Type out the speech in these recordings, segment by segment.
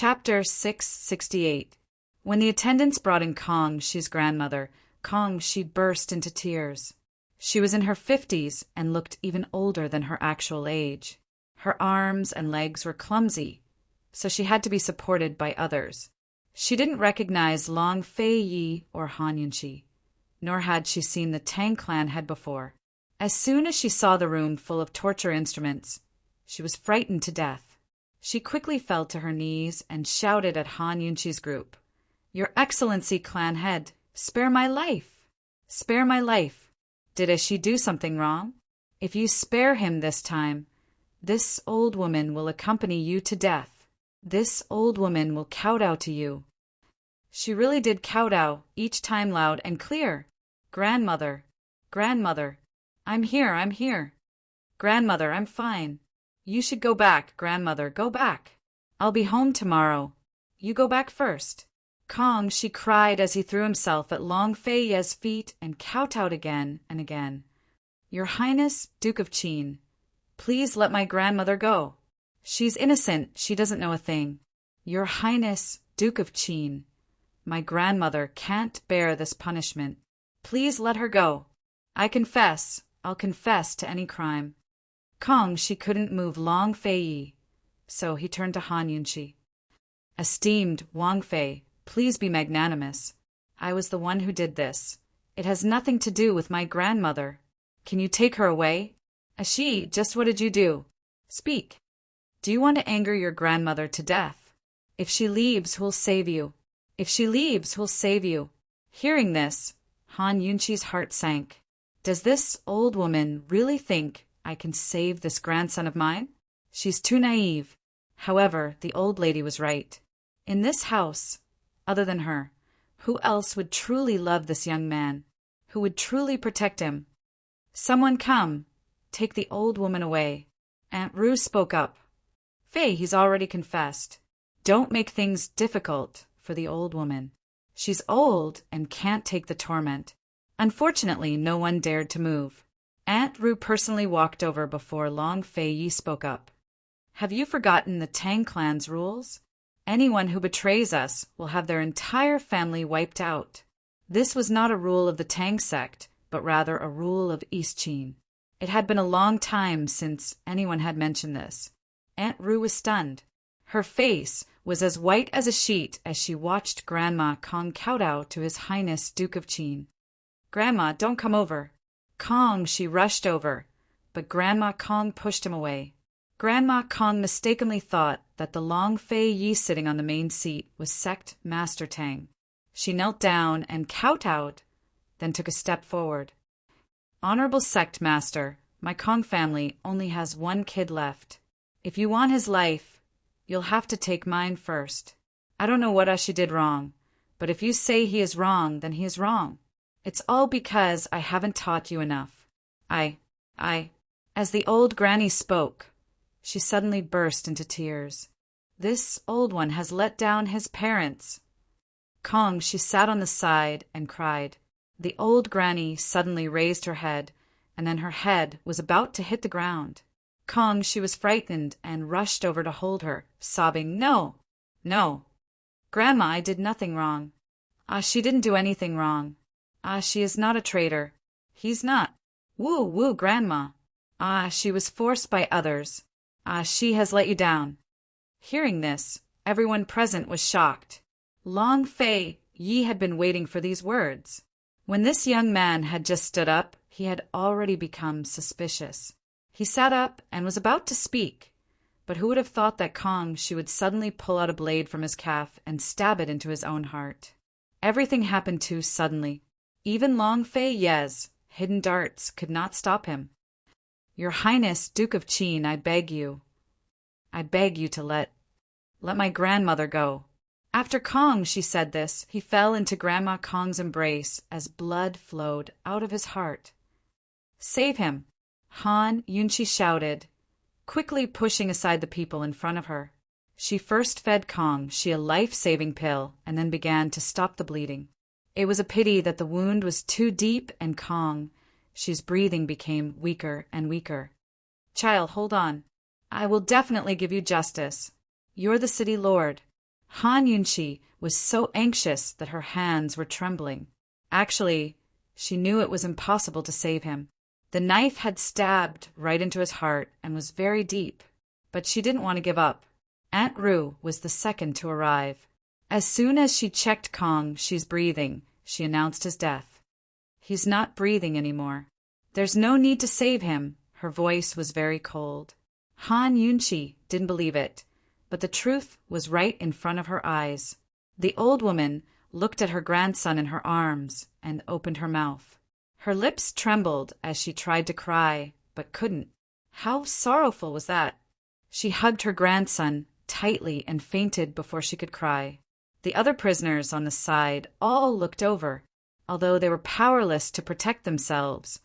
Chapter 668. When the attendants brought in Kong, she's grandmother, Kong, she burst into tears. She was in her 50s and looked even older than her actual age. Her arms and legs were clumsy, so she had to be supported by others. She didn't recognize Long Fei Yi or Han Yunqi, nor had she seen the Tang clan head before. As soon as she saw the room full of torture instruments, she was frightened to death. She quickly fell to her knees and shouted at Han Yunqi's group, "Your Excellency, clan head, spare my life! Spare my life! Did she do something wrong? If you spare him this time, this old woman will accompany you to death. This old woman will kowtow to you." She really did kowtow, each time loud and clear. "Grandmother, grandmother, I'm here, I'm here. Grandmother, I'm fine. You should go back, grandmother, go back. I'll be home tomorrow. You go back first." Kong, she cried as he threw himself at Long Fei Ye's feet and kowtowed again and again. "Your Highness, Duke of Qin, please let my grandmother go. She's innocent, she doesn't know a thing. Your Highness, Duke of Qin, my grandmother can't bear this punishment. Please let her go. I confess, I'll confess to any crime." Kong, she couldn't move Long Fei Yi, so he turned to Han Yunqi. "Esteemed Wang Fei, please be magnanimous. I was the one who did this. It has nothing to do with my grandmother. Can you take her away? She, just what did you do? Speak. Do you want to anger your grandmother to death? If she leaves, who'll save you? If she leaves, who'll save you?" Hearing this, Han Yunqi's heart sank. Does this old woman really think I can save this grandson of mine? She's too naive. However, the old lady was right. In this house, other than her, who else would truly love this young man? Who would truly protect him? "Someone come. Take the old woman away." Aunt Ru spoke up. "Fei, he's already confessed. Don't make things difficult for the old woman. She's old and can't take the torment." Unfortunately, no one dared to move. Aunt Ru personally walked over before Long Fei Yi spoke up. "Have you forgotten the Tang clan's rules? Anyone who betrays us will have their entire family wiped out." This was not a rule of the Tang sect, but rather a rule of East Qin. It had been a long time since anyone had mentioned this. Aunt Ru was stunned. Her face was as white as a sheet as she watched Grandma Kong kowtow to His Highness Duke of Qin. "Grandma, don't come over." Kong, she rushed over, but Grandma Kong pushed him away. Grandma Kong mistakenly thought that the Long Fei Yi sitting on the main seat was Sect Master Tang. She knelt down and kowtowed, then took a step forward. "Honorable Sect Master, my Kong family only has one kid left. If you want his life, you'll have to take mine first. I don't know what she did wrong, but if you say he is wrong, then he is wrong. It's all because I haven't taught you enough. I. As the old granny spoke, she suddenly burst into tears. This old one has let down his parents. Kong, she sat on the side and cried. The old granny suddenly raised her head, and then her head was about to hit the ground. Kong, she was frightened and rushed over to hold her, sobbing, "No, no. Grandma, I did nothing wrong. She didn't do anything wrong. She is not a traitor. He's not. Woo, woo, Grandma. She was forced by others. She has let you down." Hearing this, everyone present was shocked. Long Fei Yi had been waiting for these words. When this young man had just stood up, he had already become suspicious. He sat up and was about to speak, but who would have thought that Kong, she would suddenly pull out a blade from his calf and stab it into his own heart. Everything happened too suddenly. Even Long Fei Ye's hidden darts could not stop him. "Your Highness, Duke of Qin, I beg you to let my grandmother go." After Kong, she said this, he fell into Grandma Kong's embrace as blood flowed out of his heart. "Save him!" Han Yunqi shouted, quickly pushing aside the people in front of her. She first fed Kong, she a life-saving pill, and then began to stop the bleeding. It was a pity that the wound was too deep, and Kong, she's breathing became weaker and weaker. "Child, hold on. I will definitely give you justice. You're the city lord. Han Yunqi was so anxious that her hands were trembling. Actually, she knew it was impossible to save him. The knife had stabbed right into his heart and was very deep, but she didn't want to give up. Aunt Ru was the second to arrive. As soon as she checked Kong, she's breathing, she announced his death. He's not breathing anymore. There's no need to save him. Her voice was very cold. Han Yunqi didn't believe it, but the truth was right in front of her eyes. The old woman looked at her grandson in her arms and opened her mouth. Her lips trembled as she tried to cry, but couldn't. How sorrowful was that? She hugged her grandson tightly and fainted before she could cry. The other prisoners on the side all looked over. Although they were powerless to protect themselves,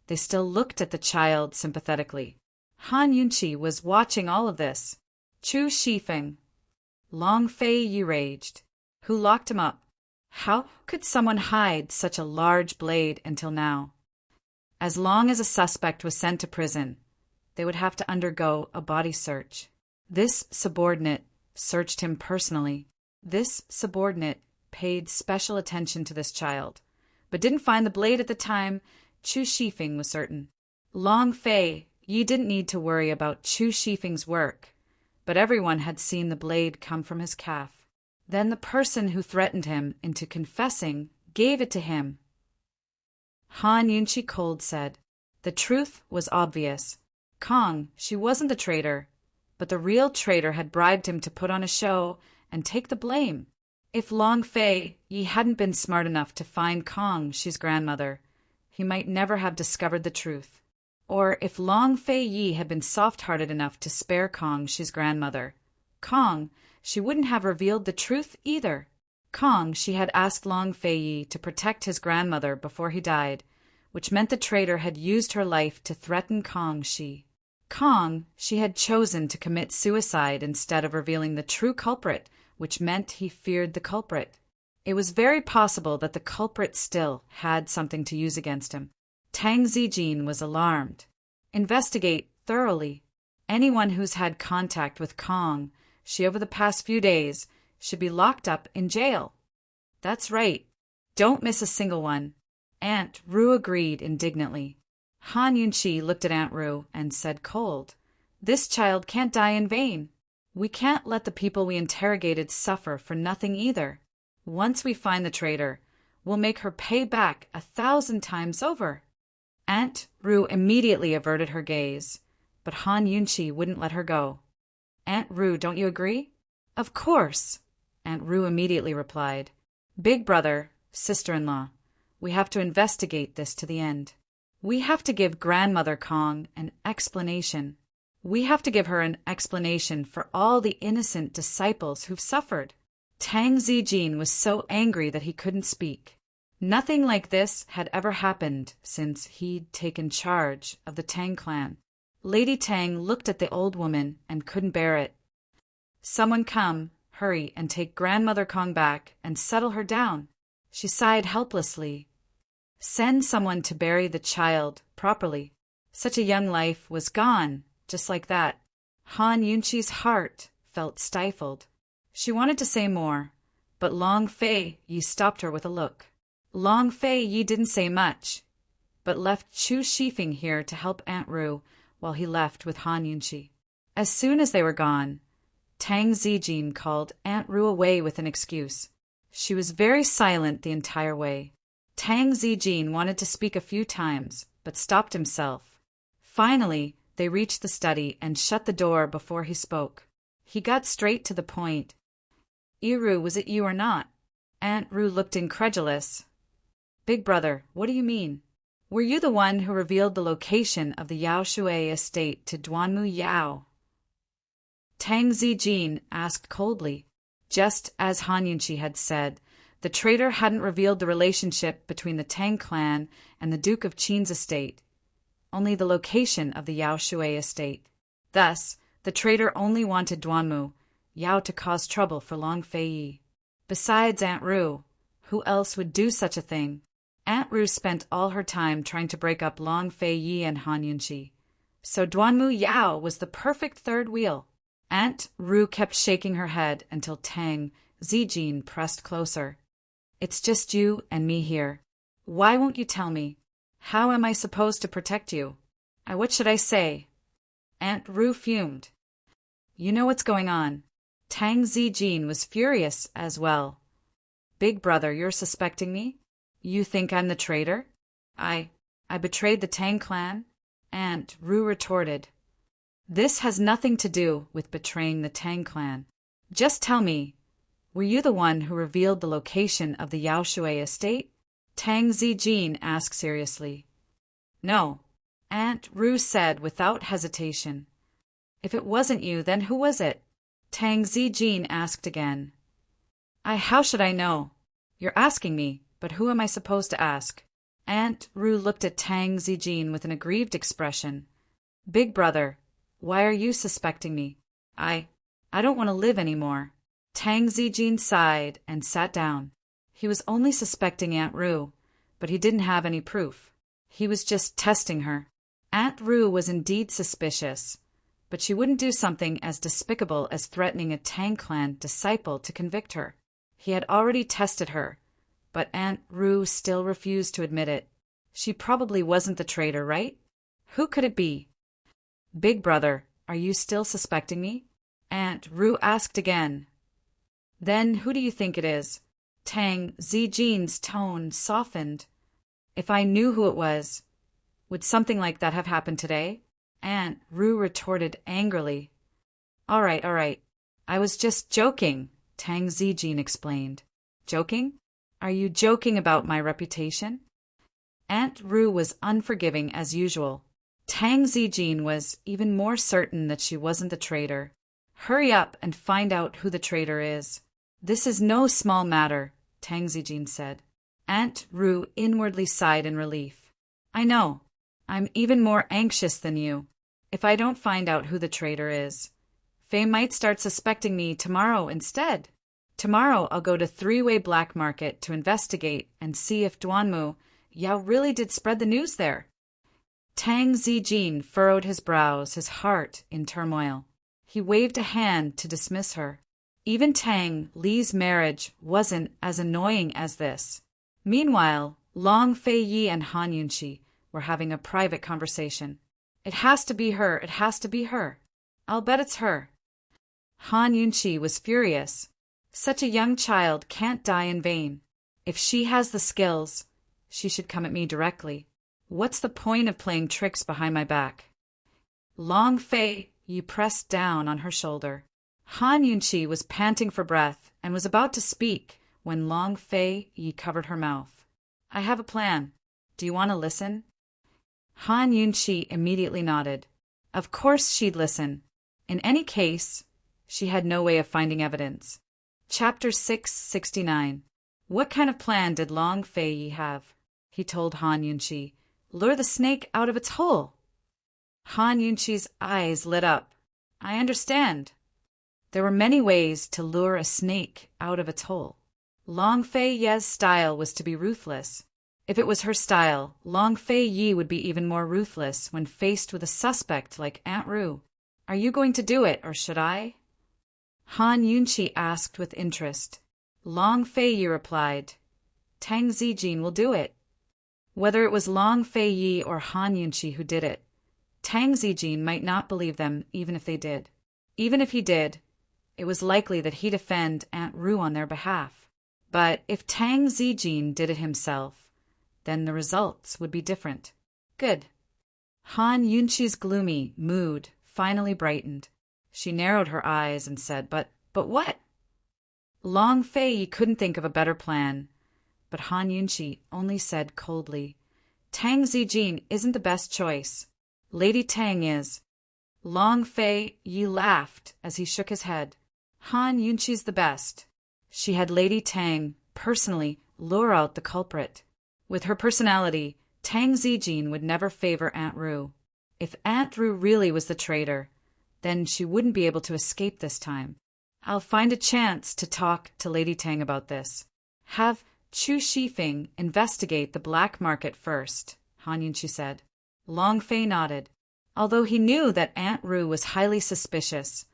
they still looked at the child sympathetically. Han Yunqi was watching all of this. Chu Shifeng. Long Fei Yi raged. Who locked him up? How could someone hide such a large blade until now? As long as a suspect was sent to prison, they would have to undergo a body search. This subordinate searched him personally. This subordinate paid special attention to this child, but didn't find the blade at the time. Chu Shifeng was certain. Long Fei Yi didn't need to worry about Chu Shifeng's work, but everyone had seen the blade come from his calf. Then the person who threatened him into confessing gave it to him. Han Yunqi cold said. The truth was obvious. Kong, she wasn't the traitor, but the real traitor had bribed him to put on a show and take the blame. If Long Fei Yi hadn't been smart enough to find Kong, she's grandmother, he might never have discovered the truth. Or if Long Fei Yi had been soft-hearted enough to spare Kong, she's grandmother, Kong, she wouldn't have revealed the truth either. Kong, she had asked Long Fei Yi to protect his grandmother before he died, which meant the traitor had used her life to threaten Kong. Kong, she had chosen to commit suicide instead of revealing the true culprit, which meant he feared the culprit. It was very possible that the culprit still had something to use against him. Tang Zijin was alarmed. Investigate thoroughly. Anyone who's had contact with Kong, she over the past few days, should be locked up in jail. That's right. Don't miss a single one. Aunt Ru agreed indignantly. Han Yunqi looked at Aunt Ru and said cold, This child can't die in vain. We can't let the people we interrogated suffer for nothing either. Once we find the traitor, we'll make her pay back 1,000 times over. Aunt Ru immediately averted her gaze, but Han Yunqi wouldn't let her go. Aunt Ru, don't you agree? Of course, Aunt Ru immediately replied. Big brother, sister-in-law, we have to investigate this to the end. We have to give Grandmother Kong an explanation. We have to give her an explanation for all the innocent disciples who've suffered. Tang Zijin was so angry that he couldn't speak. Nothing like this had ever happened since he'd taken charge of the Tang clan. Lady Tang looked at the old woman and couldn't bear it. Someone come, hurry, and take Grandmother Kong back and settle her down. She sighed helplessly. Send someone to bury the child properly. Such a young life was gone, just like that. Han Yunqi's heart felt stifled. She wanted to say more, but Long Fei Yi stopped her with a look. Long Fei Yi didn't say much, but left Chu Shifeng here to help Aunt Ru while he left with Han Yunqi. As soon as they were gone, Tang Zijin called Aunt Ru away with an excuse. She was very silent the entire way. Tang Zijin wanted to speak a few times, but stopped himself. Finally, they reached the study and shut the door before he spoke. He got straight to the point. Iru, was it you or not? Aunt Ru looked incredulous. Big brother, what do you mean? Were you the one who revealed the location of the Yao Shui estate to Duanmu Yao? Tang Zijin asked coldly. Just as Han Yunqi had said, the traitor hadn't revealed the relationship between the Tang clan and the Duke of Qin's estate, only the location of the Yao Shui estate. Thus, the traitor only wanted Duanmu Yao to cause trouble for Long Fei Yi. Besides Aunt Ru, who else would do such a thing? Aunt Ru spent all her time trying to break up Long Fei Yi and Han Yunqi, so Duanmu Yao was the perfect third wheel. Aunt Rue kept shaking her head until Tang Zijin pressed closer. It's just you and me here. Why won't you tell me? How am I supposed to protect you? What should I say? Aunt Rue fumed. You know what's going on. Tang Zijin was furious as well. Big brother, you're suspecting me? You think I'm the traitor? I betrayed the Tang clan? Aunt Rue retorted. This has nothing to do with betraying the Tang clan. Just tell me, were you the one who revealed the location of the Yaoshui estate? Tang Zijin asked seriously. No, Aunt Rue said without hesitation. If it wasn't you, then who was it? Tang Zijin asked again. How should I know? You're asking me, but who am I supposed to ask? Aunt Rue looked at Tang Zijin with an aggrieved expression. Big brother, why are you suspecting me? I don't want to live anymore. Tang Zijin sighed and sat down. He was only suspecting Aunt Rue, but he didn't have any proof. He was just testing her. Aunt Rue was indeed suspicious, but she wouldn't do something as despicable as threatening a Tang clan disciple to convict her. He had already tested her, but Aunt Rue still refused to admit it. She probably wasn't the traitor, right? Who could it be? Big brother, are you still suspecting me? Aunt Rue asked again. Then who do you think it is? Tang Zijin's tone softened. If I knew who it was, would something like that have happened today? Aunt Rue retorted angrily. All right. I was just joking, Tang Zijin explained. Joking? Are you joking about my reputation? Aunt Rue was unforgiving as usual. Tang Zijin was even more certain that she wasn't the traitor. Hurry up and find out who the traitor is. This is no small matter, Tang Zijin said. Aunt Rue inwardly sighed in relief. I know. I'm even more anxious than you. If I don't find out who the traitor is, Faye might start suspecting me tomorrow instead. Tomorrow I'll go to three-way black market to investigate and see if Duanmu Yao really did spread the news there. Tang Zijin furrowed his brows, his heart in turmoil. He waved a hand to dismiss her. Even Tang Li's marriage wasn't as annoying as this. Meanwhile, Long Fei Yi and Han Yunqi were having a private conversation. It has to be her, it has to be her. I'll bet it's her. Han Yunqi was furious. Such a young child can't die in vain. If she has the skills, she should come at me directly. What's the point of playing tricks behind my back? Long Fei Yi pressed down on her shoulder. Han Yunqi was panting for breath and was about to speak when Long Fei Yi covered her mouth. I have a plan. Do you want to listen? Han Yunqi immediately nodded. Of course she'd listen. In any case, she had no way of finding evidence. Chapter 669. What kind of plan did Long Fei Yi have? He told Han Yunqi. Lure the snake out of its hole. Han Yunqi's eyes lit up. I understand. There were many ways to lure a snake out of its hole. Long Fei Yi's style was to be ruthless. If it was her style, Long Fei Yi would be even more ruthless when faced with a suspect like Aunt Rue. Are you going to do it, or should I? Han Yunqi asked with interest. Long Fei Yi replied, Tang Zijin will do it. Whether it was Long Fei Yi or Han Yunqi who did it, Tang Zijin might not believe them even if they did. Even if he did, it was likely that he'd offend Aunt Rue on their behalf. But if Tang Zijin did it himself, then the results would be different. Good. Han Yunqi's gloomy mood finally brightened. She narrowed her eyes and said, But what? Long Fei Yi couldn't think of a better plan, but Han Yunqi only said coldly, Tang Zijin isn't the best choice. Lady Tang is. Long Fei Yi laughed as he shook his head. Han Yunqi's the best. She had Lady Tang personally lure out the culprit. With her personality, Tang Zijin would never favor Aunt Rue. If Aunt Rue really was the traitor, then she wouldn't be able to escape this time. I'll find a chance to talk to Lady Tang about this. Have Chu Shifeng investigate the black market first, Han Yunqi said. Long Fei nodded. Although he knew that Aunt Rue was highly suspicious,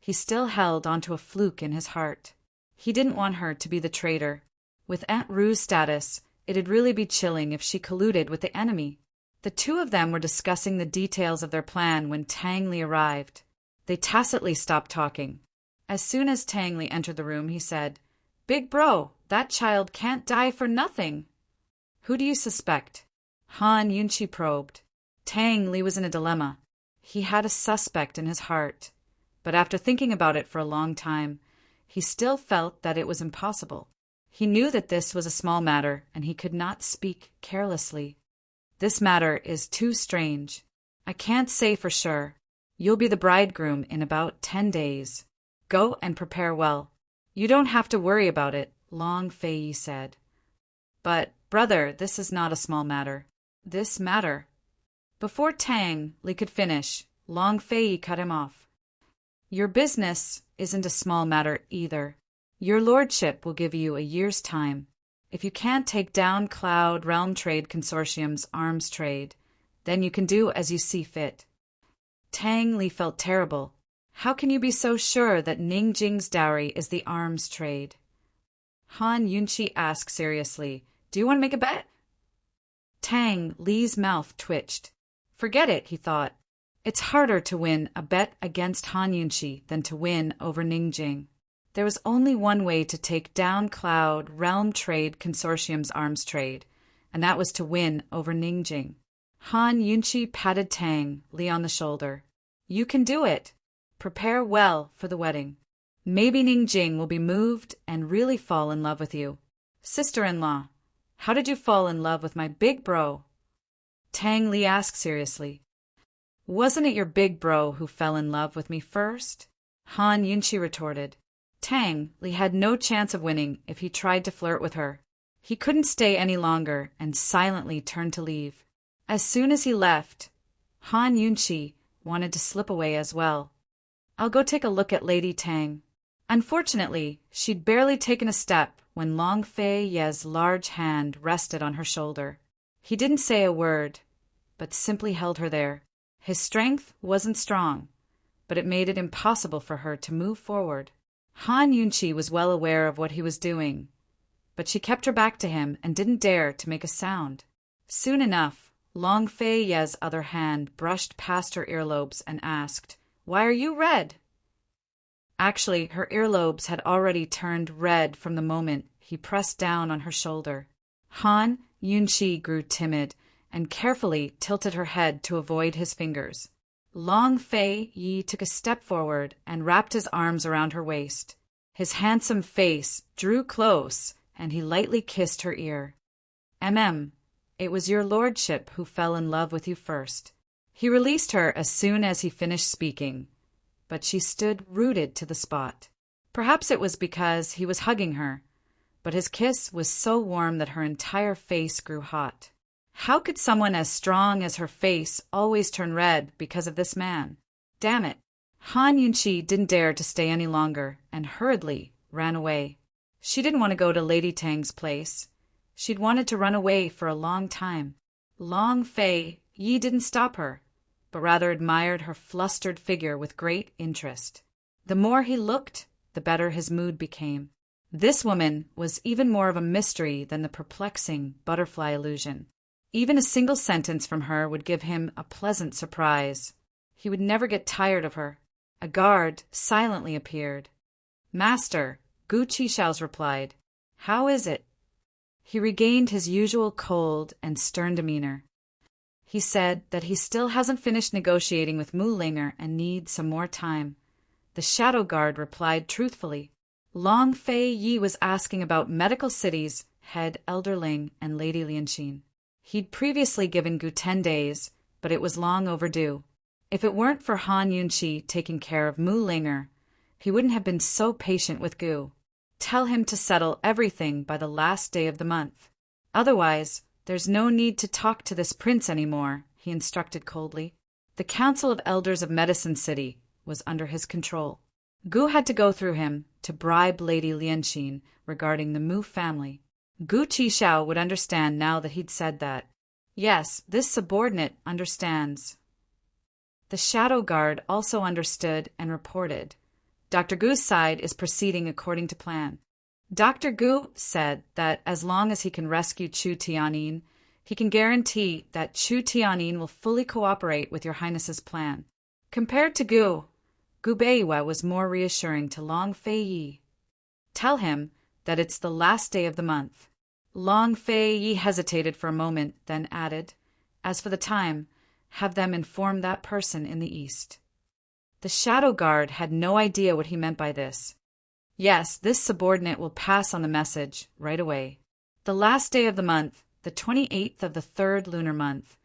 he still held onto a fluke in his heart. He didn't want her to be the traitor. With Aunt Rue's status, it'd really be chilling if she colluded with the enemy. The two of them were discussing the details of their plan when Tang Li arrived. They tacitly stopped talking. As soon as Tang Li entered the room, he said, "Big bro, that child can't die for nothing." "Who do you suspect?" Han Yunqi probed. Tang Li was in a dilemma. He had a suspect in his heart, but after thinking about it for a long time, he still felt that it was impossible. He knew that this was a small matter, and he could not speak carelessly. "This matter is too strange. I can't say for sure. You'll be the bridegroom in about 10 days. Go and prepare well. You don't have to worry about it," Long Fei said. "But, brother, this is not a small matter. This matter—" Before Tang Li could finish, Long Fei cut him off. "Your business isn't a small matter either. Your lordship will give you a year's time. If you can't take down Cloud Realm Trade Consortium's arms trade, then you can do as you see fit." Tang Li felt terrible. "How can you be so sure that Ningjing's dowry is the arms trade?" Han Yunqi asked seriously, "Do you want to make a bet?" Tang Li's mouth twitched. Forget it, he thought. It's harder to win a bet against Han Yunqi than to win over Ningjing. There was only one way to take down Cloud Realm Trade Consortium's arms trade, and that was to win over Ningjing. Han Yunqi patted Tang Li on the shoulder. "You can do it. Prepare well for the wedding. Maybe Ningjing will be moved and really fall in love with you. Sister-in-law, how did you fall in love with my big bro?" Tang Li asked seriously. "Wasn't it your big bro who fell in love with me first?" Han Yunqi retorted. Tang Li had no chance of winning if he tried to flirt with her. He couldn't stay any longer and silently turned to leave. As soon as he left, Han Yunqi wanted to slip away as well. "I'll go take a look at Lady Tang." Unfortunately, she'd barely taken a step when Long Fei Ye's large hand rested on her shoulder. He didn't say a word, but simply held her there. His strength wasn't strong, but it made it impossible for her to move forward. Han Yunqi was well aware of what he was doing, but she kept her back to him and didn't dare to make a sound. Soon enough, Long Fei Ye's other hand brushed past her earlobes and asked, "Why are you red?" Actually, her earlobes had already turned red from the moment he pressed down on her shoulder. Han Yunqi grew timid and carefully tilted her head to avoid his fingers. Long Fei Yi took a step forward and wrapped his arms around her waist. His handsome face drew close, and he lightly kissed her ear. It was your lordship who fell in love with you first." He released her as soon as he finished speaking, but she stood rooted to the spot. Perhaps it was because he was hugging her, but his kiss was so warm that her entire face grew hot. How could someone as strong as her face always turn red because of this man? Damn it. Han Yunqi didn't dare to stay any longer and hurriedly ran away. She didn't want to go to Lady Tang's place. She'd wanted to run away for a long time. Long Fei Yi didn't stop her, but rather admired her flustered figure with great interest. The more he looked, the better his mood became. This woman was even more of a mystery than the perplexing butterfly illusion. Even a single sentence from her would give him a pleasant surprise. He would never get tired of her. A guard silently appeared. "Master," Gu Qishao's replied. "How is it?" He regained his usual cold and stern demeanor. He said that he still hasn't finished negotiating with Mu Linger and needs some more time. The shadow guard replied truthfully. Long Fei Yi was asking about Medical City's head Elderling and Lady Lianxin. He'd previously given Gu 10 days, but it was long overdue. If it weren't for Han Yunqi taking care of Mu Linger, he wouldn't have been so patient with Gu. Tell him to settle everything by the last day of the month. Otherwise, there's no need to talk to this prince anymore, he instructed coldly. The Council of Elders of Medicine City was under his control. Gu had to go through him to bribe Lady Lianxin regarding the Mu family. Gu Qishao would understand now that he'd said that. Yes, this subordinate understands. The shadow guard also understood and reported, Dr. Gu's side is proceeding according to plan. Dr. Gu said that as long as he can rescue Chu Tianyin, he can guarantee that Chu Tianyin will fully cooperate with your Highness's plan. Compared to Gu, Gu Beiwa was more reassuring to Long Fei Yi. Tell him that it's the last day of the month. Long Fei Yi hesitated for a moment, then added, as for the time, have them inform that person in the east. The shadow guard had no idea what he meant by this. Yes, this subordinate will pass on the message right away. The last day of the month, the 28th of the 3rd lunar month,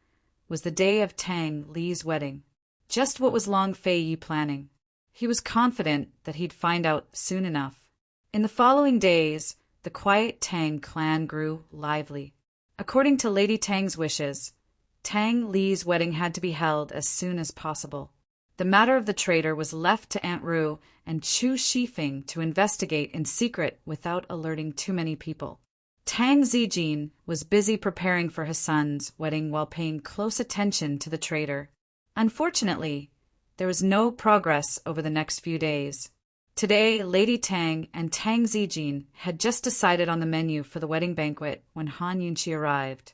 was the day of Tang Li's wedding. Just what was Long Fei Yi planning? He was confident that he'd find out soon enough. In the following days, the quiet Tang clan grew lively. According to Lady Tang's wishes, Tang Li's wedding had to be held as soon as possible. The matter of the traitor was left to Aunt Ru and Chu Shifeng to investigate in secret without alerting too many people. Tang Zijin was busy preparing for his son's wedding while paying close attention to the traitor. Unfortunately, there was no progress over the next few days. Today, Lady Tang and Tang Zijin had just decided on the menu for the wedding banquet when Han Yunqi arrived.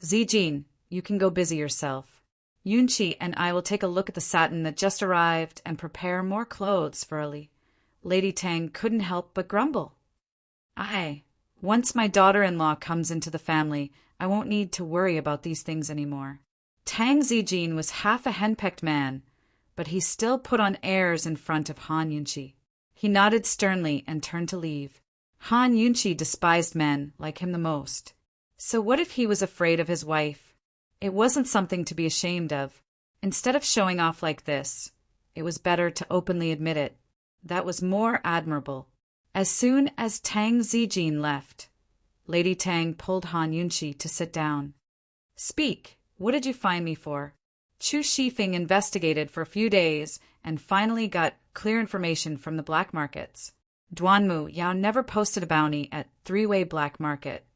Zijin, you can go busy yourself. Yunqi and I will take a look at the satin that just arrived and prepare more clothes for Ali. Lady Tang couldn't help but grumble. Once my daughter-in-law comes into the family, I won't need to worry about these things anymore. Tang Zijin was half a henpecked man, but he still put on airs in front of Han Yunqi. He nodded sternly and turned to leave. Han Yunqi despised men like him the most. So what if he was afraid of his wife? It wasn't something to be ashamed of. Instead of showing off like this, it was better to openly admit it. That was more admirable. As soon as Tang Zijin left, Lady Tang pulled Han Yunqi to sit down. Speak, what did you find me for? Chu Shifeng investigated for a few days and finally got clear information from the black markets. Duanmu Yao never posted a bounty at three-way black market.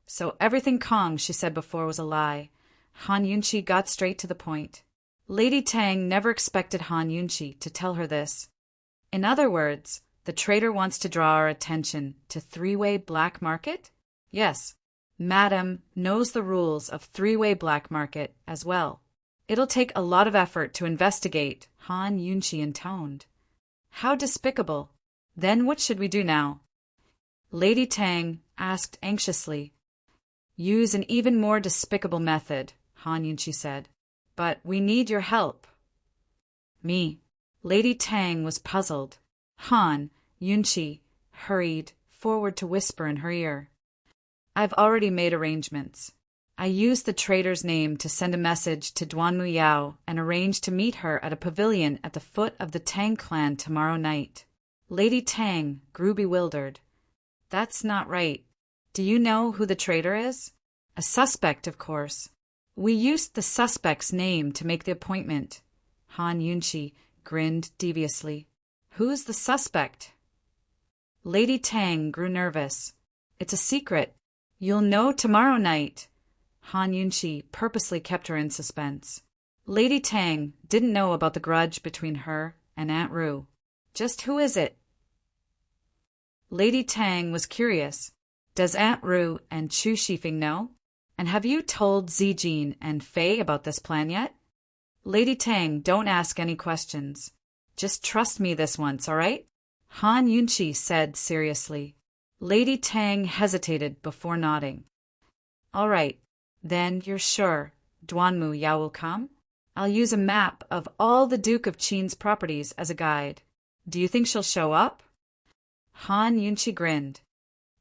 So everything Kong she said before was a lie. Han Yunqi got straight to the point. Lady Tang never expected Han Yunqi to tell her this. In other words, the traitor wants to draw our attention to three-way black market? Yes, Madam knows the rules of three-way black market as well. It'll take a lot of effort to investigate, Han Yunqi intoned. How despicable. Then what should we do now? Lady Tang asked anxiously. Use an even more despicable method, Han Yunqi said. But we need your help. Me. Lady Tang was puzzled. Han Yunqi hurried forward to whisper in her ear. I've already made arrangements. I used the traitor's name to send a message to Duanmu Yao and arranged to meet her at a pavilion at the foot of the Tang clan tomorrow night. Lady Tang grew bewildered. That's not right. Do you know who the traitor is? A suspect, of course. We used the suspect's name to make the appointment. Han Yunqi grinned deviously. Who's the suspect? Lady Tang grew nervous. It's a secret. You'll know tomorrow night. Han Yunqi purposely kept her in suspense. Lady Tang didn't know about the grudge between her and Aunt Ru. Just who is it? Lady Tang was curious. Does Aunt Ru and Chu Shifeng know? And have you told Zijin and Fei about this plan yet? Lady Tang, don't ask any questions. Just trust me this once, all right? Han Yunqi said seriously. Lady Tang hesitated before nodding. All right, then you're sure Duanmu Yao will come? I'll use a map of all the Duke of Qin's properties as a guide. Do you think she'll show up? Han Yunqi grinned.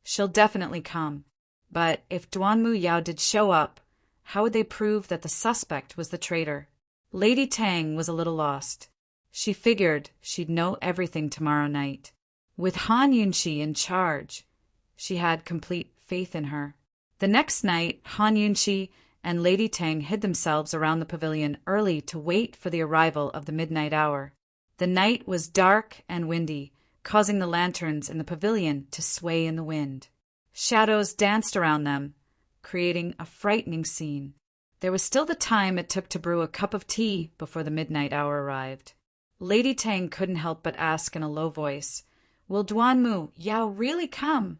She'll definitely come. But if Duanmu Yao did show up, how would they prove that the suspect was the traitor? Lady Tang was a little lost. She figured she'd know everything tomorrow night. With Han Yunqi in charge, she had complete faith in her. The next night, Han Yunqi and Lady Tang hid themselves around the pavilion early to wait for the arrival of the midnight hour. The night was dark and windy, causing the lanterns in the pavilion to sway in the wind. Shadows danced around them, creating a frightening scene. There was still the time it took to brew a cup of tea before the midnight hour arrived. Lady Tang couldn't help but ask in a low voice, "Will Duanmu Yao really come?"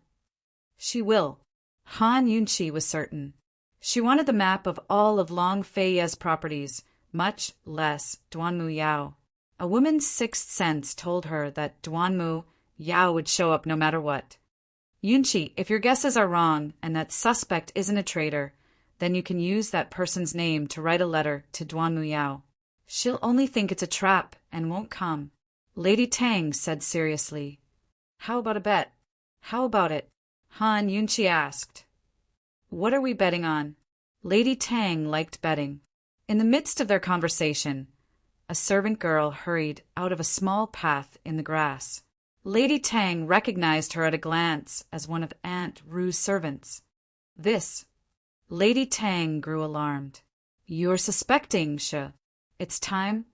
"She will." Han Yunqi was certain. She wanted the map of all of Long Fei's properties, much less Duanmu Yao. A woman's sixth sense told her that Duanmu Yao would show up no matter what. "Yunqi, if your guesses are wrong and that suspect isn't a traitor, then you can use that person's name to write a letter to Duanmu Yao. She'll only think it's a trap and won't come." Lady Tang said seriously. "How about a bet?" "How about it?" Han Yunqi asked. "What are we betting on?" Lady Tang liked betting. In the midst of their conversation, a servant girl hurried out of a small path in the grass. Lady Tang recognized her at a glance as one of Aunt Ru's servants. "This." Lady Tang grew alarmed. "You're suspecting, She. It's time."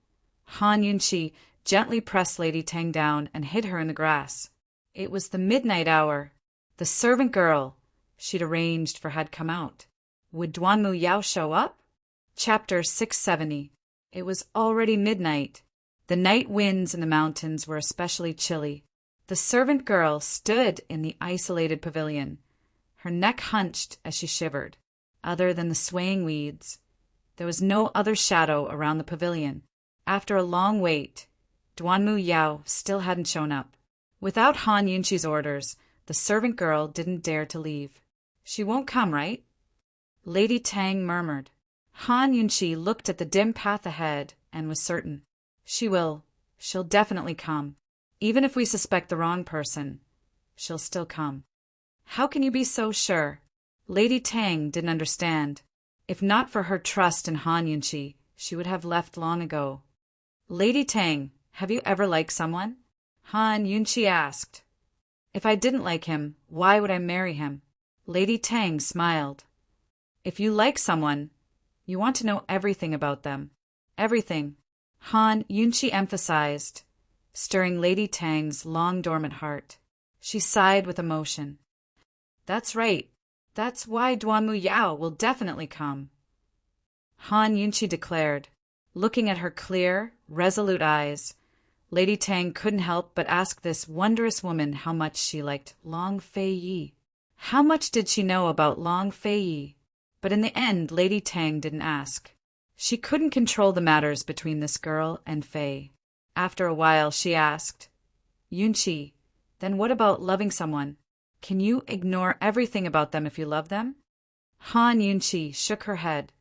Han Yunqi gently pressed Lady Tang down and hid her in the grass. It was the midnight hour. The servant girl she'd arranged for had come out. Would Duanmu Yao show up? Chapter 670. It was already midnight. The night winds in the mountains were especially chilly. The servant girl stood in the isolated pavilion, her neck hunched as she shivered. Other than the swaying weeds, there was no other shadow around the pavilion. After a long wait, Duanmu Yao still hadn't shown up. Without Han Yunqi's orders, the servant girl didn't dare to leave. "She won't come, right?" Lady Tang murmured. Han Yunqi looked at the dim path ahead and was certain. "She will. She'll definitely come. Even if we suspect the wrong person, she'll still come." "How can you be so sure?" Lady Tang didn't understand. If not for her trust in Han Yunqi, she would have left long ago. "Lady Tang, have you ever liked someone?" Han Yunqi asked. "If I didn't like him, why would I marry him?" Lady Tang smiled. "If you like someone, you want to know everything about them." "Everything," Han Yunqi emphasized, stirring Lady Tang's long-dormant heart. She sighed with emotion. "That's right. That's why Duanmu Yao will definitely come," Han Yunqi declared. Looking at her clear, resolute eyes, Lady Tang couldn't help but ask this wondrous woman how much she liked Long Fei. How much did she know about Long Fei? But in the end, Lady Tang didn't ask. She couldn't control the matters between this girl and Fei. After a while, she asked, "Yunqi, then what about loving someone? Can you ignore everything about them if you love them?" Han Yunqi shook her head.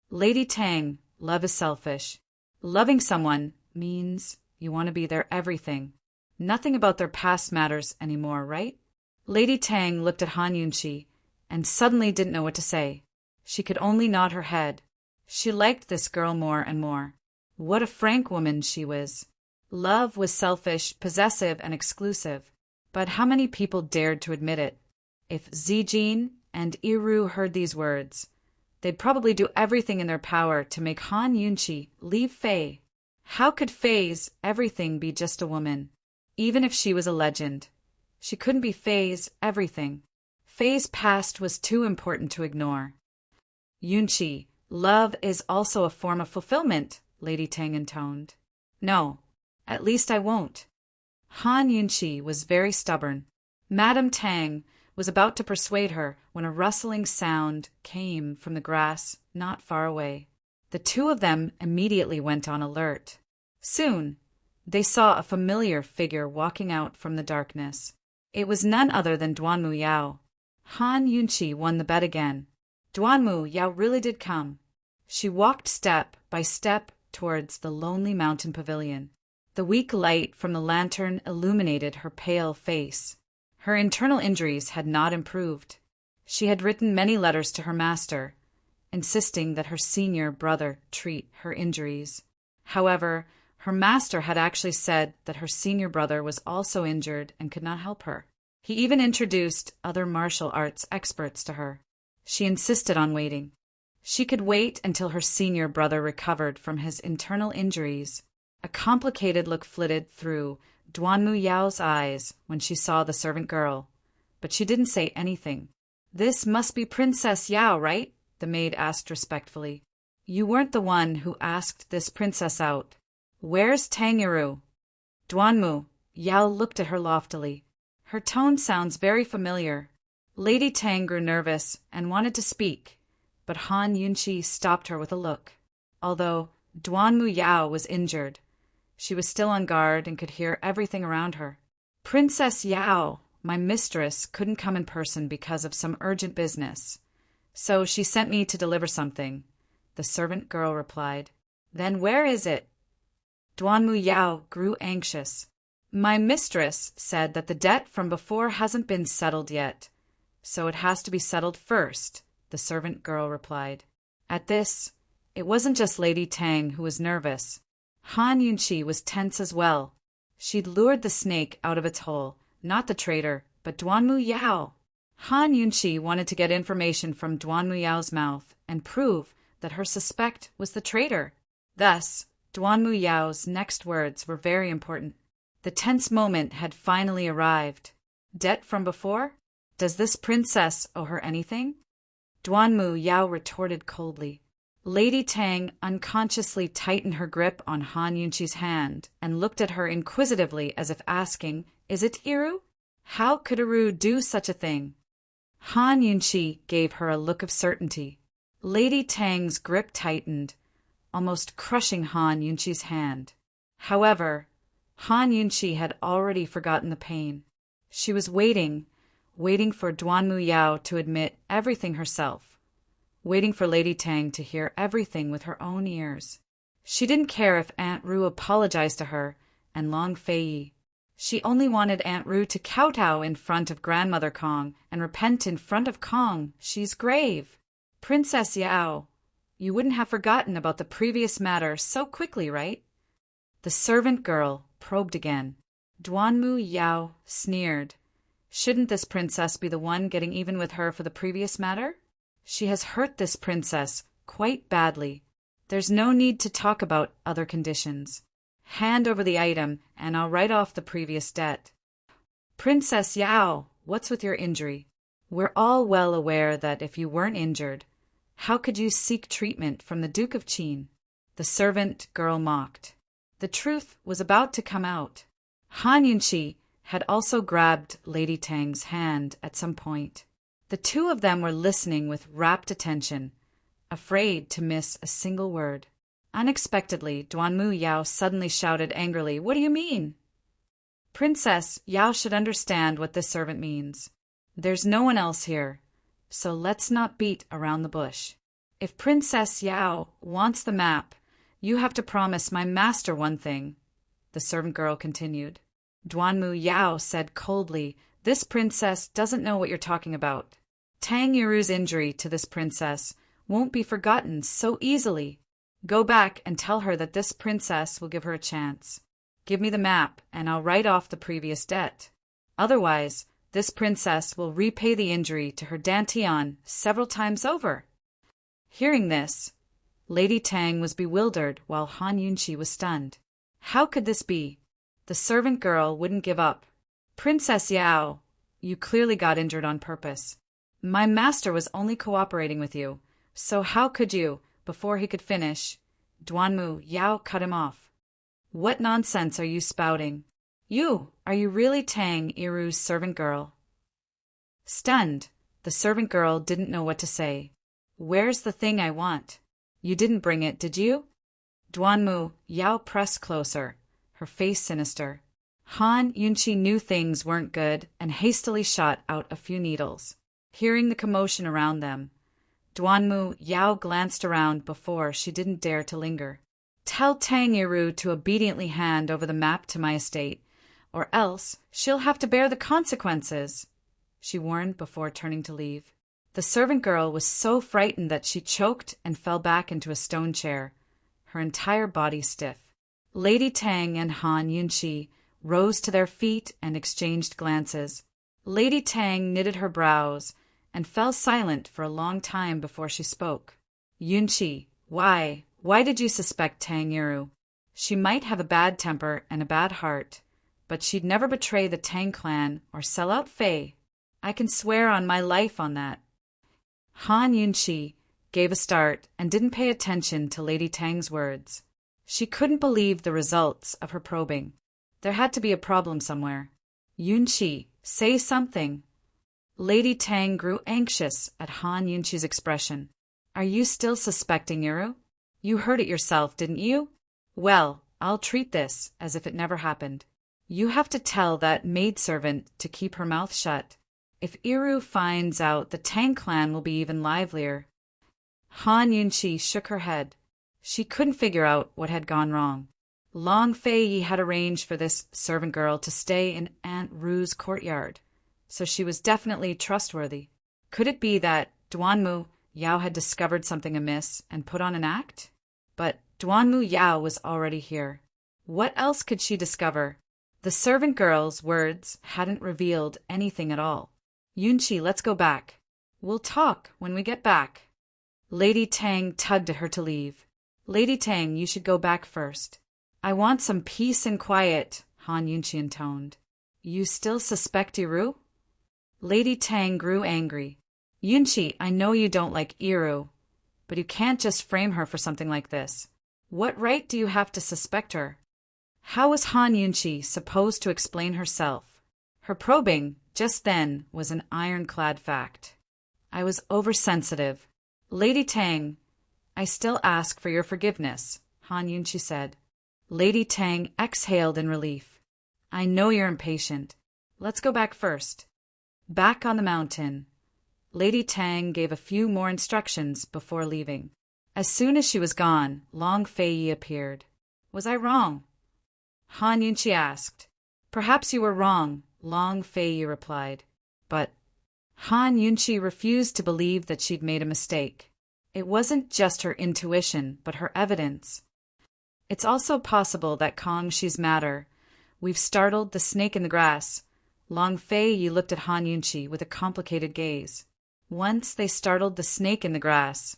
"Lady Tang, love is selfish. Loving someone means you want to be their everything. Nothing about their past matters anymore, right?" Lady Tang looked at Han Yunqi and suddenly didn't know what to say. She could only nod her head. She liked this girl more and more. What a frank woman she was. Love was selfish, possessive, and exclusive. But how many people dared to admit it? If Zijin and Iru heard these words, they'd probably do everything in their power to make Han Yunqi leave Fei. How could Fei's everything be just a woman? Even if she was a legend, she couldn't be Fei's everything. Fei's past was too important to ignore. "Yunqi, love is also a form of fulfillment," Lady Tang intoned. "No, at least I won't." Han Yunqi was very stubborn. Madame Tang was about to persuade her when a rustling sound came from the grass not far away. The two of them immediately went on alert. Soon, they saw a familiar figure walking out from the darkness. It was none other than Duanmu Yao. Han Yunqi won the bet again. Duanmu Yao really did come. She walked step by step towards the lonely mountain pavilion. The weak light from the lantern illuminated her pale face. Her internal injuries had not improved. She had written many letters to her master, insisting that her senior brother treat her injuries. However, her master had actually said that her senior brother was also injured and could not help her. He even introduced other martial arts experts to her. She insisted on waiting. She could wait until her senior brother recovered from his internal injuries. A complicated look flitted through Duanmu Yao's eyes when she saw the servant girl, but she didn't say anything. "This must be Princess Yao, right?" the maid asked respectfully. "You weren't the one who asked this princess out." Where's Tangiru? Duanmu, Yao looked at her loftily. Her tone sounds very familiar. Lady Tang grew nervous and wanted to speak, but Han Yunqi stopped her with a look. Although Duanmu Yao was injured, she was still on guard and could hear everything around her. Princess Yao, my mistress, couldn't come in person because of some urgent business, so she sent me to deliver something, the servant girl replied. Then where is it? Duanmu Yao grew anxious. My mistress said that the debt from before hasn't been settled yet, so it has to be settled first, the servant girl replied. At this, it wasn't just Lady Tang who was nervous. Han Yunqi was tense as well. She'd lured the snake out of its hole, not the traitor, but Duanmu Yao. Han Yunqi wanted to get information from Duanmu Yao's mouth and prove that her suspect was the traitor. Thus, Duanmu Yao's next words were very important. The tense moment had finally arrived. Debt from before? Does this princess owe her anything? Duanmu Yao retorted coldly. Lady Tang unconsciously tightened her grip on Han Yunqi's hand and looked at her inquisitively as if asking, Is it Iru? How could Iru do such a thing? Han Yunqi gave her a look of certainty. Lady Tang's grip tightened, almost crushing Han Yunqi's hand. However, Han Yunqi had already forgotten the pain. She was waiting for Duanmu Yao to admit everything herself, waiting for Lady Tang to hear everything with her own ears. She didn't care if Aunt Ru apologized to her and Long Fei. She only wanted Aunt Ru to kowtow in front of Grandmother Kong and repent in front of Kong. She's grave. Princess Yao, you wouldn't have forgotten about the previous matter so quickly, right? The servant girl probed again. Duanmu Yao sneered. Shouldn't this princess be the one getting even with her for the previous matter? She has hurt this princess quite badly. There's no need to talk about other conditions. Hand over the item, and I'll write off the previous debt. Princess Yao, what's with your injury? We're all well aware that if you weren't injured, how could you seek treatment from the Duke of Qin? The servant girl mocked. The truth was about to come out. Han Yunqi had also grabbed Lady Tang's hand at some point. The two of them were listening with rapt attention, afraid to miss a single word. Unexpectedly, Duanmu Yao suddenly shouted angrily, What do you mean? Princess, Yao should understand what this servant means. There's no one else here, so let's not beat around the bush. If Princess Yao wants the map, you have to promise my master one thing, the servant girl continued. Duanmu Yao said coldly, This princess doesn't know what you're talking about. Tang Yiru's injury to this princess won't be forgotten so easily. Go back and tell her that this princess will give her a chance. Give me the map, and I'll write off the previous debt. Otherwise, this princess will repay the injury to her Dantian several times over. Hearing this, Lady Tang was bewildered while Han Yunqi was stunned. How could this be? The servant girl wouldn't give up. Princess Yao, you clearly got injured on purpose. My master was only cooperating with you, so how could you, before he could finish, Duanmu Yao cut him off. What nonsense are you spouting? Are you really Tang Yiru's servant girl? Stunned, the servant girl didn't know what to say. Where's the thing I want? You didn't bring it, did you? Duanmu Yao pressed closer, her face sinister. Han Yunqi knew things weren't good and hastily shot out a few needles. Hearing the commotion around them, Duanmu Yao glanced around before she didn't dare to linger. Tell Tang Yiru to obediently hand over the map to my estate, or else she'll have to bear the consequences, she warned before turning to leave. The servant girl was so frightened that she choked and fell back into a stone chair, her entire body stiff. Lady Tang and Han Yunqi rose to their feet and exchanged glances. Lady Tang knitted her brows and fell silent for a long time before she spoke. Yunqi, why did you suspect Tang Yiru? She might have a bad temper and a bad heart, but she'd never betray the Tang clan or sell out Fei. I can swear on my life on that. Han Yunqi gave a start and didn't pay attention to Lady Tang's words. She couldn't believe the results of her probing. There had to be a problem somewhere. Yunqi, say something. Lady Tang grew anxious at Han Yunqi's expression. Are you still suspecting Yuru? You heard it yourself, didn't you? Well, I'll treat this as if it never happened. You have to tell that maidservant to keep her mouth shut. If Iru finds out, the Tang clan will be even livelier. Han Yunqi shook her head. She couldn't figure out what had gone wrong. Long Fei had arranged for this servant girl to stay in Aunt Ru's courtyard, so she was definitely trustworthy. Could it be that Duanmu Yao had discovered something amiss and put on an act? But Duanmu Yao was already here. What else could she discover? The servant girl's words hadn't revealed anything at all. Yunqi, let's go back. We'll talk when we get back. Lady Tang tugged at her to leave. Lady Tang, you should go back first. I want some peace and quiet, Han Yunqi intoned. You still suspect Iru? Lady Tang grew angry. Yunqi, I know you don't like Iru, but you can't just frame her for something like this. What right do you have to suspect her? How was Han Yunqi supposed to explain herself? Her probing, just then, was an ironclad fact. I was oversensitive. Lady Tang, I still ask for your forgiveness, Han Yunqi said. Lady Tang exhaled in relief. I know you're impatient. Let's go back first. Back on the mountain. Lady Tang gave a few more instructions before leaving. As soon as she was gone, Long Fei appeared. Was I wrong? Han Yunqi asked. Perhaps you were wrong, Long Fei replied. But Han Yunqi refused to believe that she'd made a mistake. It wasn't just her intuition, but her evidence. It's also possible that Kong Shi's matter. We've startled the snake in the grass. Long Fei looked at Han Yunqi with a complicated gaze. Once they startled the snake in the grass,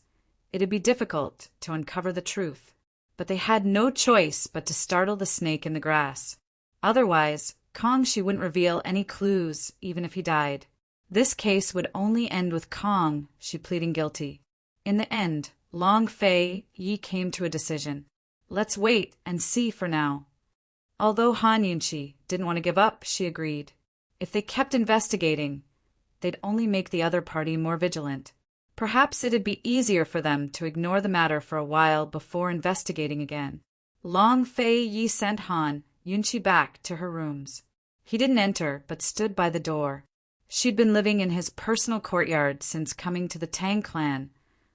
it'd be difficult to uncover the truth. But they had no choice but to startle the snake in the grass. Otherwise, Kong Shi wouldn't reveal any clues, even if he died. This case would only end with Kong Shi pleading guilty. In the end, Long Fei came to a decision. Let's wait and see for now. Although Han Yunqi didn't want to give up, she agreed. If they kept investigating, they'd only make the other party more vigilant. Perhaps it'd be easier for them to ignore the matter for a while before investigating again. Long Fei sent Han Yunqi back to her rooms. He didn't enter, but stood by the door. She'd been living in his personal courtyard since coming to the Tang clan,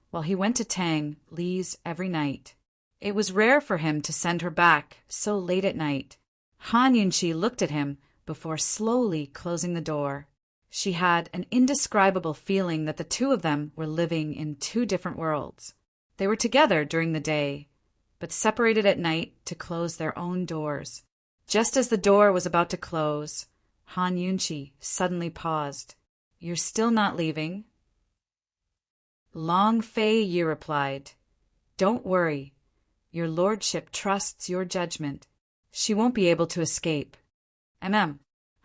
while he went to Tang Li's every night. It was rare for him to send her back so late at night. Han Yunqi looked at him before slowly closing the door. She had an indescribable feeling that the two of them were living in two different worlds. They were together during the day, but separated at night to close their own doors. Just as the door was about to close, Han Yunqi suddenly paused. You're still not leaving? Long Fei replied. Don't worry. Your lordship trusts your judgment. She won't be able to escape. Han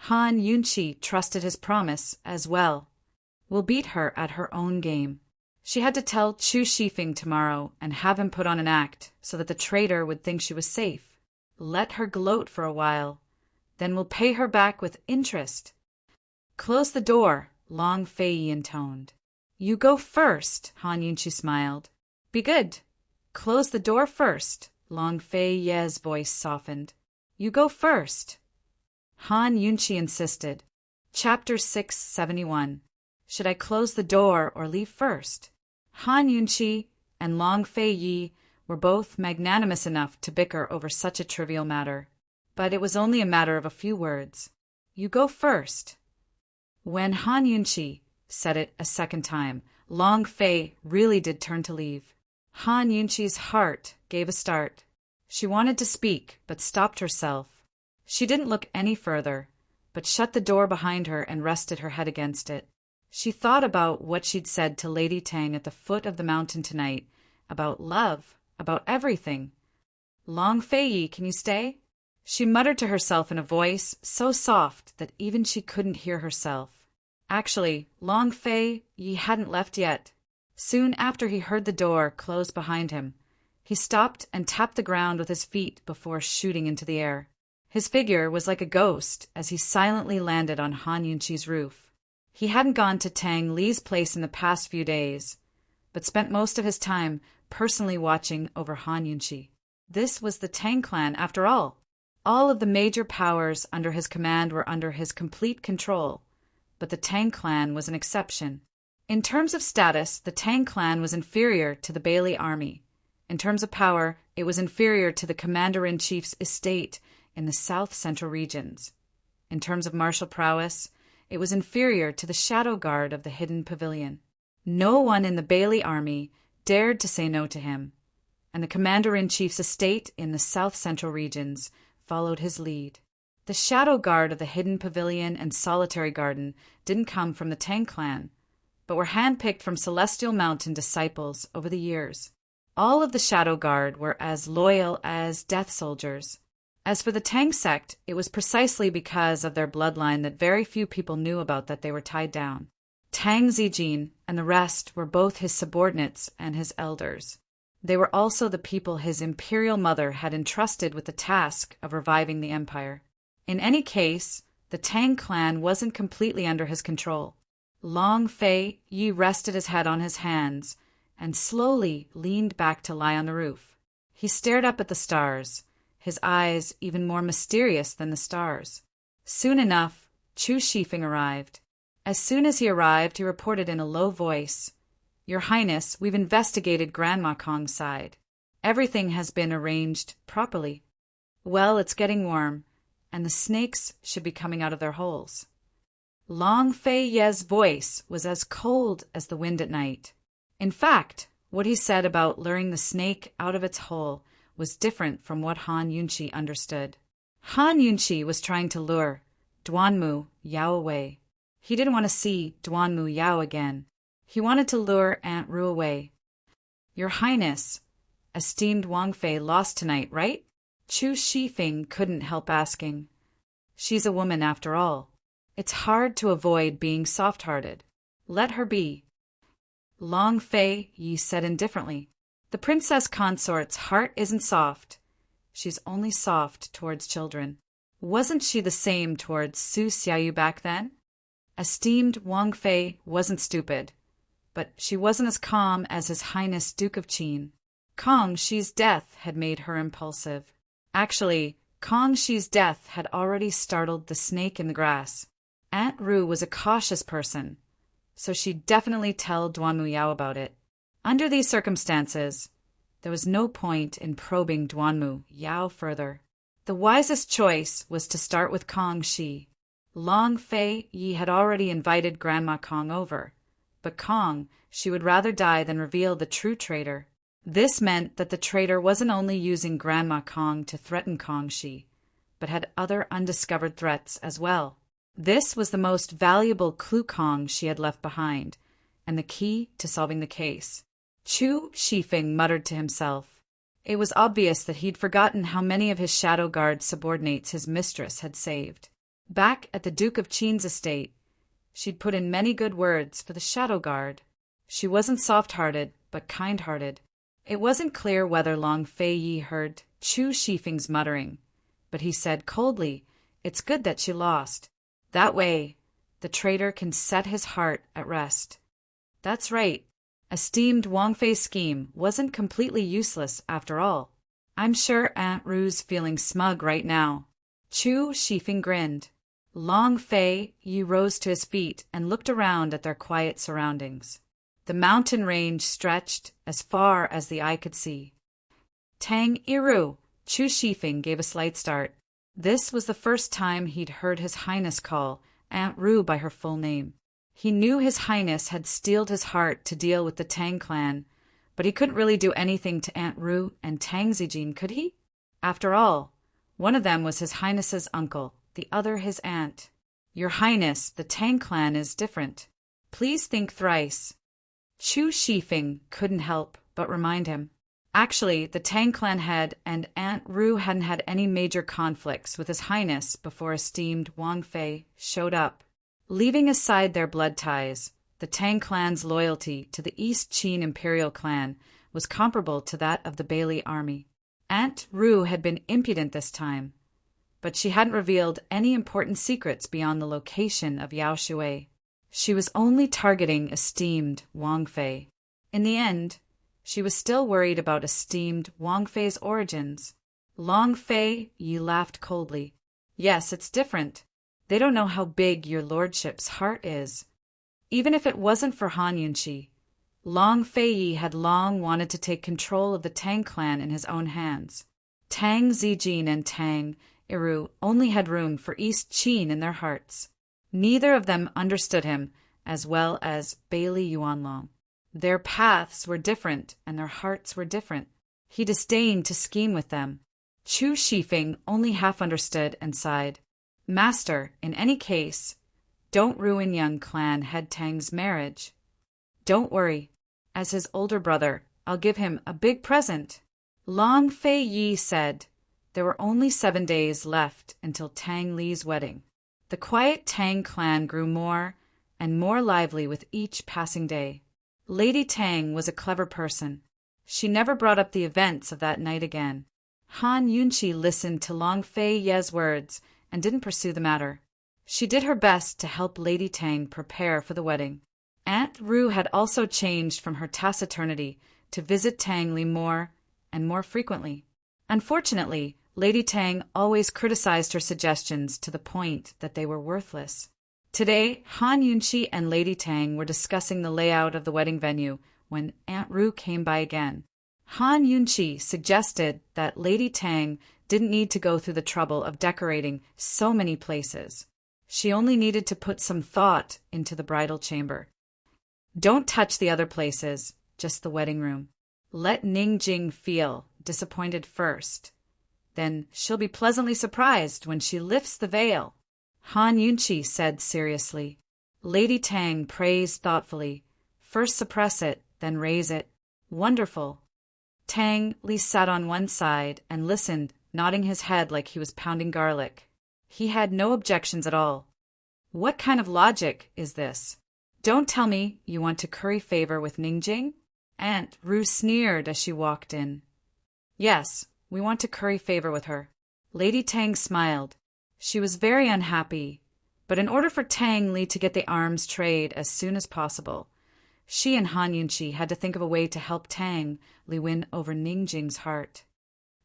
Yunqi trusted his promise as well. We'll beat her at her own game. She had to tell Chu Shifeng tomorrow and have him put on an act so that the traitor would think she was safe. Let her gloat for a while. Then we'll pay her back with interest. Close the door, Long Fei intoned. You go first, Han Yunqi smiled. Be good. Close the door first, Long Fei's voice softened. You go first. Han Yunqi insisted. Chapter 671. Should I close the door or leave first? Han Yunqi and Long Fei were both magnanimous enough to bicker over such a trivial matter. But it was only a matter of a few words. You go first. When Han Yunqi said it a second time, Long Fei really did turn to leave. Han Yunqi's heart gave a start. She wanted to speak, but stopped herself. She didn't look any further, but shut the door behind her and rested her head against it. She thought about what she'd said to Lady Tang at the foot of the mountain tonight, about love, about everything. Long Fei, can you stay? She muttered to herself in a voice so soft that even she couldn't hear herself. Actually, Long Fei hadn't left yet. Soon after he heard the door close behind him, He stopped and tapped the ground with his feet before shooting into the air. His figure was like a ghost as he silently landed on Han Yunqi's roof. He hadn't gone to Tang Li's place in the past few days, but spent most of his time personally watching over Han Yunqi. This was the Tang clan, after all. All of the major powers under his command were under his complete control, but the Tang clan was an exception. In terms of status, the Tang clan was inferior to the Bailey army. In terms of power, it was inferior to the commander-in-chief's estate in the south-central regions. In terms of martial prowess, it was inferior to the shadow guard of the hidden pavilion. No one in the Bailey army dared to say no to him, and the commander-in-chief's estate in the south-central regions followed his lead. The shadow guard of the hidden pavilion and solitary garden didn't come from the Tang clan, but were handpicked from Celestial Mountain disciples over the years. All of the shadow guard were as loyal as death soldiers. As for the Tang sect, it was precisely because of their bloodline that very few people knew about that they were tied down. Tang Zijin and the rest were both his subordinates and his elders. They were also the people his imperial mother had entrusted with the task of reviving the empire. In any case, the Tang clan wasn't completely under his control. Long Fei Yi rested his head on his hands and slowly leaned back to lie on the roof. He stared up at the stars, his eyes even more mysterious than the stars. Soon enough, Chu Shifeng arrived. As soon as he arrived, he reported in a low voice, "Your Highness, we've investigated Grandma Kong's side. Everything has been arranged properly. Well, it's getting warm, and the snakes should be coming out of their holes." Long Fei Ye's voice was as cold as the wind at night. In fact, what he said about luring the snake out of its hole was different from what Han Yunqi understood. Han Yunqi was trying to lure Duanmu Yao away. He didn't want to see Duanmu Yao again. He wanted to lure Aunt Ru away. "Your Highness, esteemed Wang Fei lost tonight, right?" Chu Shifeng couldn't help asking. She's a woman after all. It's hard to avoid being soft-hearted. Let her be. Long Fei Yi said indifferently. The Princess Consort's heart isn't soft. She's only soft towards children. Wasn't she the same towards Su Xiaoyu back then? Esteemed Wang Fei wasn't stupid, but she wasn't as calm as His Highness Duke of Qin. Kong Shi's death had made her impulsive. Actually, Kong Shi's death had already startled the snake in the grass. Aunt Ru was a cautious person, so she'd definitely tell Duanmu Yao about it. Under these circumstances, there was no point in probing Duanmu Yao further. The wisest choice was to start with Kong Shi. Long Fei Yi had already invited Grandma Kong over, but Kong Shi would rather die than reveal the true traitor. This meant that the traitor wasn't only using Grandma Kong to threaten Kong Shi, but had other undiscovered threats as well. This was the most valuable clue Kong Shi had left behind, and the key to solving the case. Chu Shifeng muttered to himself. It was obvious that he'd forgotten how many of his shadow guard subordinates his mistress had saved. Back at the Duke of Qin's estate, she'd put in many good words for the shadow guard. She wasn't soft-hearted, but kind-hearted. It wasn't clear whether Long Fei Yi heard Chu Shifeng's muttering, but he said coldly, "It's good that she lost. That way, the traitor can set his heart at rest." That's right. Esteemed Wang Fei's scheme wasn't completely useless after all. I'm sure Aunt Ru's feeling smug right now. Chu Shifeng grinned. Long Fei Yi rose to his feet and looked around at their quiet surroundings. The mountain range stretched as far as the eye could see. Tang Iru, Chu Shifeng gave a slight start. This was the first time he'd heard His Highness call Aunt Ru by her full name. He knew His Highness had steeled his heart to deal with the Tang clan, but he couldn't really do anything to Aunt Ru and Tang Zijin, could he? After all, one of them was His Highness's uncle, the other his aunt. Your Highness, the Tang clan is different. Please think thrice. Chu Shifeng couldn't help but remind him. Actually, the Tang clan head and Aunt Ru hadn't had any major conflicts with His Highness before esteemed Wang Fei showed up. Leaving aside their blood ties, the Tang clan's loyalty to the East Qin imperial clan was comparable to that of the Bailey army. Aunt Rue had been impudent this time, but she hadn't revealed any important secrets beyond the location of Yao Shui. She was only targeting esteemed Wang Fei. In the end, she was still worried about esteemed Wang Fei's origins. Long Fei, Yi laughed coldly. Yes, it's different. They don't know how big your lordship's heart is. Even if it wasn't for Han Yunqi, Long Fei Yi had long wanted to take control of the Tang clan in his own hands. Tang Zijin and Tang Iru only had room for East Qin in their hearts. Neither of them understood him as well as Bailey Yuanlong. Their paths were different and their hearts were different. He disdained to scheme with them. Chu Shifeng only half understood and sighed. Master, in any case, don't ruin young clan head Tang's marriage. Don't worry. As his older brother, I'll give him a big present. Long Fei Yi said. There were only 7 days left until Tang Li's wedding. The quiet Tang clan grew more and more lively with each passing day. Lady Tang was a clever person. She never brought up the events of that night again. Han Yunqi listened to Long Fei Ye's words and didn't pursue the matter. She did her best to help Lady Tang prepare for the wedding. Aunt Rue had also changed from her taciturnity to visit Tang Li more and more frequently. Unfortunately, Lady Tang always criticized her suggestions to the point that they were worthless. Today, Han Yunqi and Lady Tang were discussing the layout of the wedding venue when Aunt Rue came by again. Han Yunqi suggested that Lady Tang didn't need to go through the trouble of decorating so many places. She only needed to put some thought into the bridal chamber. Don't touch the other places, just the wedding room. Let Ningjing feel disappointed first. Then she'll be pleasantly surprised when she lifts the veil. Han Yunqi said seriously. Lady Tang praised thoughtfully. First suppress it, then raise it. Wonderful. Tang Li sat on one side and listened, nodding his head like he was pounding garlic. He had no objections at all. What kind of logic is this? Don't tell me you want to curry favor with Ningjing? Aunt Rue sneered as she walked in. Yes, we want to curry favor with her. Lady Tang smiled. She was very unhappy, but in order for Tang Li to get the arms trade as soon as possible, she and Han Yunqi had to think of a way to help Tang Li win over Ningjing's heart.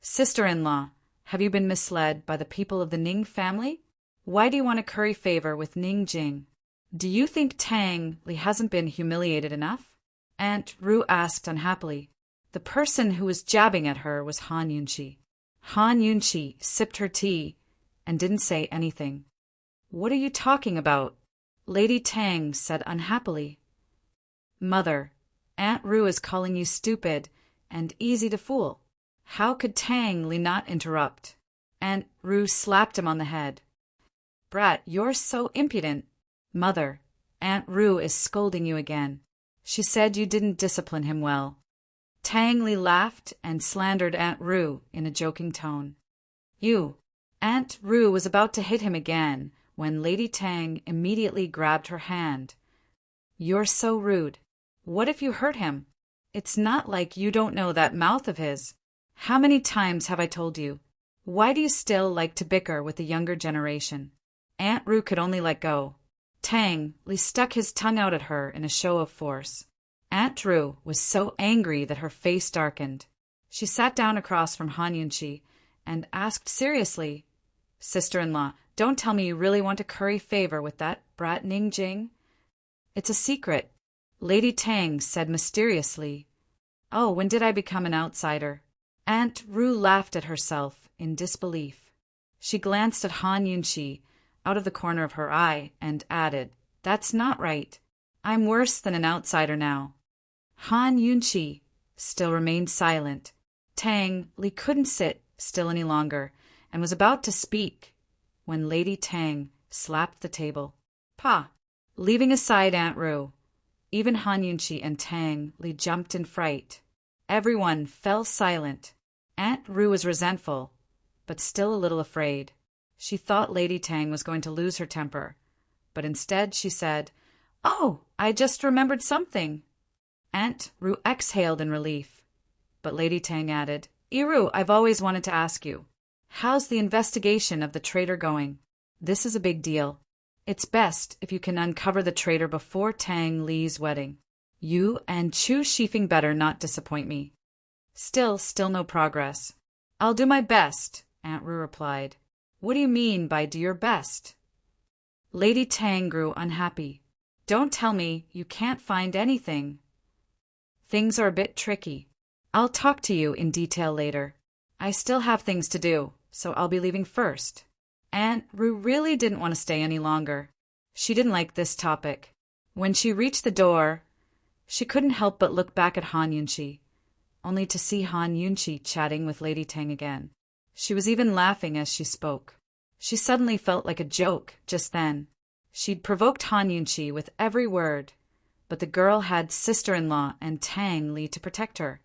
Sister-in-law, have you been misled by the people of the Ning family? Why do you want to curry favor with Ningjing? Do you think Tang Li hasn't been humiliated enough? Aunt Rue asked unhappily. The person who was jabbing at her was Han Yunqi. Han Yunqi sipped her tea and didn't say anything. What are you talking about? Lady Tang said unhappily. Mother, Aunt Rue is calling you stupid and easy to fool. How could Tang Li not interrupt? Aunt Rue slapped him on the head. Brat, you're so impudent. Mother, Aunt Rue is scolding you again. She said you didn't discipline him well. Tang Li laughed and slandered Aunt Rue in a joking tone. Aunt Rue was about to hit him again when Lady Tang immediately grabbed her hand. You're so rude. What if you hurt him? It's not like you don't know that mouth of his. How many times have I told you? Why do you still like to bicker with the younger generation? Aunt Rue could only let go. Tang Li stuck his tongue out at her in a show of force. Aunt Rue was so angry that her face darkened. She sat down across from Han Yunqi and asked seriously, Sister-in-law, don't tell me you really want to curry favor with that brat Ningjing. It's a secret, Lady Tang said mysteriously. Oh, when did I become an outsider? Aunt Rue laughed at herself in disbelief. She glanced at Han Yunqi out of the corner of her eye and added, That's not right. I'm worse than an outsider now. Han Yunqi still remained silent. Tang Li couldn't sit still any longer and was about to speak when Lady Tang slapped the table. Pa! Leaving aside Aunt Rue, even Han Yunqi and Tang Li jumped in fright. Everyone fell silent. Aunt Rue was resentful, but still a little afraid. She thought Lady Tang was going to lose her temper, but instead she said, Oh, I just remembered something. Aunt Rue exhaled in relief. but Lady Tang added, Iru, I've always wanted to ask you. How's the investigation of the traitor going? This is a big deal. It's best if you can uncover the traitor before Tang Li's wedding. You and Chu Shifeng better not disappoint me. Still no progress. I'll do my best, Aunt Ru replied. What do you mean by do your best? Lady Tang grew unhappy. Don't tell me you can't find anything. Things are a bit tricky. I'll talk to you in detail later. I still have things to do, so I'll be leaving first. Aunt Ru really didn't want to stay any longer. She didn't like this topic. When she reached the door, she couldn't help but look back at Han Yunqi, only to see Han Yunqi chatting with Lady Tang again. She was even laughing as she spoke. She suddenly felt like a joke just then. She'd provoked Han Yunqi with every word, but the girl had sister-in-law and Tang Li to protect her.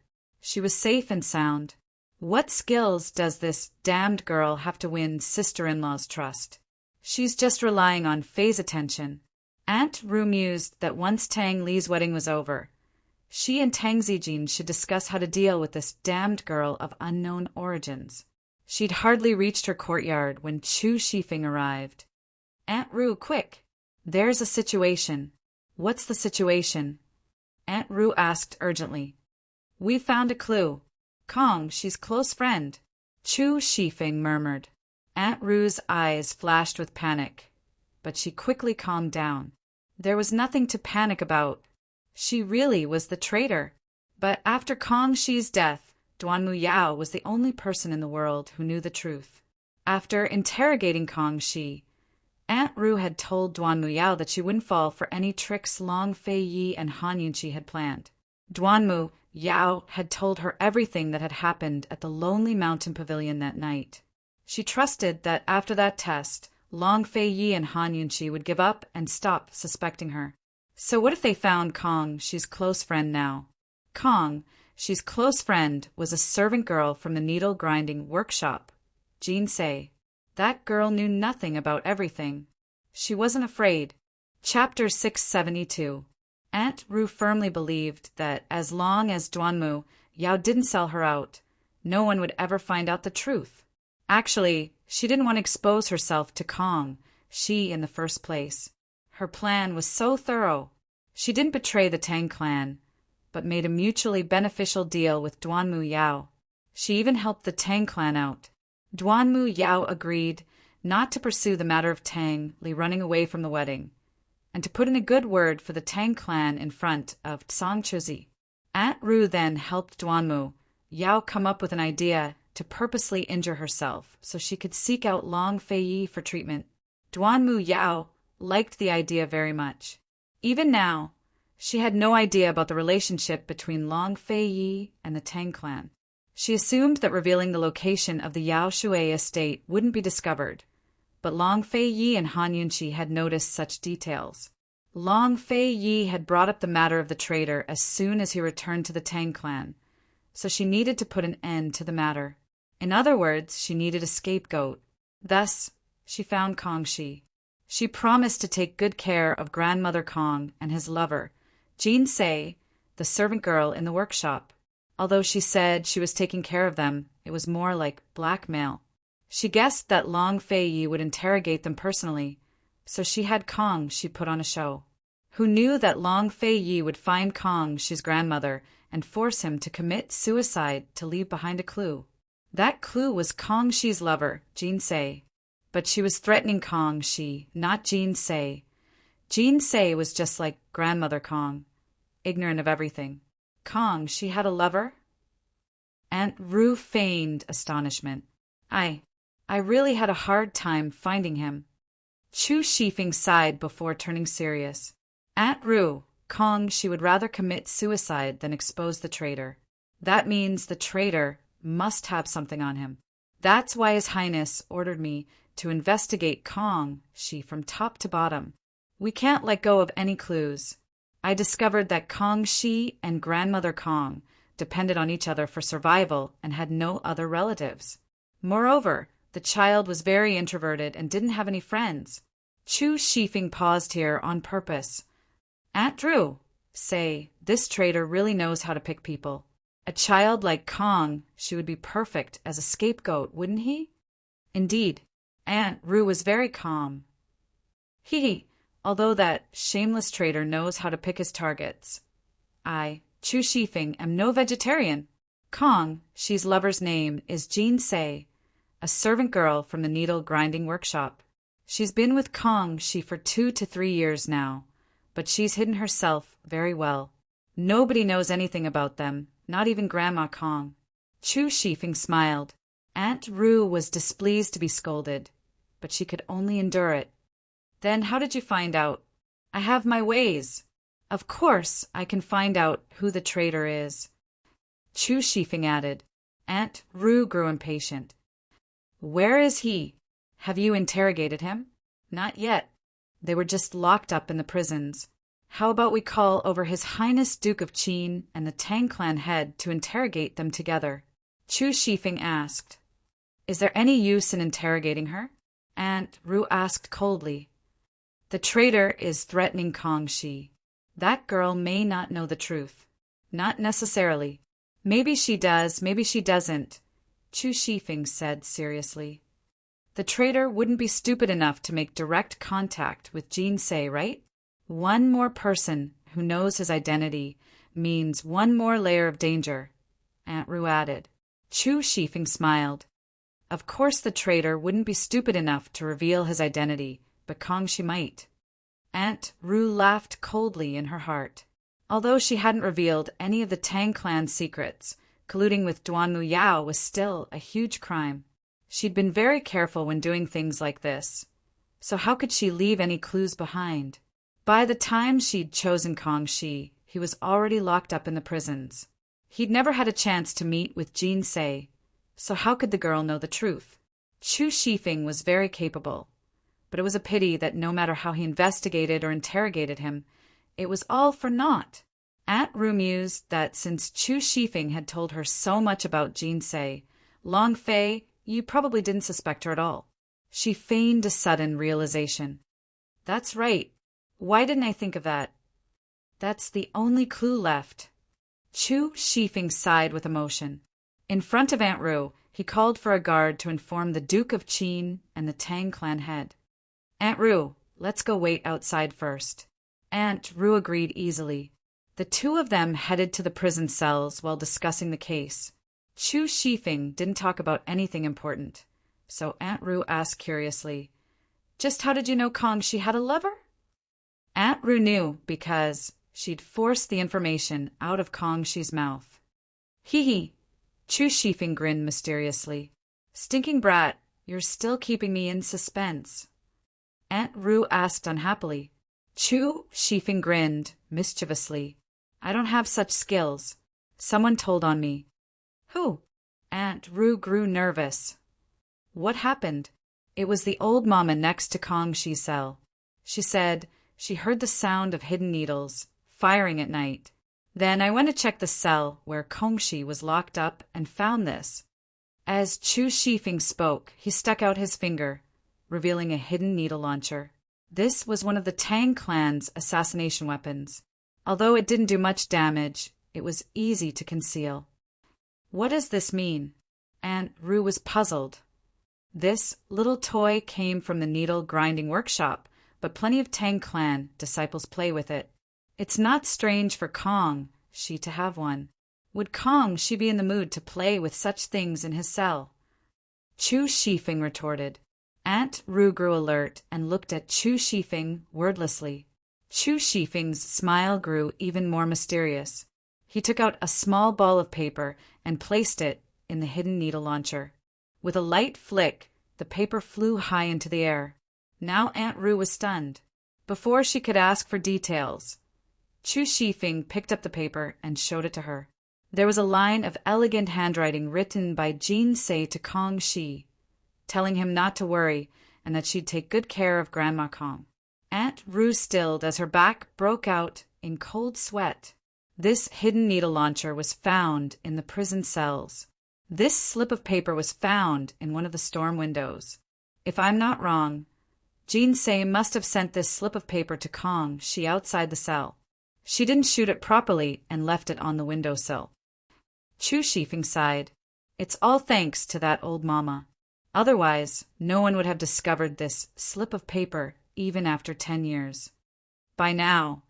She was safe and sound. What skills does this damned girl have to win sister-in-law's trust? She's just relying on Fei's attention. Aunt Ru mused that once Tang Li's wedding was over, she and Tang Zijin should discuss how to deal with this damned girl of unknown origins. She'd hardly reached her courtyard when Chu Shifeng arrived. Aunt Ru, quick! There's a situation. What's the situation? Aunt Ru asked urgently. We found a clue. Kong, she's close friend. Chu Shifeng murmured. Aunt Ru's eyes flashed with panic, but she quickly calmed down. There was nothing to panic about. She really was the traitor. But after Kong Shi's death, Duanmu Yao was the only person in the world who knew the truth. After interrogating Kong Shi, Aunt Ru had told Duanmu Yao that she wouldn't fall for any tricks Long Fei Yi and Han Yunqi had planned. Duanmu Yao had told her everything that had happened at the lonely mountain pavilion that night. She trusted that after that test, Long Fei Yi and Han Yunqi would give up and stop suspecting her. So what if they found Kong, she's close friend now? Kong, she's close friend, was a servant girl from the needle-grinding workshop. Jean Sei. That girl knew nothing about everything. She wasn't afraid. Chapter 672. Aunt Ru firmly believed that as long as Duanmu Yao didn't sell her out, no one would ever find out the truth. Actually, she didn't want to expose herself to Kong Shi in the first place. Her plan was so thorough. She didn't betray the Tang clan, but made a mutually beneficial deal with Duanmu Yao. She even helped the Tang clan out. Duanmu Yao agreed not to pursue the matter of Tang Li running away from the wedding, and to put in a good word for the Tang clan in front of Tsang Chuzi. Aunt Ru then helped Duanmu Yao come up with an idea to purposely injure herself so she could seek out Long Fei Yi for treatment. Duanmu Yao liked the idea very much. Even now, she had no idea about the relationship between Long Fei Yi and the Tang clan. She assumed that revealing the location of the Yao Shui estate wouldn't be discovered, but Long Fei Yi and Han Yunqi had noticed such details. Long Fei Yi had brought up the matter of the traitor as soon as he returned to the Tang clan, so she needed to put an end to the matter. In other words, she needed a scapegoat. Thus, she found Kong Shi. She promised to take good care of Grandmother Kong and his lover, Jean Sei, the servant girl in the workshop. Although she said she was taking care of them, it was more like blackmail. She guessed that Long Fei Yi would interrogate them personally, so she had Kong Shi put on a show. Who knew that Long Fei Yi would find Kong Shi's grandmother and force him to commit suicide to leave behind a clue? That clue was Kong Shi's lover, Jean Sei. But she was threatening Kong Shi, not Jean Sei. Jean Sei was just like Grandmother Kong, ignorant of everything. Kong Shi had a lover? Aunt Ru feigned astonishment. I really had a hard time finding him. Chu Shifeng sighed before turning serious. Aunt Ru, Kong Shi would rather commit suicide than expose the traitor. That means the traitor must have something on him. That's why His Highness ordered me to investigate Kong Shi from top to bottom. We can't let go of any clues. I discovered that Kong Shi and Grandmother Kong depended on each other for survival and had no other relatives. Moreover, the child was very introverted and didn't have any friends. Chu Shifeng paused here on purpose. Aunt Ru, say, this traitor really knows how to pick people. A child like Kong, she would be perfect as a scapegoat, wouldn't he? Indeed, Aunt Rue was very calm. He, although that shameless traitor knows how to pick his targets. I, Chu Shifeng, am no vegetarian. Kong, she's lover's name, is Jean Sei, a servant girl from the needle grinding workshop. She's been with Kong she for 2 to 3 years now, but she's hidden herself very well. Nobody knows anything about them, not even Grandma Kong. Chu Shifeng smiled. Aunt Rue was displeased to be scolded, but she could only endure it. Then how did you find out? I have my ways. Of course I can find out who the traitor is. Chu Shifeng added. Aunt Rue grew impatient. Where is he? Have you interrogated him? Not yet. They were just locked up in the prisons. How about we call over His Highness Duke of Qin and the Tang clan head to interrogate them together? Chu Shifeng asked. Is there any use in interrogating her? Aunt Rue asked coldly. The traitor is threatening Kong Shi. That girl may not know the truth. Not necessarily. Maybe she does, maybe she doesn't, Chu Shifeng said seriously. The traitor wouldn't be stupid enough to make direct contact with Jean Sei, right? One more person who knows his identity means one more layer of danger, Aunt Rue added. Chu Shifeng smiled. Of course the traitor wouldn't be stupid enough to reveal his identity, but Kong Shi might. Aunt Rue laughed coldly in her heart. Although she hadn't revealed any of the Tang clan's secrets, colluding with Duan Mu Yao was still a huge crime. She'd been very careful when doing things like this. So how could she leave any clues behind? By the time she'd chosen Kong Shi, he was already locked up in the prisons. He'd never had a chance to meet with Jean Sei, so how could the girl know the truth? Chu Shifeng was very capable, but it was a pity that no matter how he investigated or interrogated him, it was all for naught. Aunt Rue mused that since Chu Shifeng had told her so much about Jean Sei, Long Fei, you probably didn't suspect her at all. She feigned a sudden realization. That's right. Why didn't I think of that? That's the only clue left. Chu Shifeng sighed with emotion. In front of Aunt Rue, he called for a guard to inform the Duke of Qin and the Tang clan head. Aunt Rue, let's go wait outside first. Aunt Rue agreed easily. The two of them headed to the prison cells while discussing the case. Chu Shifeng didn't talk about anything important, so Aunt Rue asked curiously, Just how did you know Kong Shi had a lover? Aunt Rue knew because she'd forced the information out of Kong Shi's mouth. Hee. Chu Shifeng grinned mysteriously. Stinking brat, you're still keeping me in suspense. Aunt Rue asked unhappily. Chu Shifeng grinned mischievously. I don't have such skills. Someone told on me. Who? Aunt Rue grew nervous. What happened? It was the old mama next to Kong Shi's cell. She said she heard the sound of hidden needles, firing at night. Then I went to check the cell where Kong Shi was locked up and found this. As Chu Shifeng spoke, he stuck out his finger, revealing a hidden needle launcher. This was one of the Tang clan's assassination weapons. Although it didn't do much damage, it was easy to conceal. What does this mean? Aunt Rue was puzzled. This little toy came from the needle grinding workshop, but plenty of Tang clan disciples play with it. It's not strange for Kong Shi to have one. Would Kong Shi be in the mood to play with such things in his cell? Chu Shifeng retorted. Aunt Rue grew alert and looked at Chu Shifeng wordlessly. Chu Shifeng's smile grew even more mysterious. He took out a small ball of paper and placed it in the hidden needle launcher. With a light flick, the paper flew high into the air. Now Aunt Rue was stunned. Before she could ask for details, Chu Shifeng picked up the paper and showed it to her. There was a line of elegant handwriting written by Jean Sei to Kong Shi, telling him not to worry and that she'd take good care of Grandma Kong. Aunt Rue stilled as her back broke out in cold sweat. This hidden needle launcher was found in the prison cells. This slip of paper was found in one of the storm windows. If I'm not wrong, Jean Sei must have sent this slip of paper to Kong Shi outside the cell. She didn't shoot it properly and left it on the windowsill. Chu Shifeng sighed. It's all thanks to that old mama. Otherwise, no one would have discovered this slip of paper even after 10 years. By now,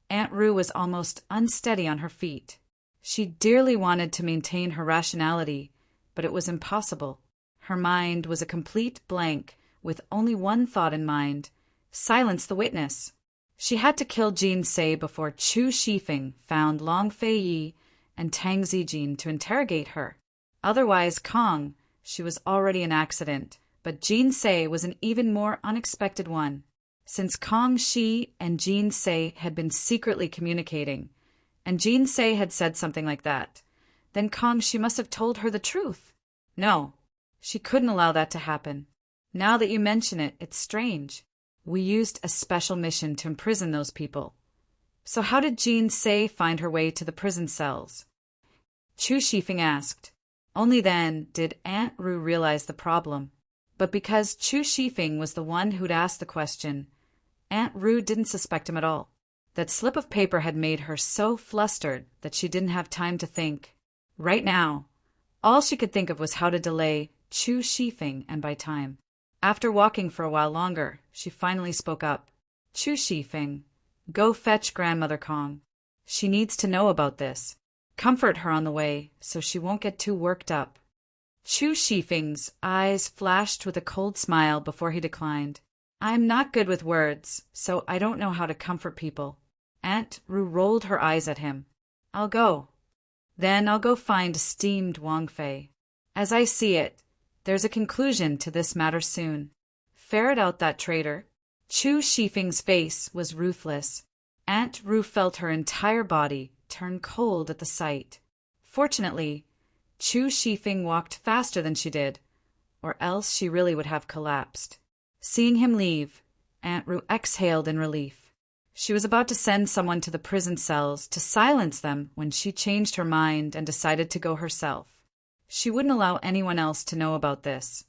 Aunt Rue was almost unsteady on her feet. She dearly wanted to maintain her rationality, but it was impossible. Her mind was a complete blank, with only one thought in mind: silence the witness. She had to kill Jin Se before Chu Shifeng found Long Fei Yi and Tang Zijin to interrogate her. Otherwise, she was already an accident, but Jin Se was an even more unexpected one. Since Kong Shi and Jin Se had been secretly communicating, and Jin Se had said something like that, then Kong Shi must have told her the truth. No, she couldn't allow that to happen. Now that you mention it, it's strange. We used a special mission to imprison those people. So how did Jin Se find her way to the prison cells? Chu Shifeng asked. Only then did Aunt Rue realize the problem. But because Chu Shifeng was the one who'd asked the question, Aunt Rue didn't suspect him at all. That slip of paper had made her so flustered that she didn't have time to think. Right now, all she could think of was how to delay Chu Shifeng and buy time. After walking for a while longer, she finally spoke up. Chu Shifeng, go fetch Grandmother Kong. She needs to know about this. Comfort her on the way so she won't get too worked up. Chu Shifeng's eyes flashed with a cold smile before he declined. I'm not good with words, so I don't know how to comfort people. Aunt Rue rolled her eyes at him. I'll go. Then I'll go find esteemed Wang Fei. As I see it, there's a conclusion to this matter soon. Ferret out that traitor. Chu Shifeng's face was ruthless. Aunt Rue felt her entire body turn cold at the sight. Fortunately, Chu Shifeng walked faster than she did, or else she really would have collapsed. Seeing him leave, Aunt Rue exhaled in relief. She was about to send someone to the prison cells to silence them when she changed her mind and decided to go herself. She wouldn't allow anyone else to know about this,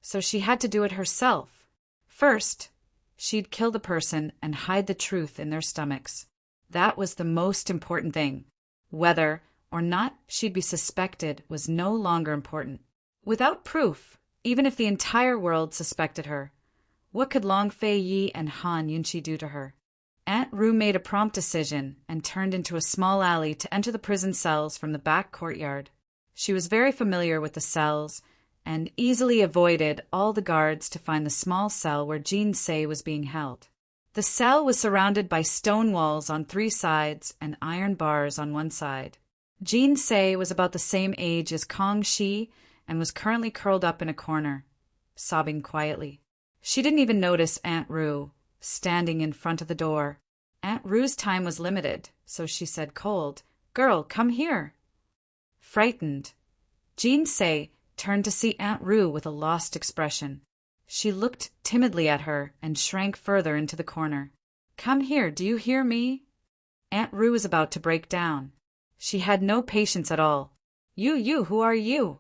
so she had to do it herself. First, she'd kill the person and hide the truth in their stomachs. That was the most important thing. Whether or not she'd be suspected was no longer important. Without proof, even if the entire world suspected her, what could Long Fei Yi and Han Yunqi do to her? Aunt Rue made a prompt decision and turned into a small alley to enter the prison cells from the back courtyard. She was very familiar with the cells and easily avoided all the guards to find the small cell where Jin Se was being held. The cell was surrounded by stone walls on 3 sides and iron bars on 1 side. Jin Se was about the same age as Kong Shi and was currently curled up in a corner, sobbing quietly. She didn't even notice Aunt Rue, standing in front of the door. Aunt Rue's time was limited, so she said cold, "Girl, come here." Frightened, Jin Se turned to see Aunt Rue with a lost expression. She looked timidly at her and shrank further into the corner. "Come here, do you hear me?" Aunt Rue was about to break down. She had no patience at all. You, who are you?"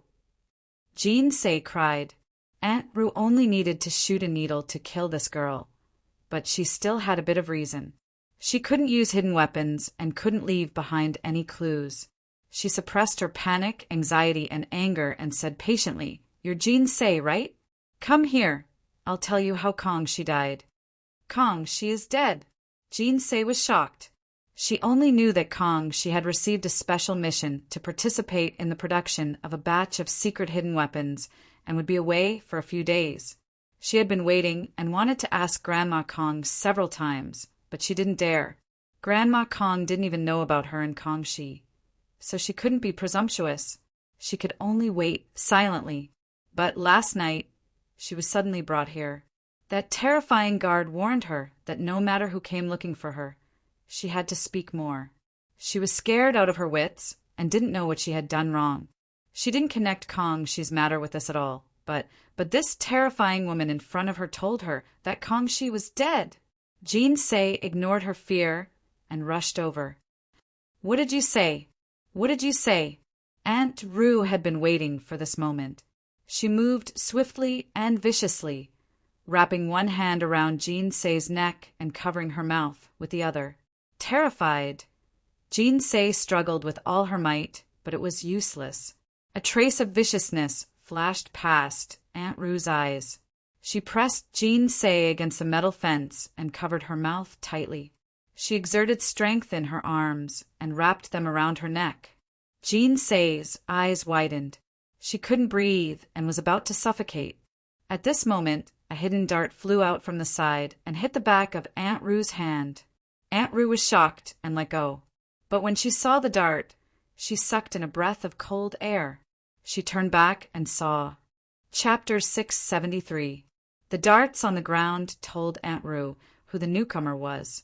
Jin Se cried. Aunt Rue only needed to shoot a needle to kill this girl, but she still had a bit of reason. She couldn't use hidden weapons and couldn't leave behind any clues. She suppressed her panic, anxiety, and anger and said patiently, "You're Jin Se, right? Come here. I'll tell you how Kong Shi died." "Kong Shi is dead." Jin Se was shocked. She only knew that Kong Shi had received a special mission to participate in the production of a batch of secret hidden weapons and would be away for a few days. She had been waiting and wanted to ask Grandma Kong several times, but she didn't dare. Grandma Kong didn't even know about her and Kong Shi, so she couldn't be presumptuous. She could only wait silently. But last night, she was suddenly brought here. That terrifying guard warned her that no matter who came looking for her, she had to speak more. She was scared out of her wits and didn't know what she had done wrong. She didn't connect Kong Shi's matter with this at all, but this terrifying woman in front of her told her that Kong Shi was dead. Jin Se ignored her fear and rushed over. "What did you say? What did you say?" Aunt Rue had been waiting for this moment. She moved swiftly and viciously, wrapping one hand around Jin Se's neck and covering her mouth with the other. Terrified, Jin Se struggled with all her might, but it was useless. A trace of viciousness flashed past Aunt Rue's eyes. She pressed Jean Say against the metal fence and covered her mouth tightly. She exerted strength in her arms and wrapped them around her neck. Jean Say's eyes widened. She couldn't breathe and was about to suffocate. At this moment, a hidden dart flew out from the side and hit the back of Aunt Rue's hand. Aunt Rue was shocked and let go. But when she saw the dart, she sucked in a breath of cold air. She turned back and saw. Chapter 673. The darts on the ground told Aunt Rue who the newcomer was,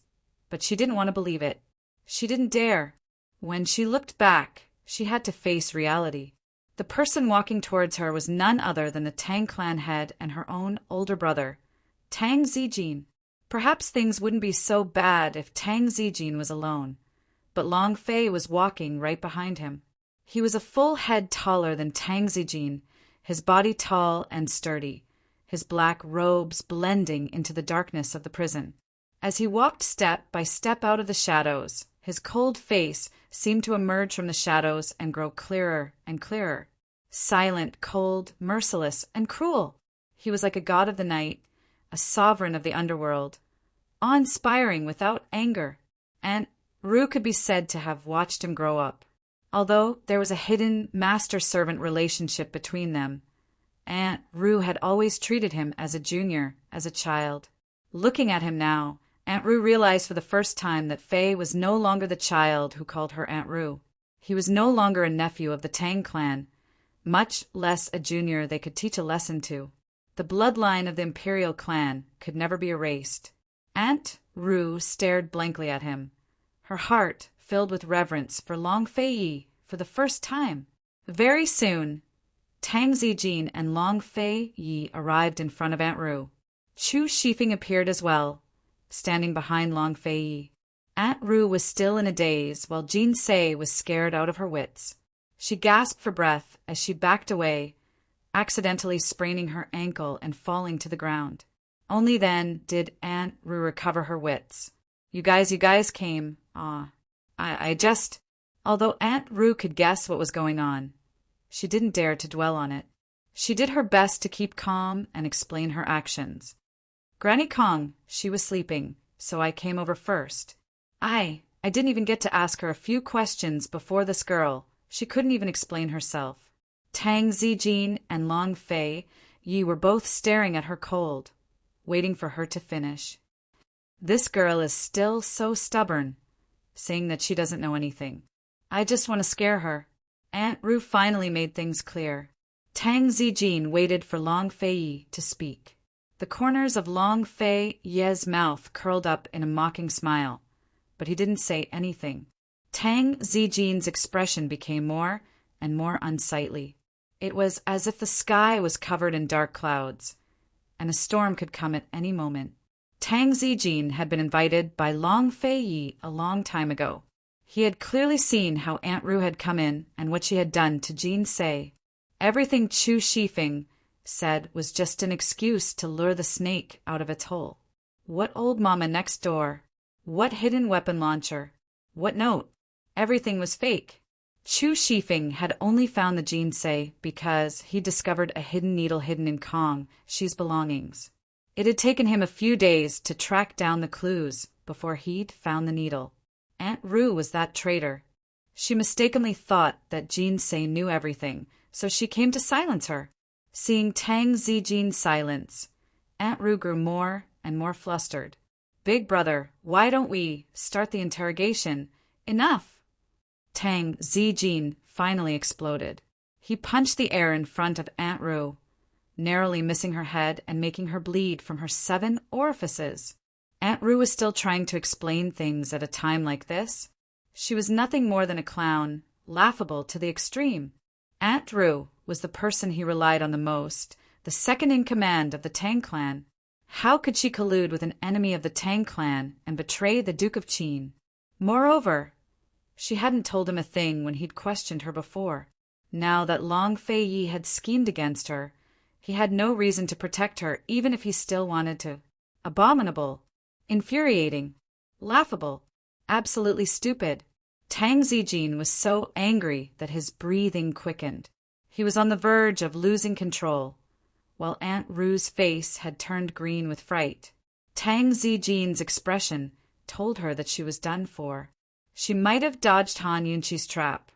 but she didn't want to believe it. She didn't dare. When she looked back, she had to face reality. The person walking towards her was none other than the Tang clan head and her own older brother, Tang Zijin. Perhaps things wouldn't be so bad if Tang Zijin was alone, but Long Fei was walking right behind him. He was a full head taller than Tang Zijin, his body tall and sturdy, his black robes blending into the darkness of the prison. As he walked step by step out of the shadows, his cold face seemed to emerge from the shadows and grow clearer and clearer. Silent, cold, merciless, and cruel. He was like a god of the night, a sovereign of the underworld, awe-inspiring without anger. Aunt Rue could be said to have watched him grow up. Although there was a hidden master-servant relationship between them, Aunt Rue had always treated him as a junior, as a child. Looking at him now, Aunt Rue realized for the first time that Fei was no longer the child who called her Aunt Rue. He was no longer a nephew of the Tang clan, much less a junior they could teach a lesson to. The bloodline of the imperial clan could never be erased. Aunt Rue stared blankly at him, her heart filled with reverence for Long Fei Yi for the first time. Very soon, Tang Zijin and Long Fei Yi arrived in front of Aunt Rue. Chu Shifeng appeared as well, standing behind Long Fei Yi. Aunt Rue was still in a daze, while Jean Say was scared out of her wits. She gasped for breath as she backed away, accidentally spraining her ankle and falling to the ground. Only then did Aunt Rue recover her wits. You guys came. I just... Although Aunt Rue could guess what was going on, she didn't dare to dwell on it. She did her best to keep calm and explain her actions. Granny Kong, she was sleeping, so I came over first. I didn't even get to ask her a few questions before this girl. She couldn't even explain herself. Tang Zijin and Long Fei Yi were both staring at her cold, waiting for her to finish. This girl is still so stubborn, saying that she doesn't know anything. I just want to scare her. Aunt Rue finally made things clear. Tang Zijin waited for Long Fei Yi to speak. The corners of Long Fei Yi's mouth curled up in a mocking smile, but he didn't say anything. Tang Zijin's expression became more and more unsightly. It was as if the sky was covered in dark clouds, and a storm could come at any moment. Tang Zijin had been invited by Long Fei Yi a long time ago. He had clearly seen how Aunt Rue had come in and what she had done to Jean Say. Everything Chu Shifeng said was just an excuse to lure the snake out of its hole. What old mama next door? What hidden weapon launcher? What note? Everything was fake. Chu Shifeng had only found the Jean Say because he discovered a hidden needle hidden in Kong, Shi's belongings. It had taken him a few days to track down the clues before he'd found the needle. Aunt Rue was that traitor. She mistakenly thought that Jean Say knew everything, so she came to silence her. Seeing Tang Zijin's silence, Aunt Rue grew more and more flustered. Big brother, why don't we start the interrogation? Enough! Tang Zijin finally exploded. He punched the air in front of Aunt Rue, narrowly missing her head and making her bleed from her 7 orifices. Aunt Rue was still trying to explain things at a time like this. She was nothing more than a clown, laughable to the extreme. Aunt Rue was the person he relied on the most, the second in command of the Tang clan. How could she collude with an enemy of the Tang clan and betray the Duke of Qin? Moreover, she hadn't told him a thing when he'd questioned her before. Now that Long Fei Yi had schemed against her, he had no reason to protect her even if he still wanted to. Abominable, infuriating, laughable, absolutely stupid. Tang Zijin was so angry that his breathing quickened. He was on the verge of losing control, while Aunt Ru's face had turned green with fright. Tang Zijin's expression told her that she was done for. She might have dodged Han Yunqi's trap,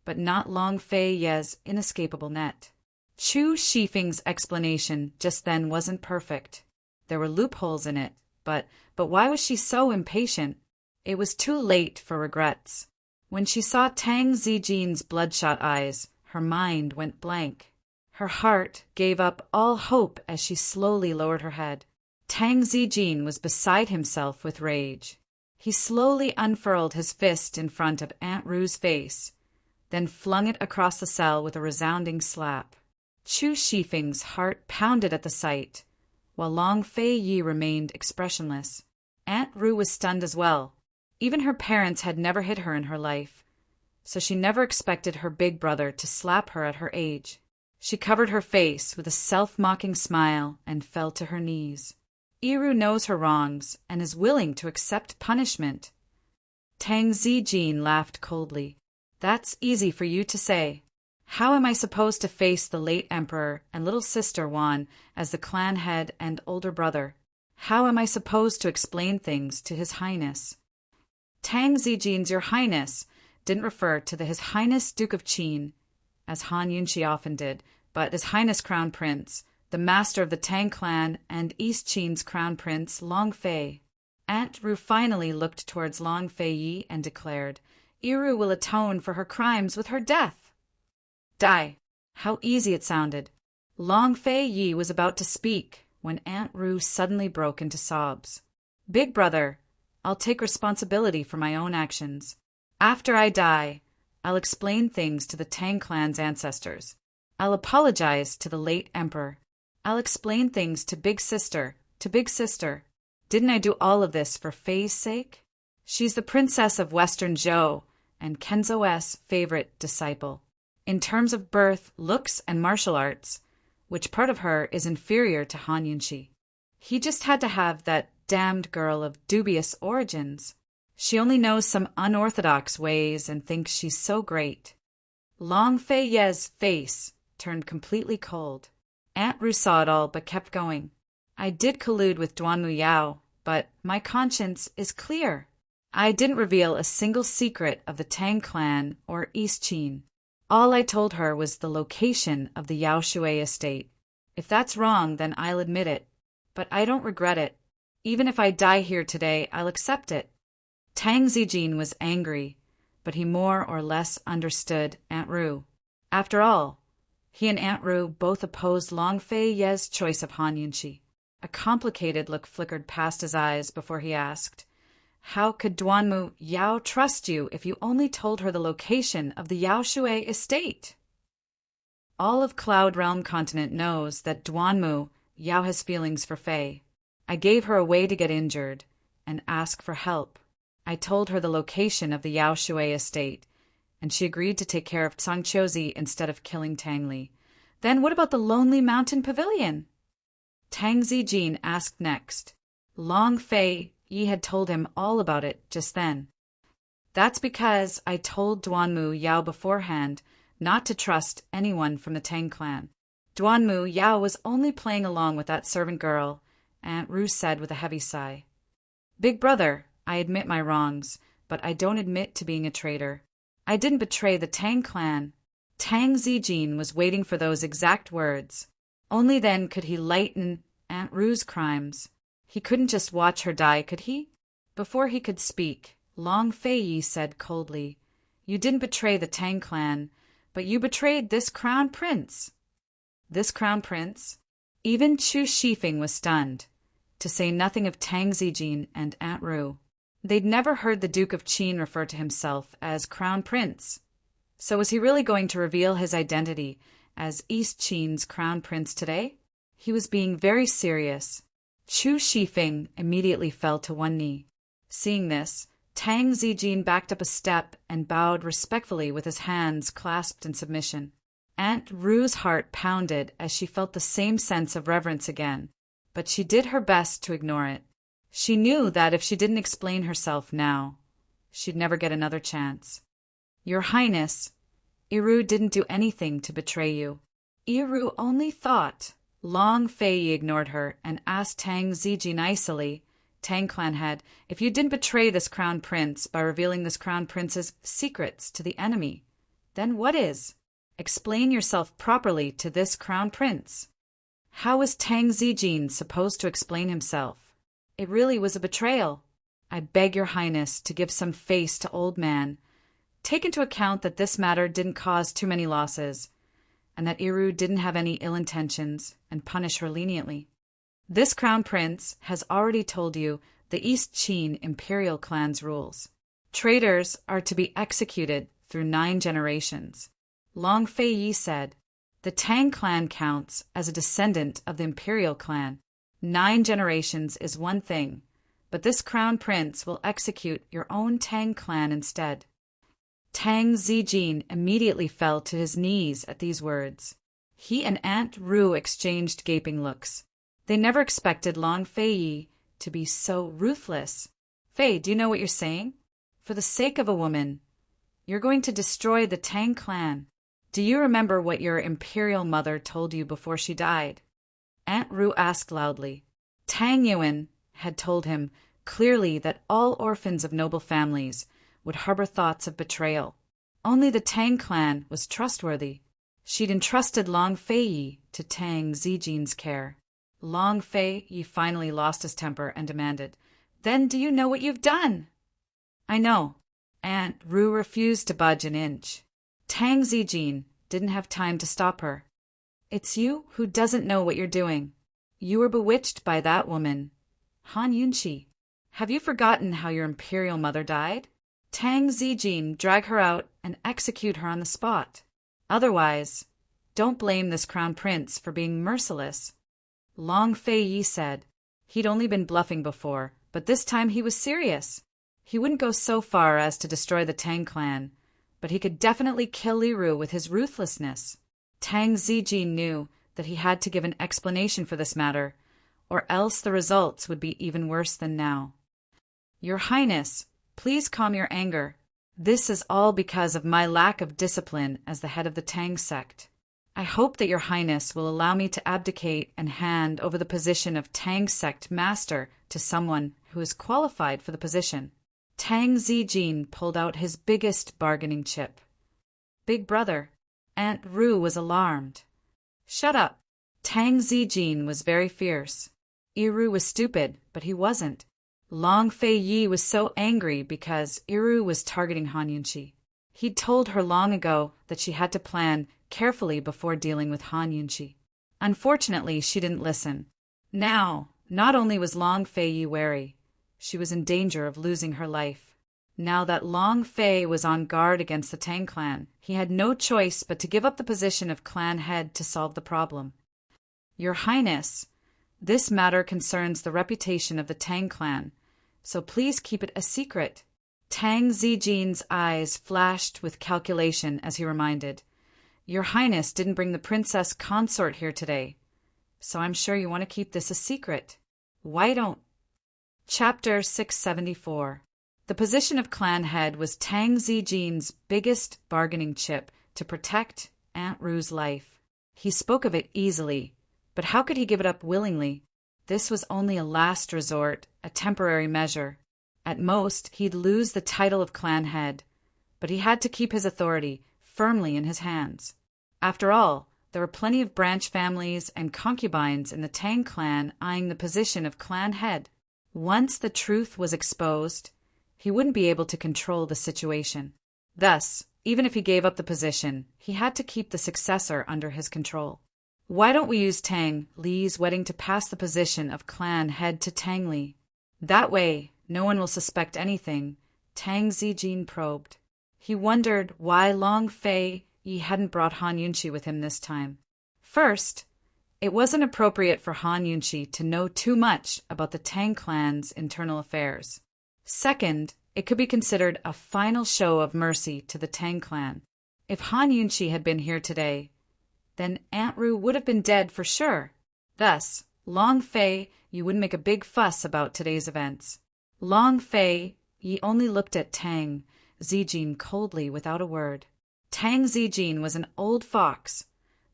but not Long Fei Ye's inescapable net. Chu Shifeng's explanation just then wasn't perfect. There were loopholes in it, but why was she so impatient? It was too late for regrets. When she saw Tang Zijin's bloodshot eyes, her mind went blank. Her heart gave up all hope as she slowly lowered her head. Tang Zijin was beside himself with rage. He slowly unfurled his fist in front of Aunt Ru's face, then flung it across the cell with a resounding slap. Chu Shifeng's heart pounded at the sight, while Long Fei Yi remained expressionless. Aunt Ru was stunned as well. Even her parents had never hit her in her life, so she never expected her big brother to slap her at her age. She covered her face with a self-mocking smile and fell to her knees. Yiru knows her wrongs and is willing to accept punishment. Tang Zijin laughed coldly. That's easy for you to say. How am I supposed to face the late emperor and little sister Wan as the clan head and older brother? How am I supposed to explain things to His Highness? Tang Zijin's Your Highness didn't refer to His Highness Duke of Qin, as Han Yunqi often did, but His Highness Crown Prince, the master of the Tang clan and East Qin's Crown Prince Long Fei. Aunt Ru finally looked towards Long Fei Yi and declared, Yiru will atone for her crimes with her death. Die! How easy it sounded. Long Fei Yi was about to speak when Aunt Ru suddenly broke into sobs. Big brother, I'll take responsibility for my own actions. After I die, I'll explain things to the Tang clan's ancestors. I'll apologize to the late emperor. I'll explain things to Big Sister, Didn't I do all of this for Fei's sake? She's the princess of Western Zhou and Kenzo S' favorite disciple. In terms of birth, looks, and martial arts, which part of her is inferior to Han Yunqi? He just had to have that damned girl of dubious origins. She only knows some unorthodox ways and thinks she's so great. Long Fei Ye's face turned completely cold. Aunt Ru saw it all but kept going. I did collude with Duanmu Yao, but my conscience is clear. I didn't reveal a single secret of the Tang clan or East Qin. All I told her was the location of the Yao Shui estate. If that's wrong, then I'll admit it. But I don't regret it. Even if I die here today, I'll accept it. Tang Zijin was angry, but he more or less understood Aunt Ru. After all, he and Aunt Ru both opposed Long Fei Ye's choice of Han Yunqi. A complicated look flickered past his eyes before he asked, How could Duanmu Yao trust you if you only told her the location of the Yao Shui estate? All of Cloud Realm Continent knows that Duanmu Yao has feelings for Fei. I gave her a way to get injured and ask for help. I told her the location of the Yao Shui estate, and she agreed to take care of Changqiuzi instead of killing Tang Li. Then what about the Lonely Mountain Pavilion? Tang Zijin asked next. Long Fei Yi had told him all about it just then. That's because I told Duanmu Yao beforehand not to trust anyone from the Tang clan. Duanmu Yao was only playing along with that servant girl, Aunt Ru said with a heavy sigh. Big brother, I admit my wrongs, but I don't admit to being a traitor. I didn't betray the Tang clan. Tang Zijin was waiting for those exact words. Only then could he lighten Aunt Ru's crimes. He couldn't just watch her die, could he? Before he could speak, Long Fei Yi said coldly, You didn't betray the Tang clan, but you betrayed this crown prince. This crown prince? Even Chu Shifeng was stunned, to say nothing of Tang Zijin and Aunt Ru. They'd never heard the Duke of Qin refer to himself as Crown Prince. So was he really going to reveal his identity as East Qin's Crown Prince today? He was being very serious. Chu Shifeng immediately fell to one knee. Seeing this, Tang Zijin backed up a step and bowed respectfully with his hands clasped in submission. Aunt Ru's heart pounded as she felt the same sense of reverence again, but she did her best to ignore it. She knew that if she didn't explain herself now, she'd never get another chance. Your Highness, Iru didn't do anything to betray you. Iru only thought. Long Fei ignored her and asked Tang Zijin icily, Tang clan head, if you didn't betray this crown prince by revealing this crown prince's secrets to the enemy, then what is? Explain yourself properly to this crown prince. How was Tang Zijin supposed to explain himself? It really was a betrayal. I beg your Highness to give some face to old man. Take into account that this matter didn't cause too many losses, and that Iru didn't have any ill intentions, and punish her leniently. This crown prince has already told you the East Qin imperial clan's rules. Traitors are to be executed through 9 generations. Long Fei Yi said, the Tang clan counts as a descendant of the imperial clan. 9 generations is one thing, but this crown prince will execute your own Tang clan instead. Tang Zijin immediately fell to his knees at these words. He and Aunt Ru exchanged gaping looks. They never expected Long Fei Yi to be so ruthless. Fei, do you know what you're saying? For the sake of a woman, you're going to destroy the Tang clan. Do you remember what your imperial mother told you before she died? Aunt Ru asked loudly. Tang Yuan had told him clearly that all orphans of noble families would harbor thoughts of betrayal. Only the Tang clan was trustworthy. She'd entrusted Long Fei Yi to Tang Zijin's care. Long Fei Yi finally lost his temper and demanded, Then do you know what you've done? I know. Aunt Ru refused to budge an inch. Tang Zijin didn't have time to stop her. It's you who doesn't know what you're doing. You were bewitched by that woman, Han Yunqi. Have you forgotten how your imperial mother died? Tang Zijin, drag her out and execute her on the spot. Otherwise, don't blame this crown prince for being merciless. Long Fei Yi said. He'd only been bluffing before, but this time he was serious. He wouldn't go so far as to destroy the Tang clan, but he could definitely kill Liru with his ruthlessness. Tang Zijin knew that he had to give an explanation for this matter, or else the results would be even worse than now. Your Highness, please calm your anger. This is all because of my lack of discipline as the head of the Tang sect. I hope that your Highness will allow me to abdicate and hand over the position of Tang sect master to someone who is qualified for the position. Tang Zijin pulled out his biggest bargaining chip. Big brother. Aunt Ru was alarmed. Shut up. Tang Zijin was very fierce. Iru was stupid, but he wasn't. Long Fei Yi was so angry because Iru was targeting Han Yunqi. He'd told her long ago that she had to plan carefully before dealing with Han Yunqi. Unfortunately, she didn't listen. Now, not only was Long Fei Yi wary, she was in danger of losing her life. Now that Long Fei was on guard against the Tang clan, he had no choice but to give up the position of clan head to solve the problem. Your Highness, this matter concerns the reputation of the Tang clan, so please keep it a secret. Tang Zijin's eyes flashed with calculation as he reminded, Your Highness didn't bring the Princess Consort here today, so I'm sure you want to keep this a secret. Why don't... Chapter 674. The position of clan head was Tang Zijin's biggest bargaining chip to protect Aunt Ru's life. He spoke of it easily, but how could he give it up willingly? This was only a last resort, a temporary measure. At most, he'd lose the title of clan head, but he had to keep his authority firmly in his hands. After all, there were plenty of branch families and concubines in the Tang clan eyeing the position of clan head. Once the truth was exposed, he wouldn't be able to control the situation. Thus, even if he gave up the position, he had to keep the successor under his control. Why don't we use Tang Li's wedding to pass the position of clan head to Tang Li? That way, no one will suspect anything, Tang Zijin probed. He wondered why Long Fei Yi hadn't brought Han Yunqi with him this time. First, it wasn't appropriate for Han Yunqi to know too much about the Tang clan's internal affairs. Second, it could be considered a final show of mercy to the Tang clan. If Han Yunqi had been here today, then Aunt Ru would have been dead for sure. Thus, Long Fei, you wouldn't make a big fuss about today's events. Long Fei, Yi only looked at Tang Zijin coldly without a word. Tang Zijin was an old fox,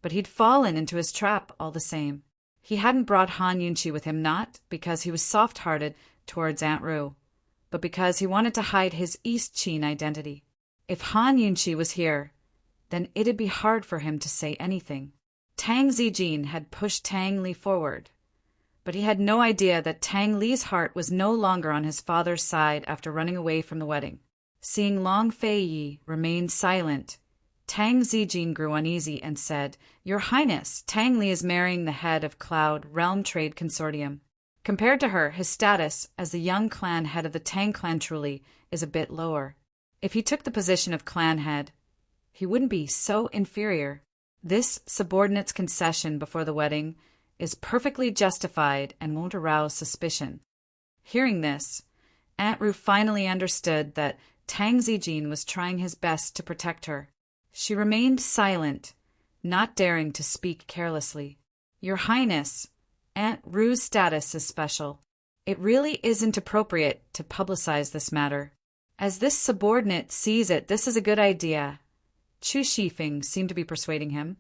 but he'd fallen into his trap all the same. He hadn't brought Han Yunqi with him not because he was soft-hearted towards Aunt Ru, but because he wanted to hide his East Qin identity. If Han Yunqi was here, then it'd be hard for him to say anything. Tang Zijin had pushed Tang Li forward, but he had no idea that Tang Li's heart was no longer on his father's side after running away from the wedding. Seeing Long Fei Yi remain silent, Tang Zijin grew uneasy and said, "Your Highness, Tang Li is marrying the head of Cloud Realm Trade Consortium. Compared to her, his status as the young clan head of the Tang clan truly is a bit lower. If he took the position of clan head, he wouldn't be so inferior. This subordinate's concession before the wedding is perfectly justified and won't arouse suspicion." Hearing this, Aunt Ru finally understood that Tang Zijin was trying his best to protect her. She remained silent, not daring to speak carelessly. "Your Highness, Aunt Ru's status is special. It really isn't appropriate to publicize this matter. As this subordinate sees it, this is a good idea." Chu Shifeng seemed to be persuading him,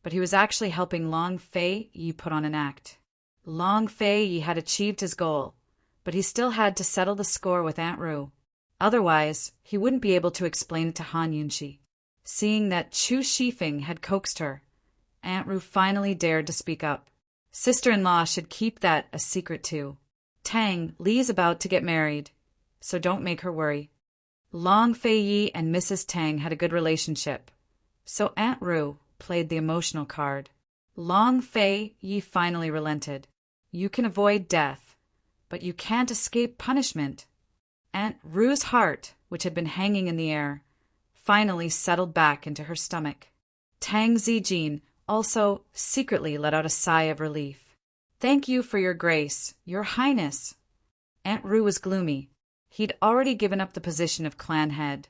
but he was actually helping Long Fei Yi put on an act. Long Fei Yi had achieved his goal, but he still had to settle the score with Aunt Ru. Otherwise, he wouldn't be able to explain it to Han Yunqi. Seeing that Chu Shifeng had coaxed her, Aunt Ru finally dared to speak up. Sister-in-law should keep that a secret too. Tang Li's about to get married, so don't make her worry. Long Fei Yi and Mrs. Tang had a good relationship, so Aunt Ru played the emotional card. Long Fei Yi finally relented. "You can avoid death, but you can't escape punishment." Aunt Ru's heart, which had been hanging in the air, finally settled back into her stomach. Tang Zijin also secretly let out a sigh of relief. "Thank you for your grace, Your Highness." Aunt Ru was gloomy. He'd already given up the position of clan head,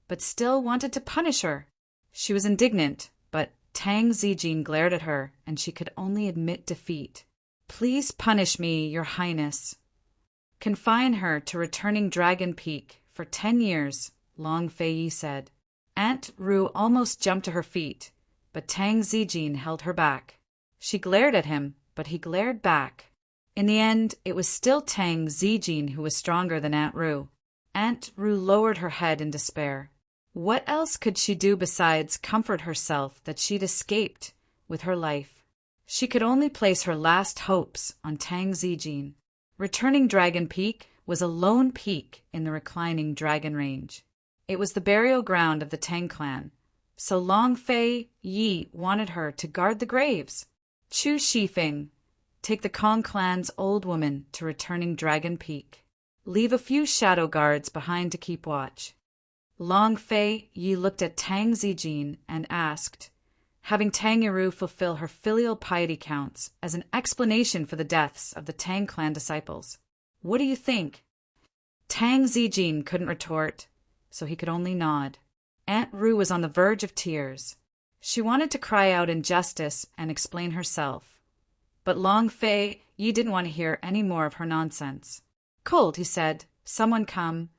but still wanted to punish her. She was indignant, but Tang Zijin glared at her, and she could only admit defeat. "Please punish me, Your Highness. Confine her to returning Dragon Peak for 10 years, Long Fei Yi said. Aunt Ru almost jumped to her feet, but Tang Zijin held her back. She glared at him, but he glared back. In the end, it was still Tang Zijin who was stronger than Aunt Ru. Aunt Ru lowered her head in despair. What else could she do besides comfort herself that she'd escaped with her life? She could only place her last hopes on Tang Zijin. Returning Dragon Peak was a lone peak in the reclining Dragon Range. It was the burial ground of the Tang clan, so Long Fei Yi wanted her to guard the graves. Chu Shifeng, take the Kong clan's old woman to returning Dragon Peak. Leave a few shadow guards behind to keep watch. Long Fei Yi looked at Tang Zijin and asked, having Tang Yiru fulfill her filial piety counts as an explanation for the deaths of the Tang clan disciples. "What do you think?" Tang Zijin couldn't retort, so he could only nod. Aunt Ru was on the verge of tears. She wanted to cry out injustice and explain herself, but Long Fei Yi didn't want to hear any more of her nonsense. "Cold," he said. "Someone come.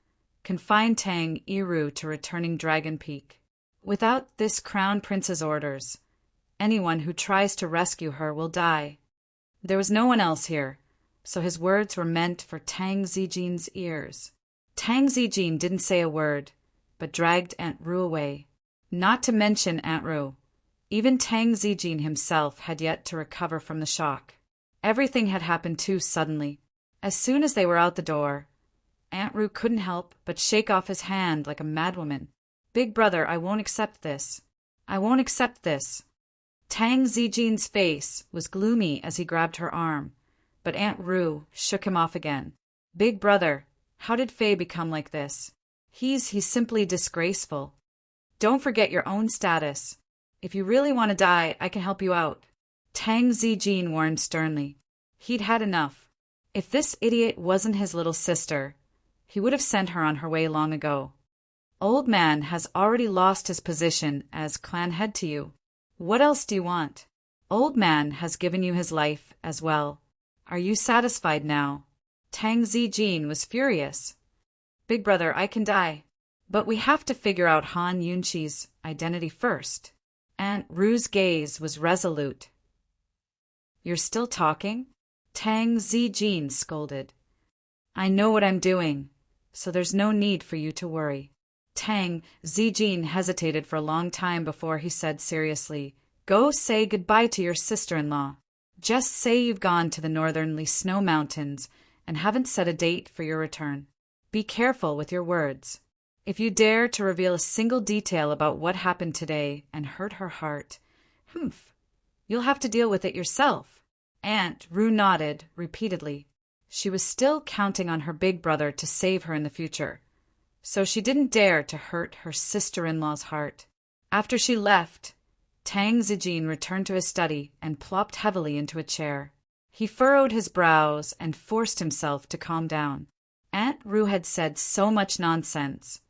Confine Tang Yiru to returning Dragon Peak. Without this crown prince's orders, anyone who tries to rescue her will die." There was no one else here, so his words were meant for Tang Zijin's ears. Tang Zijin didn't say a word, but dragged Aunt Ru away. Not to mention Aunt Ru. Even Tang Zijin himself had yet to recover from the shock. Everything had happened too suddenly. As soon as they were out the door, Aunt Ru couldn't help but shake off his hand like a madwoman. "Big brother, I won't accept this. I won't accept this." Tang Zijin's face was gloomy as he grabbed her arm, but Aunt Ru shook him off again. "Big brother, how did Fei become like this? He's simply disgraceful. Don't forget your own status. If you really want to die, I can help you out." Tang Zijin warned sternly. He'd had enough. If this idiot wasn't his little sister, he would have sent her on her way long ago. "Old man has already lost his position as clan head to you. What else do you want? Old man has given you his life as well. Are you satisfied now?" Tang Zijin was furious. Big brother, I can die. But we have to figure out Han Yunqi's identity first. Aunt Ru's gaze was resolute. You're still talking? Tang Zijin scolded. I know what I'm doing, so there's no need for you to worry. Tang Zijin hesitated for a long time before he said seriously, Go say goodbye to your sister-in-law. Just say you've gone to the northernly snow mountains and haven't set a date for your return. Be careful with your words. If you dare to reveal a single detail about what happened today and hurt her heart, you'll have to deal with it yourself. Aunt Ru nodded repeatedly. She was still counting on her big brother to save her in the future, so she didn't dare to hurt her sister-in-law's heart. After she left, Tang Zijin returned to his study and plopped heavily into a chair. He furrowed his brows and forced himself to calm down. Aunt Ru had said so much nonsense,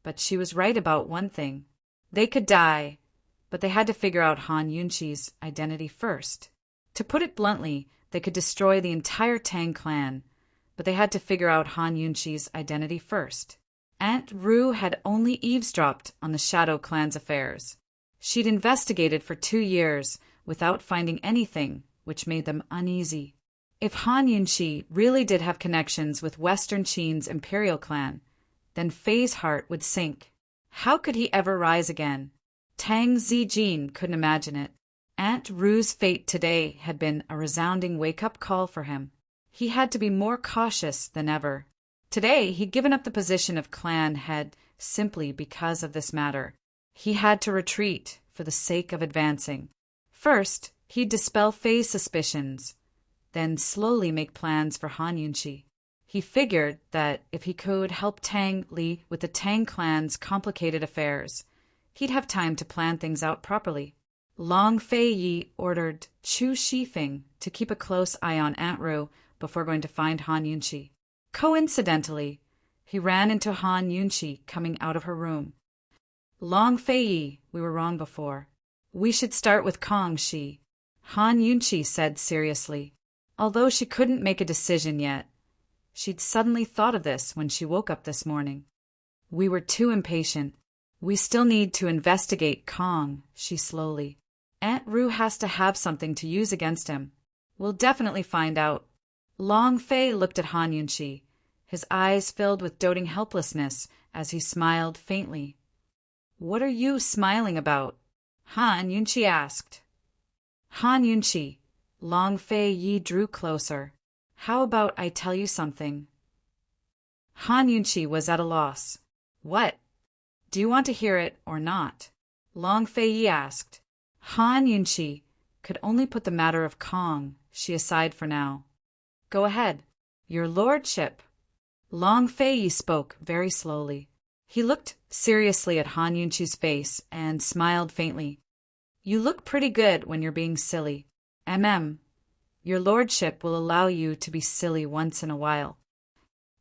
but she was right about one thing. They could die, but they had to figure out Han Yunqi's identity first. To put it bluntly, they could destroy the entire Tang clan, but they had to figure out Han Yunqi's identity first. Aunt Ru had only eavesdropped on the Shadow Clan's affairs. She'd investigated for 2 years without finding anything, which made them uneasy. If Han Yunqi really did have connections with Western Qin's imperial clan, then Fei's heart would sink. How could he ever rise again? Tang Zijin couldn't imagine it. Aunt Ru's fate today had been a resounding wake-up call for him. He had to be more cautious than ever. Today, he'd given up the position of clan head simply because of this matter. He had to retreat for the sake of advancing. First, he'd dispel Fei's suspicions, then slowly make plans for Han Yunqi. He figured that if he could help Tang Li with the Tang clan's complicated affairs, he'd have time to plan things out properly. Long Fei Yi ordered Chu Shifeng to keep a close eye on Aunt Ru before going to find Han Yunqi. Coincidentally, he ran into Han Yunqi coming out of her room. Long Fei Yi, we were wrong before. We should start with Kong Shi, Han Yunqi said seriously. Although she couldn't make a decision yet, she'd suddenly thought of this when she woke up this morning. We were too impatient. We still need to investigate Kong, she slowly. Aunt Ru has to have something to use against him. We'll definitely find out. Long Fei looked at Han Yunqi, his eyes filled with doting helplessness as he smiled faintly. What are you smiling about? Han Yunqi asked. Han Yunqi, Long Fei Yi drew closer. How about I tell you something? Han Yunqi was at a loss. What? Do you want to hear it or not? Long Fei Yi asked. Han Yunqi could only put the matter of Kong Shi aside for now. Go ahead. Your lordship. Long Fei Yi spoke very slowly. He looked seriously at Han Yunqi's face and smiled faintly. You look pretty good when you're being silly. Your lordship will allow you to be silly once in a while.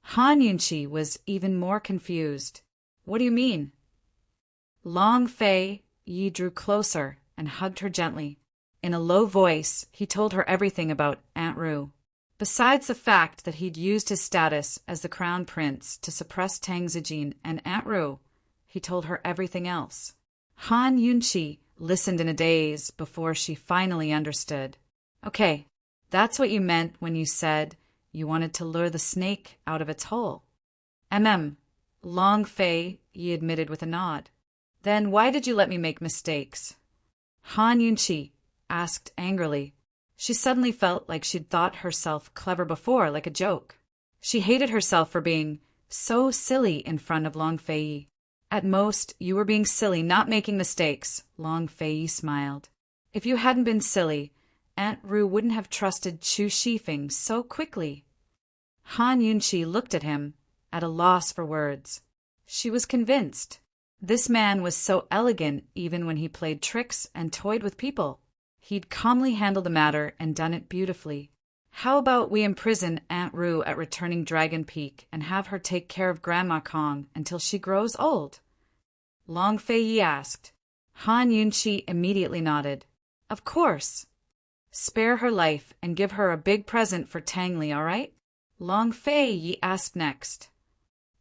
Han Yunqi was even more confused. What do you mean? Long Fei Yi drew closer and hugged her gently. In a low voice, he told her everything about Aunt Ru. Besides the fact that he'd used his status as the crown prince to suppress Tang Zijin and Aunt Ru, he told her everything else. Han Yunqi listened in a daze before she finally understood. Okay, that's what you meant when you said you wanted to lure the snake out of its hole. Long Fei Yi admitted with a nod. Then why did you let me make mistakes? Han Yunqi asked angrily. She suddenly felt like she'd thought herself clever before, like a joke. She hated herself for being so silly in front of Long Fei Yi. At most, you were being silly, not making mistakes, Long Fei Yi smiled. If you hadn't been silly, Aunt Ru wouldn't have trusted Chu Shifeng so quickly. Han Yunqi looked at him, at a loss for words. She was convinced. This man was so elegant even when he played tricks and toyed with people. He'd calmly handled the matter and done it beautifully. How about we imprison Aunt Ru at Returning Dragon Peak and have her take care of Grandma Kong until she grows old? Long Fei Yi asked. Han Yunqi immediately nodded. Of course. Spare her life and give her a big present for Tang Li, all right? Long Fei Yi asked next.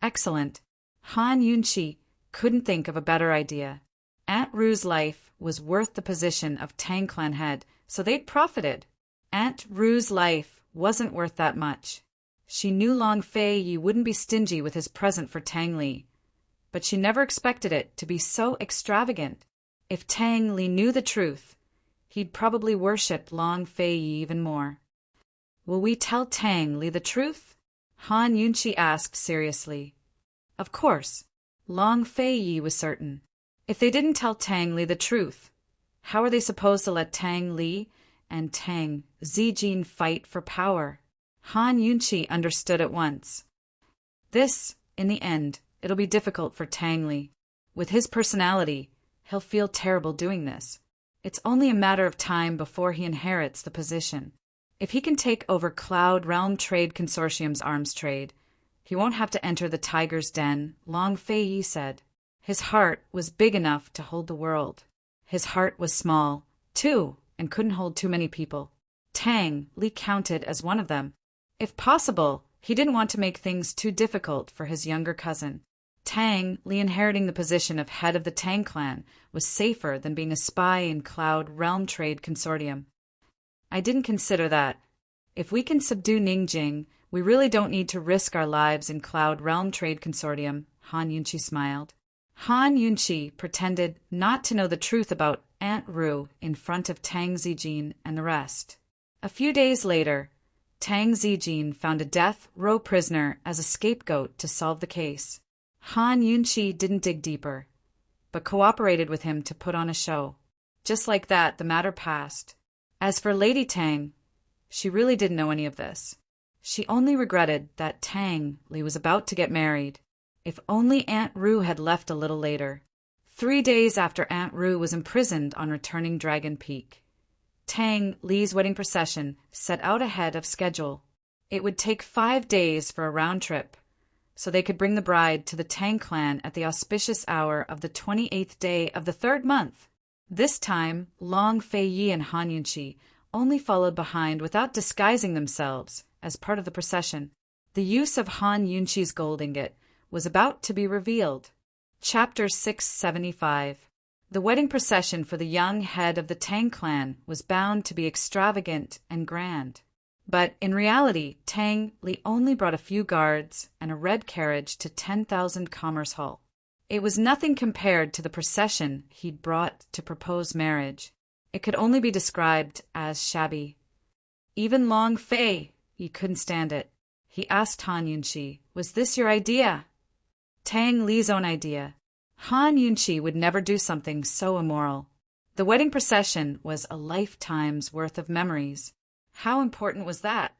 Excellent. Han Yunqi couldn't think of a better idea. Aunt Ru's life was worth the position of Tang clan head, so they'd profited. Aunt Ru's life wasn't worth that much. She knew Long Fei Yi wouldn't be stingy with his present for Tang Li, but she never expected it to be so extravagant. If Tang Li knew the truth, he'd probably worship Long Fei Yi even more. Will we tell Tang Li the truth? Han Yunqi asked seriously. Of course. Long Fei Yi was certain. If they didn't tell Tang Li the truth, how are they supposed to let Tang Li and Tang Zijin fight for power? Han Yunqi understood at once. This, in the end, it'll be difficult for Tang Li. With his personality, he'll feel terrible doing this. It's only a matter of time before he inherits the position. If he can take over Cloud Realm Trade Consortium's arms trade, he won't have to enter the tiger's den, Long Fei Yi said. His heart was big enough to hold the world. His heart was small, too, and couldn't hold too many people. Tang Li counted as one of them. If possible, he didn't want to make things too difficult for his younger cousin. Tang Li inheriting the position of head of the Tang clan was safer than being a spy in Cloud Realm Trade Consortium. I didn't consider that. If we can subdue Ningjing, we really don't need to risk our lives in Cloud Realm Trade Consortium, Han Yunqi smiled. Han Yunqi pretended not to know the truth about Aunt Ru in front of Tang Zijin and the rest. A few days later, Tang Zijin found a death row prisoner as a scapegoat to solve the case. Han Yunqi didn't dig deeper, but cooperated with him to put on a show. Just like that, the matter passed. As for Lady Tang, she really didn't know any of this. She only regretted that Tang Li was about to get married. If only Aunt Ru had left a little later. 3 days after Aunt Ru was imprisoned on returning Dragon Peak, Tang Li's wedding procession set out ahead of schedule. It would take 5 days for a round trip, so they could bring the bride to the Tang clan at the auspicious hour of the 28th day of the 3rd month. This time, Long Fei Yi and Han Yunqi only followed behind without disguising themselves as part of the procession. The use of Han Yunqi's gold ingot was about to be revealed. Chapter 675. The wedding procession for the young head of the Tang clan was bound to be extravagant and grand. But in reality, Tang Li only brought a few guards and a red carriage to 10,000 Commerce Hall. It was nothing compared to the procession he'd brought to propose marriage. It could only be described as shabby. Even Long Fei Yi couldn't stand it. He asked Han Yunqi, "Was this your idea?" Tang Li's own idea. Han Yunqi would never do something so immoral. The wedding procession was a lifetime's worth of memories. How important was that?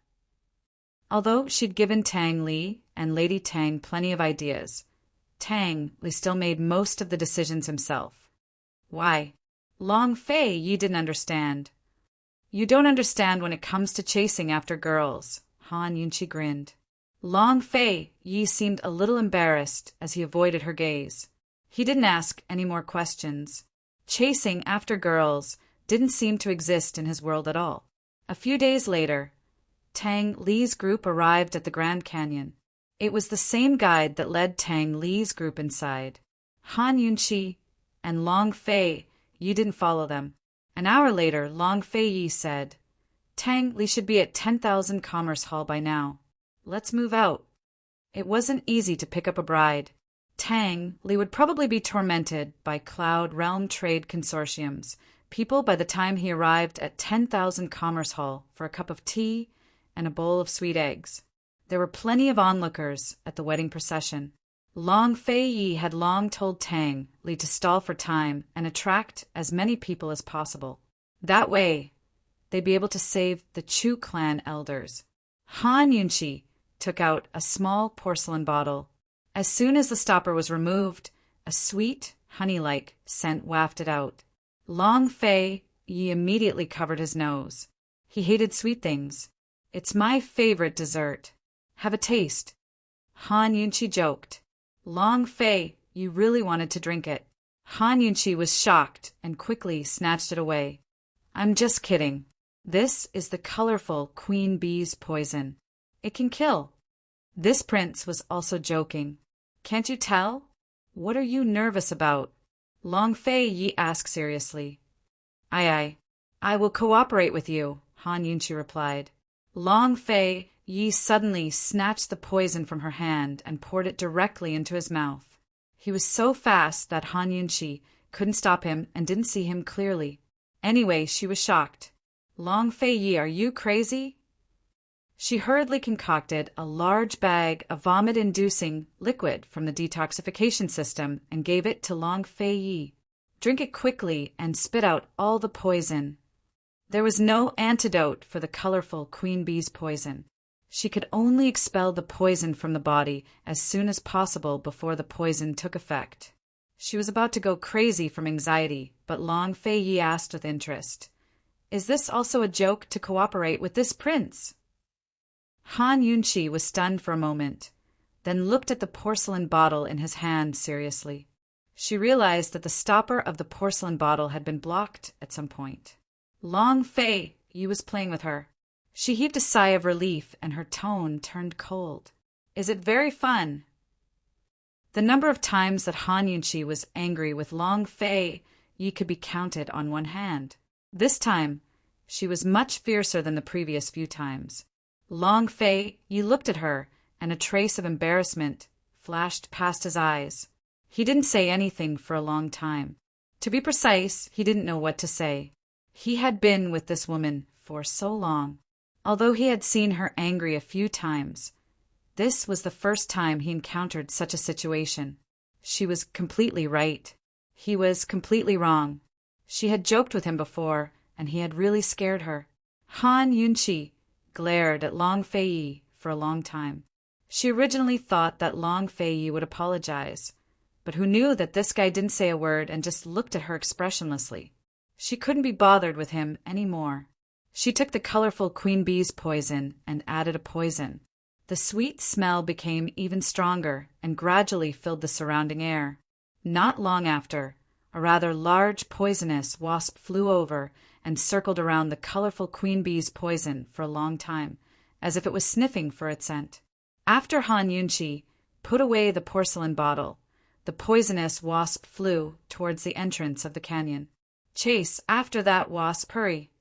Although she'd given Tang Li and Lady Tang plenty of ideas, Tang Li still made most of the decisions himself. Why? Long Fei Yi didn't understand. You don't understand when it comes to chasing after girls, Han Yunqi grinned. Long Fei Yi seemed a little embarrassed as he avoided her gaze. He didn't ask any more questions. Chasing after girls didn't seem to exist in his world at all. A few days later, Tang Li's group arrived at the Grand Canyon. It was the same guide that led Tang Li's group inside. Han Yunqi and Long Fei Yi didn't follow them. An hour later, Long Fei Yi said, "Tang Li should be at 10,000 Commerce Hall by now. Let's move out." It wasn't easy to pick up a bride. Tang Li would probably be tormented by Cloud Realm Trade Consortiums people by the time he arrived at 10,000 Commerce Hall for a cup of tea and a bowl of sweet eggs. There were plenty of onlookers at the wedding procession. Long Fei Yi had long told Tang Li to stall for time and attract as many people as possible. That way, they'd be able to save the Chu clan elders. Han Yunqi took out a small porcelain bottle. As soon as the stopper was removed, a sweet, honey-like scent wafted out. Long Fei Yi immediately covered his nose. He hated sweet things. "It's my favorite dessert. Have a taste." Han Yunqi joked. Long Fei Yi really wanted to drink it. Han Yunqi was shocked and quickly snatched it away. "I'm just kidding. This is the colorful queen bee's poison. It can kill." This prince was also joking. Can't you tell? What are you nervous about? Long Fei Yi asked seriously. Aye. I will cooperate with you, Han Yunqi replied. Long Fei Yi suddenly snatched the poison from her hand and poured it directly into his mouth. He was so fast that Han Yunqi couldn't stop him and didn't see him clearly. Anyway, she was shocked. Long Fei Yi, are you crazy? She hurriedly concocted a large bag of vomit-inducing liquid from the detoxification system and gave it to Long Fei Yi. Drink it quickly and spit out all the poison. There was no antidote for the colorful queen bee's poison. She could only expel the poison from the body as soon as possible before the poison took effect. She was about to go crazy from anxiety, but Long Fei Yi asked with interest, "Is this also a joke to cooperate with this prince?" Han Yunqi was stunned for a moment, then looked at the porcelain bottle in his hand seriously. She realized that the stopper of the porcelain bottle had been blocked at some point. Long Fei Yi was playing with her. She heaved a sigh of relief and her tone turned cold. "Is it very fun?" The number of times that Han Yunqi was angry with Long Fei Yi could be counted on one hand. This time, she was much fiercer than the previous few times. Long Fei Yi looked at her, and a trace of embarrassment flashed past his eyes. He didn't say anything for a long time. To be precise, he didn't know what to say. He had been with this woman for so long. Although he had seen her angry a few times, this was the first time he encountered such a situation. She was completely right. He was completely wrong. She had joked with him before, and he had really scared her. Han Yunqi glared at Long Fei Yi for a long time. She originally thought that Long Fei Yi would apologize, but who knew that this guy didn't say a word and just looked at her expressionlessly. She couldn't be bothered with him any more. She took the colorful queen bee's poison and added a poison. The sweet smell became even stronger and gradually filled the surrounding air. Not long after, a rather large poisonous wasp flew over and circled around the colorful queen bee's poison for a long time, as if it was sniffing for its scent. After Han Yunqi put away the porcelain bottle, the poisonous wasp flew towards the entrance of the canyon. "Chase after that wasp, hurry,"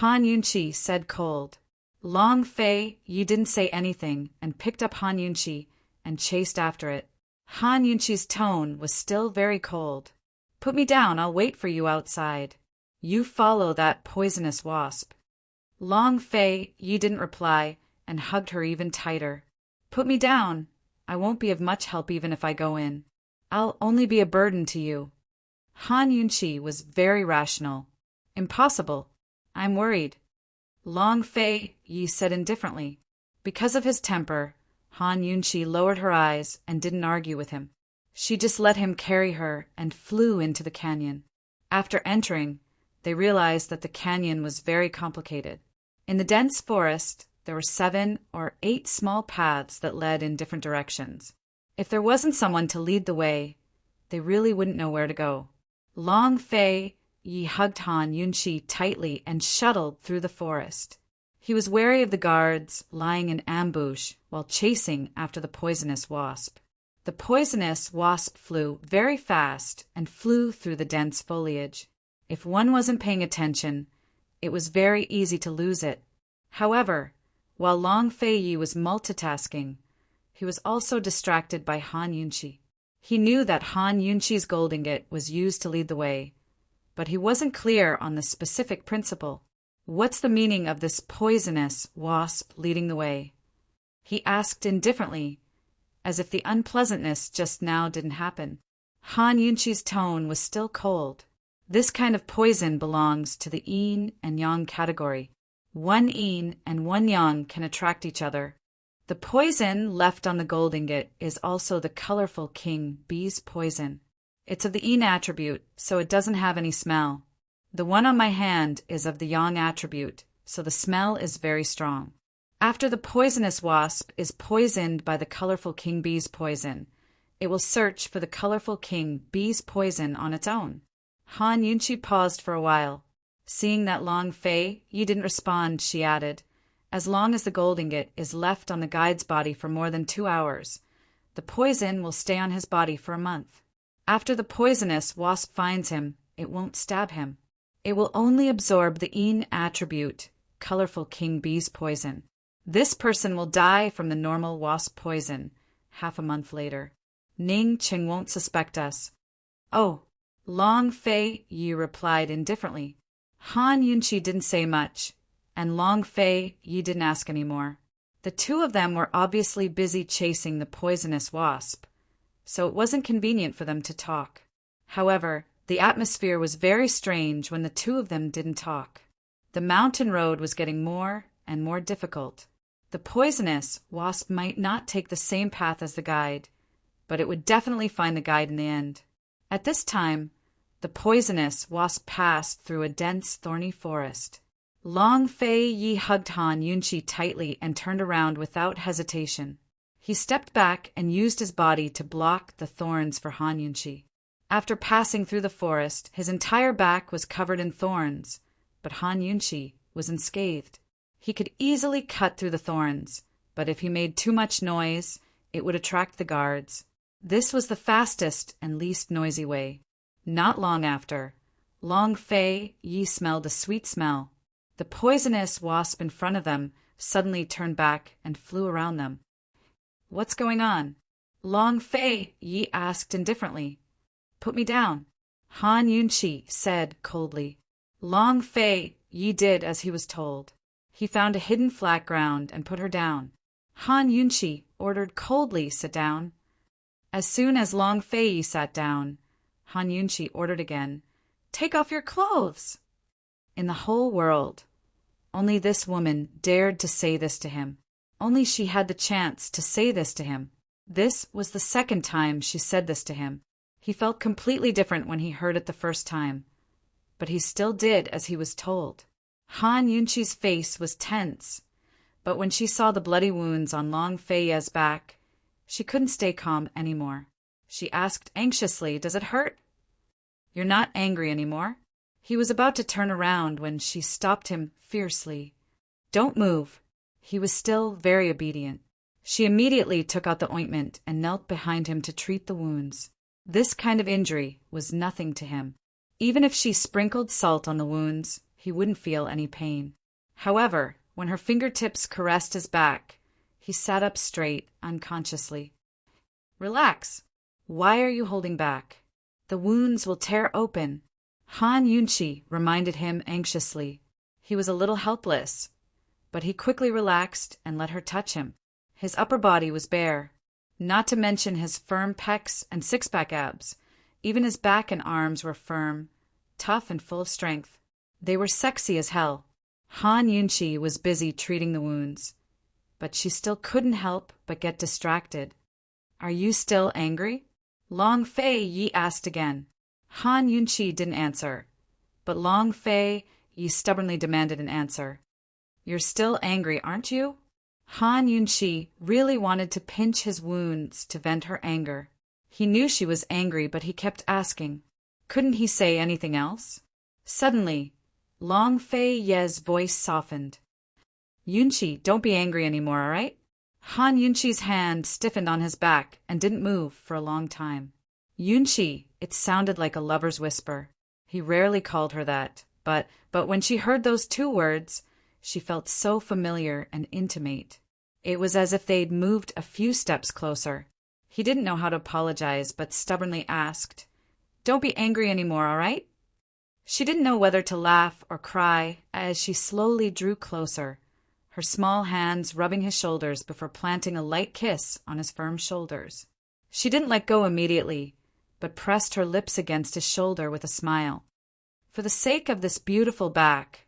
Han Yunqi said cold. Long Fei Yi didn't say anything and picked up Han Yunqi and chased after it. Han Yunqi's tone was still very cold. "Put me down, I'll wait for you outside. You follow that poisonous wasp." Long Fei Yi didn't reply and hugged her even tighter. "Put me down. I won't be of much help even if I go in. I'll only be a burden to you." Han Yunqi was very rational. "Impossible. I'm worried." Long Fei Yi said indifferently. Because of his temper, Han Yunqi lowered her eyes and didn't argue with him. She just let him carry her and flew into the canyon. After entering, they realized that the canyon was very complicated. In the dense forest, there were 7 or 8 small paths that led in different directions. If there wasn't someone to lead the way, they really wouldn't know where to go. Long Fei Yi hugged Han Yunqi tightly and shuttled through the forest. He was wary of the guards lying in ambush while chasing after the poisonous wasp. The poisonous wasp flew very fast and flew through the dense foliage. If one wasn't paying attention, it was very easy to lose it. However, while Long Fei Yi was multitasking, he was also distracted by Han Yunqi. He knew that Han Yunqi's gold ingot was used to lead the way, but he wasn't clear on the specific principle. "What's the meaning of this poisonous wasp leading the way?" he asked indifferently, as if the unpleasantness just now didn't happen. Han Yunqi's tone was still cold. This kind of poison belongs to the yin and yang category. One yin and one yang can attract each other. The poison left on the gold ingot is also the colorful king bee's poison. It's of the yin attribute, so it doesn't have any smell. The one on my hand is of the yang attribute, so the smell is very strong. After the poisonous wasp is poisoned by the colorful king bee's poison, it will search for the colorful king bee's poison on its own. Han Yunqi paused for a while. Seeing that Long Fei Yi didn't respond, she added, "As long as the gold ingot is left on the guide's body for more than 2 hours, The poison will stay on his body for a month. After the poisonous wasp finds him, it won't stab him. It will only absorb the Yin attribute, colorful king bee's poison. This person will die from the normal wasp poison, half a month later. Ning Qing won't suspect us. Oh, Long Fei Yi replied indifferently. Han Yunqi didn't say much, and Long Fei Yi didn't ask any more. The two of them were obviously busy chasing the poisonous wasp, so it wasn't convenient for them to talk. However, the atmosphere was very strange when the two of them didn't talk. The mountain road was getting more and more difficult. The poisonous wasp might not take the same path as the guide, but it would definitely find the guide in the end. At this time, the poisonous wasp passed through a dense, thorny forest. Long Fei Yi hugged Han Yunqi tightly and turned around without hesitation. He stepped back and used his body to block the thorns for Han Yunqi. After passing through the forest, his entire back was covered in thorns, but Han Yunqi was unscathed. He could easily cut through the thorns, but if he made too much noise, it would attract the guards. This was the fastest and least noisy way. Not long after, Long Fei Yi smelled a sweet smell. The poisonous wasp in front of them suddenly turned back and flew around them. "What's going on?" Long Fei Yi asked indifferently. "Put me down," Han Yunqi said coldly. Long Fei Yi did as he was told. He found a hidden flat ground and put her down. Han Yunqi ordered coldly, "Sit down." As soon as Long Fei Yi sat down, Han Yunqi ordered again, "Take off your clothes." In the whole world, only this woman dared to say this to him. Only she had the chance to say this to him. This was the second time she said this to him. He felt completely different when he heard it the first time, but he still did as he was told. Han Yunqi's face was tense, but when she saw the bloody wounds on Long Fei Yi's back, she couldn't stay calm anymore. She asked anxiously, "Does it hurt?" "You're not angry anymore?" He was about to turn around when she stopped him fiercely. "Don't move." He was still very obedient. She immediately took out the ointment and knelt behind him to treat the wounds. This kind of injury was nothing to him. Even if she sprinkled salt on the wounds, he wouldn't feel any pain. However, when her fingertips caressed his back, he sat up straight, unconsciously. "Relax. Why are you holding back? The wounds will tear open," Han Yunqi reminded him anxiously. He was a little helpless, but he quickly relaxed and let her touch him. His upper body was bare, not to mention his firm pecs and six-pack abs. Even his back and arms were firm, tough and full of strength. They were sexy as hell. Han Yunqi was busy treating the wounds, but she still couldn't help but get distracted. "Are you still angry?" Long Fei Yi asked again. Han Yunqi didn't answer, but Long Fei Yi stubbornly demanded an answer. "You're still angry, aren't you?" Han Yunqi really wanted to pinch his wounds to vent her anger. He knew she was angry, but he kept asking. Couldn't he say anything else? Suddenly, Long Fei Yi's voice softened. "Yunqi, don't be angry anymore, all right?" Han Yunqi's hand stiffened on his back and didn't move for a long time. "Yunqi," it sounded like a lover's whisper. He rarely called her that, but when she heard those two words, she felt so familiar and intimate. It was as if they'd moved a few steps closer. He didn't know how to apologize, but stubbornly asked, "Don't be angry anymore, all right?" She didn't know whether to laugh or cry as she slowly drew closer, her small hands rubbing his shoulders before planting a light kiss on his firm shoulders. She didn't let go immediately, but pressed her lips against his shoulder with a smile. "For the sake of this beautiful back,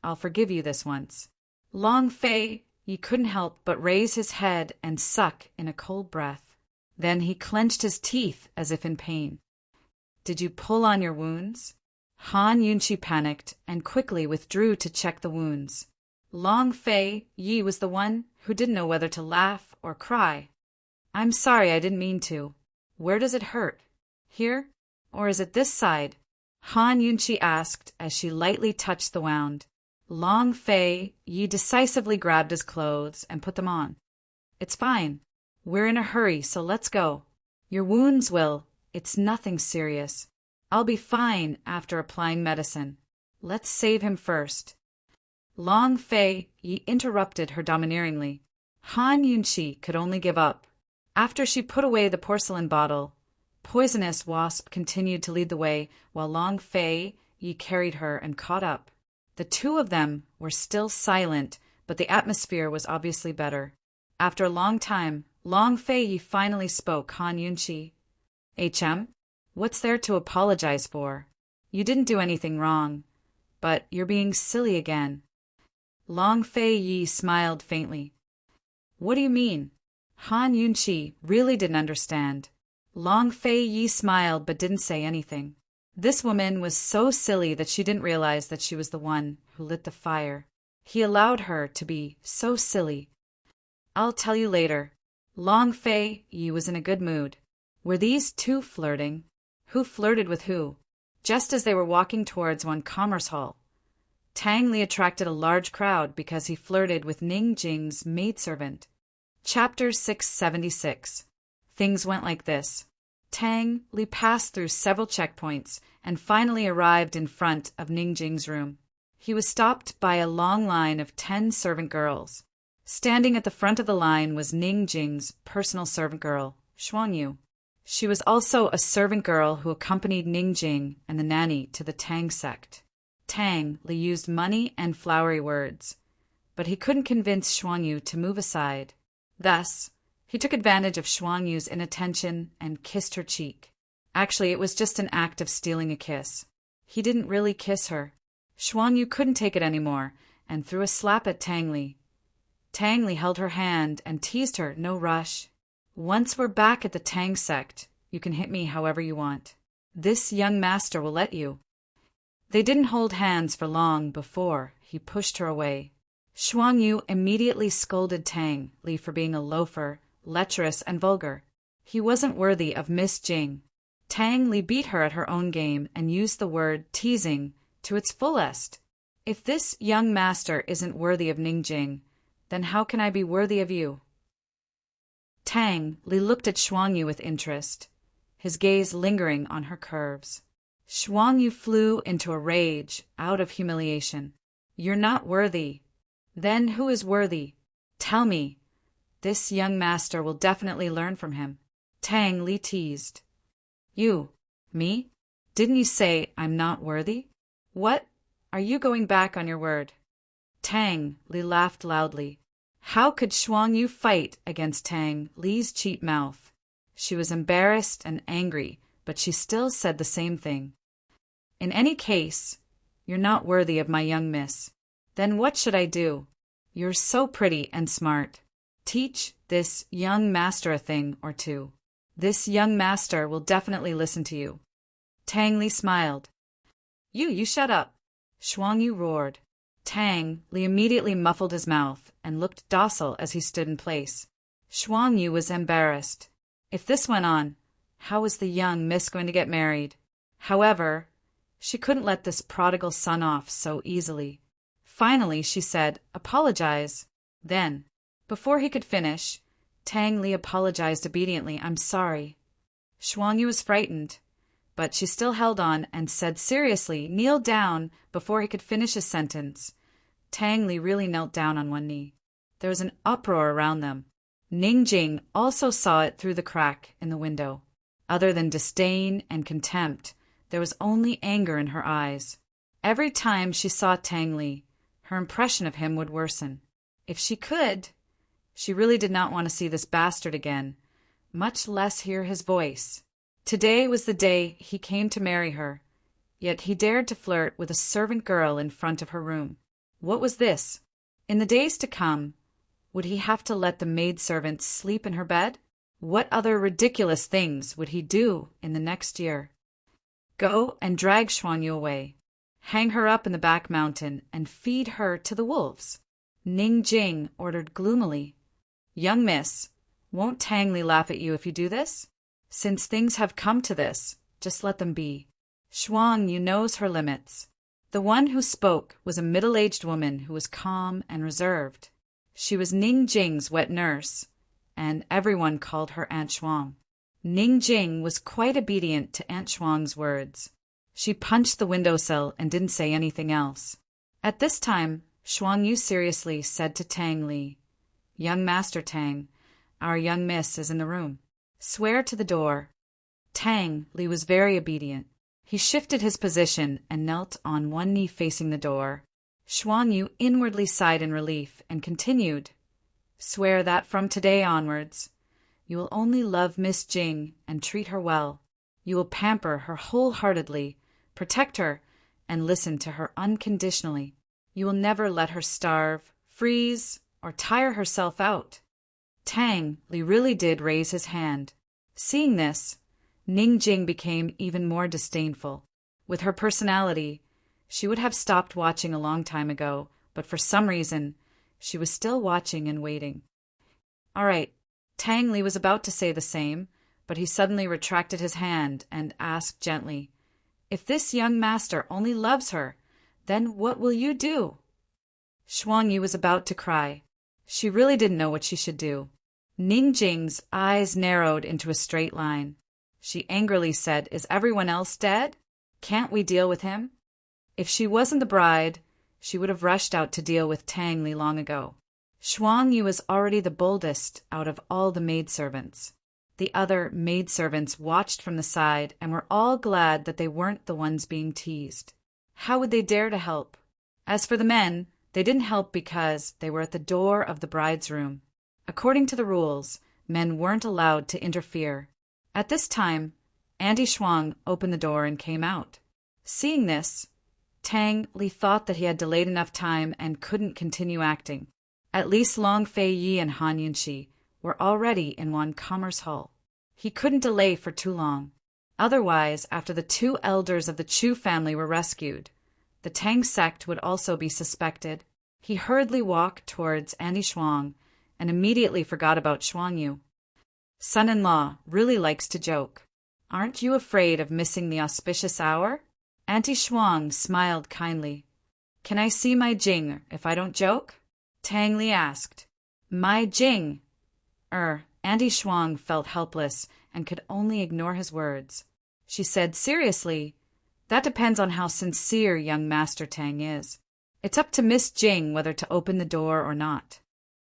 I'll forgive you this once." Long Fei Yi couldn't help but raise his head and suck in a cold breath. Then he clenched his teeth as if in pain. "Did you pull on your wounds?" Han Yunqi panicked and quickly withdrew to check the wounds. Long Fei Yi was the one who didn't know whether to laugh or cry. "I'm sorry, I didn't mean to. Where does it hurt? Here? Or is it this side?" Han Yunqi asked as she lightly touched the wound. Long Fei Yi decisively grabbed his clothes and put them on. "It's fine. We're in a hurry, so let's go. Your wounds will. It's nothing serious. I'll be fine after applying medicine. Let's save him first. Long Fei Yi interrupted her domineeringly. Han Yunqi could only give up. After she put away the porcelain bottle, Poisonous Wasp continued to lead the way while Long Fei Yi carried her and caught up. The two of them were still silent, but the atmosphere was obviously better. After a long time, Long Fei Yi finally spoke. Han Yunqi. HM? What's there to apologize for? You didn't do anything wrong, but you're being silly again. Long Fei Yi smiled faintly. What do you mean? Han Yunqi really didn't understand. Long Fei Yi smiled but didn't say anything. This woman was so silly that she didn't realize that she was the one who lit the fire. He allowed her to be so silly. I'll tell you later. Long Fei Yi was in a good mood. Were these two flirting? Who flirted with who? Just as they were walking towards one commerce hall, Tang Li attracted a large crowd because he flirted with Ning Jing's maidservant. Chapter 676. Things went like this. Tang Li passed through several checkpoints and finally arrived in front of Ning Jing's room. He was stopped by a long line of 10 servant girls. Standing at the front of the line was Ning Jing's personal servant girl, Xuangyu. She was also a servant girl who accompanied Ning Jing and the nanny to the Tang sect. Tang Li used money and flowery words, but he couldn't convince Xuangyu to move aside. Thus, he took advantage of Xuangyu's inattention and kissed her cheek. Actually, it was just an act of stealing a kiss. He didn't really kiss her. Xuangyu couldn't take it anymore and threw a slap at Tang Li. Tang Li held her hand and teased her, no rush. Once we're back at the Tang sect, you can hit me however you want. This young master will let you. They didn't hold hands for long before he pushed her away. Xuangyu immediately scolded Tang Li for being a loafer, lecherous, and vulgar. He wasn't worthy of Miss Jing. Tang Li beat her at her own game and used the word teasing to its fullest. If this young master isn't worthy of Ning Jing, then how can I be worthy of you? Tang Li looked at Xuangyu with interest, his gaze lingering on her curves. Xuangyu flew into a rage out of humiliation. You're not worthy. Then who is worthy? Tell me. This young master will definitely learn from him. Tang Li teased. You? Me? Didn't you say I'm not worthy? What? Are you going back on your word? Tang Li laughed loudly. How could Xuangyu fight against Tang Li's cheap mouth? She was embarrassed and angry, but she still said the same thing. In any case, you're not worthy of my young miss. Then what should I do? You're so pretty and smart. Teach this young master a thing or two. This young master will definitely listen to you. Tang Li smiled. You shut up. Xuangyu roared. Tang Li immediately muffled his mouth and looked docile as he stood in place. Xuangyu was embarrassed. If this went on, how was the young miss going to get married? However, she couldn't let this prodigal son off so easily. Finally, she said, apologize. Then, before he could finish, Tang Li apologized obediently. I'm sorry. Xuangyu was frightened, but she still held on and said seriously, kneel down, before he could finish his sentence. Tang Li really knelt down on one knee. There was an uproar around them. Ning Jing also saw it through the crack in the window. Other than disdain and contempt, there was only anger in her eyes. Every time she saw Tang Li, her impression of him would worsen. If she could, she really did not want to see this bastard again, much less hear his voice. Today was the day he came to marry her, yet he dared to flirt with a servant girl in front of her room. What was this? In the days to come, would he have to let the maidservant sleep in her bed? What other ridiculous things would he do in the next year? Go and drag Xuangyu away. Hang her up in the back mountain and feed her to the wolves. Ning Jing ordered gloomily. Young miss, won't Tang Li laugh at you if you do this? Since things have come to this, just let them be. Xuangyu knows her limits. The one who spoke was a middle-aged woman who was calm and reserved. She was Ning Jing's wet nurse, and everyone called her Aunt Shuang. Ning Jing was quite obedient to Aunt Shuang's words. She punched the windowsill and didn't say anything else. At this time, Shuang Yu seriously said to Tang Li, "Young Master Tang, our young miss is in the room. Swear to the door." Tang Li was very obedient. He shifted his position and knelt on one knee facing the door. Shuang Yu inwardly sighed in relief and continued, "Swear that from today onwards, you will only love Miss Jing and treat her well. You will pamper her wholeheartedly, protect her, and listen to her unconditionally. You will never let her starve, freeze, or tire herself out." Tang Li really did raise his hand. Seeing this, Ning Jing became even more disdainful. With her personality, she would have stopped watching a long time ago, but for some reason, she was still watching and waiting. All right, Tang Li was about to say the same, but he suddenly retracted his hand and asked gently, "If this young master only loves her, then what will you do?" Shuang Yu was about to cry. She really didn't know what she should do. Ning Jing's eyes narrowed into a straight line. She angrily said, "Is everyone else dead? Can't we deal with him?" If she wasn't the bride, she would have rushed out to deal with Tang Li long ago. Shuang Yu was already the boldest out of all the maidservants. The other maidservants watched from the side and were all glad that they weren't the ones being teased. How would they dare to help? As for the men, they didn't help because they were at the door of the bride's room. According to the rules, men weren't allowed to interfere. At this time, Auntie Shuang opened the door and came out. Seeing this, Tang Li thought that he had delayed enough time and couldn't continue acting. At least Long Fei Yi and Han Yunxi were already in one commerce hall. He couldn't delay for too long. Otherwise, after the two elders of the Chu family were rescued, the Tang sect would also be suspected. He hurriedly walked towards Auntie Shuang and immediately forgot about Shuang Yu. Son-in-law really likes to joke. Aren't you afraid of missing the auspicious hour? Auntie Shuang smiled kindly. Can I see my Jing if I don't joke? Tang Li asked. My Jing? Auntie Shuang felt helpless and could only ignore his words. She said seriously, that depends on how sincere young Master Tang is. It's up to Miss Jing whether to open the door or not.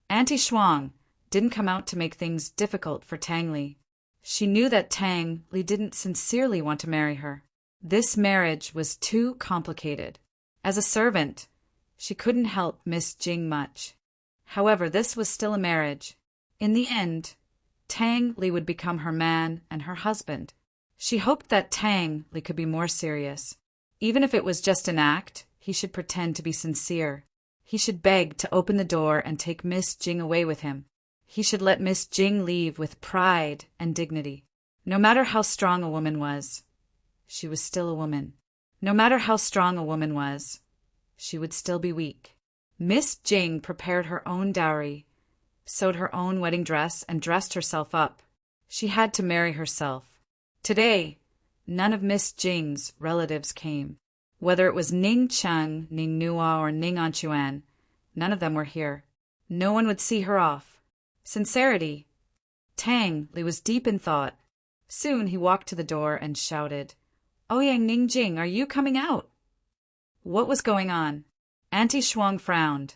Auntie Shuang didn't come out to make things difficult for Tang Li. She knew that Tang Li didn't sincerely want to marry her. This marriage was too complicated. As a servant, she couldn't help Miss Jing much. However, this was still a marriage. In the end, Tang Li would become her man and her husband. She hoped that Tang Li could be more serious. Even if it was just an act, he should pretend to be sincere. He should beg to open the door and take Miss Jing away with him. He should let Miss Jing leave with pride and dignity. No matter how strong a woman was, she was still a woman. No matter how strong a woman was, she would still be weak. Miss Jing prepared her own dowry, sewed her own wedding dress, and dressed herself up. She had to marry herself. Today, none of Miss Jing's relatives came. Whether it was Ning Cheng, Ning Nua, or Ning Anchuan, none of them were here. No one would see her off. Sincerity. Tang Li was deep in thought. Soon he walked to the door and shouted, Ouyang Ning Jing, are you coming out? What was going on? Auntie Shuang frowned,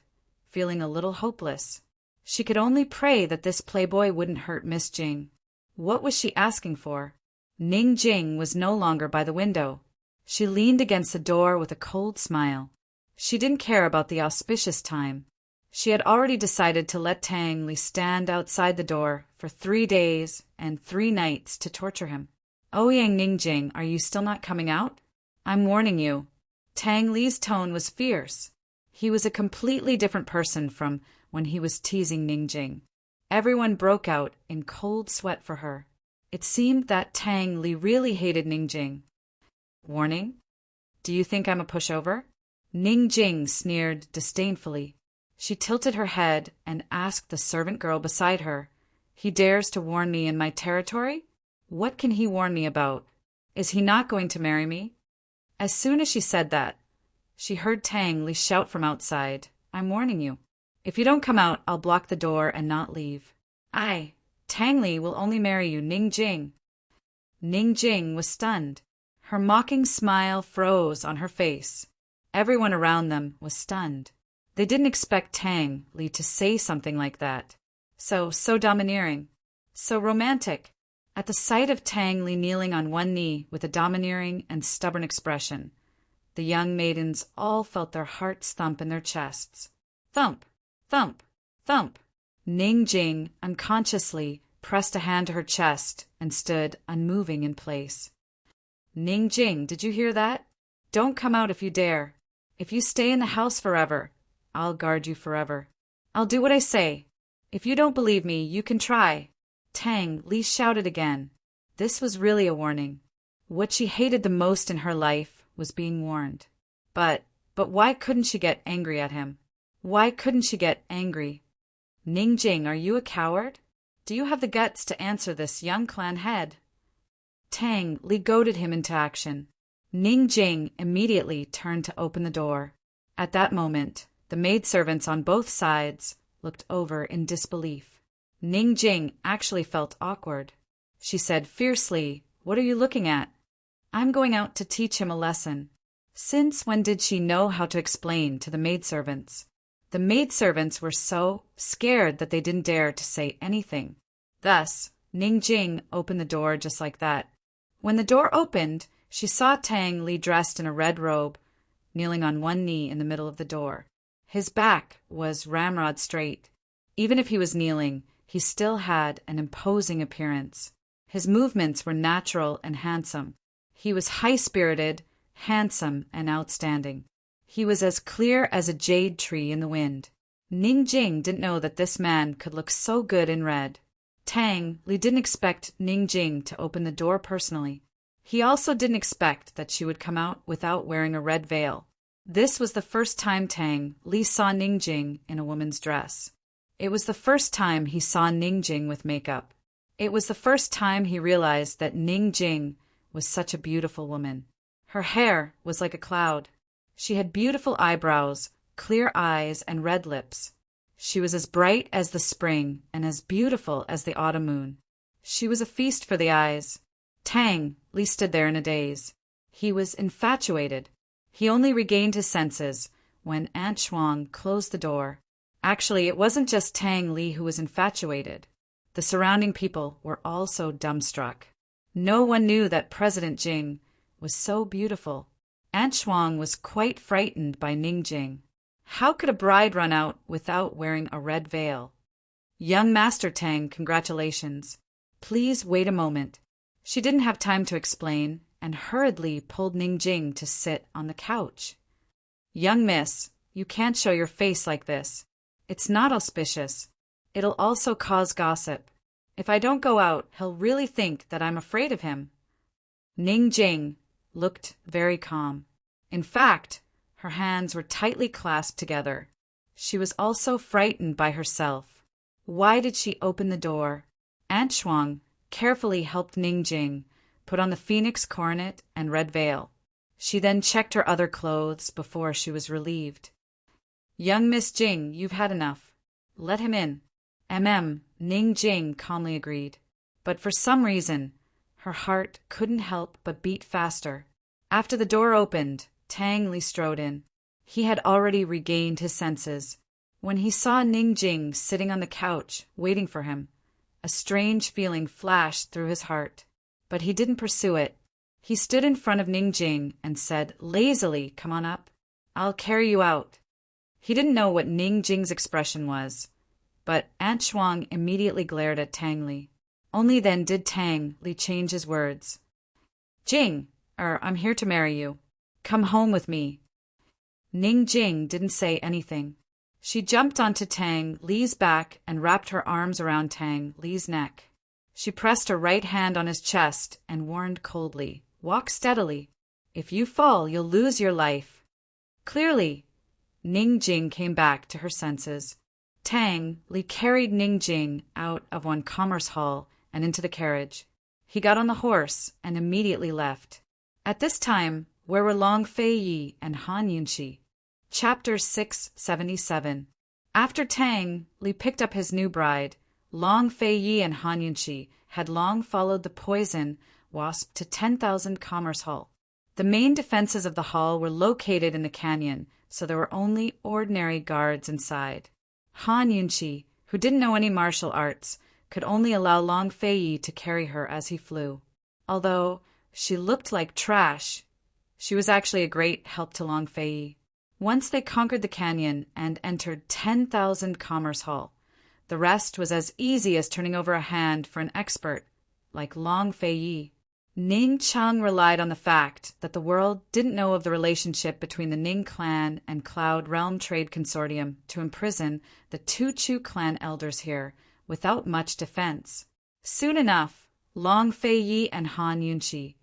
feeling a little hopeless. She could only pray that this playboy wouldn't hurt Miss Jing. What was she asking for? Ning Jing was no longer by the window. She leaned against the door with a cold smile. She didn't care about the auspicious time. She had already decided to let Tang Li stand outside the door for 3 days and 3 nights to torture him. Ouyang Ningjing, are you still not coming out? I'm warning you. Tang Li's tone was fierce. He was a completely different person from when he was teasing Ningjing. Everyone broke out in cold sweat for her. It seemed that Tang Li really hated Ningjing. Warning? Do you think I'm a pushover? Ningjing sneered disdainfully. She tilted her head and asked the servant girl beside her, He dares to warn me in my territory? What can he warn me about? Is he not going to marry me? As soon as she said that, she heard Tang Li shout from outside, I'm warning you. If you don't come out, I'll block the door and not leave. I, Tang Li, will only marry you, Ning Jing. Ning Jing was stunned. Her mocking smile froze on her face. Everyone around them was stunned. They didn't expect Tang Li to say something like that. So domineering. So romantic. At the sight of Tang Li kneeling on one knee with a domineering and stubborn expression, the young maidens all felt their hearts thump in their chests. Thump, thump, thump. Ning Jing unconsciously pressed a hand to her chest and stood unmoving in place. Ning Jing, did you hear that? Don't come out if you dare. If you stay in the house forever, I'll guard you forever. I'll do what I say. If you don't believe me, you can try. Tang Li shouted again. This was really a warning. What she hated the most in her life was being warned. But why couldn't she get angry at him? Why couldn't she get angry? Ning Jing, are you a coward? Do you have the guts to answer this young clan head? Tang Li goaded him into action. Ning Jing immediately turned to open the door. At that moment, the maidservants on both sides looked over in disbelief. Ning Jing actually felt awkward. She said fiercely, "What are you looking at?" "I'm going out to teach him a lesson." Since when did she know how to explain to the maidservants? The maidservants were so scared that they didn't dare to say anything. Thus, Ning Jing opened the door just like that. When the door opened, she saw Tang Li dressed in a red robe, kneeling on one knee in the middle of the door. His back was ramrod straight. Even if he was kneeling, he still had an imposing appearance. His movements were natural and handsome. He was high-spirited, handsome, and outstanding. He was as clear as a jade tree in the wind. Ning Jing didn't know that this man could look so good in red. Tang Li didn't expect Ning Jing to open the door personally. He also didn't expect that she would come out without wearing a red veil. This was the first time Tang Li saw Ning Jing in a woman's dress. It was the first time he saw Ning Jing with makeup. It was the first time he realized that Ning Jing was such a beautiful woman. Her hair was like a cloud. She had beautiful eyebrows, clear eyes, and red lips. She was as bright as the spring and as beautiful as the autumn moon. She was a feast for the eyes. Tang Li stood there in a daze. He was infatuated. He only regained his senses when Aunt Shuang closed the door. Actually, it wasn't just Tang Li who was infatuated. The surrounding people were also dumbstruck. No one knew that President Jing was so beautiful. Aunt Shuang was quite frightened by Ning Jing. How could a bride run out without wearing a red veil? "Young Master Tang, congratulations. Please wait a moment." She didn't have time to explain, and hurriedly pulled Ning Jing to sit on the couch. "Young miss, you can't show your face like this. It's not auspicious. It'll also cause gossip. If I don't go out, he'll really think that I'm afraid of him." Ning Jing looked very calm. In fact, her hands were tightly clasped together. She was also frightened by herself. Why did she open the door? Aunt Shuang carefully helped Ning Jing put on the phoenix coronet and red veil. She then checked her other clothes before she was relieved. "Young Miss Jing, you've had enough. Let him in." Ning Jing calmly agreed. But for some reason, her heart couldn't help but beat faster. After the door opened, Tang Li strode in. He had already regained his senses. When he saw Ning Jing sitting on the couch, waiting for him, a strange feeling flashed through his heart. But he didn't pursue it. He stood in front of Ning Jing and said lazily, "Come on up. I'll carry you out." He didn't know what Ning Jing's expression was, but Aunt Shuang immediately glared at Tang Li. Only then did Tang Li change his words. "Jing, I'm here to marry you. Come home with me." Ning Jing didn't say anything. She jumped onto Tang Li's back and wrapped her arms around Tang Li's neck. She pressed her right hand on his chest and warned coldly, "Walk steadily. If you fall, you'll lose your life." Clearly, Ning Jing came back to her senses. Tang Li carried Ning Jing out of one commerce hall and into the carriage. He got on the horse and immediately left. At this time, where were Long Fei Yi and Han Yunxi? Chapter 677. After Tang Li picked up his new bride, Long Fei Yi and Han Yunqi had long followed the poison wasp to 10,000 Commerce Hall. The main defenses of the hall were located in the canyon, so there were only ordinary guards inside. Han Yunqi, who didn't know any martial arts, could only allow Long Fei Yi to carry her as he flew. Although she looked like trash, she was actually a great help to Long Fei Yi. Once they conquered the canyon and entered 10,000 Commerce Hall, the rest was as easy as turning over a hand for an expert like Long Fei Yi. Ning Cheng relied on the fact that the world didn't know of the relationship between the Ning clan and Cloud Realm Trade Consortium to imprison the two Chu clan elders here without much defense. Soon enough, Long Fei Yi and Han Yunqi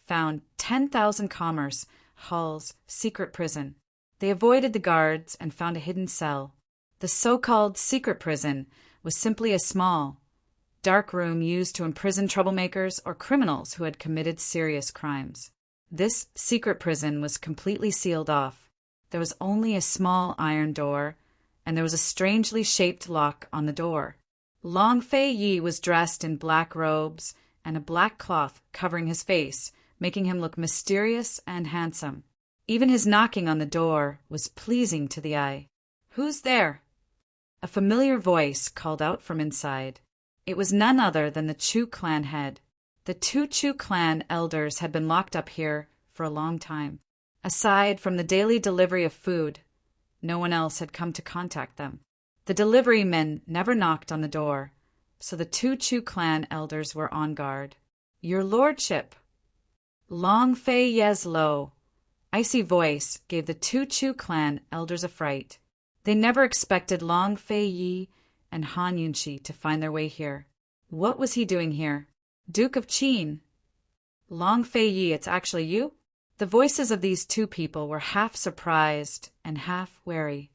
found 10,000 Commerce Hall's secret prison. They avoided the guards and found a hidden cell. The so-called secret prison was simply a small, dark room used to imprison troublemakers or criminals who had committed serious crimes. This secret prison was completely sealed off. There was only a small iron door, and there was a strangely shaped lock on the door. Long Fei Yi was dressed in black robes and a black cloth covering his face, making him look mysterious and handsome. Even his knocking on the door was pleasing to the eye. "Who's there?" A familiar voice called out from inside. It was none other than the Chu clan head. The two Chu clan elders had been locked up here for a long time. Aside from the daily delivery of food, no one else had come to contact them. The delivery men never knocked on the door, so the two Chu clan elders were on guard. "Your lordship." Long Fei Ye's low, icy voice gave the two Chu clan elders a fright. They never expected Long Fei Yi and Han Yunqi to find their way here. What was he doing here? Duke of Qin. Long Fei Yi, it's actually you? The voices of these two people were half surprised and half wary.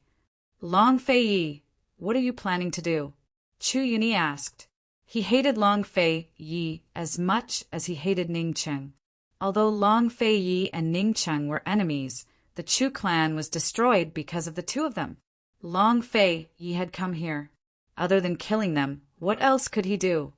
Long Fei Yi, what are you planning to do? Chu Yuni asked. He hated Long Fei Yi as much as he hated Ning Cheng. Although Long Fei Yi and Ning Cheng were enemies, the Chu clan was destroyed because of the two of them. Long Fei Yi had come here. Other than killing them, what else could he do?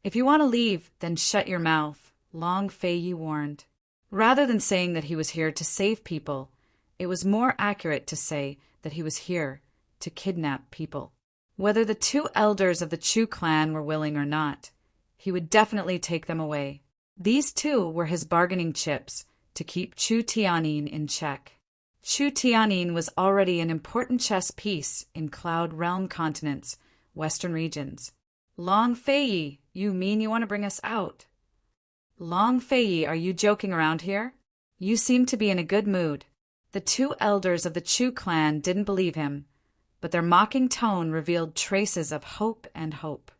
"If you want to leave, then shut your mouth," Long Fei Yi warned. Rather than saying that he was here to save people, it was more accurate to say that he was here to kidnap people. Whether the two elders of the Chu clan were willing or not, he would definitely take them away. These two were his bargaining chips to keep Chu Tianyin in check. Chu Tianyin was already an important chess piece in Cloud Realm continents, western regions. "Long Fei Yi, you mean you want to bring us out?" "Long Fei Yi, are you joking around here? You seem to be in a good mood." The two elders of the Chu clan didn't believe him, but their mocking tone revealed traces of hope and hope.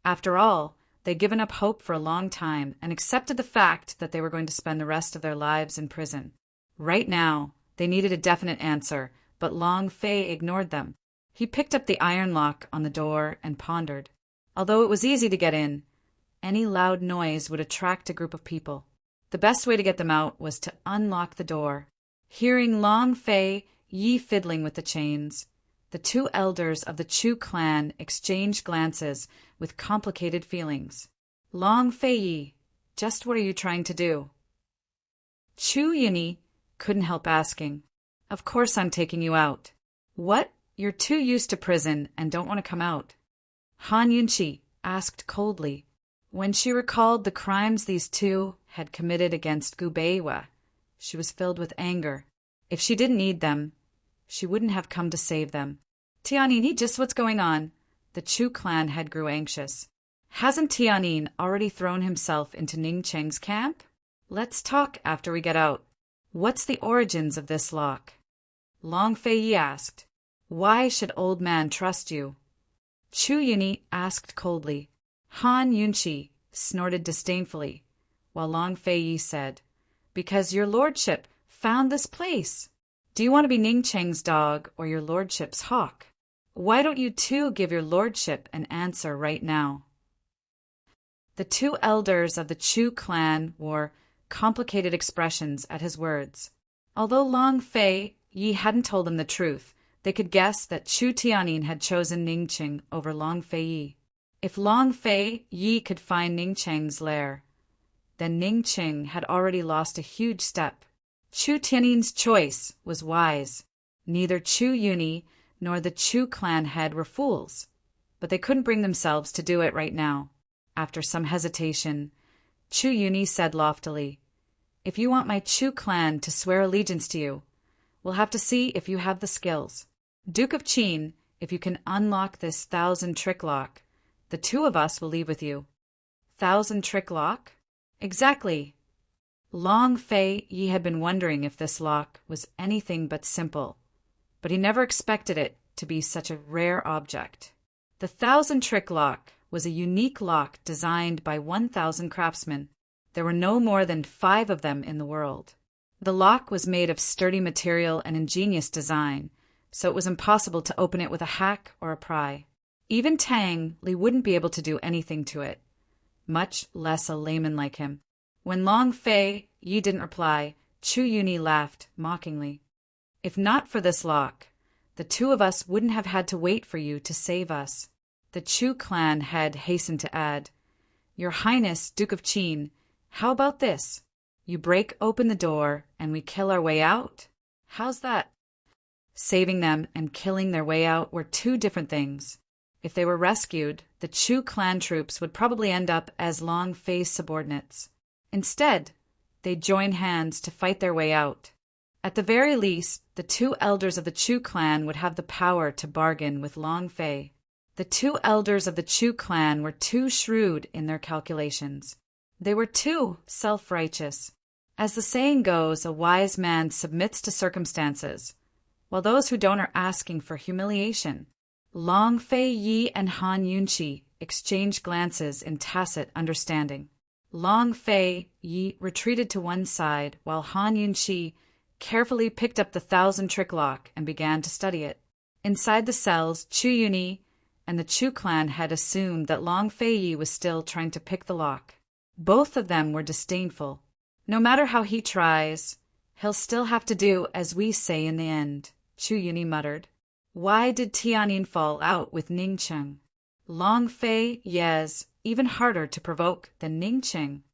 After all, they'd given up hope for a long time and accepted the fact that they were going to spend the rest of their lives in prison. Right now, they needed a definite answer, but Long Fei ignored them. He picked up the iron lock on the door and pondered. Although it was easy to get in, any loud noise would attract a group of people. The best way to get them out was to unlock the door. Hearing Long Fei Yi fiddling with the chains, the two elders of the Chu clan exchanged glances with complicated feelings. "Long Fei Yi, just what are you trying to do?" Chu Yuni couldn't help asking. "Of course I'm taking you out." "What? You're too used to prison and don't want to come out?" Han Yunqi asked coldly. When she recalled the crimes these two had committed against Gu Beiwa, she was filled with anger. If she didn't need them, she wouldn't have come to save them. "Tianyin, just what's going on?" The Chu clan head grew anxious. "Hasn't Tianyin already thrown himself into Ning Cheng's camp? Let's talk after we get out. What's the origins of this lock?" Long Fei Yi asked. "Why should old man trust you?" Chu Yuni asked coldly. Han Yunqi snorted disdainfully, while Long Fei Yi said, "Because your lordship found this place. Do you want to be Ning Cheng's dog or your lordship's hawk? Why don't you two give your lordship an answer right now?" The two elders of the Chu clan wore complicated expressions at his words. Although Long Fei Yi hadn't told them the truth, they could guess that Chu Tianyin had chosen Ning Cheng over Long Fei Yi. If Long Fei Yi could find Ning Cheng's lair, then Ning Cheng had already lost a huge step. Chu Tiannin's choice was wise. Neither Chu Yuni nor the Chu clan head were fools, but they couldn't bring themselves to do it right now. After some hesitation, Chu Yuni said loftily, "If you want my Chu clan to swear allegiance to you, we'll have to see if you have the skills. Duke of Qin, if you can unlock this 1,000-trick lock, the two of us will leave with you." 1,000-trick lock? Exactly. Long Fei Yi had been wondering if this lock was anything but simple, but he never expected it to be such a rare object. The 1,000-trick lock was a unique lock designed by 1,000 craftsmen. There were no more than 5 of them in the world. The lock was made of sturdy material and ingenious design, so it was impossible to open it with a hack or a pry. Even Tang Li wouldn't be able to do anything to it, much less a layman like him. When Long Fei Yi didn't reply, Chu Yuni laughed mockingly. "If not for this lock, the two of us wouldn't have had to wait for you to save us." The Chu clan head hastened to add, "Your Highness, Duke of Qin, how about this? You break open the door and we kill our way out? How's that?" Saving them and killing their way out were two different things. If they were rescued, the Chu clan troops would probably end up as Long Fei's subordinates. Instead, they'd join hands to fight their way out. At the very least, the 2 elders of the Chu clan would have the power to bargain with Long Fei. The 2 elders of the Chu clan were too shrewd in their calculations. They were too self-righteous. As the saying goes, a wise man submits to circumstances, while those who don't are asking for humiliation. Long Fei Yi and Han Yunqi exchanged glances in tacit understanding. Long Fei Yi retreated to one side, while Han Yunqi carefully picked up the 1,000-trick lock and began to study it. Inside the cells, Chu Yuni and the Chu clan had assumed that Long Fei Yi was still trying to pick the lock. Both of them were disdainful. "No matter how he tries, he'll still have to do as we say in the end," Chu Yuni muttered. Why did Tianyin fall out with Ning Cheng? Long Fei Yi's even harder to provoke than Ning Cheng.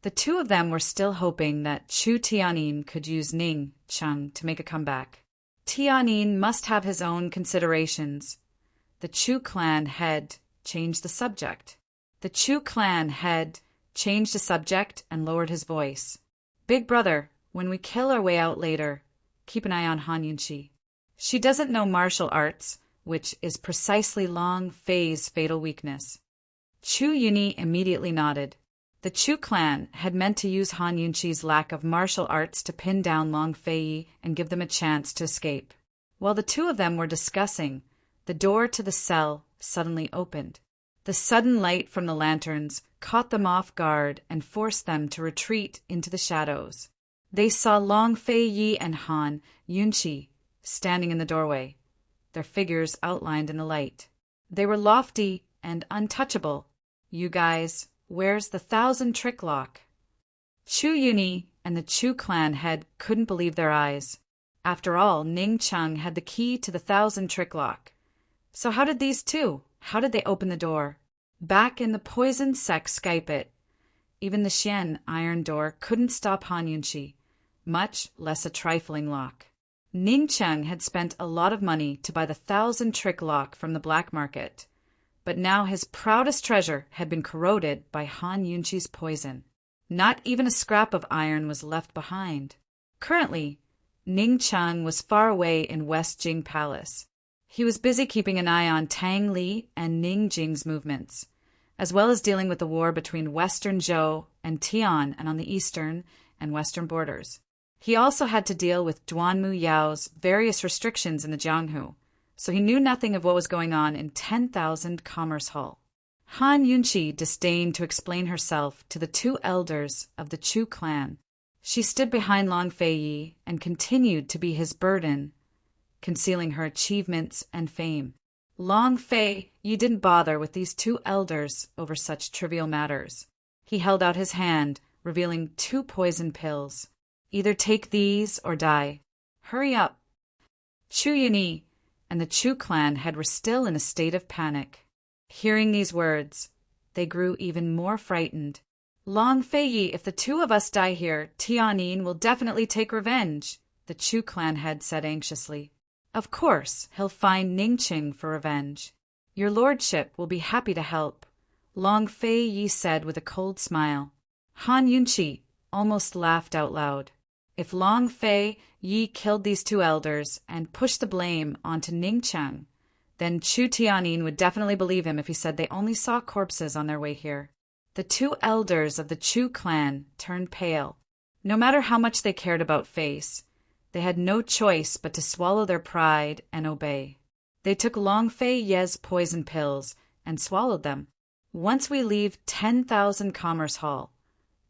The two of them were still hoping that Chu Tianyin could use Ning Cheng to make a comeback. Tianyin must have his own considerations. The Chu clan head changed the subject. The Chu clan head changed the subject and lowered his voice. "Big brother, when we kill our way out later, keep an eye on Han Yunqi. She doesn't know martial arts, which is precisely Long Fei's fatal weakness." Chu Yuni immediately nodded. The Chu clan had meant to use Han Yunqi's lack of martial arts to pin down Long Fei and give them a chance to escape. While the two of them were discussing, the door to the cell suddenly opened. The sudden light from the lanterns caught them off guard and forced them to retreat into the shadows. They saw Long Fei Yi and Han Yunqi standing in the doorway, their figures outlined in the light. They were lofty and untouchable. "You guys, where's the 1,000-trick lock?" Chu Yuni and the Chu clan head couldn't believe their eyes. After all, Ning Cheng had the key to the 1,000-trick lock. So how did these two? How did they open the door? Back in the poison sect Skype it. Even the Xian iron door couldn't stop Han Yunqi, much less a trifling lock. Ning Cheng had spent a lot of money to buy the 1,000-trick lock from the black market, but now his proudest treasure had been corroded by Han Yunqi's poison. Not even a scrap of iron was left behind. Currently, Ning Cheng was far away in West Jing Palace. He was busy keeping an eye on Tang Li and Ning Jing's movements, as well as dealing with the war between Western Zhou and Tian and on the eastern and western borders. He also had to deal with Duanmu Yao's various restrictions in the Jianghu, so he knew nothing of what was going on in 10,000 Commerce Hall. Han Yunqi disdained to explain herself to the 2 elders of the Chu clan. She stood behind Long Fei Yi and continued to be his burden, concealing her achievements and fame. Long Fei Yi didn't bother with these 2 elders over such trivial matters. He held out his hand, revealing 2 poison pills. "Either take these or die. Hurry up." Chu Yuni and the Chu clan head were still in a state of panic. Hearing these words, they grew even more frightened. Long Fei, if the two of us die here, Tianyin will definitely take revenge, the Chu clan head said anxiously. Of course, he'll find Ningqing for revenge. Your lordship will be happy to help, Long Fei said with a cold smile. Han Yunqi almost laughed out loud. If Long Fei killed these two elders and pushed the blame onto Ningqiang, then Chu Tianyin would definitely believe him if he said they only saw corpses on their way here. The two elders of the Chu clan turned pale. No matter how much they cared about Face, they had no choice but to swallow their pride and obey. They took Long Fei Ye's poison pills and swallowed them. Once we leave 10,000 Commerce Hall,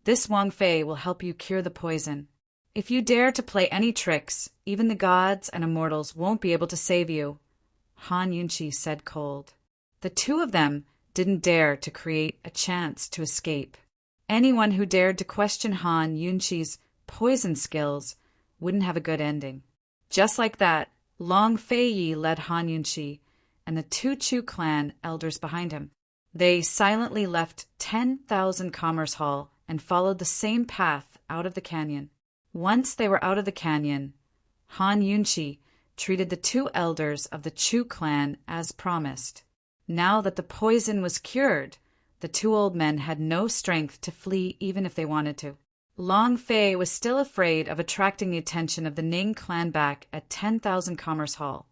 this Wang Fei will help you cure the poison. If you dare to play any tricks, even the gods and immortals won't be able to save you, Han Yunqi said cold. The two of them didn't dare to create a chance to escape. Anyone who dared to question Han Yunqi's poison skills wouldn't have a good ending. Just like that, Long Fei led Han Yunqi and the two Chu clan elders behind him. They silently left 10,000 Commerce Hall and followed the same path out of the canyon. Once they were out of the canyon, Han Yunqi treated the two elders of the Chu clan as promised. Now that the poison was cured, the two old men had no strength to flee even if they wanted to. Long Fei was still afraid of attracting the attention of the Ning clan back at 10,000 Commerce Hall.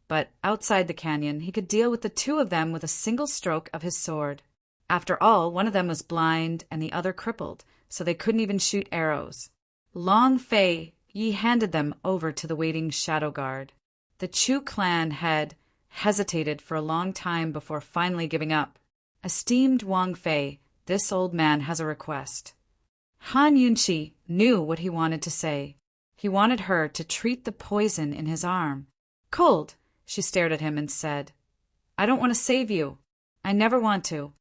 But outside the canyon, he could deal with the two of them with a single stroke of his sword. After all, one of them was blind and the other crippled, so they couldn't even shoot arrows. Long Fei handed them over to the waiting shadow guard. The Chu clan had hesitated for a long time before finally giving up. Esteemed Wang Fei, this old man has a request. Han Yunqi knew what he wanted to say. He wanted her to treat the poison in his arm. Cold, she stared at him and said, I don't want to save you. I never want to.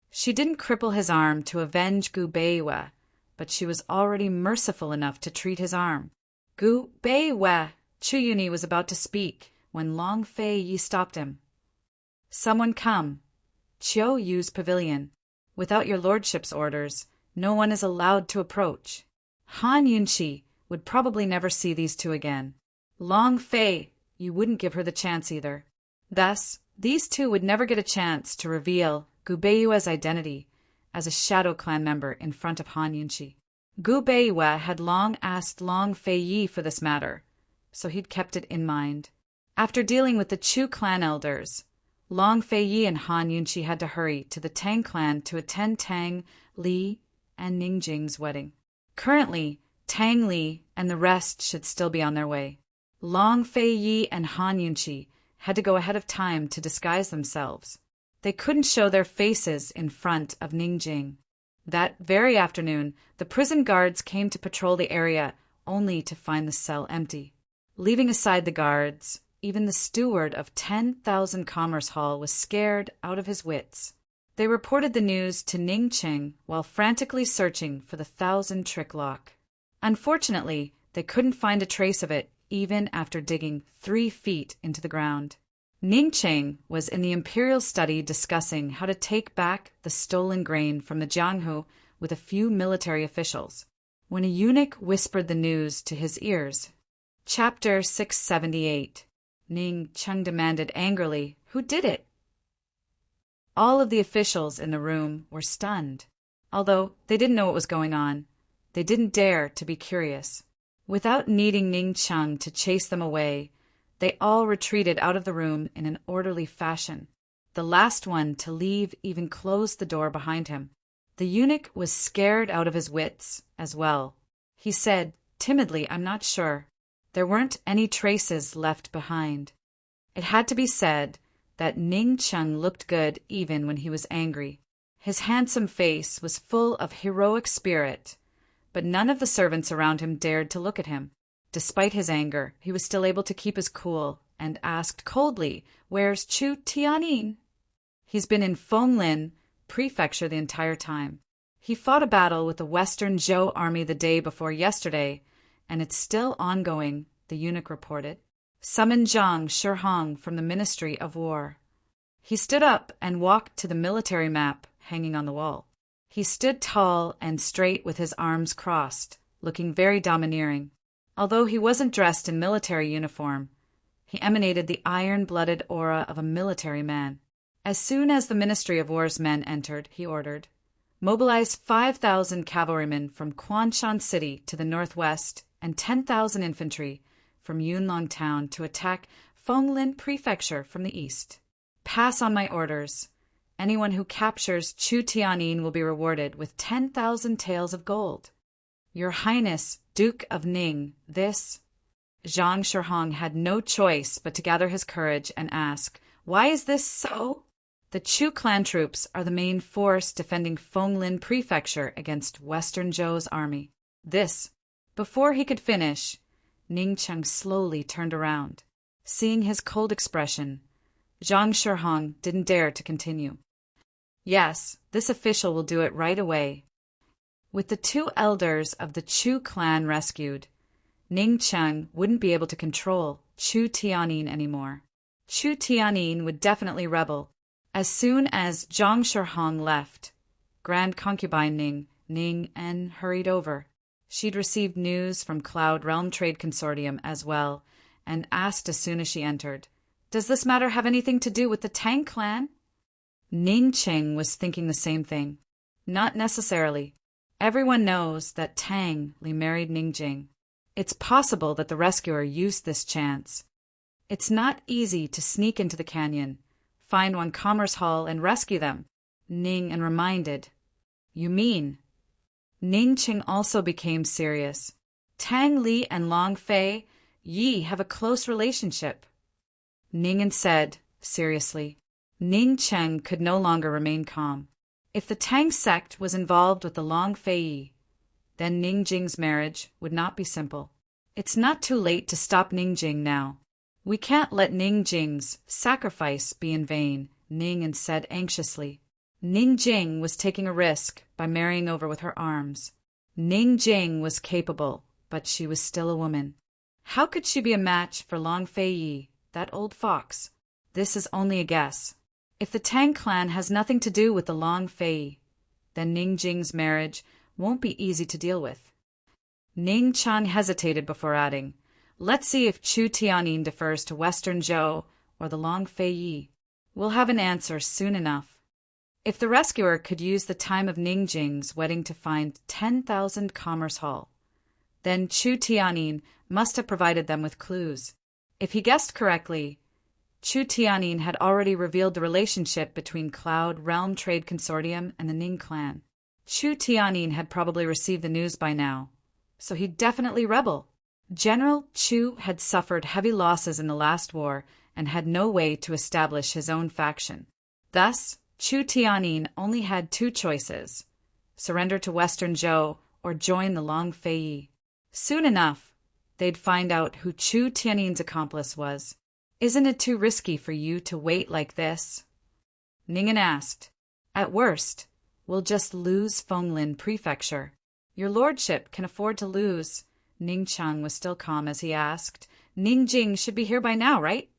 She didn't cripple his arm to avenge Gu Beiwe, but she was already merciful enough to treat his arm. Gu Beiwe, Chu Yuni was about to speak when Long Fei stopped him. Someone come. Chiu Yu's pavilion. Without your lordship's orders, no one is allowed to approach. Han Yunqi would probably never see these two again. Long Fei, you wouldn't give her the chance either. Thus, these two would never get a chance to reveal Gu Beiwe's identity as a Shadow Clan member in front of Han Yunqi. Gu Beiwe had long asked Long Fei for this matter, so he'd kept it in mind. After dealing with the Chu clan elders, Long Fei and Han Yunqi had to hurry to the Tang clan to attend Tang, Li, and Ningjing's wedding. Currently, Tang Li and the rest should still be on their way. Long Fei and Han Yunqi had to go ahead of time to disguise themselves. They couldn't show their faces in front of Ningjing. That very afternoon, the prison guards came to patrol the area only to find the cell empty. Leaving aside the guards, even the steward of 10,000 Commerce Hall was scared out of his wits. They reported the news to Ningqing while frantically searching for the 1,000-trick lock. Unfortunately, they couldn't find a trace of it even after digging 3 feet into the ground. Ningqing was in the imperial study discussing how to take back the stolen grain from the Jianghu with a few military officials, when a eunuch whispered the news to his ears. Chapter 678. Ningqiang demanded angrily, "Who did it?" All of the officials in the room were stunned. Although they didn't know what was going on, they didn't dare to be curious. Without needing Ningqiang to chase them away, they all retreated out of the room in an orderly fashion. The last one to leave even closed the door behind him. The eunuch was scared out of his wits as well. He said, timidly, "I'm not sure." There weren't any traces left behind. It had to be said that Ningqiang looked good even when he was angry. His handsome face was full of heroic spirit, but none of the servants around him dared to look at him. Despite his anger, he was still able to keep his cool and asked coldly, "Where's Chu Tianyin?" He's been in Fenglin Prefecture the entire time. He fought a battle with the Western Zhou army the day before yesterday, and it's still ongoing, the eunuch reported. Summon Zhang Shihong from the Ministry of War. He stood up and walked to the military map hanging on the wall. He stood tall and straight with his arms crossed, looking very domineering. Although he wasn't dressed in military uniform, he emanated the iron-blooded aura of a military man. As soon as the Ministry of War's men entered, he ordered, "Mobilize 5,000 cavalrymen from Kwanshan City to the northwest and 10,000 infantry from Yunlong Town to attack Fonglin Prefecture from the east. Pass on my orders. Anyone who captures Chu Tianyin will be rewarded with 10,000 taels of gold. Your Highness, Duke of Ning, this—" Zhang Shihong had no choice but to gather his courage and ask, "Why is this so?" "The Chu clan troops are the main force defending Fonglin Prefecture against Western Zhou's army." This. Before he could finish, Ning Cheng slowly turned around. Seeing his cold expression, Zhang Shihong didn't dare to continue. "Yes, this official will do it right away." With the 2 elders of the Chu clan rescued, Ning Cheng wouldn't be able to control Chu Tianyin anymore. Chu Tianyin would definitely rebel. As soon as Zhang Shihong left, Grand Concubine Ning En hurried over. She'd received news from Cloud Realm Trade Consortium as well, and asked as soon as she entered, "Does this matter have anything to do with the Tang clan?" Ning Cheng was thinking the same thing. Not necessarily. Everyone knows that Tang Li married Ning Jing. It's possible that the rescuer used this chance. It's not easy to sneak into the canyon, find one commerce hall, and rescue them. Ning En reminded. "You mean?" Ning Cheng also became serious. "Tang Li and Long Fei Yi have a close relationship." Ning En said, seriously. Ning Cheng could no longer remain calm. If the Tang sect was involved with the Long Fei Yi, then Ning Jing's marriage would not be simple. It's not too late to stop Ning Jing now. "We can't let Ning Jing's sacrifice be in vain," Ning En said anxiously. Ning Jing was taking a risk by marrying over with her arms. Ning Jing was capable, but she was still a woman. How could she be a match for Long Fei Yi, that old fox? This is only a guess. If the Tang clan has nothing to do with the Long Fei, then Ning Jing's marriage won't be easy to deal with. Ning Chang hesitated before adding, "Let's see if Chu Tianyin defers to Western Zhou or the Long Fei Yi. We'll have an answer soon enough." If the rescuer could use the time of Ning Jing's wedding to find 10,000 Commerce Hall, then Chu Tianyin must have provided them with clues. If he guessed correctly, Chu Tianyin had already revealed the relationship between Cloud Realm Trade Consortium and the Ning clan. Chu Tianyin had probably received the news by now, so he'd definitely rebel. General Chu had suffered heavy losses in the last war and had no way to establish his own faction. Thus, Chu Tianyin only had 2 choices: surrender to Western Zhou or join the Long Fei Yi. Soon enough, they'd find out who Chu Tianyin's accomplice was. "Isn't it too risky for you to wait like this?" Ning En asked. "At worst, we'll just lose Fonglin Prefecture." "Your lordship can afford to lose." Ning Chang was still calm as he asked, "Ning Jing should be here by now, right?"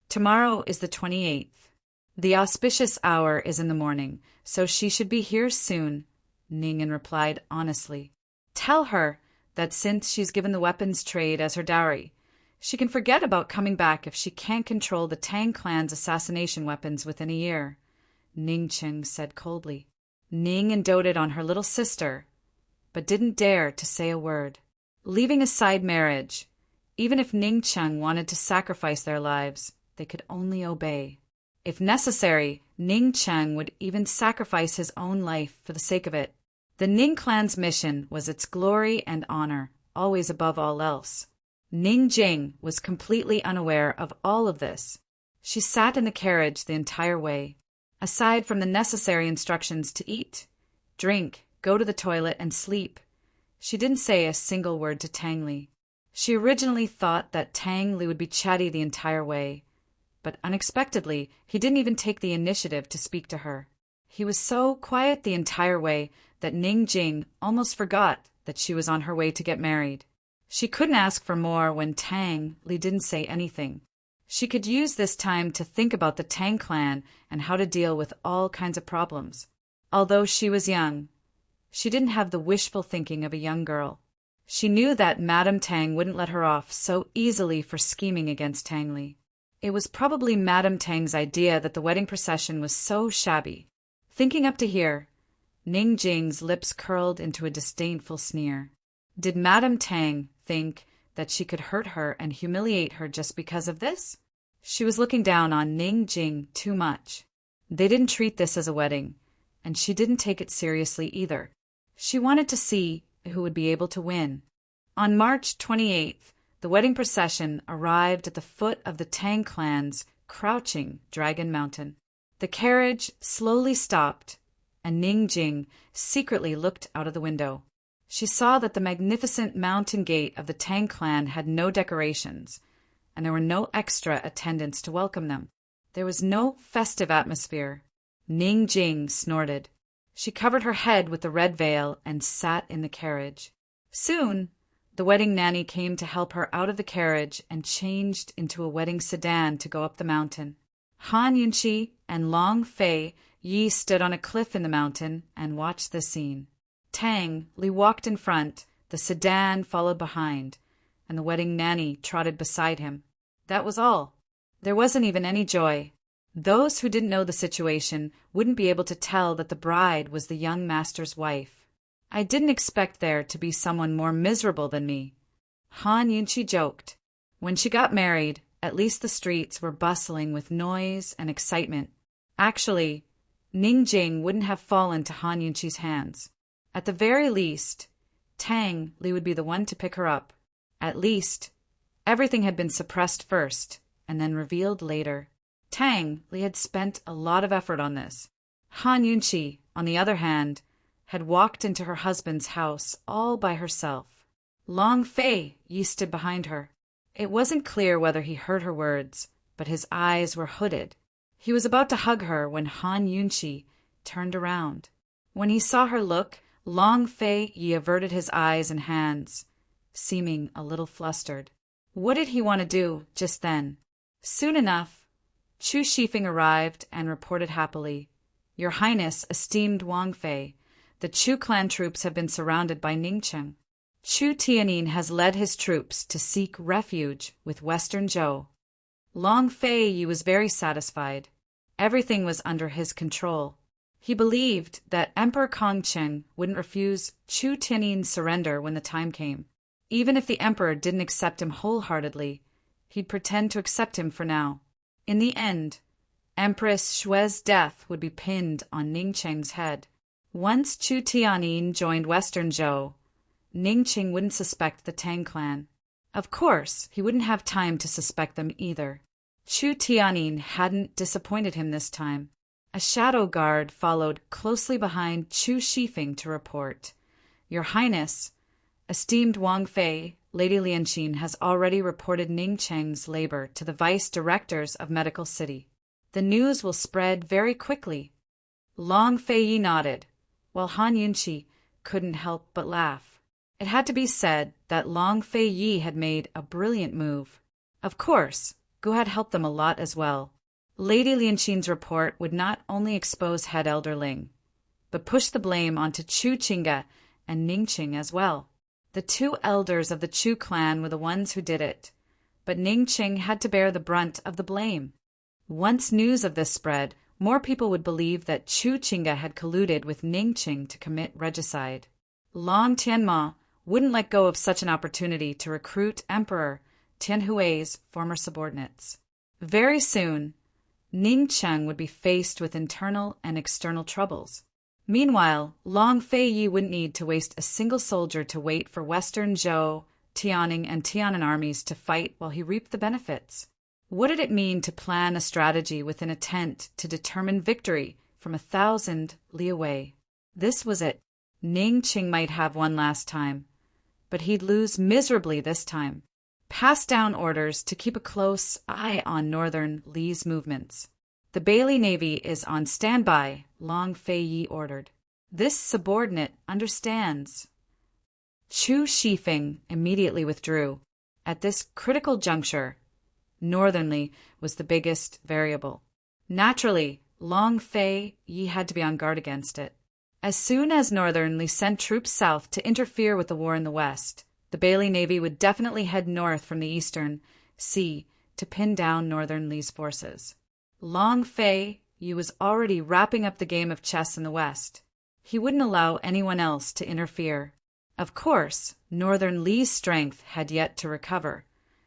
"Tomorrow is the 28th. The auspicious hour is in the morning, so she should be here soon," Ning En replied honestly. "Tell her that since she's given the weapons trade as her dowry, she can forget about coming back if she can't control the Tang clan's assassination weapons within a year," Ning Cheng said coldly. Ning En doted on her little sister, but didn't dare to say a word. Leaving aside marriage, even if Ning Cheng wanted to sacrifice their lives, they could only obey. If necessary, Ning Cheng would even sacrifice his own life for the sake of it. The Ning clan's mission was its glory and honor, always above all else. Ning Jing was completely unaware of all of this. She sat in the carriage the entire way. Aside from the necessary instructions to eat, drink, go to the toilet, and sleep, she didn't say a single word to Tang Li. She originally thought that Tang Li would be chatty the entire way, but unexpectedly, he didn't even take the initiative to speak to her. He was so quiet the entire way that Ning Jing almost forgot that she was on her way to get married. She couldn't ask for more when Tang Li didn't say anything. She could use this time to think about the Tang clan and how to deal with all kinds of problems. Although she was young, she didn't have the wishful thinking of a young girl. She knew that Madame Tang wouldn't let her off so easily for scheming against Tang Li. It was probably Madame Tang's idea that the wedding procession was so shabby. Thinking up to here, Ning Jing's lips curled into a disdainful sneer. Did Madame Tang think that she could hurt her and humiliate her just because of this? She was looking down on Ning Jing too much. They didn't treat this as a wedding, and she didn't take it seriously either. She wanted to see who would be able to win. On March 28th, the wedding procession arrived at the foot of the Tang clan's crouching Dragon Mountain. The carriage slowly stopped, and Ning Jing secretly looked out of the window. She saw that the magnificent mountain gate of the Tang clan had no decorations, and there were no extra attendants to welcome them. There was no festive atmosphere. Ning Jing snorted. She covered her head with the red veil and sat in the carriage. Soon, the wedding nanny came to help her out of the carriage and changed into a wedding sedan to go up the mountain. Han Yunqi and Long Fei Yi stood on a cliff in the mountain and watched the scene. Tang Li walked in front, the sedan followed behind, and the wedding nanny trotted beside him. That was all. There wasn't even any joy. Those who didn't know the situation wouldn't be able to tell that the bride was the young master's wife. I didn't expect there to be someone more miserable than me, Han Yunqi joked. When she got married, at least the streets were bustling with noise and excitement. Actually, Ning Jing wouldn't have fallen to Han Yunqi's hands. At the very least, Tang Li would be the one to pick her up. At least, everything had been suppressed first and then revealed later. Tang Li had spent a lot of effort on this. Han Yunqi, on the other hand, had walked into her husband's house all by herself. Long Fei Yi stood behind her. It wasn't clear whether he heard her words, but his eyes were hooded. He was about to hug her when Han Yunqi turned around. When he saw her look, Long Fei Yi averted his eyes and hands, seeming a little flustered. What did he want to do just then? Soon enough, Chu Shifeng arrived and reported happily, "Your Highness, esteemed Wang Fei, the Chu clan troops have been surrounded by Ningcheng. Chu Tianyin has led his troops to seek refuge with Western Zhou." Long Fei Yi was very satisfied. Everything was under his control. He believed that Emperor Kongcheng wouldn't refuse Chu Tianyin's surrender when the time came. Even if the emperor didn't accept him wholeheartedly, he'd pretend to accept him for now. In the end, Empress Xue's death would be pinned on Ningcheng's head. Once Chu Tianyin joined Western Zhou, Ningcheng wouldn't suspect the Tang clan. Of course, he wouldn't have time to suspect them either. Chu Tianyin hadn't disappointed him this time. A shadow guard followed closely behind Chu Shifeng to report, "Your Highness, esteemed Wang Fei, Lady Lianqin has already reported Ningcheng's labor to the vice directors of Medical City. The news will spread very quickly." Long Fei Yi nodded, while Han Yunqi couldn't help but laugh. It had to be said that Long Fei Yi had made a brilliant move. Of course, Gu had helped them a lot as well. Lady Lianqin's report would not only expose head elder Ling, but push the blame onto Chu Qingge and Ningcheng as well. The two elders of the Chu clan were the ones who did it, but Ningcheng had to bear the brunt of the blame. Once news of this spread, more people would believe that Chu Qingge had colluded with Ningcheng to commit regicide. Long Tianma wouldn't let go of such an opportunity to recruit Emperor Tianhui's former subordinates. Very soon, Ningcheng would be faced with internal and external troubles. Meanwhile, Long Fei Yi wouldn't need to waste a single soldier to wait for Western Zhou, Tianning, and Tianan armies to fight while he reaped the benefits. What did it mean to plan a strategy within a tent to determine victory from 1,000 li away? This was it. Ningcheng might have one last time, but he'd lose miserably this time. Pass down orders to keep a close eye on northern Li's movements. "The Bailey Navy is on standby," Long Fei Yi ordered. "This subordinate understands." Chu Shifeng immediately withdrew. At this critical juncture, Northern Li was the biggest variable. Naturally, Long Fei Yi had to be on guard against it. As soon as Northern Li sent troops south to interfere with the war in the west, the Bailey Navy would definitely head north from the eastern sea to pin down Northern Li's forces. Long Fei Yi was already wrapping up the game of chess in the west. He wouldn't allow anyone else to interfere. Of course, Northern Li's strength had yet to recover,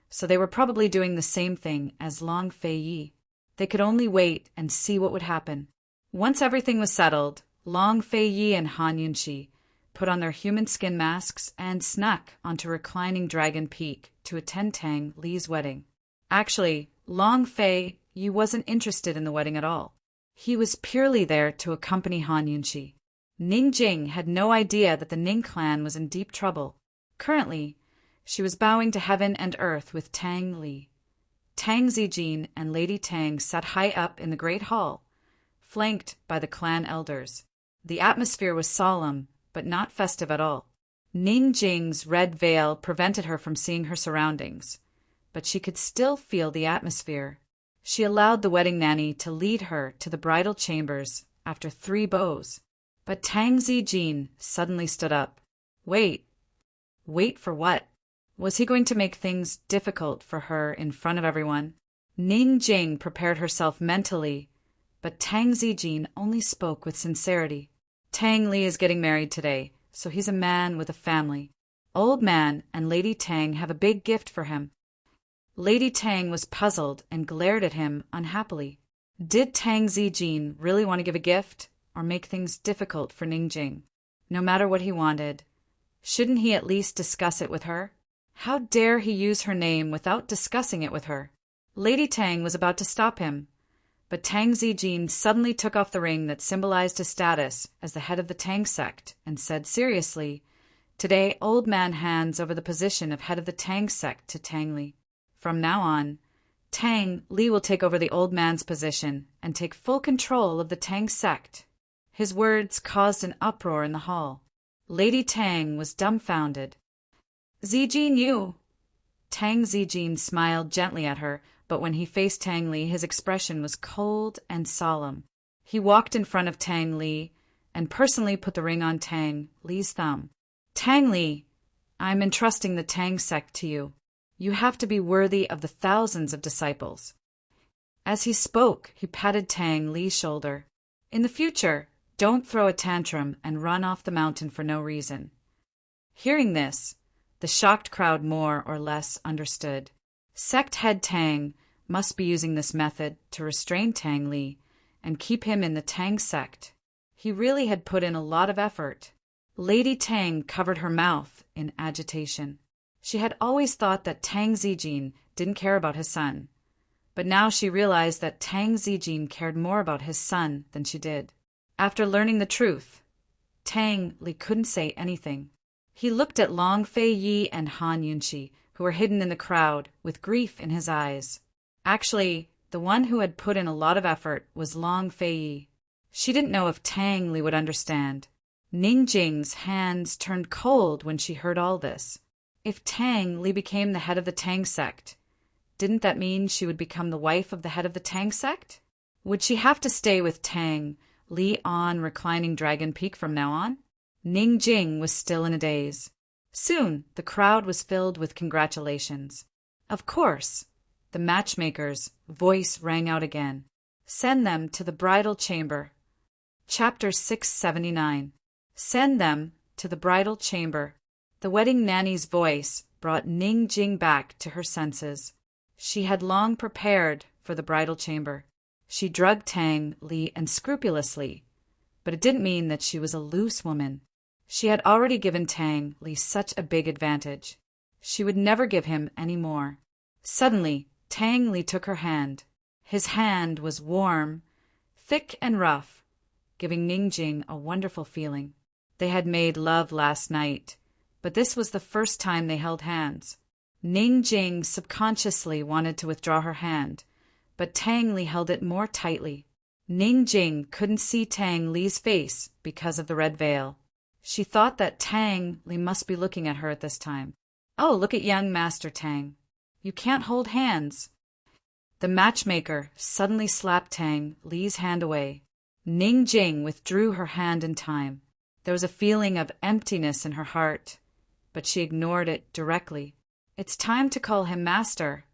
so they were probably doing the same thing as Long Fei Yi. They could only wait and see what would happen. Once everything was settled, Long Fei Yi and Han Yunqi put on their human skin masks and snuck onto Reclining Dragon Peak to attend Tang Li's wedding. Actually, Long Fei Yi wasn't interested in the wedding at all. He was purely there to accompany Han Yunqi. Ning Jing had no idea that the Ning clan was in deep trouble. Currently, she was bowing to heaven and earth with Tang Li. Tang Zijin and Lady Tang sat high up in the great hall, flanked by the clan elders. The atmosphere was solemn, but not festive at all. Ning Jing's red veil prevented her from seeing her surroundings, but she could still feel the atmosphere. She allowed the wedding nanny to lead her to the bridal chambers after 3 bows. But Tang Zijin suddenly stood up. Wait for what? Was he going to make things difficult for her in front of everyone? Ning Jing prepared herself mentally, but Tang Zijin only spoke with sincerity. Tang Li is getting married today, so he's a man with a family. Old Man and Lady Tang have a big gift for him. Lady Tang was puzzled and glared at him unhappily. Did Tang Zijin really want to give a gift, or make things difficult for Ning Jing? No matter what he wanted, shouldn't he at least discuss it with her? How dare he use her name without discussing it with her? Lady Tang was about to stop him, but Tang Zijin suddenly took off the ring that symbolized his status as the head of the Tang sect and said seriously, "Today, Old Man hands over the position of head of the Tang sect to Tang Li. From now on, Tang Li will take over the Old Man's position and take full control of the Tang sect." His words caused an uproar in the hall. Lady Tang was dumbfounded. "Zijin, you!" Tang Zijin smiled gently at her, but when he faced Tang Li, his expression was cold and solemn. He walked in front of Tang Li and personally put the ring on Tang Li's thumb. "Tang Li, I'm entrusting the Tang sect to you. You have to be worthy of the thousands of disciples." As he spoke, he patted Tang Li's shoulder. "In the future, don't throw a tantrum and run off the mountain for no reason." Hearing this, the shocked crowd more or less understood. Sect head Tang must be using this method to restrain Tang Li and keep him in the Tang sect. He really had put in a lot of effort. Lady Tang covered her mouth in agitation. She had always thought that Tang Zijin didn't care about his son, but now she realized that Tang Zijin cared more about his son than she did. After learning the truth, Tang Li couldn't say anything. He looked at Long Fei Yi and Han Yunqi, who were hidden in the crowd, with grief in his eyes. Actually, the one who had put in a lot of effort was Long Fei Yi. She didn't know if Tang Li would understand. Ning Jing's hands turned cold when she heard all this. If Tang Li became the head of the Tang sect, didn't that mean she would become the wife of the head of the Tang sect? Would she have to stay with Tang Li on Reclining Dragon Peak from now on? Ning Jing was still in a daze. Soon, the crowd was filled with congratulations. Of course, the matchmaker's voice rang out again. "Send them to the bridal chamber." Chapter 679. Send them to the bridal chamber. The wedding nanny's voice brought Ning Jing back to her senses. She had long prepared for the bridal chamber. She drugged Tang Li unscrupulously, but it didn't mean that she was a loose woman. She had already given Tang Li such a big advantage. She would never give him any more. Suddenly, Tang Li took her hand. His hand was warm, thick and rough, giving Ning Jing a wonderful feeling. They had made love last night, but this was the first time they held hands. Ning Jing subconsciously wanted to withdraw her hand, but Tang Li held it more tightly. Ning Jing couldn't see Tang Li's face because of the red veil. She thought that Tang Li must be looking at her at this time. "Oh, look at young Master Tang. You can't hold hands." The matchmaker suddenly slapped Tang Li's hand away. Ning Jing withdrew her hand in time. There was a feeling of emptiness in her heart, but she ignored it directly. It's time to call him master.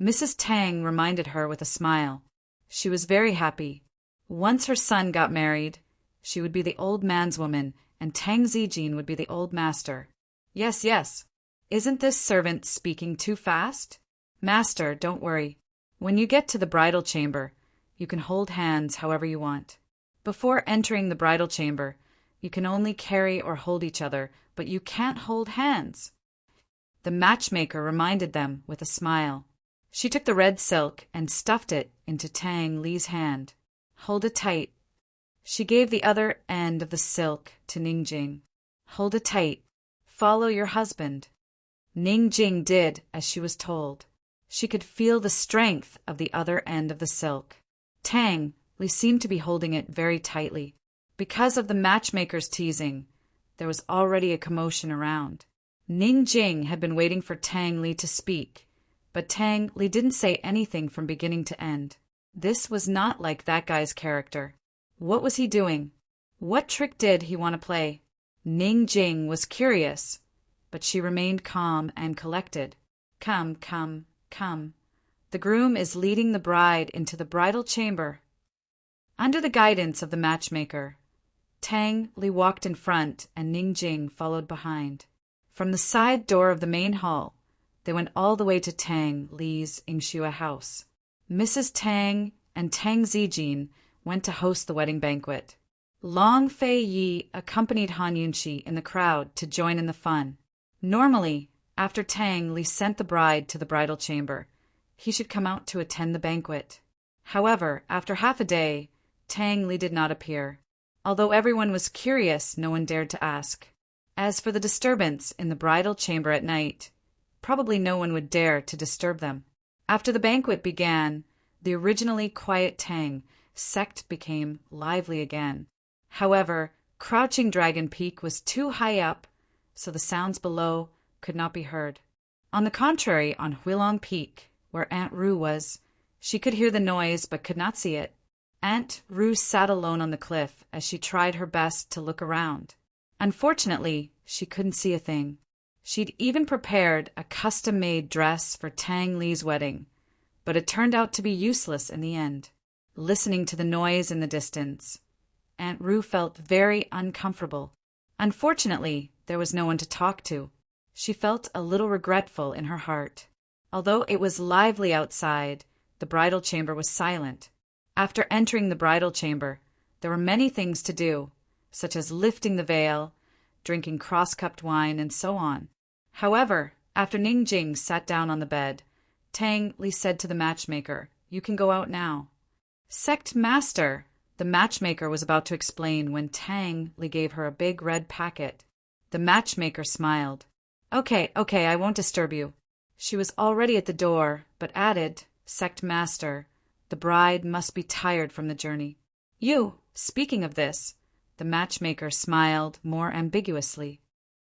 Mrs. Tang reminded her with a smile. She was very happy. Once her son got married, she would be the old man's woman, and Tang Zijin would be the old master. Yes, yes. Isn't this servant speaking too fast? Master, don't worry. When you get to the bridal chamber, you can hold hands however you want. Before entering the bridal chamber, you can only carry or hold each other, but you can't hold hands. The matchmaker reminded them with a smile. She took the red silk and stuffed it into Tang Li's hand. Hold it tight. She gave the other end of the silk to Ning Jing. Hold it tight. Follow your husband. Ning Jing did as she was told. She could feel the strength of the other end of the silk. Tang Li seemed to be holding it very tightly. Because of the matchmaker's teasing, there was already a commotion around. Ning Jing had been waiting for Tang Li to speak, but Tang Li didn't say anything from beginning to end. This was not like that guy's character. What was he doing? What trick did he want to play? Ning Jing was curious, but she remained calm and collected. Come, come, come. The groom is leading the bride into the bridal chamber. Under the guidance of the matchmaker, Tang Li walked in front and Ning Jing followed behind. From the side door of the main hall, they went all the way to Tang Li's Yingxue house. Mrs. Tang and Tang Zijin went to host the wedding banquet. Long Fei Yi accompanied Han Yunxi in the crowd to join in the fun. Normally, after Tang Li sent the bride to the bridal chamber, he should come out to attend the banquet. However, after half a day, Tang Li did not appear. Although everyone was curious, no one dared to ask. As for the disturbance in the bridal chamber at night, probably no one would dare to disturb them. After the banquet began, the originally quiet Tang sect became lively again. However, Crouching Dragon Peak was too high up, so the sounds below could not be heard. On the contrary, on Huilong Peak, where Aunt Ru was, she could hear the noise but could not see it. Aunt Ru sat alone on the cliff as she tried her best to look around. Unfortunately, she couldn't see a thing. She'd even prepared a custom-made dress for Tang Li's wedding, but it turned out to be useless in the end. Listening to the noise in the distance, Aunt Ru felt very uncomfortable. Unfortunately, there was no one to talk to. She felt a little regretful in her heart. Although it was lively outside, the bridal chamber was silent. After entering the bridal chamber, there were many things to do, such as lifting the veil, drinking cross-cupped wine, and so on. However, after Ning Jing sat down on the bed, Tang Li said to the matchmaker, "You can go out now." "Sect master," the matchmaker was about to explain when Tang Li gave her a big red packet. The matchmaker smiled. Okay, I won't disturb you." She was already at the door, but added, "Sect master, the bride must be tired from the journey." Speaking of this, the matchmaker smiled more ambiguously.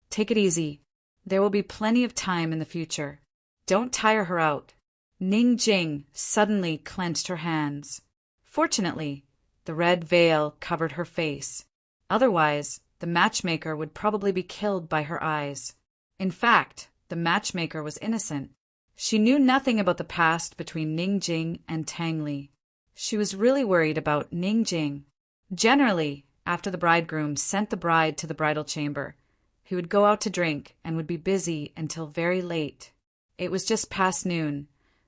"Take it easy. There will be plenty of time in the future. Don't tire her out." Ning Jing suddenly clenched her hands. Fortunately, the red veil covered her face. Otherwise, the matchmaker would probably be killed by her eyes. In fact, the matchmaker was innocent. She knew nothing about the past between Ning Jing and Tang Li. She was really worried about Ning Jing. Generally, after the bridegroom sent the bride to the bridal chamber, he would go out to drink and would be busy until very late. It was just past noon,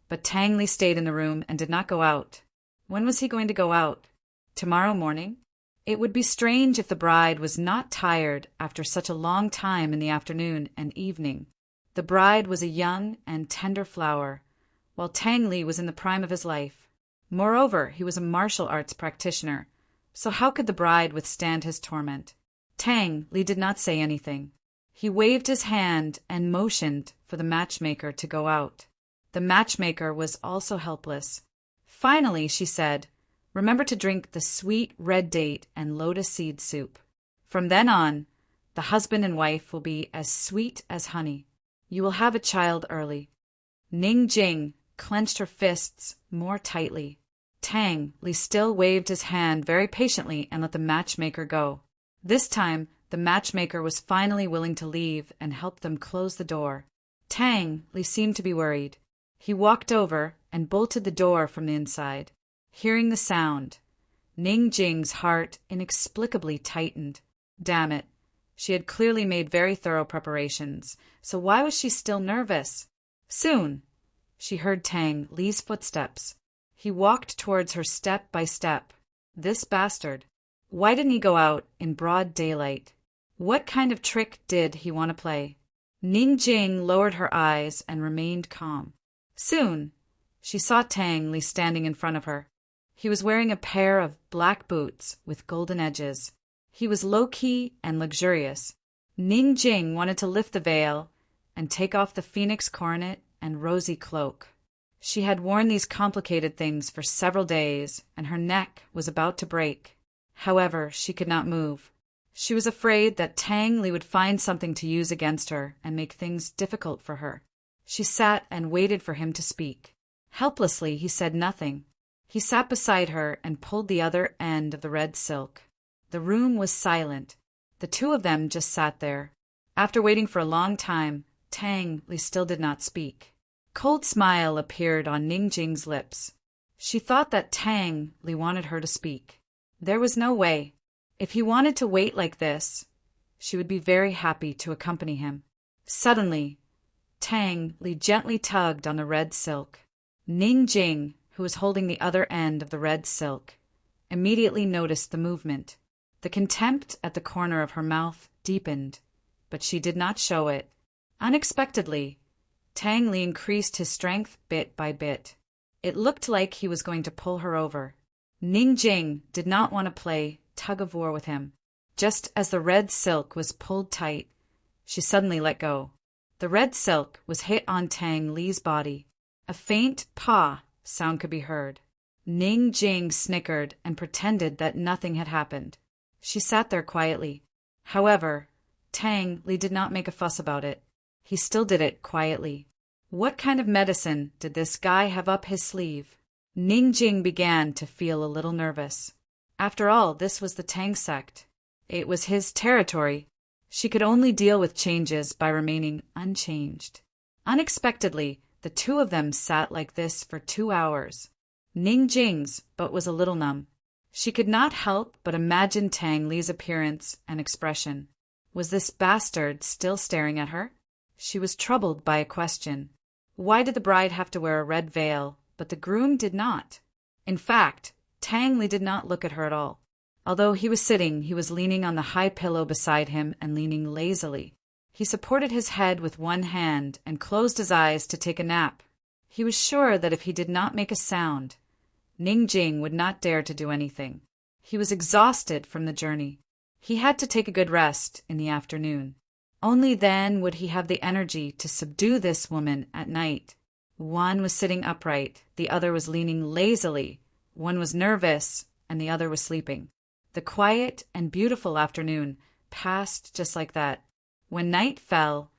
but Tang Li stayed in the room and did not go out. When was he going to go out? Tomorrow morning? It would be strange if the bride was not tired after such a long time in the afternoon and evening. The bride was a young and tender flower, while Tang Li was in the prime of his life. Moreover, he was a martial arts practitioner, so how could the bride withstand his torment? Tang Li did not say anything. He waved his hand and motioned for the matchmaker to go out. The matchmaker was also helpless. Finally, she said, "Remember to drink the sweet red date and lotus seed soup. From then on, the husband and wife will be as sweet as honey. You will have a child early." Ning Jing clenched her fists more tightly. Tang Li still waved his hand very patiently and let the matchmaker go. This time, the matchmaker was finally willing to leave and help them close the door. Tang Li seemed to be worried. He walked over and bolted the door from the inside. Hearing the sound, Ning Jing's heart inexplicably tightened. Damn it. She had clearly made very thorough preparations, so why was she still nervous? Soon, she heard Tang Li's footsteps. He walked towards her step by step. This bastard. Why didn't he go out in broad daylight? What kind of trick did he want to play? Ning Jing lowered her eyes and remained calm. Soon, she saw Tang Li standing in front of her. He was wearing a pair of black boots with golden edges. He was low-key and luxurious. Ning Jing wanted to lift the veil and take off the phoenix coronet and rosy cloak. She had worn these complicated things for several days, and her neck was about to break. However, she could not move. She was afraid that Tang Li would find something to use against her and make things difficult for her. She sat and waited for him to speak. Helplessly, he said nothing. He sat beside her and pulled the other end of the red silk. The room was silent. The two of them just sat there. After waiting for a long time, Tang Li still did not speak. Cold smile appeared on Ning Jing's lips. She thought that Tang Li wanted her to speak. There was no way. If he wanted to wait like this, she would be very happy to accompany him. Suddenly, Tang Li gently tugged on the red silk. Ning Jing, who was holding the other end of the red silk, immediately noticed the movement. The contempt at the corner of her mouth deepened, but she did not show it. Unexpectedly, Tang Li increased his strength bit by bit. It looked like he was going to pull her over. Ning Jing did not want to play tug-of-war with him. Just as the red silk was pulled tight, she suddenly let go. The red silk was hit on Tang Li's body. A faint "pa" sound could be heard. Ning Jing snickered and pretended that nothing had happened. She sat there quietly. However, Tang Li did not make a fuss about it. He still did it quietly. What kind of medicine did this guy have up his sleeve? Ning Jing began to feel a little nervous. After all, this was the Tang sect. It was his territory. She could only deal with changes by remaining unchanged. Unexpectedly, the two of them sat like this for 2 hours. Ning Jing's butt was a little numb. She could not help but imagine Tang Li's appearance and expression. Was this bastard still staring at her? She was troubled by a question. Why did the bride have to wear a red veil, but the groom did not? In fact, Tang Li did not look at her at all. Although he was sitting, he was leaning on the high pillow beside him and leaning lazily. He supported his head with one hand and closed his eyes to take a nap. He was sure that if he did not make a sound, Ning Jing would not dare to do anything. He was exhausted from the journey. He had to take a good rest in the afternoon. Only then would he have the energy to subdue this woman at night. One was sitting upright, the other was leaning lazily, one was nervous, and the other was sleeping. The quiet and beautiful afternoon passed just like that. When night fell,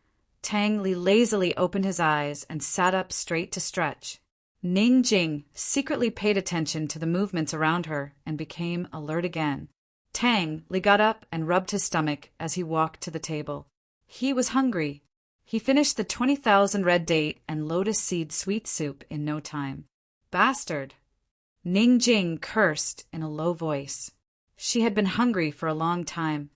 Tang Li lazily opened his eyes and sat up straight to stretch. Ning Jing secretly paid attention to the movements around her and became alert again. Tang Li got up and rubbed his stomach as he walked to the table. He was hungry. He finished the 20,000 red date and lotus seed sweet soup in no time. Bastard! Ning Jing cursed in a low voice. She had been hungry for a long time.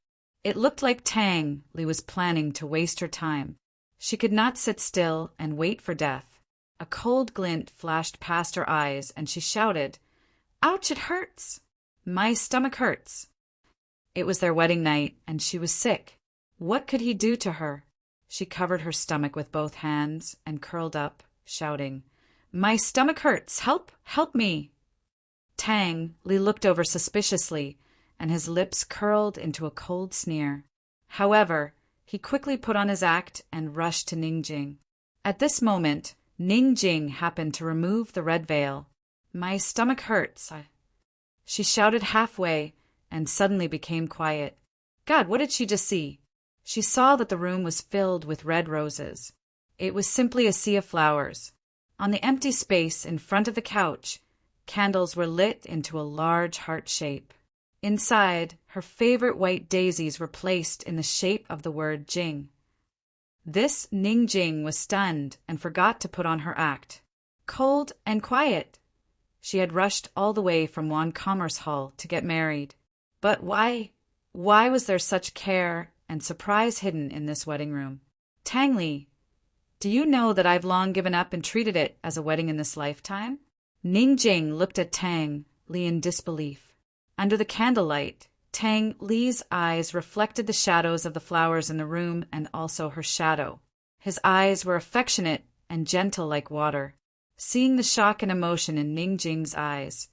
It looked like Tang Li was planning to waste her time. She could not sit still and wait for death. A cold glint flashed past her eyes, and she shouted, "Ouch, it hurts! My stomach hurts!" It was their wedding night, and she was sick. What could he do to her? She covered her stomach with both hands and curled up, shouting, "My stomach hurts! Help! Help me!" Tang Li looked over suspiciously, and his lips curled into a cold sneer. However, he quickly put on his act and rushed to Ning Jing. At this moment, Ning Jing happened to remove the red veil. "My stomach hurts," she shouted halfway, and suddenly became quiet. God, what did she just see? She saw that the room was filled with red roses. It was simply a sea of flowers. On the empty space in front of the couch, candles were lit into a large heart shape. Inside, her favorite white daisies were placed in the shape of the word Jing. This Ning Jing was stunned and forgot to put on her act. Cold and quiet. She had rushed all the way from Wan Commerce Hall to get married. But why? Why was there such care and surprise hidden in this wedding room? Tang Li, do you know that I've long given up and treated it as a wedding in this lifetime? Ning Jing looked at Tang Li in disbelief. Under the candlelight, Tang Li's eyes reflected the shadows of the flowers in the room and also her shadow. His eyes were affectionate and gentle like water. Seeing the shock and emotion in Ning Jing's eyes,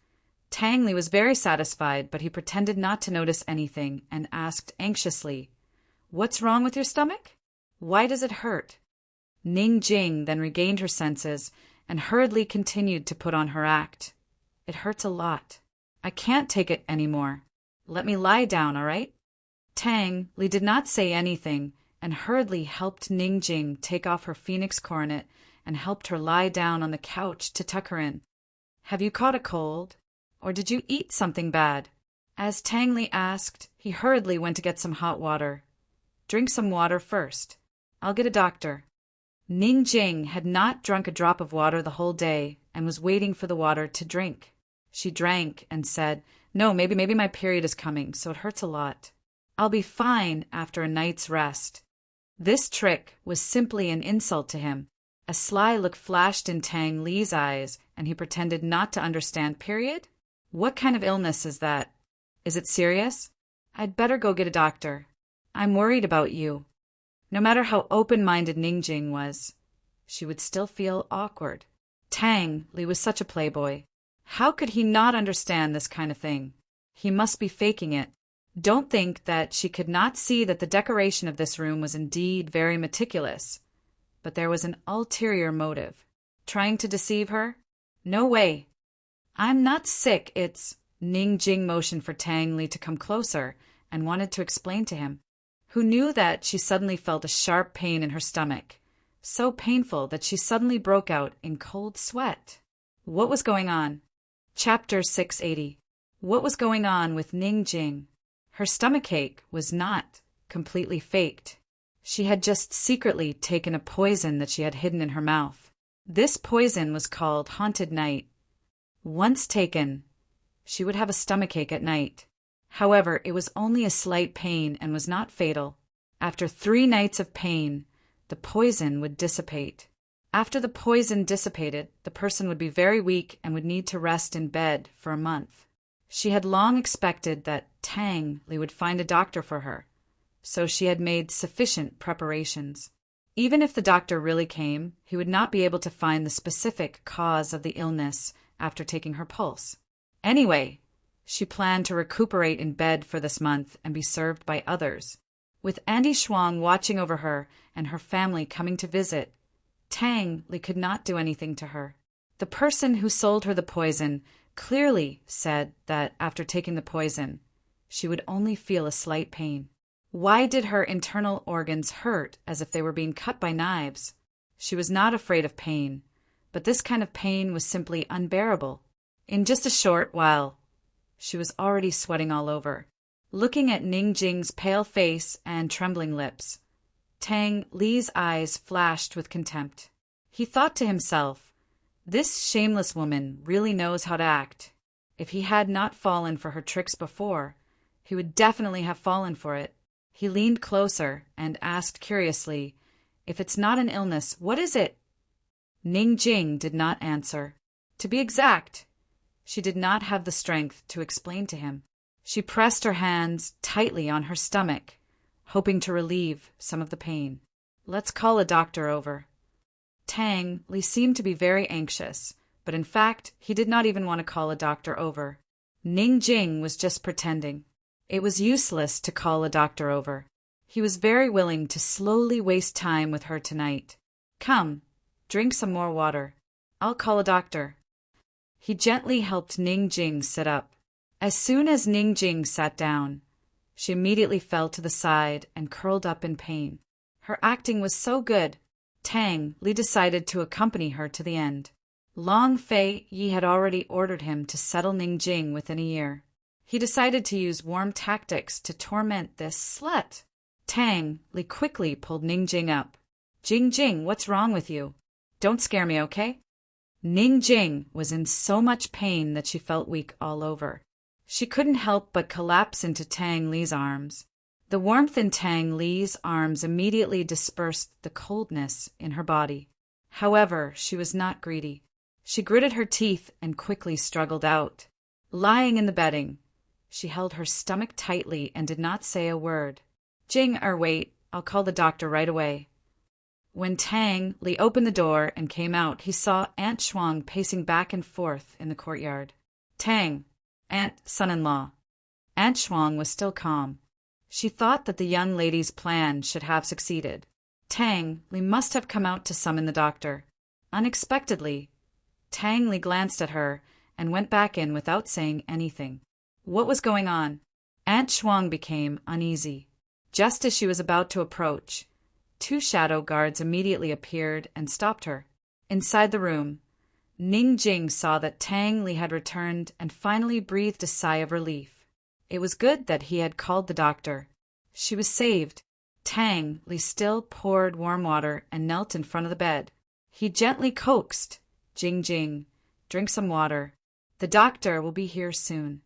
Tang Li was very satisfied, but he pretended not to notice anything and asked anxiously, "What's wrong with your stomach? Why does it hurt?" Ning Jing then regained her senses and hurriedly continued to put on her act. "It hurts a lot. I can't take it anymore. Let me lie down, all right?" Tang Li did not say anything and hurriedly helped Ning Jing take off her phoenix coronet and helped her lie down on the couch to tuck her in. "Have you caught a cold? Or did you eat something bad?" As Tang Li asked, he hurriedly went to get some hot water. "Drink some water first. I'll get a doctor." Ning Jing had not drunk a drop of water the whole day and was waiting for the water to drink. She drank and said, "No, maybe my period is coming, so it hurts a lot. I'll be fine after a night's rest." This trick was simply an insult to him. A sly look flashed in Tang Li's eyes, and he pretended not to understand period. "What kind of illness is that? Is it serious? I'd better go get a doctor. I'm worried about you." No matter how open-minded Ning Jing was, she would still feel awkward. Tang Li was such a playboy. How could he not understand this kind of thing? He must be faking it. Don't think that she could not see that the decoration of this room was indeed very meticulous. But there was an ulterior motive. Trying to deceive her? No way. "I'm not sick, it's—" Ning Jing motioned for Tang Li to come closer and wanted to explain to him, who knew that she suddenly felt a sharp pain in her stomach, so painful that she suddenly broke out in cold sweat. What was going on? Chapter 680. What was going on with Ning Jing? Her stomachache was not completely faked. She had just secretly taken a poison that she had hidden in her mouth. This poison was called Haunted Night. Once taken, she would have a stomachache at night. However, it was only a slight pain and was not fatal. After 3 nights of pain, the poison would dissipate. After the poison dissipated, the person would be very weak and would need to rest in bed for a month. She had long expected that Tang Li would find a doctor for her, so she had made sufficient preparations. Even if the doctor really came, he would not be able to find the specific cause of the illness after taking her pulse. Anyway, she planned to recuperate in bed for this month and be served by others. With Andy Shuang watching over her and her family coming to visit, Tang Li could not do anything to her. The person who sold her the poison clearly said that after taking the poison, she would only feel a slight pain. Why did her internal organs hurt as if they were being cut by knives? She was not afraid of pain, but this kind of pain was simply unbearable. In just a short while, she was already sweating all over. Looking at Ning Jing's pale face and trembling lips, Tang Li's eyes flashed with contempt. He thought to himself, "This shameless woman really knows how to act. If he had not fallen for her tricks before, he would definitely have fallen for it." He leaned closer and asked curiously, "If it's not an illness, what is it?" Ning Jing did not answer. To be exact, she did not have the strength to explain to him. She pressed her hands tightly on her stomach, hoping to relieve some of the pain. "Let's call a doctor over." Tang Li seemed to be very anxious, but in fact, he did not even want to call a doctor over. Ning Jing was just pretending. It was useless to call a doctor over. He was very willing to slowly waste time with her tonight. "Come, drink some more water. I'll call a doctor." He gently helped Ning Jing sit up. As soon as Ning Jing sat down, she immediately fell to the side and curled up in pain. Her acting was so good. Tang Li decided to accompany her to the end. Long Fei Yi had already ordered him to settle Ning Jing within a year. He decided to use warm tactics to torment this slut. Tang Li quickly pulled Ning Jing up. "Jing Jing, what's wrong with you? Don't scare me, okay?" Ning Jing was in so much pain that she felt weak all over. She couldn't help but collapse into Tang Li's arms. The warmth in Tang Li's arms immediately dispersed the coldness in her body. However, she was not greedy. She gritted her teeth and quickly struggled out. Lying in the bedding, she held her stomach tightly and did not say a word. Wait, I'll call the doctor right away." When Tang Li opened the door and came out, he saw Aunt Shuang pacing back and forth in the courtyard. "Tang, Aunt, son-in-law." Aunt Shuang was still calm. She thought that the young lady's plan should have succeeded. Tang Li must have come out to summon the doctor. Unexpectedly, Tang Li glanced at her and went back in without saying anything. What was going on? Aunt Shuang became uneasy. Just as she was about to approach, 2 shadow guards immediately appeared and stopped her. Inside the room, Ning Jing saw that Tang Li had returned and finally breathed a sigh of relief. It was good that he had called the doctor. She was saved. Tang Li still poured warm water and knelt in front of the bed. He gently coaxed, "Jing Jing, drink some water. The doctor will be here soon."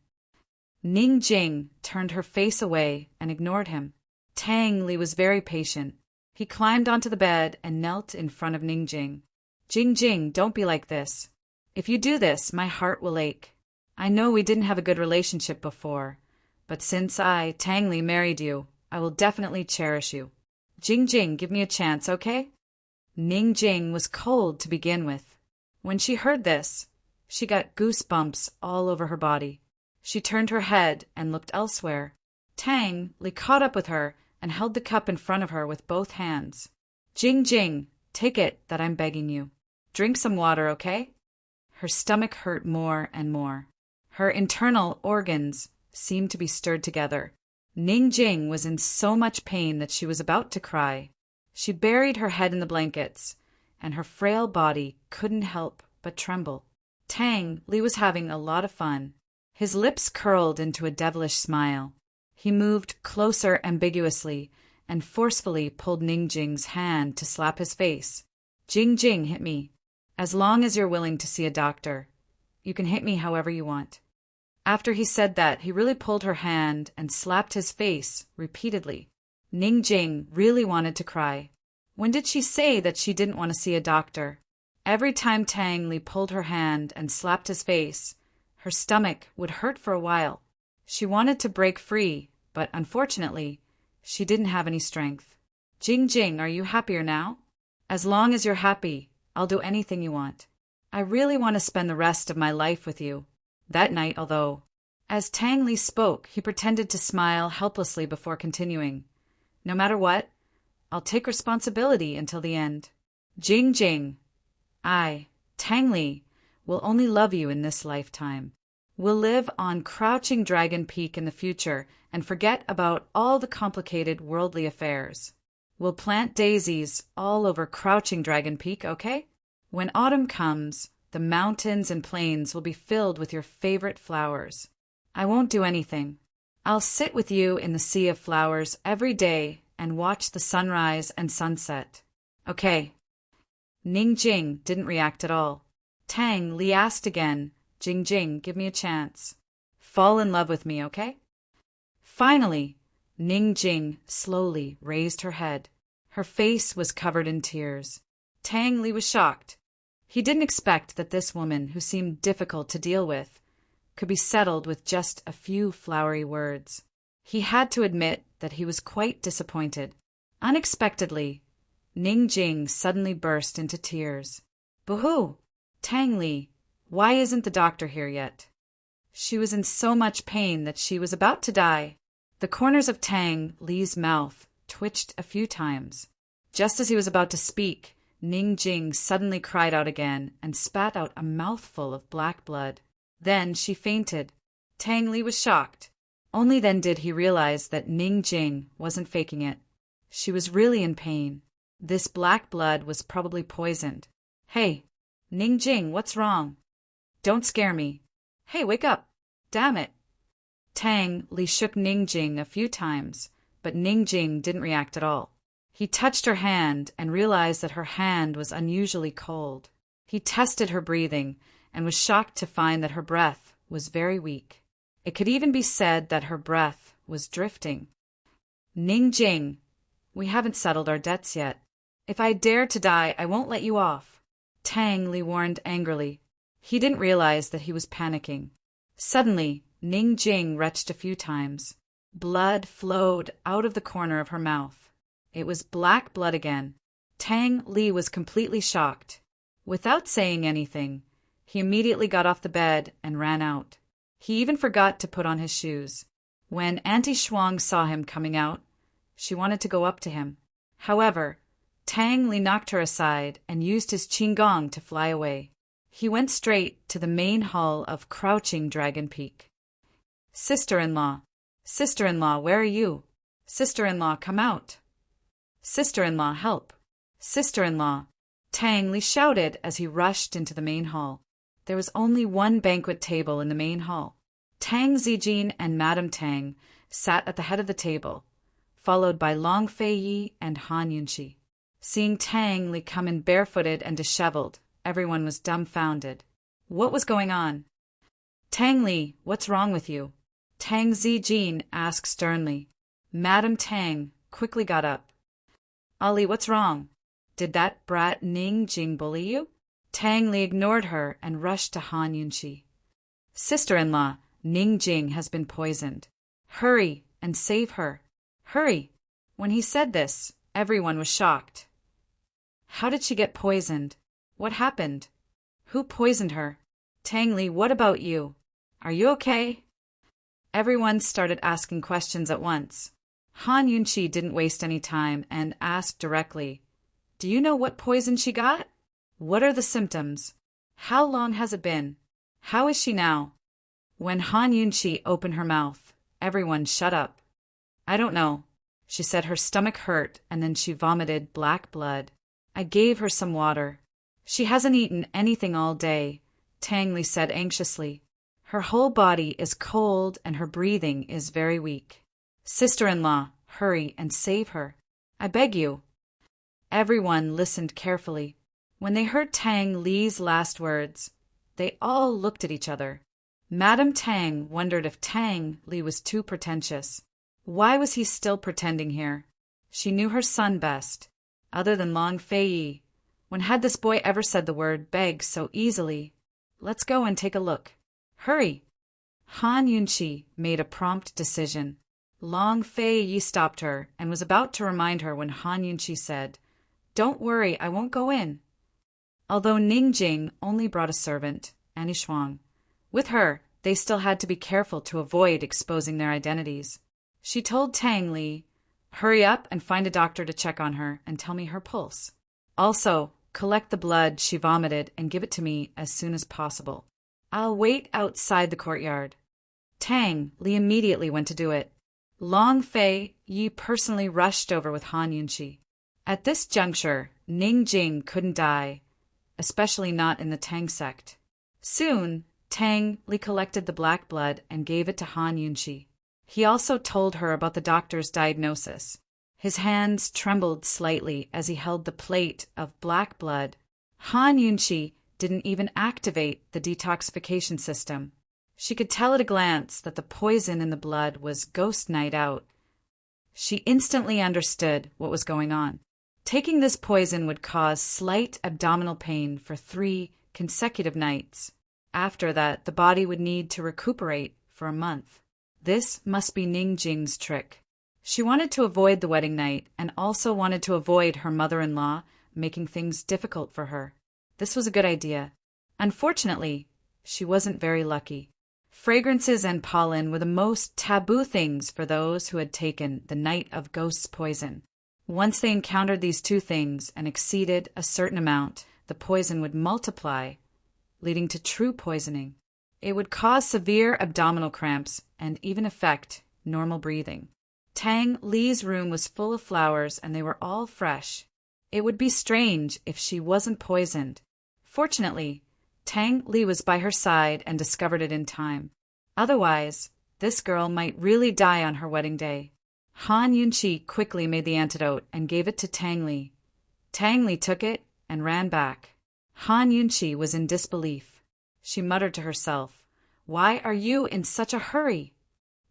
Ning Jing turned her face away and ignored him. Tang Li was very patient. He climbed onto the bed and knelt in front of Ning Jing. "Jing Jing, don't be like this. If you do this, my heart will ache. I know we didn't have a good relationship before, but since I, Tang Li, married you, I will definitely cherish you. Jing Jing, give me a chance, okay?" Ning Jing was cold to begin with. When she heard this, she got goosebumps all over her body. She turned her head and looked elsewhere. Tang Li caught up with her and held the cup in front of her with both hands. "Jing Jing, take it that I'm begging you. Drink some water, okay?" Her stomach hurt more and more. Her internal organs seemed to be stirred together. Ning Jing was in so much pain that she was about to cry. She buried her head in the blankets, and her frail body couldn't help but tremble. Tang Li was having a lot of fun. His lips curled into a devilish smile. He moved closer ambiguously and forcefully pulled Ning Jing's hand to slap his face. "Jing Jing, hit me. As long as you're willing to see a doctor. You can hit me however you want." After he said that, he really pulled her hand and slapped his face repeatedly. Ning Jing really wanted to cry. When did she say that she didn't want to see a doctor? Every time Tang Li pulled her hand and slapped his face, her stomach would hurt for a while. She wanted to break free, but unfortunately, she didn't have any strength. "Jing Jing, are you happier now?" "As long as you're happy, I'll do anything you want. I really want to spend the rest of my life with you." That night, although, as Tang Li spoke, he pretended to smile helplessly before continuing. "No matter what, I'll take responsibility until the end. Jing Jing, I, Tang Li, will only love you in this lifetime. We'll live on Crouching Dragon Peak in the future and forget about all the complicated worldly affairs. We'll plant daisies all over Crouching Dragon Peak, okay? When autumn comes, the mountains and plains will be filled with your favorite flowers. I won't do anything. I'll sit with you in the sea of flowers every day and watch the sunrise and sunset. Okay." Ning Jing didn't react at all. Tang Li asked again, "Jing Jing, give me a chance. Fall in love with me, okay?" Finally, Ning Jing slowly raised her head. Her face was covered in tears. Tang Li was shocked. He didn't expect that this woman, who seemed difficult to deal with, could be settled with just a few flowery words. He had to admit that he was quite disappointed. Unexpectedly, Ning Jing suddenly burst into tears. "Boo-hoo! Tang Li, why isn't the doctor here yet?" She was in so much pain that she was about to die. The corners of Tang Li's mouth twitched a few times. Just as he was about to speak, Ning Jing suddenly cried out again and spat out a mouthful of black blood. Then she fainted. Tang Li was shocked. Only then did he realize that Ning Jing wasn't faking it. She was really in pain. This black blood was probably poisoned. Hey, Ningjing, what's wrong? Don't scare me. Hey, wake up. Damn it. Tang Li shook Ningjing a few times, but Ningjing didn't react at all. He touched her hand and realized that her hand was unusually cold. He tested her breathing and was shocked to find that her breath was very weak. It could even be said that her breath was drifting. Ningjing, we haven't settled our debts yet. If I dare to die, I won't let you off. Tang Li warned angrily. He didn't realize that he was panicking. Suddenly, Ningjing retched a few times. Blood flowed out of the corner of her mouth. It was black blood again. Tang Li was completely shocked. Without saying anything, he immediately got off the bed and ran out. He even forgot to put on his shoes. When Auntie Shuang saw him coming out, she wanted to go up to him. However, Tang Li knocked her aside and used his qigong to fly away. He went straight to the main hall of Crouching Dragon Peak. Sister-in-law, where are you? Sister-in-law, come out. Sister-in-law, help. Sister-in-law, Tang Li shouted as he rushed into the main hall. There was only one banquet table in the main hall. Tang Zijin and Madame Tang sat at the head of the table, followed by Long Fei Yi and Han Yunqi. Seeing Tang Li come in barefooted and disheveled, everyone was dumbfounded. What was going on? Tang Li, what's wrong with you? Tang Zijin asked sternly. Madame Tang quickly got up. Ali, what's wrong? Did that brat Ningjing bully you? Tang Li ignored her and rushed to Han Yunqi. Sister-in-law, Ningjing has been poisoned. Hurry and save her. Hurry. When he said this, everyone was shocked. How did she get poisoned? What happened? Who poisoned her? Tang Li, what about you? Are you okay? Everyone started asking questions at once. Han Yunqi didn't waste any time and asked directly, Do you know what poison she got? What are the symptoms? How long has it been? How is she now? When Han Yunqi opened her mouth, everyone shut up. I don't know. She said her stomach hurt and then she vomited black blood. I gave her some water. She hasn't eaten anything all day, Tang Li said anxiously. Her whole body is cold and her breathing is very weak. Sister-in-law, hurry and save her. I beg you. Everyone listened carefully. When they heard Tang Li's last words, they all looked at each other. Madame Tang wondered if Tang Li was too pretentious. Why was he still pretending here? She knew her son best. Other than Long Fei Yi, when had this boy ever said the word beg so easily? Let's go and take a look. Hurry! Han Yunqi made a prompt decision. Long Fei Yi stopped her and was about to remind her when Han Yunqi said, Don't worry, I won't go in. Although Ningjing only brought a servant, Auntie Shuang. With her, they still had to be careful to avoid exposing their identities. She told Tang Li, Hurry up and find a doctor to check on her and tell me her pulse. Also, collect the blood she vomited and give it to me as soon as possible. I'll wait outside the courtyard. Tang Li immediately went to do it. Long Fei Yi personally rushed over with Han Yunqi. At this juncture, Ningjing couldn't die, especially not in the Tang sect. Soon, Tang Li collected the black blood and gave it to Han Yunqi. He also told her about the doctor's diagnosis. His hands trembled slightly as he held the plate of black blood. Han Yunqi didn't even activate the detoxification system. She could tell at a glance that the poison in the blood was Ghost Night Out. She instantly understood what was going on. Taking this poison would cause slight abdominal pain for 3 consecutive nights. After that, the body would need to recuperate for a month. This must be Ningjing's trick. She wanted to avoid the wedding night and also wanted to avoid her mother-in-law making things difficult for her. This was a good idea. Unfortunately, she wasn't very lucky. Fragrances and pollen were the most taboo things for those who had taken the Night of Ghosts poison. Once they encountered these 2 things and exceeded a certain amount, the poison would multiply, leading to true poisoning. It would cause severe abdominal cramps and even affect normal breathing. Tang Li's room was full of flowers and they were all fresh. It would be strange if she wasn't poisoned. Fortunately, Tang Li was by her side and discovered it in time. Otherwise, this girl might really die on her wedding day. Han Yunqi quickly made the antidote and gave it to Tang Li. Tang Li took it and ran back. Han Yunqi was in disbelief. She muttered to herself, "Why are you in such a hurry?"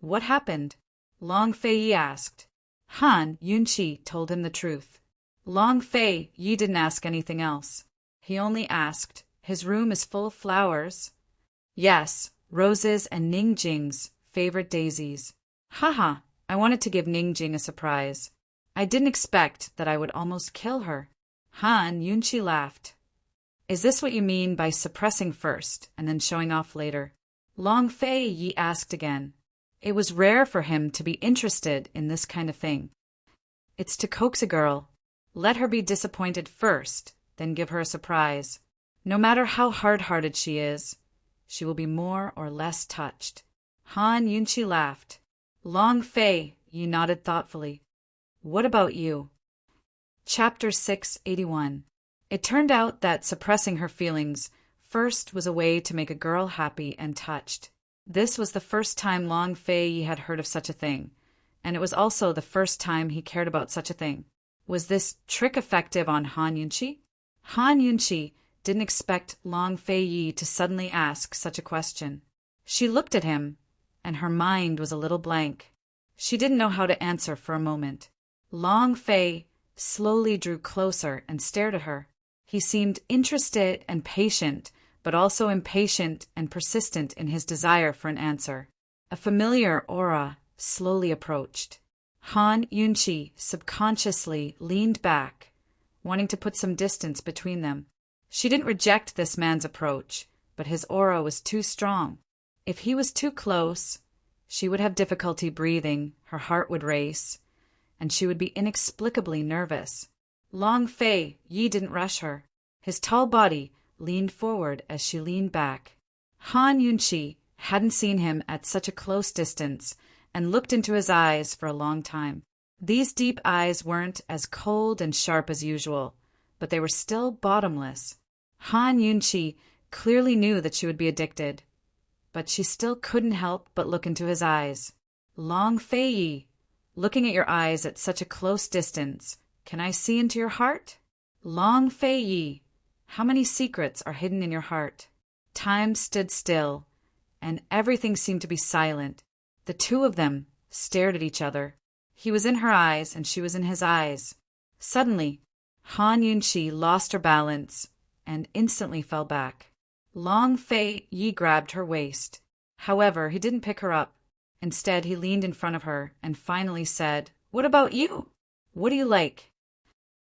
"What happened?" Long Fei Yi asked. Han Yunqi told him the truth. Long Fei Yi didn't ask anything else. He only asked, "His room is full of flowers?" "Yes, roses and Ningjing's favorite daisies." "Haha, I wanted to give Ningjing a surprise. I didn't expect that I would almost kill her." Han Yunqi laughed. "Is this what you mean by suppressing first and then showing off later?" Long Fei Yi asked again. It was rare for him to be interested in this kind of thing. "It's to coax a girl. Let her be disappointed first, then give her a surprise. No matter how hard-hearted she is, she will be more or less touched." Han Yunqi laughed. Long Fei Yi nodded thoughtfully. "What about you?" Chapter 681. It turned out that suppressing her feelings first was a way to make a girl happy and touched. This was the first time Long Fei Yi had heard of such a thing, and it was also the first time he cared about such a thing. Was this trick effective on Han Yunqi? Han Yunqi didn't expect Long Fei Yi to suddenly ask such a question. She looked at him, and her mind was a little blank. She didn't know how to answer for a moment. Long Fei slowly drew closer and stared at her. He seemed interested and patient, but also impatient and persistent in his desire for an answer. A familiar aura slowly approached. Han Yunqi subconsciously leaned back, wanting to put some distance between them. She didn't reject this man's approach, but his aura was too strong. If he was too close, she would have difficulty breathing, her heart would race, and she would be inexplicably nervous. Long Fei Yi didn't rush her. His tall body leaned forward as she leaned back. Han Yunqi hadn't seen him at such a close distance and looked into his eyes for a long time. These deep eyes weren't as cold and sharp as usual, but they were still bottomless. Han Yunqi clearly knew that she would be addicted, but she still couldn't help but look into his eyes. "Long Fei Yi, looking at your eyes at such a close distance, can I see into your heart?" "Long Fei Yi, how many secrets are hidden in your heart?" Time stood still, and everything seemed to be silent. The two of them stared at each other. He was in her eyes, and she was in his eyes. Suddenly, Han Yunqi lost her balance and instantly fell back. Long Fei Yi grabbed her waist. However, he didn't pick her up. Instead, he leaned in front of her and finally said, "What about you? What do you like?"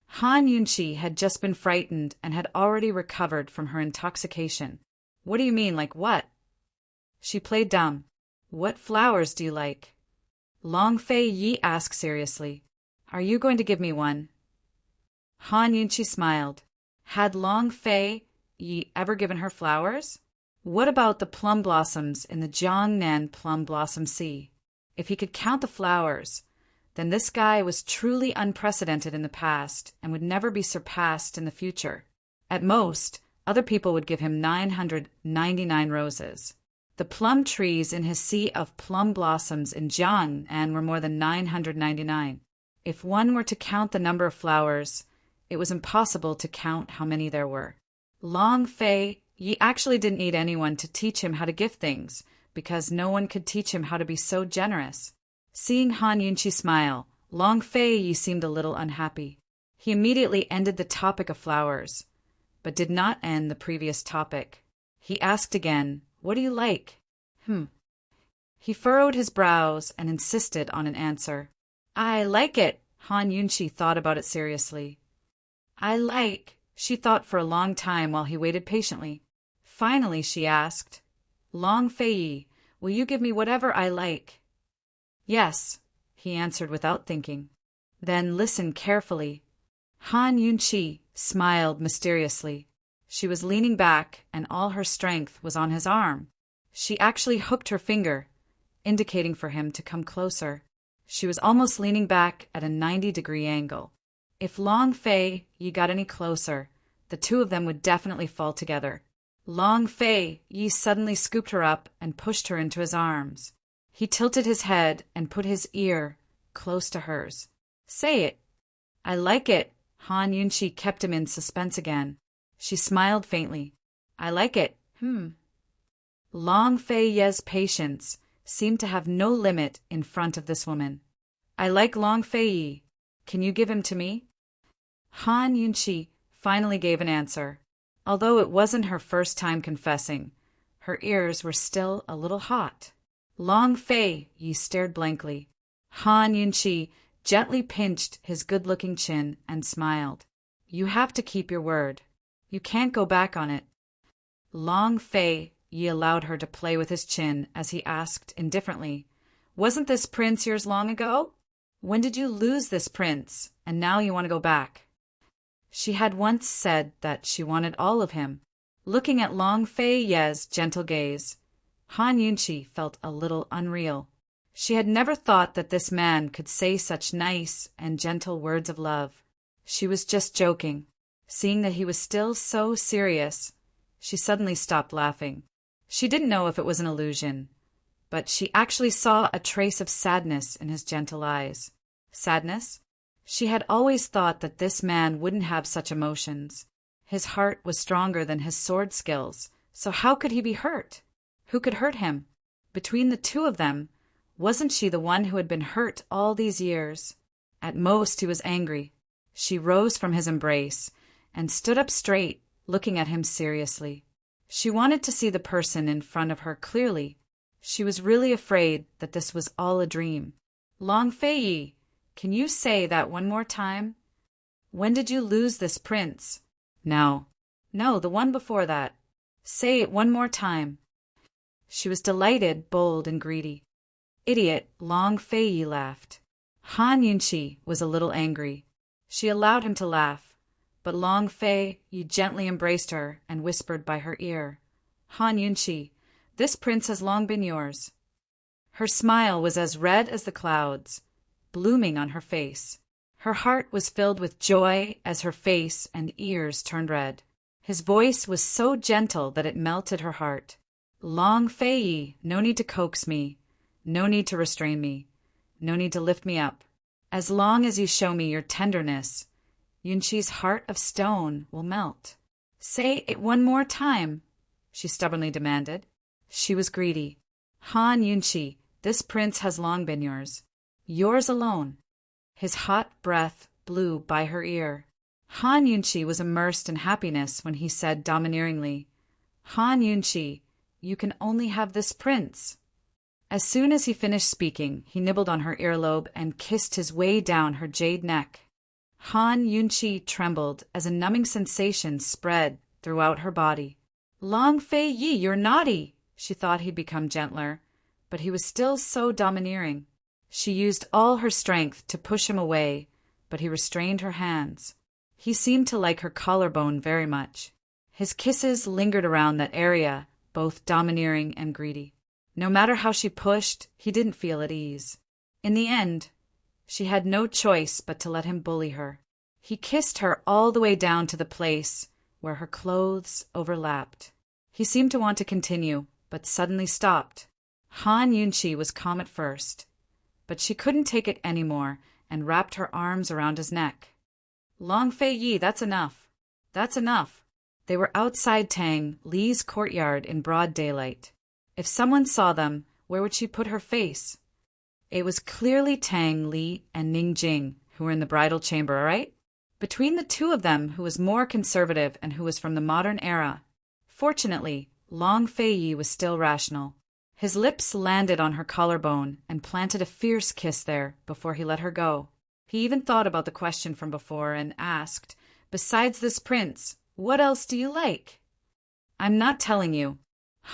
Han Yunqi had just been frightened and had already recovered from her intoxication. "What do you mean, like what?" She played dumb. "What flowers do you like?" Long Fei Yi asked seriously. "Are you going to give me one?" Han Yunqi smiled. Had Long Fei Yi ever given her flowers? What about the plum blossoms in the Jiangnan Plum Blossom Sea? If he could count the flowers, then this guy was truly unprecedented in the past and would never be surpassed in the future. At most, other people would give him 999 roses. The plum trees in his sea of plum blossoms in Jiangnan were more than 999. If one were to count the number of flowers, it was impossible to count how many there were. Long Fei Yi actually didn't need anyone to teach him how to give things, because no one could teach him how to be so generous. Seeing Han Yunqi smile, Long Fei Yi seemed a little unhappy. He immediately ended the topic of flowers, but did not end the previous topic. He asked again, "What do you like?" He furrowed his brows and insisted on an answer. "I like it." Han Yunqi thought about it seriously. She thought for a long time while he waited patiently. Finally, she asked, "Long Fei Yi, will you give me whatever I like?" "Yes," he answered without thinking. "Then listen carefully." Han Yunqi smiled mysteriously. She was leaning back, and all her strength was on his arm. She actually hooked her finger, indicating for him to come closer. She was almost leaning back at a 90-degree angle. If Long Fei Yi got any closer, the two of them would definitely fall together. Long Fei Yi suddenly scooped her up and pushed her into his arms. He tilted his head and put his ear close to hers. "Say it." "I like it." Han Yunqi kept him in suspense again. She smiled faintly. "I like it. Long Fei Ye's patience seemed to have no limit in front of this woman. "I like Long Fei Yi. Can you give him to me?" Han Yunqi finally gave an answer. Although it wasn't her first time confessing, her ears were still a little hot. Long Fei Yi stared blankly. Han Yunqi gently pinched his good-looking chin and smiled. "You have to keep your word. You can't go back on it." Long Fei Yi allowed her to play with his chin as he asked indifferently, "Wasn't this prince yours long ago? When did you lose this prince, and now you want to go back?" She had once said that she wanted all of him. Looking at Long Fei Ye's gentle gaze, Han Yunqi felt a little unreal. She had never thought that this man could say such nice and gentle words of love. She was just joking. Seeing that he was still so serious, she suddenly stopped laughing. She didn't know if it was an illusion, but she actually saw a trace of sadness in his gentle eyes. Sadness? She had always thought that this man wouldn't have such emotions. His heart was stronger than his sword skills, so how could he be hurt? Who could hurt him? Between the two of them, wasn't she the one who had been hurt all these years? At most he was angry. She rose from his embrace and stood up straight, looking at him seriously. She wanted to see the person in front of her clearly. She was really afraid that this was all a dream. "Long Fei Yi, can you say that one more time? When did you lose this prince?" No, the one before that. Say it one more time." She was delighted, bold, and greedy. "Idiot," Long Fei Yi laughed. Han Yunqi was a little angry. She allowed him to laugh, but Long Fei Yi gently embraced her and whispered by her ear, "Han Yunqi, this prince has long been yours." Her smile was as red as the clouds, blooming on her face. Her heart was filled with joy as her face and ears turned red. His voice was so gentle that it melted her heart. "Long Fei Yi, no need to coax me, no need to restrain me, no need to lift me up. As long as you show me your tenderness, Yunqi's heart of stone will melt." "Say it one more time," she stubbornly demanded. She was greedy. "Han Yunqi, this prince has long been yours. Yours alone." His hot breath blew by her ear. Han Yunqi was immersed in happiness when he said domineeringly, "Han Yunqi, you can only have this prince." As soon as he finished speaking, he nibbled on her earlobe and kissed his way down her jade neck. Han Yunqi trembled as a numbing sensation spread throughout her body. "Long Fei Yi, you're naughty!" She thought he'd become gentler, but he was still so domineering. She used all her strength to push him away, but he restrained her hands. He seemed to like her collarbone very much. His kisses lingered around that area, both domineering and greedy. No matter how she pushed, he didn't feel at ease. In the end, she had no choice but to let him bully her. He kissed her all the way down to the place where her clothes overlapped. He seemed to want to continue, but suddenly stopped. Han Yunqi was calm at first, but she couldn't take it anymore and wrapped her arms around his neck. "Long Fei Yi, that's enough. That's enough." They were outside Tang Li's courtyard in broad daylight. If someone saw them, where would she put her face? It was clearly Tang Li and Ning Jing who were in the bridal chamber, all right? Between the two of them, who was more conservative and who was from the modern era? Fortunately, Long Fei Yi was still rational. His lips landed on her collarbone and planted a fierce kiss there before he let her go. He even thought about the question from before and asked, "Besides this prince, what else do you like?" "I'm not telling you."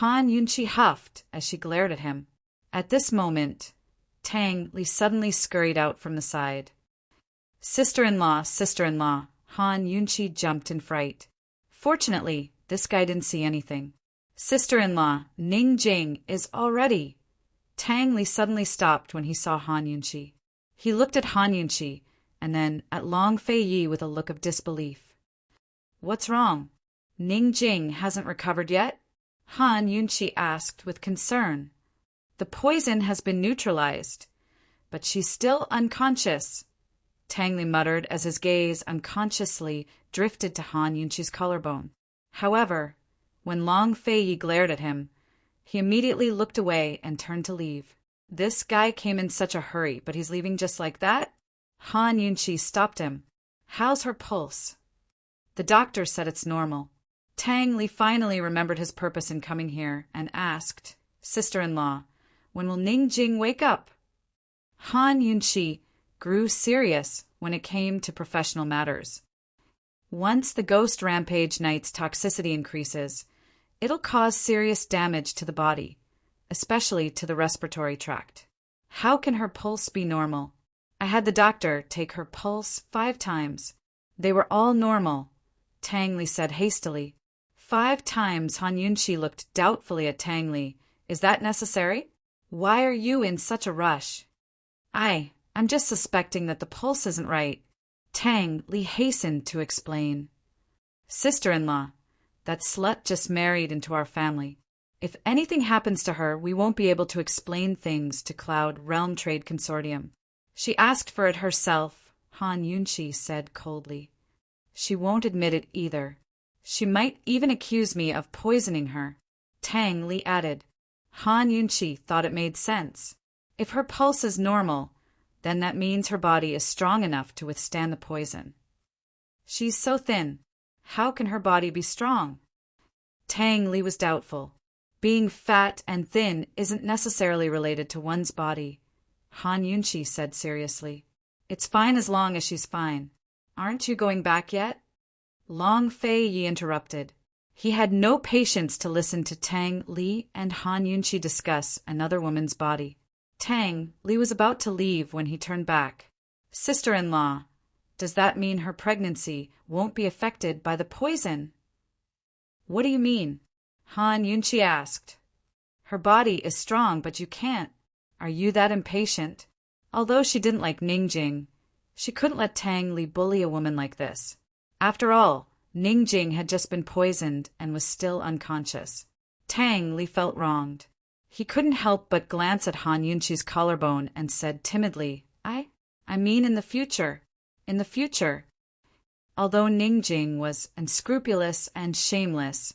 Han Yunqi huffed as she glared at him. At this moment, Tang Li suddenly scurried out from the side. Sister-in-law, sister-in-law." Han Yunqi jumped in fright. Fortunately, this guy didn't see anything. "Sister-in-law, Ning Jing is already." Tang Li suddenly stopped when he saw Han Yunqi. He looked at Han Yunqi, and then at Long Fei Yi with a look of disbelief. "What's wrong? Ning Jing hasn't recovered yet?" Han Yunqi asked with concern. "The poison has been neutralized, but she's still unconscious," Tang Li muttered as his gaze unconsciously drifted to Han Yunqi's collarbone. However, when Long Fei Yi glared at him, he immediately looked away and turned to leave. This guy came in such a hurry, but he's leaving just like that? Han Yunqi stopped him. "How's her pulse?" "The doctor said it's normal." Tang Li finally remembered his purpose in coming here and asked, "Sister-in-law, when will Ning Jing wake up?" Han Yunqi grew serious when it came to professional matters. Once the ghost rampage night's toxicity increases, it'll cause serious damage to the body, especially to the respiratory tract. How can her pulse be normal? I had the doctor take her pulse 5 times. They were all normal, Tang Li said hastily. 5 times. Han Yunqi looked doubtfully at Tang Li. "Is that necessary? Why are you in such a rush?" I'm just suspecting that the pulse isn't right," Tang Li hastened to explain. "Sister-in-law, that slut just married into our family. If anything happens to her, we won't be able to explain things to Cloud Realm Trade Consortium. She asked for it herself," Han Yunqi said coldly. "She won't admit it either. She might even accuse me of poisoning her," Tang Li added. Han Yunqi thought it made sense. If her pulse is normal, then that means her body is strong enough to withstand the poison. She's so thin. How can her body be strong? Tang Li was doubtful. Being fat and thin isn't necessarily related to one's body, Han Yunqi said seriously. "It's fine as long as she's fine. Aren't you going back yet?" Long Fei Yi interrupted. He had no patience to listen to Tang Li and Han Yunqi discuss another woman's body. Tang Li was about to leave when he turned back. "Sister-in-law, does that mean her pregnancy won't be affected by the poison?" "What do you mean?" Han Yunqi asked. "Her body is strong, but you can't. Are you that impatient?" Although she didn't like Ning Jing, she couldn't let Tang Li bully a woman like this. After all, Ning Jing had just been poisoned and was still unconscious. Tang Li felt wronged. He couldn't help but glance at Han Yunqi's collarbone and said timidly, I mean in the future. In the future." Although Ning Jing was unscrupulous and shameless,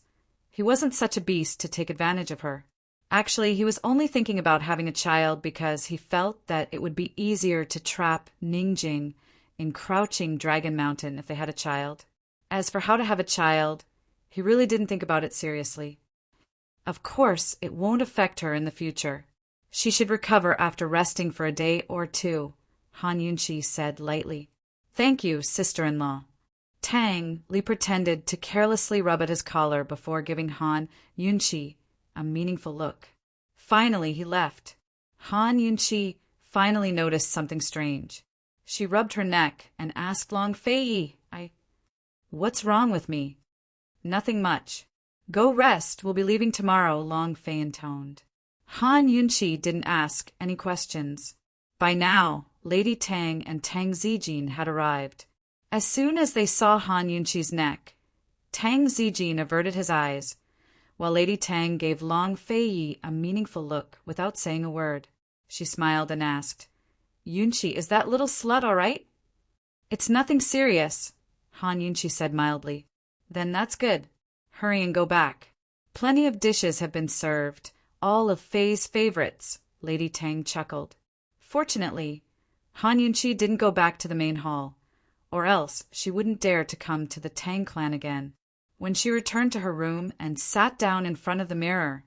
he wasn't such a beast to take advantage of her. Actually, he was only thinking about having a child because he felt that it would be easier to trap Ning Jing in Crouching Dragon Mountain if they had a child. As for how to have a child, he really didn't think about it seriously. Of course, it won't affect her in the future. She should recover after resting for a day or 2, Han Yunqi said lightly. "Thank you, sister-in-law." Tang Li pretended to carelessly rub at his collar before giving Han Yunqi a meaningful look. Finally, he left. Han Yunqi finally noticed something strange. She rubbed her neck and asked Long Fei Yi, "What's wrong with me?" "Nothing much. Go rest. We'll be leaving tomorrow," Long Fei intoned. Han Yunqi didn't ask any questions. By now, Lady Tang and Tang Zijin had arrived. As soon as they saw Han Yunqi's neck, Tang Zijin averted his eyes, while Lady Tang gave Long Fei Yi a meaningful look without saying a word. She smiled and asked, "Yunqi, is that little slut all right?" "It's nothing serious," Han Yunqi said mildly. "Then that's good. Hurry and go back. Plenty of dishes have been served, all of Fei's favorites," Lady Tang chuckled. Fortunately, Han Yunqi didn't go back to the main hall, or else she wouldn't dare to come to the Tang clan again. When she returned to her room and sat down in front of the mirror,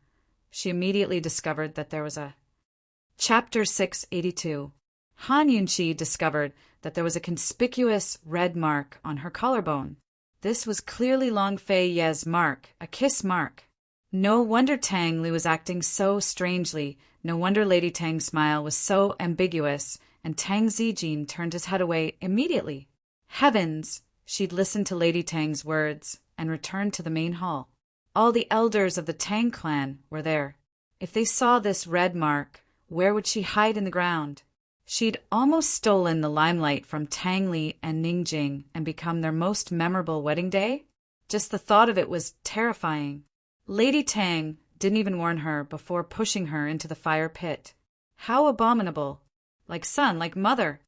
she immediately discovered that there was a... Chapter 682. Han Yunqi discovered that there was a conspicuous red mark on her collarbone. This was clearly Long Fei Ye's mark, a kiss mark. No wonder Tang Li was acting so strangely. No wonder Lady Tang's smile was so ambiguous, and Tang Zijin turned his head away immediately. Heavens! She'd listened to Lady Tang's words and returned to the main hall. All the elders of the Tang clan were there. If they saw this red mark, where would she hide in the ground? She'd almost stolen the limelight from Tang Li and Ning Jing and become their most memorable wedding day. Just the thought of it was terrifying. Lady Tang didn't even warn her before pushing her into the fire pit. How abominable! Like son, like mother.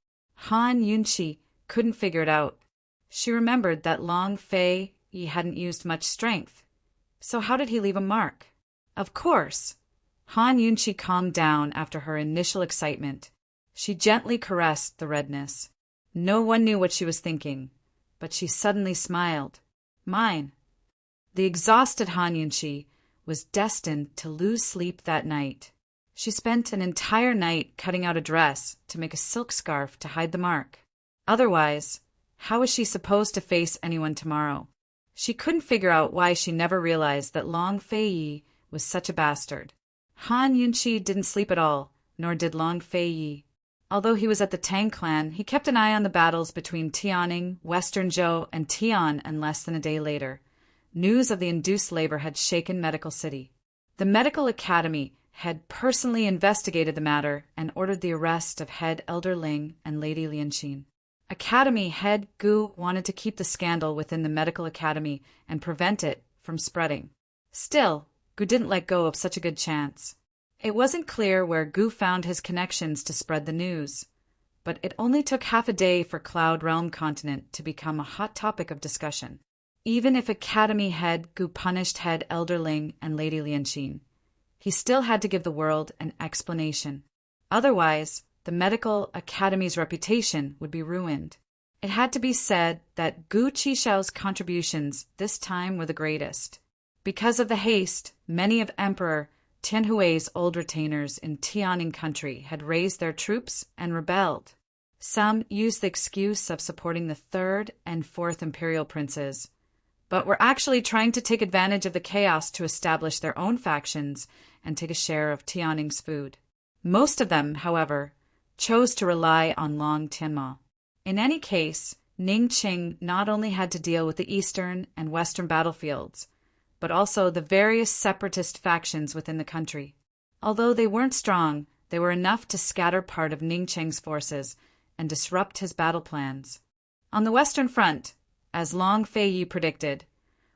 Han Yunqi couldn't figure it out. She remembered that Long Fei Yi hadn't used much strength. So how did he leave a mark? Of course! Han Yunqi calmed down after her initial excitement. She gently caressed the redness. No one knew what she was thinking, but she suddenly smiled. Mine. The exhausted Han Yunqi was destined to lose sleep that night. She spent an entire night cutting out a dress to make a silk scarf to hide the mark. Otherwise, how was she supposed to face anyone tomorrow? She couldn't figure out why she never realized that Long Fei Yi was such a bastard. Han Yunqi didn't sleep at all, nor did Long Fei Yi. Although he was at the Tang clan, he kept an eye on the battles between Tianing, Western Zhou, and Tian, and less than a day later, news of the induced labor had shaken Medical City. The Medical Academy had personally investigated the matter and ordered the arrest of head Elder Ling and Lady Lianxin. Academy head Gu wanted to keep the scandal within the Medical Academy and prevent it from spreading. Still, Gu didn't let go of such a good chance. It wasn't clear where Gu found his connections to spread the news, but it only took half a day for Cloud Realm Continent to become a hot topic of discussion. Even if Academy head Gu punished head Elder Ling and Lady Lianxin, he still had to give the world an explanation. Otherwise, the Medical Academy's reputation would be ruined. It had to be said that Gu Qishao's contributions this time were the greatest. Because of the haste, many of Emperor Tianhui's old retainers in Tianing country had raised their troops and rebelled. Some used the excuse of supporting the third and fourth imperial princes, but were actually trying to take advantage of the chaos to establish their own factions and take a share of Tianing's food. Most of them, however, chose to rely on Long Tianma. In any case, Ning Qing not only had to deal with the eastern and western battlefields, but also the various separatist factions within the country. Although they weren't strong, they were enough to scatter part of Ning Cheng's forces and disrupt his battle plans. On the Western Front, as Long Fei Yi predicted,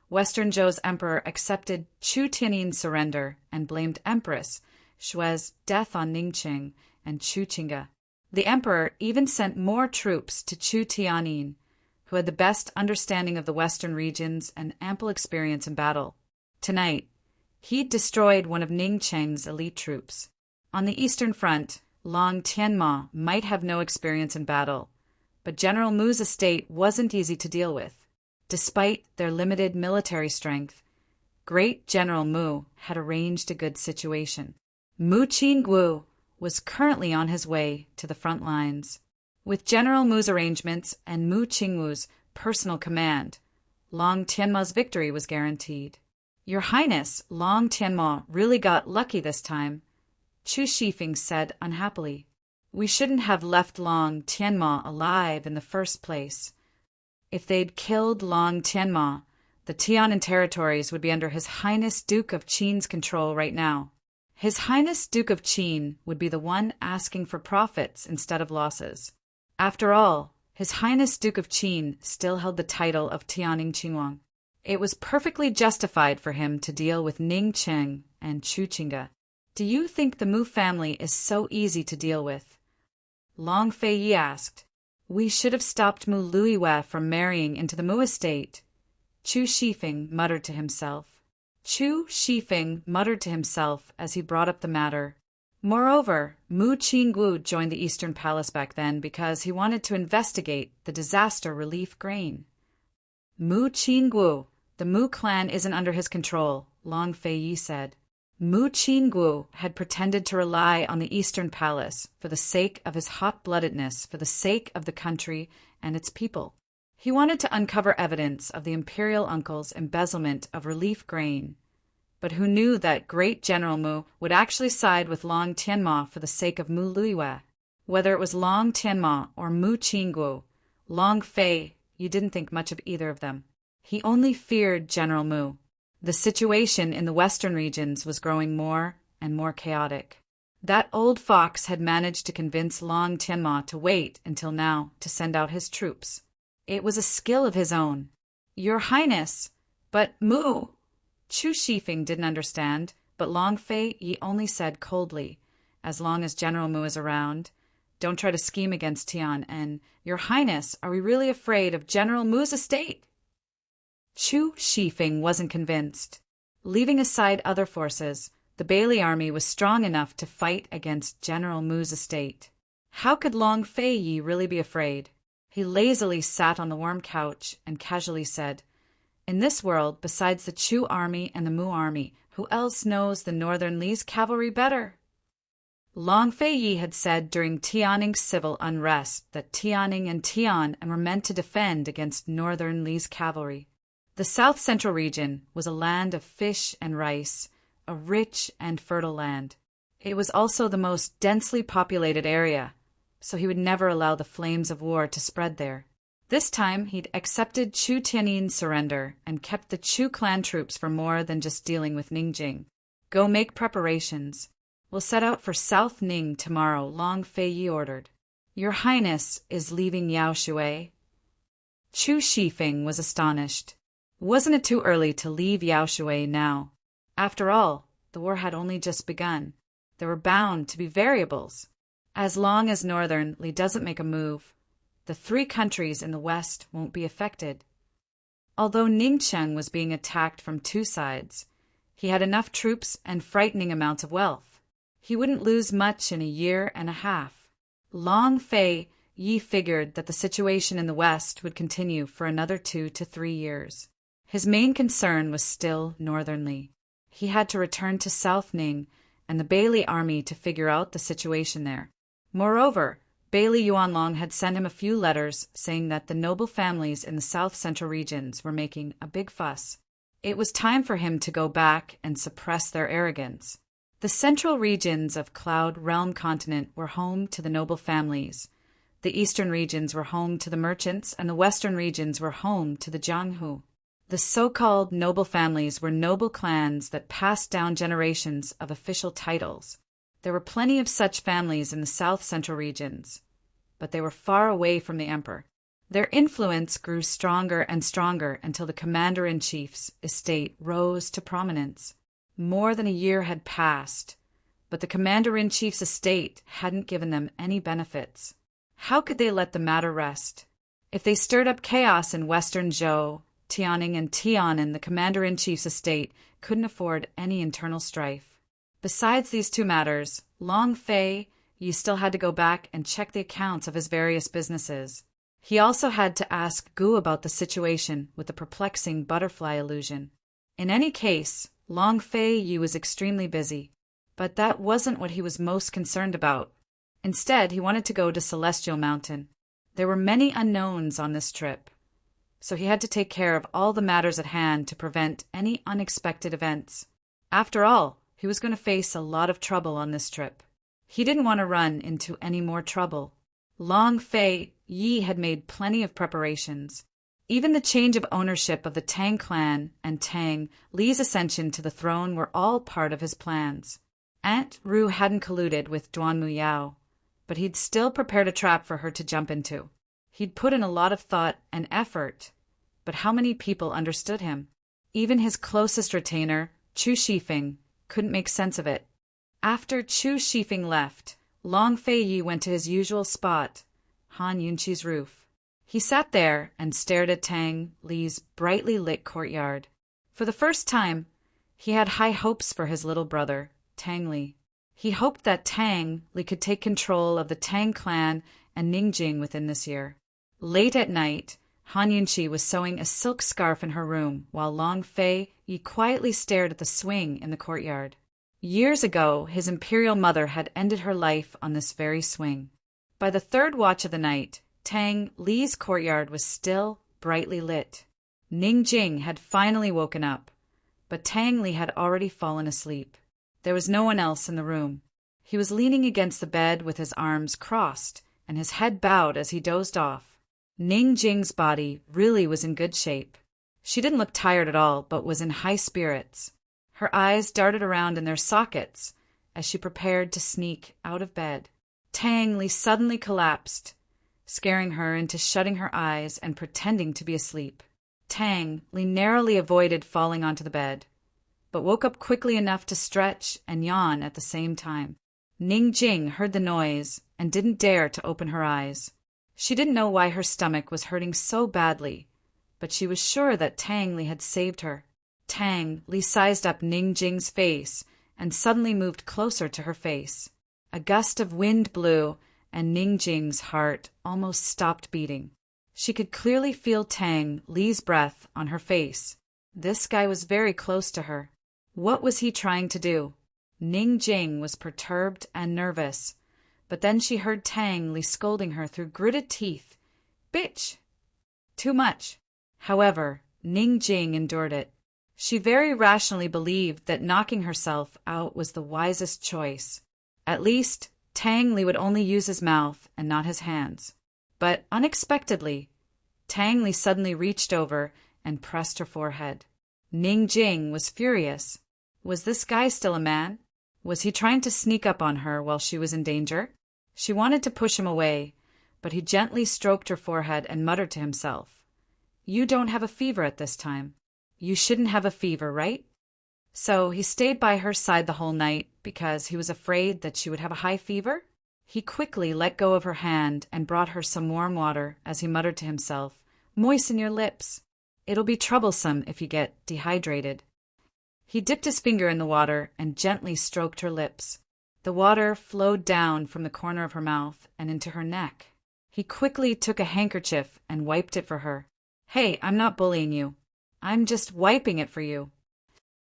Western Zhou's emperor accepted Chu Tiannin's surrender and blamed Empress Xue's death on Ning Cheng and Chu Qingge. The emperor even sent more troops to Chu Tiannin, who had the best understanding of the western regions and ample experience in battle. Tonight, he'd destroyed one of Ning Cheng's elite troops. On the eastern front, Long Tianma might have no experience in battle, but General Mu's estate wasn't easy to deal with. Despite their limited military strength, Great General Mu had arranged a good situation. Mu Qinggu was currently on his way to the front lines. With General Mu's arrangements and Mu Qingwu's personal command, Long Tianma's victory was guaranteed. Your Highness, Long Tianma really got lucky this time, Chu Shifeng said unhappily. We shouldn't have left Long Tianma alive in the first place. If they'd killed Long Tianma, the Tianan territories would be under His Highness Duke of Qin's control right now. His Highness Duke of Qin would be the one asking for profits instead of losses. After all, His Highness Duke of Qin still held the title of Tianing Qingwang. It was perfectly justified for him to deal with Ning Cheng and Chu Qingge. Do you think the Mu family is so easy to deal with? Long Fei Yi asked. We should have stopped Mu Luiwe from marrying into the Mu estate. Chu Shifeng muttered to himself. As he brought up the matter. Moreover, Mu Qinggu joined the Eastern Palace back then because he wanted to investigate the disaster relief grain. Mu Qinggu, the Mu clan isn't under his control, Long Fei Yi said. Mu Qinggu had pretended to rely on the Eastern Palace for the sake of his hot-bloodedness, for the sake of the country and its people. He wanted to uncover evidence of the imperial uncle's embezzlement of relief grain, but who knew that Great General Mu would actually side with Long Tianma for the sake of Mu Luiwe? Whether it was Long Tianma or Mu Qinggu, Long Fei Yi didn't think much of either of them. He only feared General Mu. The situation in the western regions was growing more and more chaotic. That old fox had managed to convince Long Tianma to wait until now to send out his troops. It was a skill of his own. Your Highness, but Moo! Chu Shifeng didn't understand, but Long Fei Yi only said coldly, as long as General Mu is around, don't try to scheme against Tian, and, Your Highness, are we really afraid of General Mu's estate? Chu Shifeng wasn't convinced. Leaving aside other forces, the Bailey army was strong enough to fight against General Mu's estate. How could Long Fei Yi really be afraid? He lazily sat on the warm couch and casually said, in this world, besides the Chu army and the Mu army, who else knows the Northern Li's cavalry better? Long Fei Yi had said during Tianing's civil unrest that Tianing and Tian were meant to defend against Northern Li's cavalry. The South Central region was a land of fish and rice, a rich and fertile land. It was also the most densely populated area, so he would never allow the flames of war to spread there. This time he'd accepted Chu Tiannin's surrender and kept the Chu clan troops for more than just dealing with Ningjing. Go make preparations. We'll set out for South Ning tomorrow, Long Fei Yi ordered. Your Highness is leaving Yaoshui? Chu Shifeng was astonished. Wasn't it too early to leave Yaoshui now? After all, the war had only just begun. There were bound to be variables. As long as Northern Li doesn't make a move, the three countries in the west won't be affected. Although Ningcheng was being attacked from two sides, he had enough troops and frightening amounts of wealth. He wouldn't lose much in a year and a half. Long Fei Yi figured that the situation in the west would continue for another 2 to 3 years. His main concern was still Northern Li. He had to return to South Ning and the Bailey army to figure out the situation there. Moreover, Bailey Yuanlong had sent him a few letters saying that the noble families in the South Central regions were making a big fuss. It was time for him to go back and suppress their arrogance. The central regions of Cloud Realm Continent were home to the noble families. The eastern regions were home to the merchants, and the western regions were home to the Jianghu. The so-called noble families were noble clans that passed down generations of official titles. There were plenty of such families in the South Central regions, but they were far away from the emperor. Their influence grew stronger and stronger until the commander-in-chief's estate rose to prominence. More than a year had passed, but the commander-in-chief's estate hadn't given them any benefits. How could they let the matter rest? If they stirred up chaos in western Zhou, Tianing and Tianan, the commander-in-chief's estate couldn't afford any internal strife. Besides these two matters, Long Fei Yi still had to go back and check the accounts of his various businesses. He also had to ask Gu about the situation with the perplexing butterfly illusion. In any case, Long Fei Yi was extremely busy, but that wasn't what he was most concerned about. Instead, he wanted to go to Celestial Mountain. There were many unknowns on this trip, so he had to take care of all the matters at hand to prevent any unexpected events. After all, he was going to face a lot of trouble on this trip. He didn't want to run into any more trouble. Long Fei Yi had made plenty of preparations. Even the change of ownership of the Tang clan and Tang Li's ascension to the throne were all part of his plans. Aunt Ru hadn't colluded with Duan Muyao, but he'd still prepared a trap for her to jump into. He'd put in a lot of thought and effort, but how many people understood him? Even his closest retainer, Chu Shifeng, couldn't make sense of it. After Chu Shifeng left, Long Fei Yi went to his usual spot, Han Yunqi's roof. He sat there and stared at Tang Li's brightly lit courtyard. For the first time, he had high hopes for his little brother, Tang Li. He hoped that Tang Li could take control of the Tang clan and Ningjing within this year. Late at night, Han Yunqi was sewing a silk scarf in her room while Long Fei Yi quietly stared at the swing in the courtyard. Years ago, his imperial mother had ended her life on this very swing. By the third watch of the night, Tang Li's courtyard was still brightly lit. Ningjing had finally woken up, but Tang Li had already fallen asleep. There was no one else in the room. He was leaning against the bed with his arms crossed and his head bowed as he dozed off. Ningjing's body really was in good shape. She didn't look tired at all, but was in high spirits. Her eyes darted around in their sockets, as she prepared to sneak out of bed. Tang Li suddenly collapsed, scaring her into shutting her eyes and pretending to be asleep. Tang Li narrowly avoided falling onto the bed, but woke up quickly enough to stretch and yawn at the same time. Ning Jing heard the noise and didn't dare to open her eyes. She didn't know why her stomach was hurting so badly, but she was sure that Tang Li had saved her. Tang Li sized up Ning Jing's face and suddenly moved closer to her face. A gust of wind blew, and Ning Jing's heart almost stopped beating. She could clearly feel Tang Li's breath on her face. This guy was very close to her. What was he trying to do? Ning Jing was perturbed and nervous, but then she heard Tang Li scolding her through gritted teeth. "Bitch!" Too much. However, Ning Jing endured it. She very rationally believed that knocking herself out was the wisest choice. At least, Tang Li would only use his mouth and not his hands. But unexpectedly, Tang Li suddenly reached over and pressed her forehead. Ning Jing was furious. Was this guy still a man? Was he trying to sneak up on her while she was in danger? She wanted to push him away, but he gently stroked her forehead and muttered to himself, "You don't have a fever at this time. You shouldn't have a fever, right?" So he stayed by her side the whole night because he was afraid that she would have a high fever. He quickly let go of her hand and brought her some warm water as he muttered to himself, "Moisten your lips. It'll be troublesome if you get dehydrated." He dipped his finger in the water and gently stroked her lips. The water flowed down from the corner of her mouth and into her neck. He quickly took a handkerchief and wiped it for her. "Hey, I'm not bullying you. I'm just wiping it for you."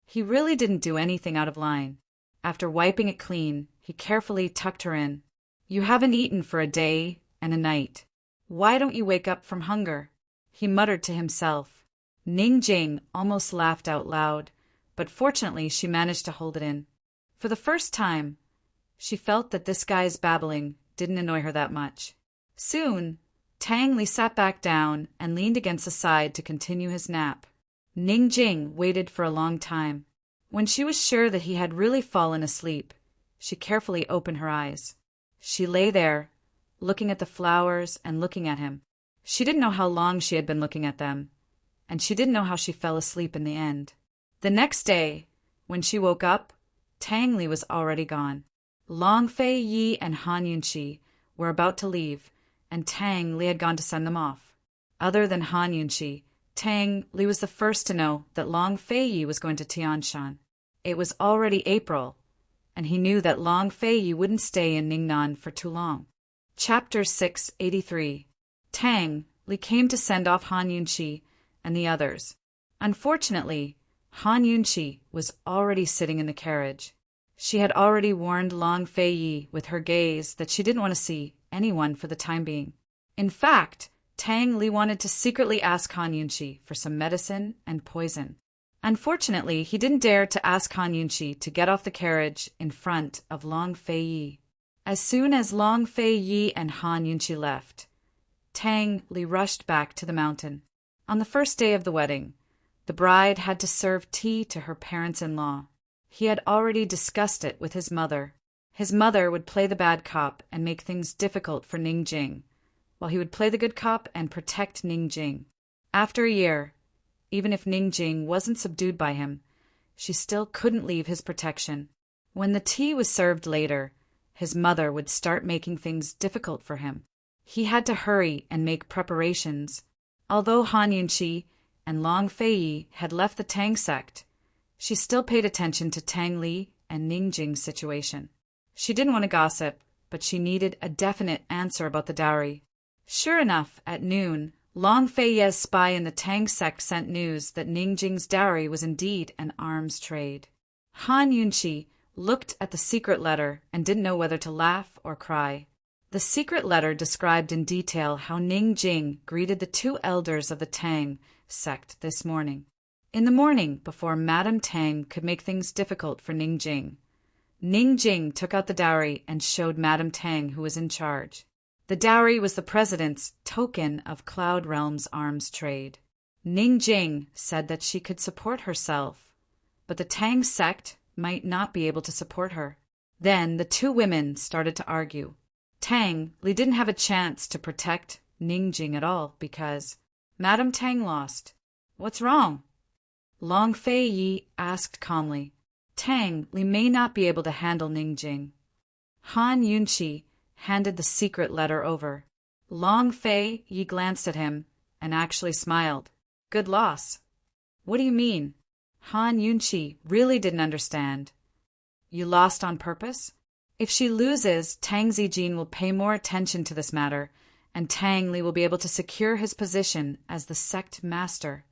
He really didn't do anything out of line. After wiping it clean, he carefully tucked her in. "You haven't eaten for a day and a night. Why don't you wake up from hunger?" he muttered to himself. Ning Jing almost laughed out loud, but fortunately she managed to hold it in. For the first time, she felt that this guy's babbling didn't annoy her that much. Soon, Tang Li sat back down and leaned against the side to continue his nap. Ning Jing waited for a long time. When she was sure that he had really fallen asleep, she carefully opened her eyes. She lay there, looking at the flowers and looking at him. She didn't know how long she had been looking at them, and she didn't know how she fell asleep in the end. The next day, when she woke up, Tang Li was already gone. Long Fei Yi and Han Yunqi were about to leave, and Tang Li had gone to send them off. Other than Han Yunqi, Tang Li was the first to know that Long Fei Yi was going to Tianshan. It was already April, and he knew that Long Fei Yi wouldn't stay in Ningnan for too long. Chapter 683. Tang Li came to send off Han Yunqi and the others. Unfortunately, Han Yunqi was already sitting in the carriage. She had already warned Long Fei Yi with her gaze that she didn't want to see anyone for the time being. In fact, Tang Li wanted to secretly ask Han Yunqi for some medicine and poison. Unfortunately, he didn't dare to ask Han Yunqi to get off the carriage in front of Long Fei Yi. As soon as Long Fei Yi and Han Yunqi left, Tang Li rushed back to the mountain. On the first day of the wedding, the bride had to serve tea to her parents-in-law. He had already discussed it with his mother. His mother would play the bad cop and make things difficult for Ning Jing, while he would play the good cop and protect Ning Jing. After a year, even if Ning Jing wasn't subdued by him, she still couldn't leave his protection. When the tea was served later, his mother would start making things difficult for him. He had to hurry and make preparations. Although Han Yunqi and Long Fei Yi had left the Tang sect, she still paid attention to Tang Li and Ning Jing's situation. She didn't want to gossip, but she needed a definite answer about the dowry. Sure enough, at noon, Long Fei Yi's spy in the Tang sect sent news that Ning Jing's dowry was indeed an arms trade. Han Yunqi looked at the secret letter and didn't know whether to laugh or cry. The secret letter described in detail how Ning Jing greeted the two elders of the Tang sect this morning. In the morning, before Madame Tang could make things difficult for Ning Jing took out the dowry and showed Madame Tang who was in charge. The dowry was the president's token of Cloud Realm's arms trade. Ning Jing said that she could support herself, but the Tang sect might not be able to support her. Then the two women started to argue. Tang Li didn't have a chance to protect Ningjing at all because Madame Tang lost. What's wrong? Long Fei Yi asked calmly. Tang Li may not be able to handle Ningjing. Han Yunqi handed the secret letter over. Long Fei Yi glanced at him and actually smiled. Good loss. What do you mean? Han Yunqi really didn't understand. You lost on purpose? If she loses, Tang Zijin will pay more attention to this matter, and Tang Li will be able to secure his position as the sect master.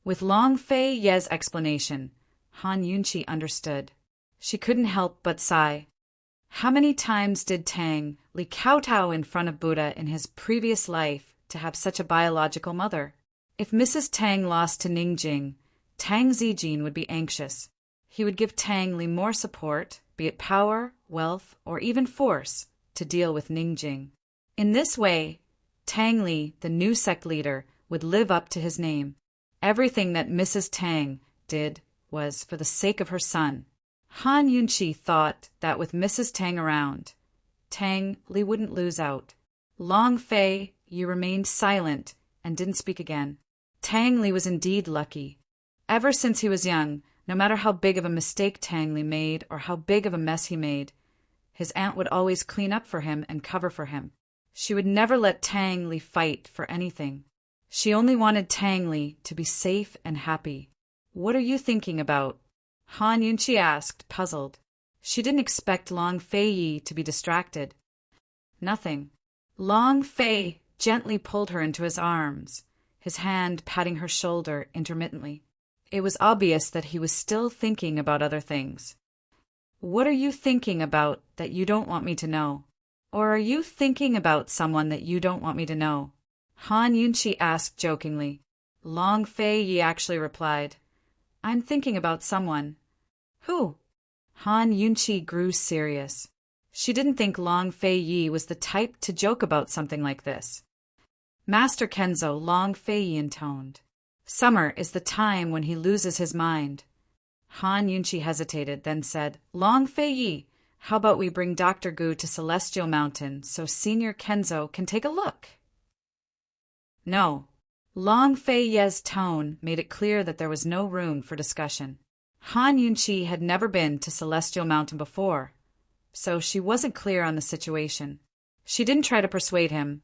With Long Fei Ye's explanation, Han Yunqi understood. She couldn't help but sigh. How many times did Tang Li kowtow in front of Buddha in his previous life to have such a biological mother? If Mrs. Tang lost to Ningjing, Tang Zijin would be anxious. He would give Tang Li more support, be it power, wealth, or even force, to deal with Ningjing. In this way, Tang Li, the new sect leader, would live up to his name. Everything that Mrs. Tang did was for the sake of her son. Han Yunqi thought that with Mrs. Tang around, Tang Li wouldn't lose out. Long Fei Yi remained silent and didn't speak again. Tang Li was indeed lucky. Ever since he was young, no matter how big of a mistake Tang Li made or how big of a mess he made, his aunt would always clean up for him and cover for him. She would never let Tang Li fight for anything. She only wanted Tang Li to be safe and happy. What are you thinking about? Han Yunqi asked, puzzled. She didn't expect Long Fei Yi to be distracted. Nothing. Long Fei gently pulled her into his arms, his hand patting her shoulder intermittently. It was obvious that he was still thinking about other things. What are you thinking about that you don't want me to know? Or are you thinking about someone that you don't want me to know? Han Yunqi asked jokingly. Long Fei Yi actually replied, I'm thinking about someone. Who? Han Yunqi grew serious. She didn't think Long Fei Yi was the type to joke about something like this. Master Kenzo, Long Fei Yi intoned. Summer is the time when he loses his mind. Han Yunqi hesitated, then said, Long Fei Yi, how about we bring Dr. Gu to Celestial Mountain so Senior Kenzo can take a look? No. Long Fei Ye's tone made it clear that there was no room for discussion. Han Yunqi had never been to Celestial Mountain before, so she wasn't clear on the situation. She didn't try to persuade him,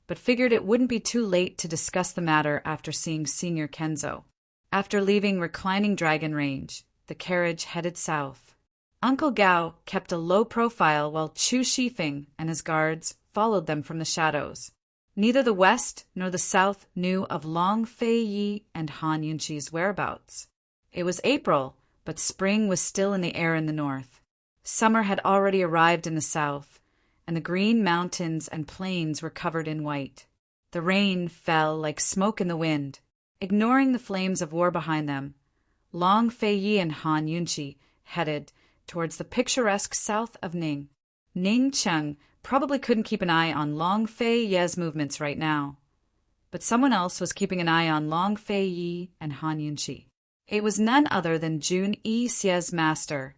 but figured it wouldn't be too late to discuss the matter after seeing Senior Kenzo. After leaving Reclining Dragon Range, the carriage headed south. Uncle Gao kept a low profile while Chu Shifeng and his guards followed them from the shadows. Neither the west nor the south knew of Long Fei Yi and Han Yunqi's whereabouts. It was April, but spring was still in the air in the north. Summer had already arrived in the south, and the green mountains and plains were covered in white. The rain fell like smoke in the wind. Ignoring the flames of war behind them, Long Fei Yi and Han Yunqi headed towards the picturesque south of Ning. Ning Cheng probably couldn't keep an eye on Long Fei Ye's movements right now, but someone else was keeping an eye on Long Fei Yi and Han Yunqi. It was none other than Jun Yi Xie's master,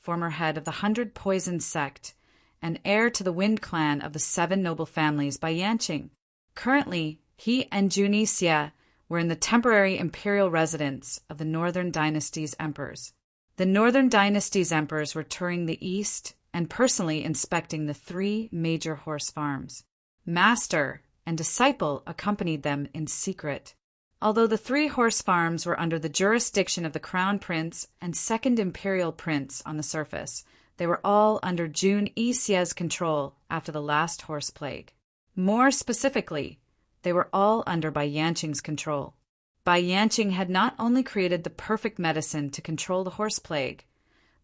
former head of the 100 Poison sect, and heir to the Wind clan of the 7 noble families by Yanqing. Currently, he and Jun Yi Xie were in the temporary imperial residence of the Northern Dynasty's emperors. The Northern Dynasty's emperors were touring the east and personally inspecting the 3 major horse farms. Master and disciple accompanied them in secret. Although the 3 horse farms were under the jurisdiction of the Crown Prince and Second Imperial Prince on the surface, they were all under Jun Yi Xie's control after the last horse plague. More specifically, they were all under Bai Yanqing's control. Bai Yanqing had not only created the perfect medicine to control the horse plague,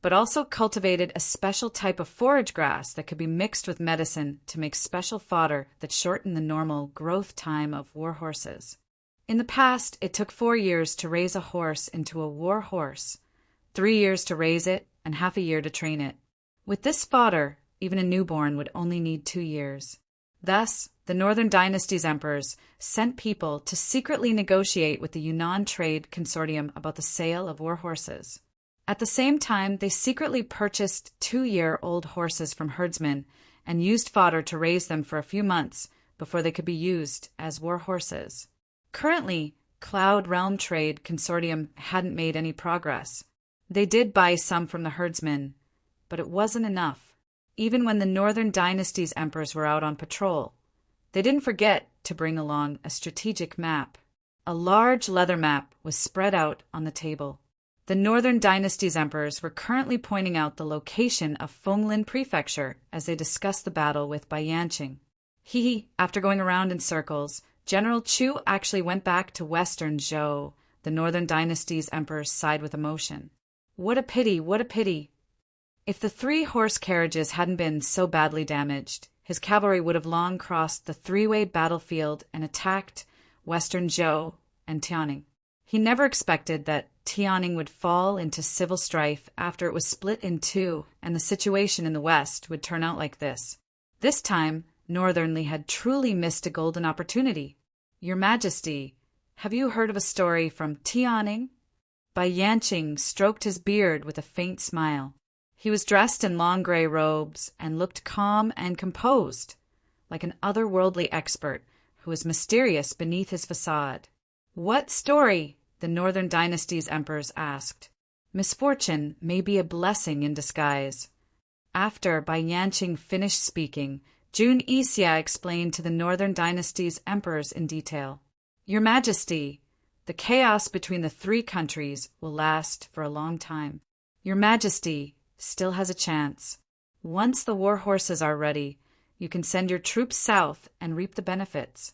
but also cultivated a special type of forage grass that could be mixed with medicine to make special fodder that shortened the normal growth time of war horses. In the past, it took 4 years to raise a horse into a war horse, 3 years to raise it, and half a year to train it. With this fodder, even a newborn would only need 2 years. Thus, the Northern Dynasty's emperors sent people to secretly negotiate with the Yunnan Trade Consortium about the sale of war horses. At the same time, they secretly purchased 2-year-old horses from herdsmen and used fodder to raise them for a few months before they could be used as war horses. Currently, Cloud Realm Trade Consortium hadn't made any progress. They did buy some from the herdsmen, but it wasn't enough. Even when the Northern Dynasty's emperors were out on patrol, they didn't forget to bring along a strategic map. A large leather map was spread out on the table. The Northern Dynasty's emperors were currently pointing out the location of Fenglin Prefecture as they discussed the battle with Bai Yanqing. After going around in circles, General Chu actually went back to Western Zhou. The Northern Dynasty's emperors sighed with emotion. What a pity, what a pity. If the 3 horse carriages hadn't been so badly damaged, his cavalry would have long crossed the 3-way battlefield and attacked Western Zhou and Tianning. He never expected that Tianning would fall into civil strife after it was split in 2, and the situation in the west would turn out like this. This time, Northernly had truly missed a golden opportunity. Your Majesty, have you heard of a story from Tianning? Bai Yanqing stroked his beard with a faint smile. He was dressed in long gray robes and looked calm and composed, like an otherworldly expert who was mysterious beneath his facade. What story? The Northern Dynasty's emperors asked. Misfortune may be a blessing in disguise. After Bai Yanqing finished speaking, Jun Yixia explained to the Northern Dynasty's emperors in detail. Your Majesty, the chaos between the 3 countries will last for a long time. Your Majesty still has a chance. Once the war horses are ready, you can send your troops south and reap the benefits.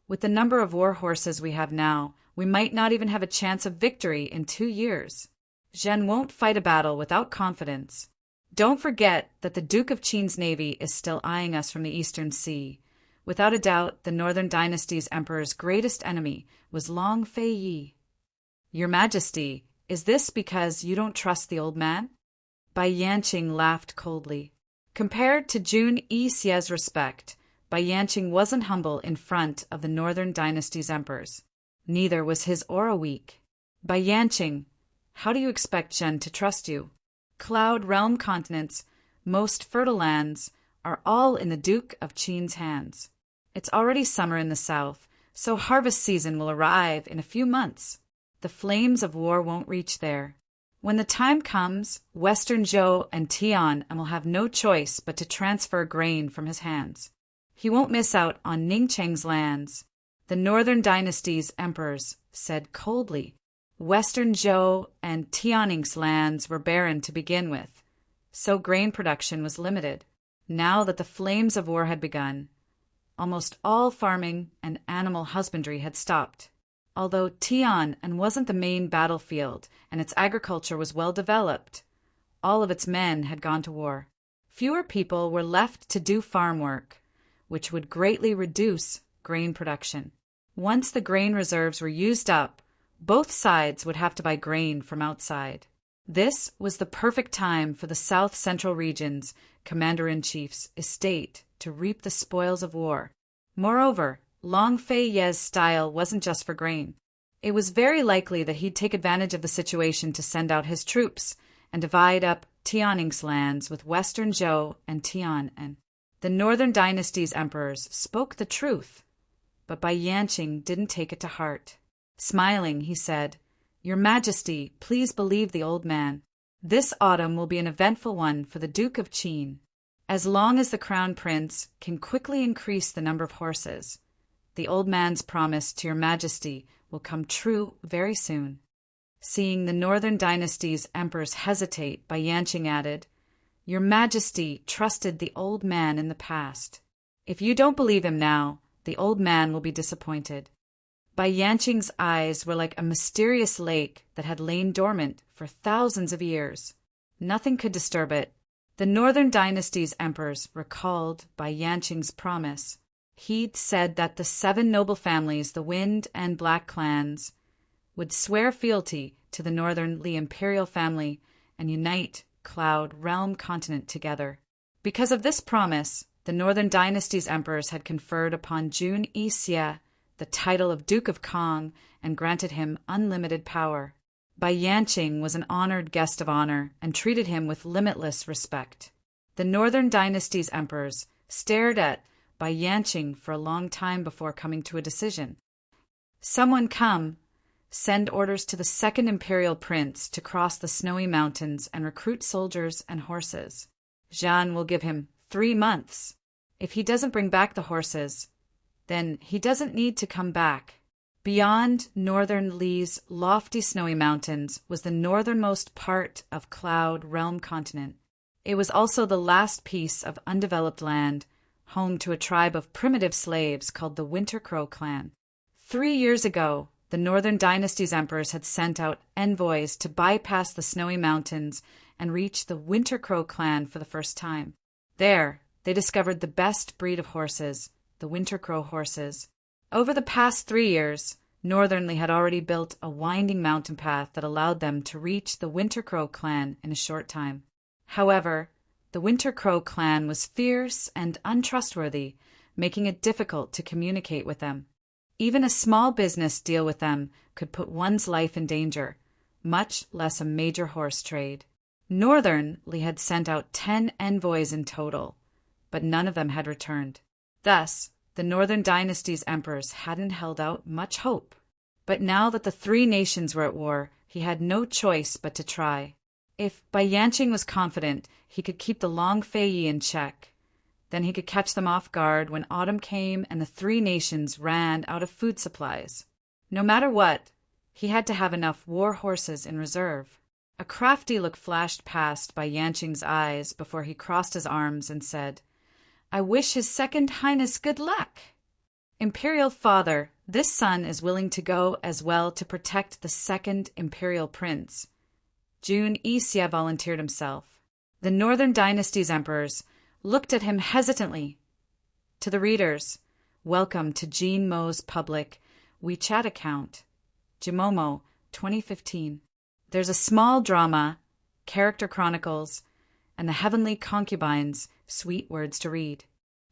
With the number of war horses we have now, we might not even have a chance of victory in 2 years. Zhen won't fight a battle without confidence. Don't forget that the Duke of Qin's navy is still eyeing us from the Eastern Sea. Without a doubt, the Northern Dynasty's emperor's greatest enemy was Long Fei Yi. Your Majesty, is this because you don't trust the old man? Bai Yanqing laughed coldly. Compared to Jun Yixia's respect, Bai Yanqing wasn't humble in front of the Northern Dynasty's emperors. Neither was his aura weak. Bai Yanqing, how do you expect Zhen to trust you? Cloud Realm continents, most fertile lands, are all in the Duke of Qin's hands. It's already summer in the south, so harvest season will arrive in a few months. The flames of war won't reach there. When the time comes, Western Zhou and Tian will have no choice but to transfer grain from his hands. He won't miss out on Ningcheng's lands. The Northern Dynasty's emperors said coldly, Western Zhou and Tianning's lands were barren to begin with, so grain production was limited. Now that the flames of war had begun, almost all farming and animal husbandry had stopped. Although Tian wasn't the main battlefield and its agriculture was well developed, all of its men had gone to war. Fewer people were left to do farm work, which would greatly reduce grain production. Once the grain reserves were used up, both sides would have to buy grain from outside. This was the perfect time for the South Central region's commander-in-chief's estate to reap the spoils of war. Moreover, Long Fei Ye's style wasn't just for grain. It was very likely that he'd take advantage of the situation to send out his troops and divide up Tianning's lands with Western Zhou and Tian. And the Northern Dynasty's emperors spoke the truth, but Bai Yanqing didn't take it to heart. Smiling, he said, Your Majesty, please believe the old man. This autumn will be an eventful one for the Duke of Qin. As long as the Crown Prince can quickly increase the number of horses, the old man's promise to Your Majesty will come true very soon. Seeing the Northern Dynasty's emperors hesitate, Bai Yanqing added, Your Majesty trusted the old man in the past. If you don't believe him now, the old man will be disappointed. Bai Yanqing's eyes were like a mysterious lake that had lain dormant for thousands of years. Nothing could disturb it. The Northern Dynasty's emperors recalled Bai Yanqing's promise. He'd said that the 7 noble families, the Wind and Black clans, would swear fealty to the Northern Li imperial family and unite Cloud Realm continent together. Because of this promise, the Northern Dynasty's emperors had conferred upon Jun Yixia the title of Duke of Kong and granted him unlimited power. Bai Yanqing was an honored guest of honor and treated him with limitless respect. The Northern Dynasty's emperors stared at Bai Yanqing for a long time before coming to a decision. "Someone come, send orders to the second imperial prince to cross the snowy mountains and recruit soldiers and horses. Zhan will give him 3 months. If he doesn't bring back the horses, then he doesn't need to come back." Beyond northern Li's lofty snowy mountains was the northernmost part of Cloud Realm continent. It was also the last piece of undeveloped land, home to a tribe of primitive slaves called the Winter Crow clan. 3 years ago, the Northern Dynasty's emperors had sent out envoys to bypass the snowy mountains and reach the Winter Crow clan for the first time. There, they discovered the best breed of horses, the Winter Crow horses. Over the past 3 years, Northern Li had already built a winding mountain path that allowed them to reach the Winter Crow clan in a short time. However, the Winter Crow clan was fierce and untrustworthy, making it difficult to communicate with them. Even a small business deal with them could put one's life in danger, much less a major horse trade. Northern Li had sent out 10 envoys in total, but none of them had returned. Thus, the Northern Dynasty's emperors hadn't held out much hope. But now that the 3 nations were at war, he had no choice but to try. If Bai Yanqing was confident he could keep the Long Feiyi in check, then he could catch them off guard when autumn came and the 3 nations ran out of food supplies. No matter what, he had to have enough war horses in reserve. A crafty look flashed past Bai Yanqing's eyes before he crossed his arms and said, "I wish His Second Highness good luck." "Imperial Father, this son is willing to go as well to protect the second Imperial Prince." Jun Yixia volunteered himself. The Northern Dynasty's emperors looked at him hesitantly. To the readers, welcome to Jean Mo's public WeChat account, Jimomo 2015. There's a small drama, character chronicles, and the heavenly concubines, sweet words to read.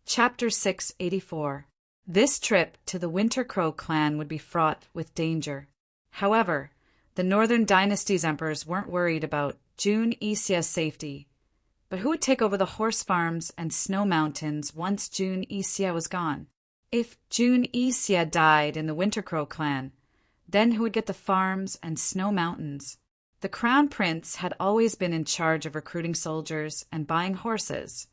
Chapter 684. This trip to the Winter Crow clan would be fraught with danger. However, the Northern Dynasty's emperors weren't worried about Jun Yixia's safety. But who would take over the horse farms and snow mountains once Jun Yixia was gone? If Jun Yixia died in the Winter Crow clan, then who would get the farms and snow mountains? The Crown Prince had always been in charge of recruiting soldiers and buying horses,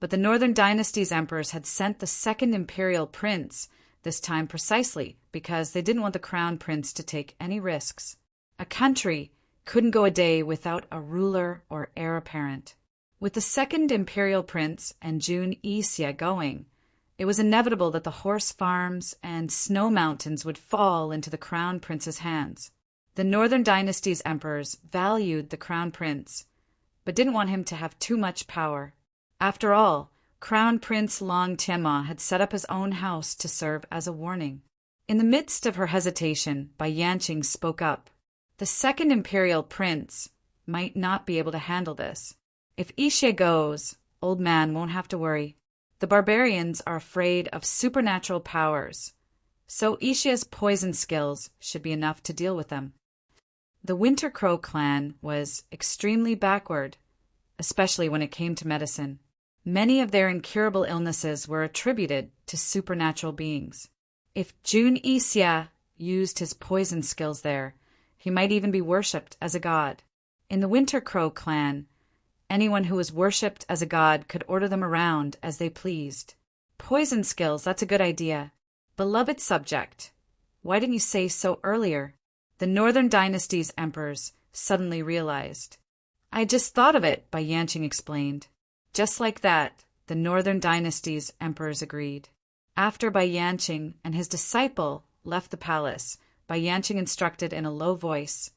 but the Northern Dynasty's emperors had sent the second Imperial Prince, this time precisely because they didn't want the Crown Prince to take any risks. A country couldn't go a day without a ruler or heir apparent. With the second Imperial Prince and Jun Yixia going, it was inevitable that the horse farms and snow mountains would fall into the Crown Prince's hands. The Northern Dynasty's emperors valued the Crown Prince, but didn't want him to have too much power. After all, Crown Prince Long Tianma had set up his own house to serve as a warning. In the midst of her hesitation, Bai Yanqing spoke up. The second Imperial Prince might not be able to handle this. If Yixia goes, old man won't have to worry. The barbarians are afraid of supernatural powers, so Yixia's poison skills should be enough to deal with them. The Winter Crow clan was extremely backward, especially when it came to medicine. Many of their incurable illnesses were attributed to supernatural beings. If Jun Yixia used his poison skills there, he might even be worshipped as a god. In the Winter Crow clan, anyone who was worshipped as a god could order them around as they pleased. Poison skills, that's a good idea. Beloved subject, why didn't you say so earlier? The Northern Dynasty's emperors suddenly realized. I just thought of it, Bai Yanqing explained. Just like that, the Northern Dynasty's emperors agreed. After Bai Yanqing and his disciple left the palace, Bai Yanqing instructed in a low voice,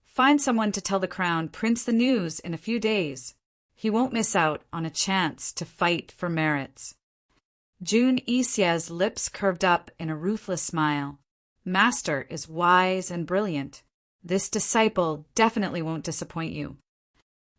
"Find someone to tell the Crown Prince the news in a few days. He won't miss out on a chance to fight for merits." Jun Yixia's lips curved up in a ruthless smile. Master is wise and brilliant. This disciple definitely won't disappoint you.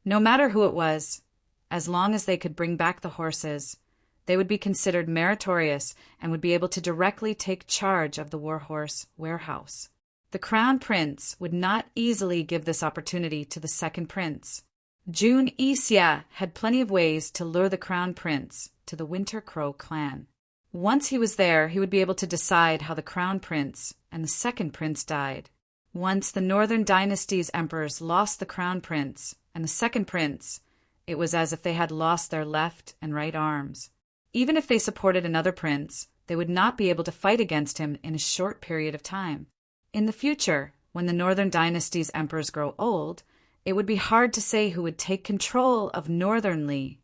No matter who it was, as long as they could bring back the horses, they would be considered meritorious and would be able to directly take charge of the warhorse warehouse. The crown prince would not easily give this opportunity to the second prince. Jun Yixia had plenty of ways to lure the crown prince to the Winter Crow clan. Once he was there, he would be able to decide how the crown prince and the second prince died. Once the Northern Dynasty's emperors lost the crown prince and the second prince, it was as if they had lost their left and right arms. Even if they supported another prince, they would not be able to fight against him in a short period of time. In the future, when the Northern Dynasty's emperors grow old, it would be hard to say who would take control of Northern Li.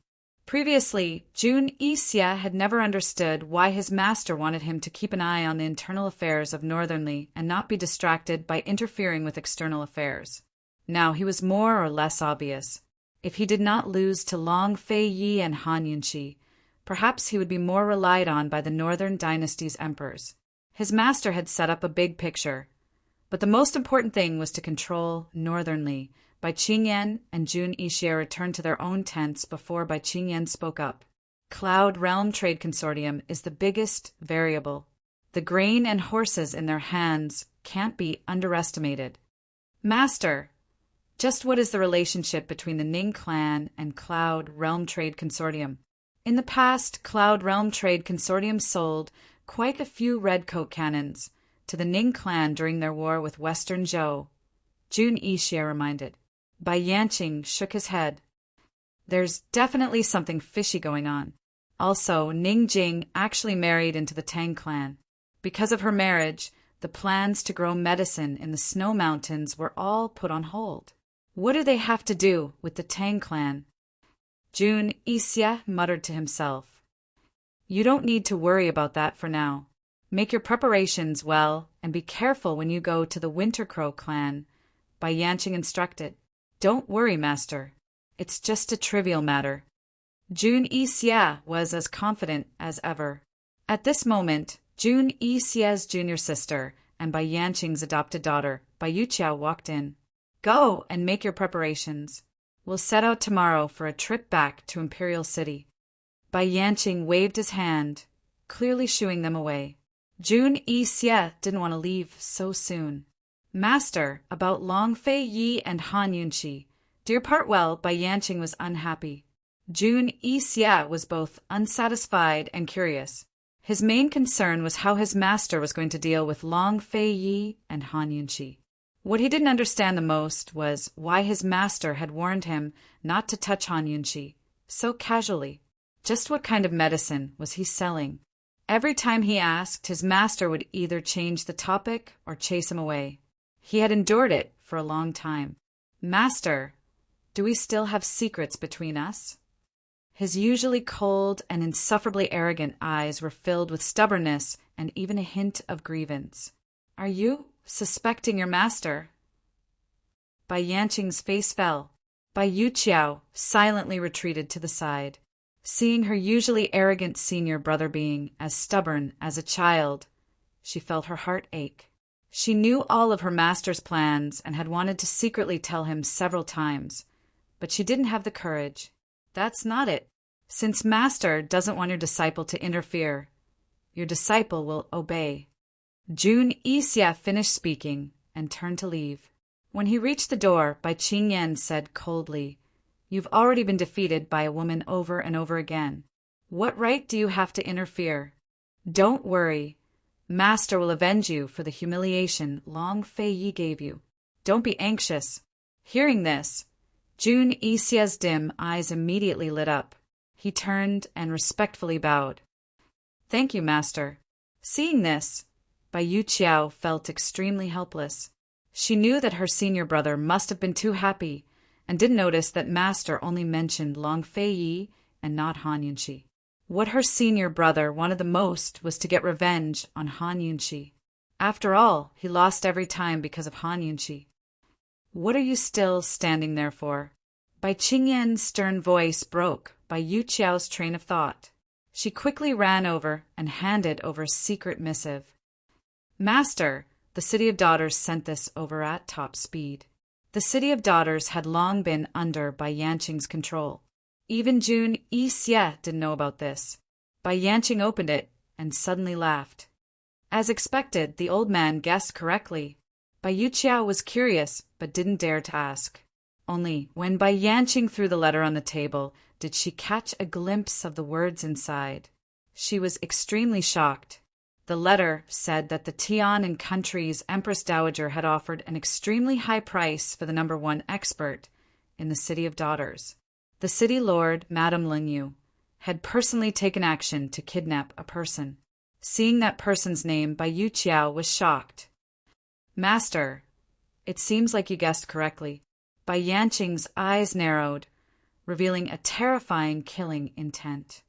Previously, Jun Yixia had never understood why his master wanted him to keep an eye on the internal affairs of Northern Li and not be distracted by interfering with external affairs. Now he was more or less obvious. If he did not lose to Long Fei Yi and Han Yunqi, perhaps he would be more relied on by the Northern Dynasty's emperors. His master had set up a big picture, but the most important thing was to control Northern Li. Bai Qingyan and Jun Yixia returned to their own tents before Bai Qingyan spoke up. Cloud Realm Trade Consortium is the biggest variable. The grain and horses in their hands can't be underestimated. Master, just what is the relationship between the Ning clan and Cloud Realm Trade Consortium? In the past, Cloud Realm Trade Consortium sold quite a few redcoat cannons to the Ning clan during their war with Western Zhou. Jun Yixia reminded. Bai Yanqing shook his head. There's definitely something fishy going on. Also, Ning Jing actually married into the Tang clan. Because of her marriage, the plans to grow medicine in the Snow Mountains were all put on hold. What do they have to do with the Tang clan? Jun Yixia muttered to himself. You don't need to worry about that for now. Make your preparations well and be careful when you go to the Winter Crow clan, Bai Yanqing instructed. Don't worry, master. It's just a trivial matter. Jun Yixia was as confident as ever. At this moment, Jun Yixia's junior sister and Bai Yanqing's adopted daughter, Bai Yuqiao, walked in. Go and make your preparations. We'll set out tomorrow for a trip back to Imperial City. Bai Yanqing waved his hand, clearly shooing them away. Jun Yixia didn't want to leave so soon. Master, about Long Fei Yi and Han Yunqi. Dear Partwell, Bai Yanqing was unhappy. Jun Yixia was both unsatisfied and curious. His main concern was how his master was going to deal with Long Fei Yi and Han Yunqi. What he didn't understand the most was why his master had warned him not to touch Han Yunqi so casually. Just what kind of medicine was he selling? Every time he asked, his master would either change the topic or chase him away. He had endured it for a long time. Master, do we still have secrets between us? His usually cold and insufferably arrogant eyes were filled with stubbornness and even a hint of grievance. Are you suspecting your master? Bai Yanqing's face fell. Bai Yuqiao silently retreated to the side. Seeing her usually arrogant senior brother being as stubborn as a child, she felt her heart ache. She knew all of her master's plans and had wanted to secretly tell him several times, but she didn't have the courage. That's not it. Since master doesn't want your disciple to interfere, your disciple will obey. Jun Yixia finished speaking and turned to leave. When he reached the door, Bai Qingyan said coldly, You've already been defeated by a woman over and over again. What right do you have to interfere? Don't worry. Master will avenge you for the humiliation Long Fei Yi gave you. Don't be anxious. Hearing this, Jun Yixia's dim eyes immediately lit up. He turned and respectfully bowed. Thank you, master. Seeing this, Bai Yuqiao felt extremely helpless. She knew that her senior brother must have been too happy and didn't notice that master only mentioned Long Fei Yi and not Han Yunqi. What her senior brother wanted the most was to get revenge on Han Yunqi. After all, he lost every time because of Han Yunqi. What are you still standing there for? Bai Qingyan's stern voice broke Bai Yuqiao's train of thought. She quickly ran over and handed over a secret missive. Master, the City of Daughters sent this over at top speed. The City of Daughters had long been under Bai Yanqing's control. Even Jun Yixia didn't know about this. Bai Yanqing opened it and suddenly laughed. As expected, the old man guessed correctly. Bai Yuqiao was curious, but didn't dare to ask. Only when Bai Yanqing threw the letter on the table did she catch a glimpse of the words inside. She was extremely shocked. The letter said that the Tian and country's Empress Dowager had offered an extremely high price for the #1 expert in the City of Daughters. The city lord, Madame Lingyu, had personally taken action to kidnap a person. Seeing that person's name, Bai Yuqiao was shocked. Master, it seems like you guessed correctly. Bai Yanqing's eyes narrowed, revealing a terrifying killing intent.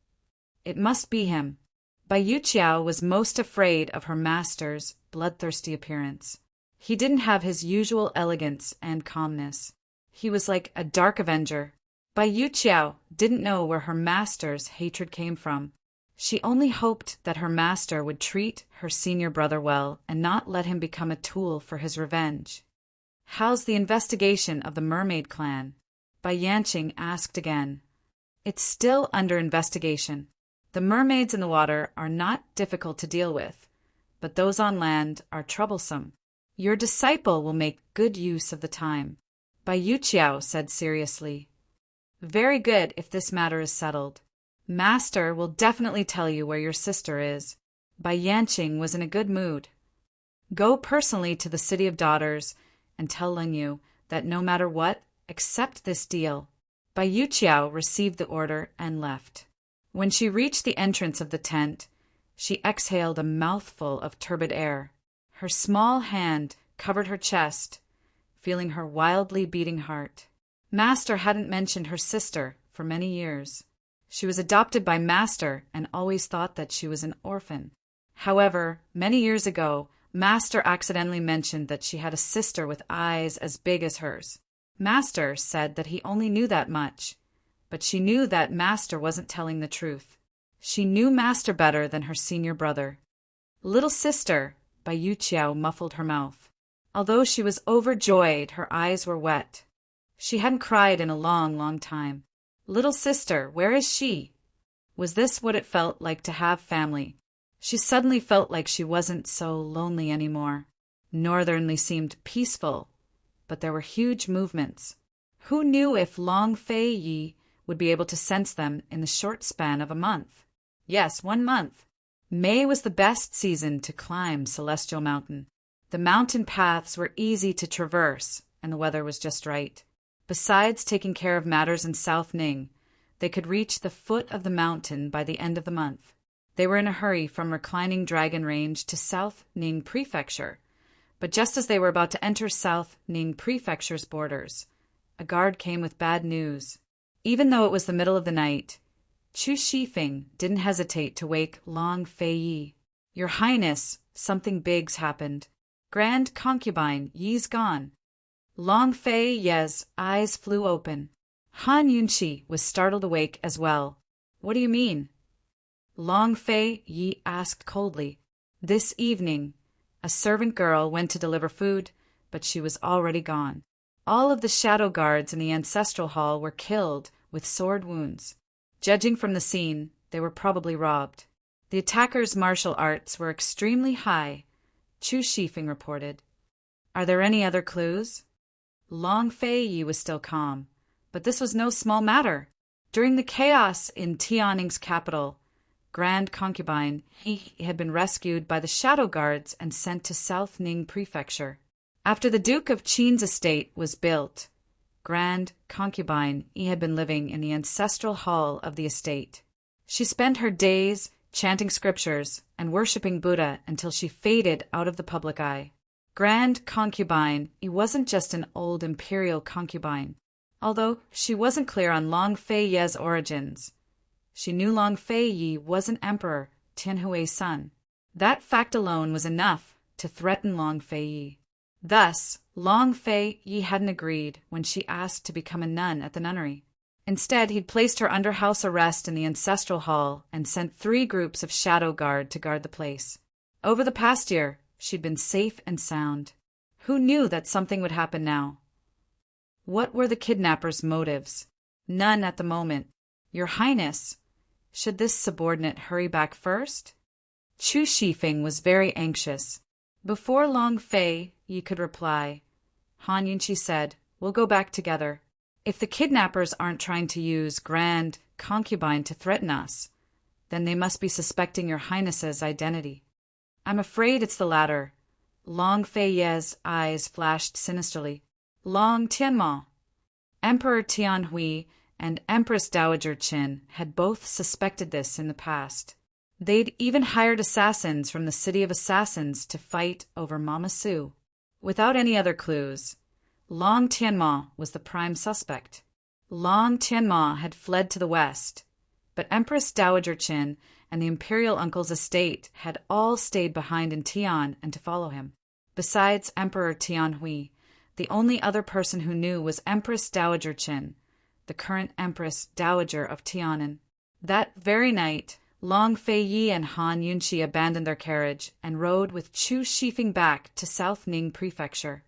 It must be him. Bai Yuqiao was most afraid of her master's bloodthirsty appearance. He didn't have his usual elegance and calmness. He was like a dark avenger. Bai Yuqiao didn't know where her master's hatred came from. She only hoped that her master would treat her senior brother well and not let him become a tool for his revenge. How's the investigation of the mermaid clan? Bai Yanqing asked again. It's still under investigation. The mermaids in the water are not difficult to deal with, but those on land are troublesome. Your disciple will make good use of the time, Bai Yuqiao said seriously. Very good if this matter is settled. Master will definitely tell you where your sister is. Bai Yanqing was in a good mood. Go personally to the City of Daughters and tell Lingyu that no matter what, accept this deal. Bai Yuqiao received the order and left. When she reached the entrance of the tent, she exhaled a mouthful of turbid air. Her small hand covered her chest, feeling her wildly beating heart. Master hadn't mentioned her sister for many years. She was adopted by Master and always thought that she was an orphan. However, many years ago, Master accidentally mentioned that she had a sister with eyes as big as hers. Master said that he only knew that much, but she knew that Master wasn't telling the truth. She knew Master better than her senior brother. Little sister, Bai Yuqiao muffled her mouth. Although she was overjoyed, her eyes were wet. She hadn't cried in a long, long time. Little sister, where is she? Was this what it felt like to have family? She suddenly felt like she wasn't so lonely anymore. Northernly seemed peaceful, but there were huge movements. Who knew if Long Fei Yi would be able to sense them in the short span of a month? Yes, 1 month. May was the best season to climb Celestial Mountain. The mountain paths were easy to traverse, and the weather was just right. Besides taking care of matters in South Ning, they could reach the foot of the mountain by the end of the month. They were in a hurry from Reclining Dragon Range to South Ning Prefecture, but just as they were about to enter South Ning Prefecture's borders, a guard came with bad news. Even though it was the middle of the night, Chu Shifeng didn't hesitate to wake Long Fei Yi. Your Highness, something big's happened. Grand Concubine Yi's gone. Long Fei Yi's eyes flew open. Han Yunqi was startled awake as well. What do you mean? Long Fei Yi asked coldly. This evening, a servant girl went to deliver food, but she was already gone. All of the shadow guards in the ancestral hall were killed with sword wounds. Judging from the scene, they were probably robbed. The attackers' martial arts were extremely high, Chu Shifeng reported. Are there any other clues? Long Fei Yi was still calm, but this was no small matter. During the chaos in Tianning's capital, Grand Concubine, he had been rescued by the shadow guards and sent to South Ning Prefecture. After the Duke of Qin's estate was built, Grand Concubine, he had been living in the ancestral hall of the estate. She spent her days chanting scriptures and worshipping Buddha until she faded out of the public eye. Grand Concubine, he wasn't just an old imperial concubine. Although she wasn't clear on Long Fei Yi's origins, she knew Long Fei Yi was an emperor, Tianhui's son. That fact alone was enough to threaten Long Fei Yi. Thus, Long Fei Yi hadn't agreed when she asked to become a nun at the nunnery. Instead, he'd placed her under house arrest in the ancestral hall and sent 3 groups of shadow guard to guard the place. Over the past year, she'd been safe and sound. Who knew that something would happen now? What were the kidnappers' motives? None at the moment. Your Highness, should this subordinate hurry back first? Chu Shifeng was very anxious. Before Long Fei Yi could reply, Han Yunqi said, "We'll go back together. If the kidnappers aren't trying to use Grand Concubine to threaten us, then they must be suspecting your Highness's identity." "I'm afraid it's the latter." Long Fei Ye's eyes flashed sinisterly. Long Tianma. Emperor Tianhui and Empress Dowager Qin had both suspected this in the past. They'd even hired assassins from the City of Assassins to fight over Mama Su. Without any other clues, Long Tianma was the prime suspect. Long Tianma had fled to the west, but Empress Dowager Qin and the imperial uncle's estate had all stayed behind in Tian and to follow him. Besides Emperor Tianhui, the only other person who knew was Empress Dowager Qin, the current Empress Dowager of Tianan. That very night, Long Fei Yi and Han Yunqi abandoned their carriage and rode with Chu Shifeng back to South Ning Prefecture.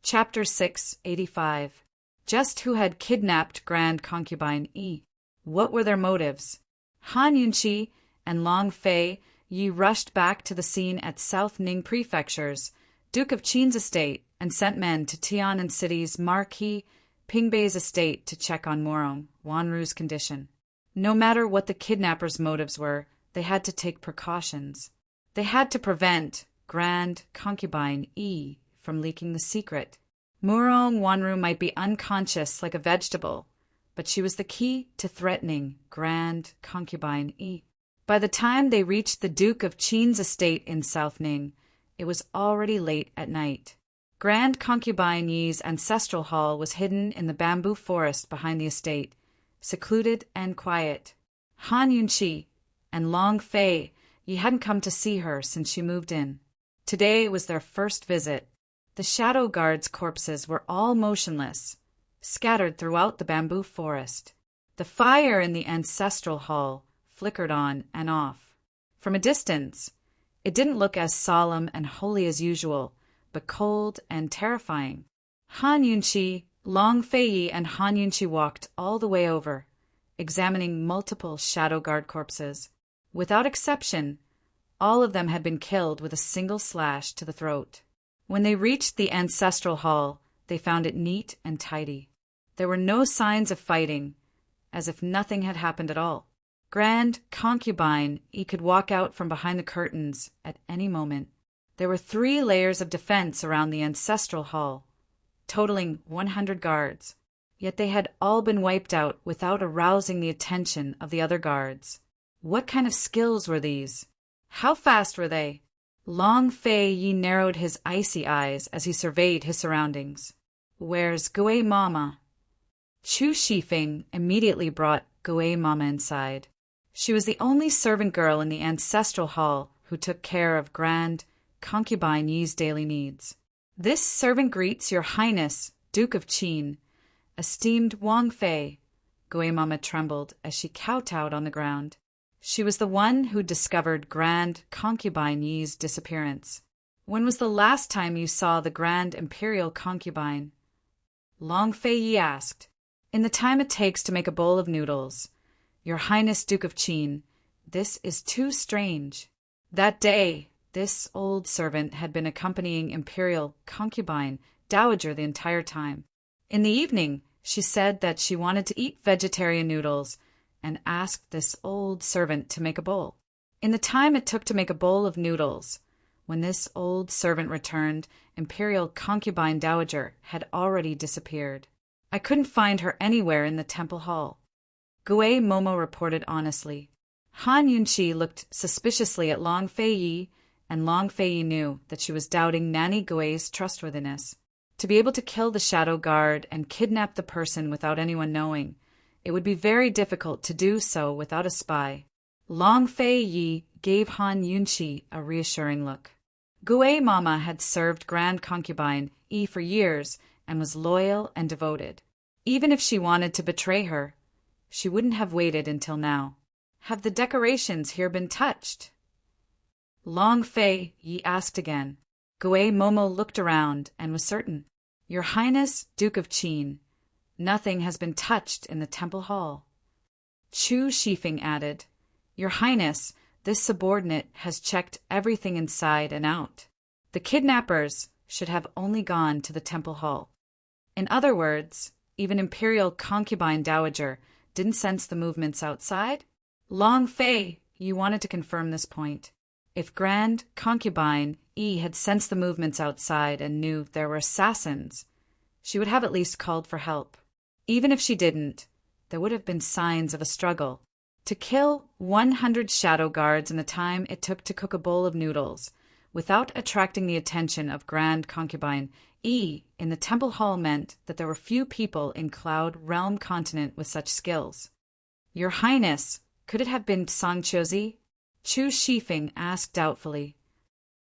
Chapter 685. Just who had kidnapped Grand Concubine Yi? What were their motives? Han Yunqi and Long Fei Yi rushed back to the scene at South Ning Prefecture's Duke of Qin's estate and sent men to Tianan City's Marquis Pingbei's estate to check on Morong, Wanru's condition. No matter what the kidnappers' motives were, they had to take precautions. They had to prevent Grand Concubine Yi from leaking the secret. Morong Wanru might be unconscious like a vegetable, but she was the key to threatening Grand Concubine Yi. By the time they reached the Duke of Qin's estate in South Ning, it was already late at night. Grand Concubine Yi's ancestral hall was hidden in the bamboo forest behind the estate, secluded and quiet. Han Yunqi and Long Fei Yi hadn't come to see her since she moved in. Today was their first visit. The shadow guards' corpses were all motionless, scattered throughout the bamboo forest. The fire in the ancestral hall flickered on and off. From a distance, it didn't look as solemn and holy as usual, but cold and terrifying. Han Yunqi, Long Fei Yi, and Han Yunqi walked all the way over, examining multiple shadow guard corpses. Without exception, all of them had been killed with a single slash to the throat. When they reached the ancestral hall, they found it neat and tidy. There were no signs of fighting, as if nothing had happened at all. Grand Concubine Yi could walk out from behind the curtains at any moment. There were 3 layers of defense around the ancestral hall, totaling 100 guards, yet they had all been wiped out without arousing the attention of the other guards. What kind of skills were these? How fast were they? Long Fei Yi narrowed his icy eyes as he surveyed his surroundings. "Where's Gui Mama?" Chu Shifeng immediately brought Gui Mama inside. She was the only servant girl in the ancestral hall who took care of Grand Concubine Yi's daily needs. "This servant greets your Highness, Duke of Qin, esteemed Wang Fei." Gui Mama trembled as she kowtowed on the ground. She was the one who discovered Grand Concubine Yi's disappearance. "When was the last time you saw the Grand Imperial Concubine?" Long Fei Yi asked. "In the time it takes to make a bowl of noodles. Your Highness Duke of Qin, this is too strange." That day, this old servant had been accompanying Imperial Concubine Dowager the entire time. In the evening, she said that she wanted to eat vegetarian noodles and asked this old servant to make a bowl. In the time it took to make a bowl of noodles, when this old servant returned, Imperial Concubine Dowager had already disappeared. "I couldn't find her anywhere in the temple hall," Gui Momo reported honestly. Han Yunqi looked suspiciously at Long Fei Yi, and Long Fei Yi knew that she was doubting Nanny Gui's trustworthiness. To be able to kill the shadow guard and kidnap the person without anyone knowing, it would be very difficult to do so without a spy. Long Fei Yi gave Han Yunqi a reassuring look. Gui Mama had served Grand Concubine Yi for years and was loyal and devoted. Even if she wanted to betray her, she wouldn't have waited until now. "Have the decorations here been touched?" Long Fei Yi asked again. Gui Momo looked around and was certain. "Your Highness, Duke of Qin, nothing has been touched in the temple hall." Chu Shifeng added, "Your Highness, this subordinate has checked everything inside and out." The kidnappers should have only gone to the temple hall. In other words, even Imperial Concubine Dowager didn't sense the movements outside? Long Fei, you wanted to confirm this point. If Grand Concubine Yi had sensed the movements outside and knew there were assassins, she would have at least called for help. Even if she didn't, there would have been signs of a struggle. To kill 100 shadow guards in the time it took to cook a bowl of noodles, without attracting the attention of Grand Concubine Yi in the temple hall meant that there were few people in Cloud Realm continent with such skills. Your Highness, could it have been Songchozi? Chu Shifeng asked doubtfully.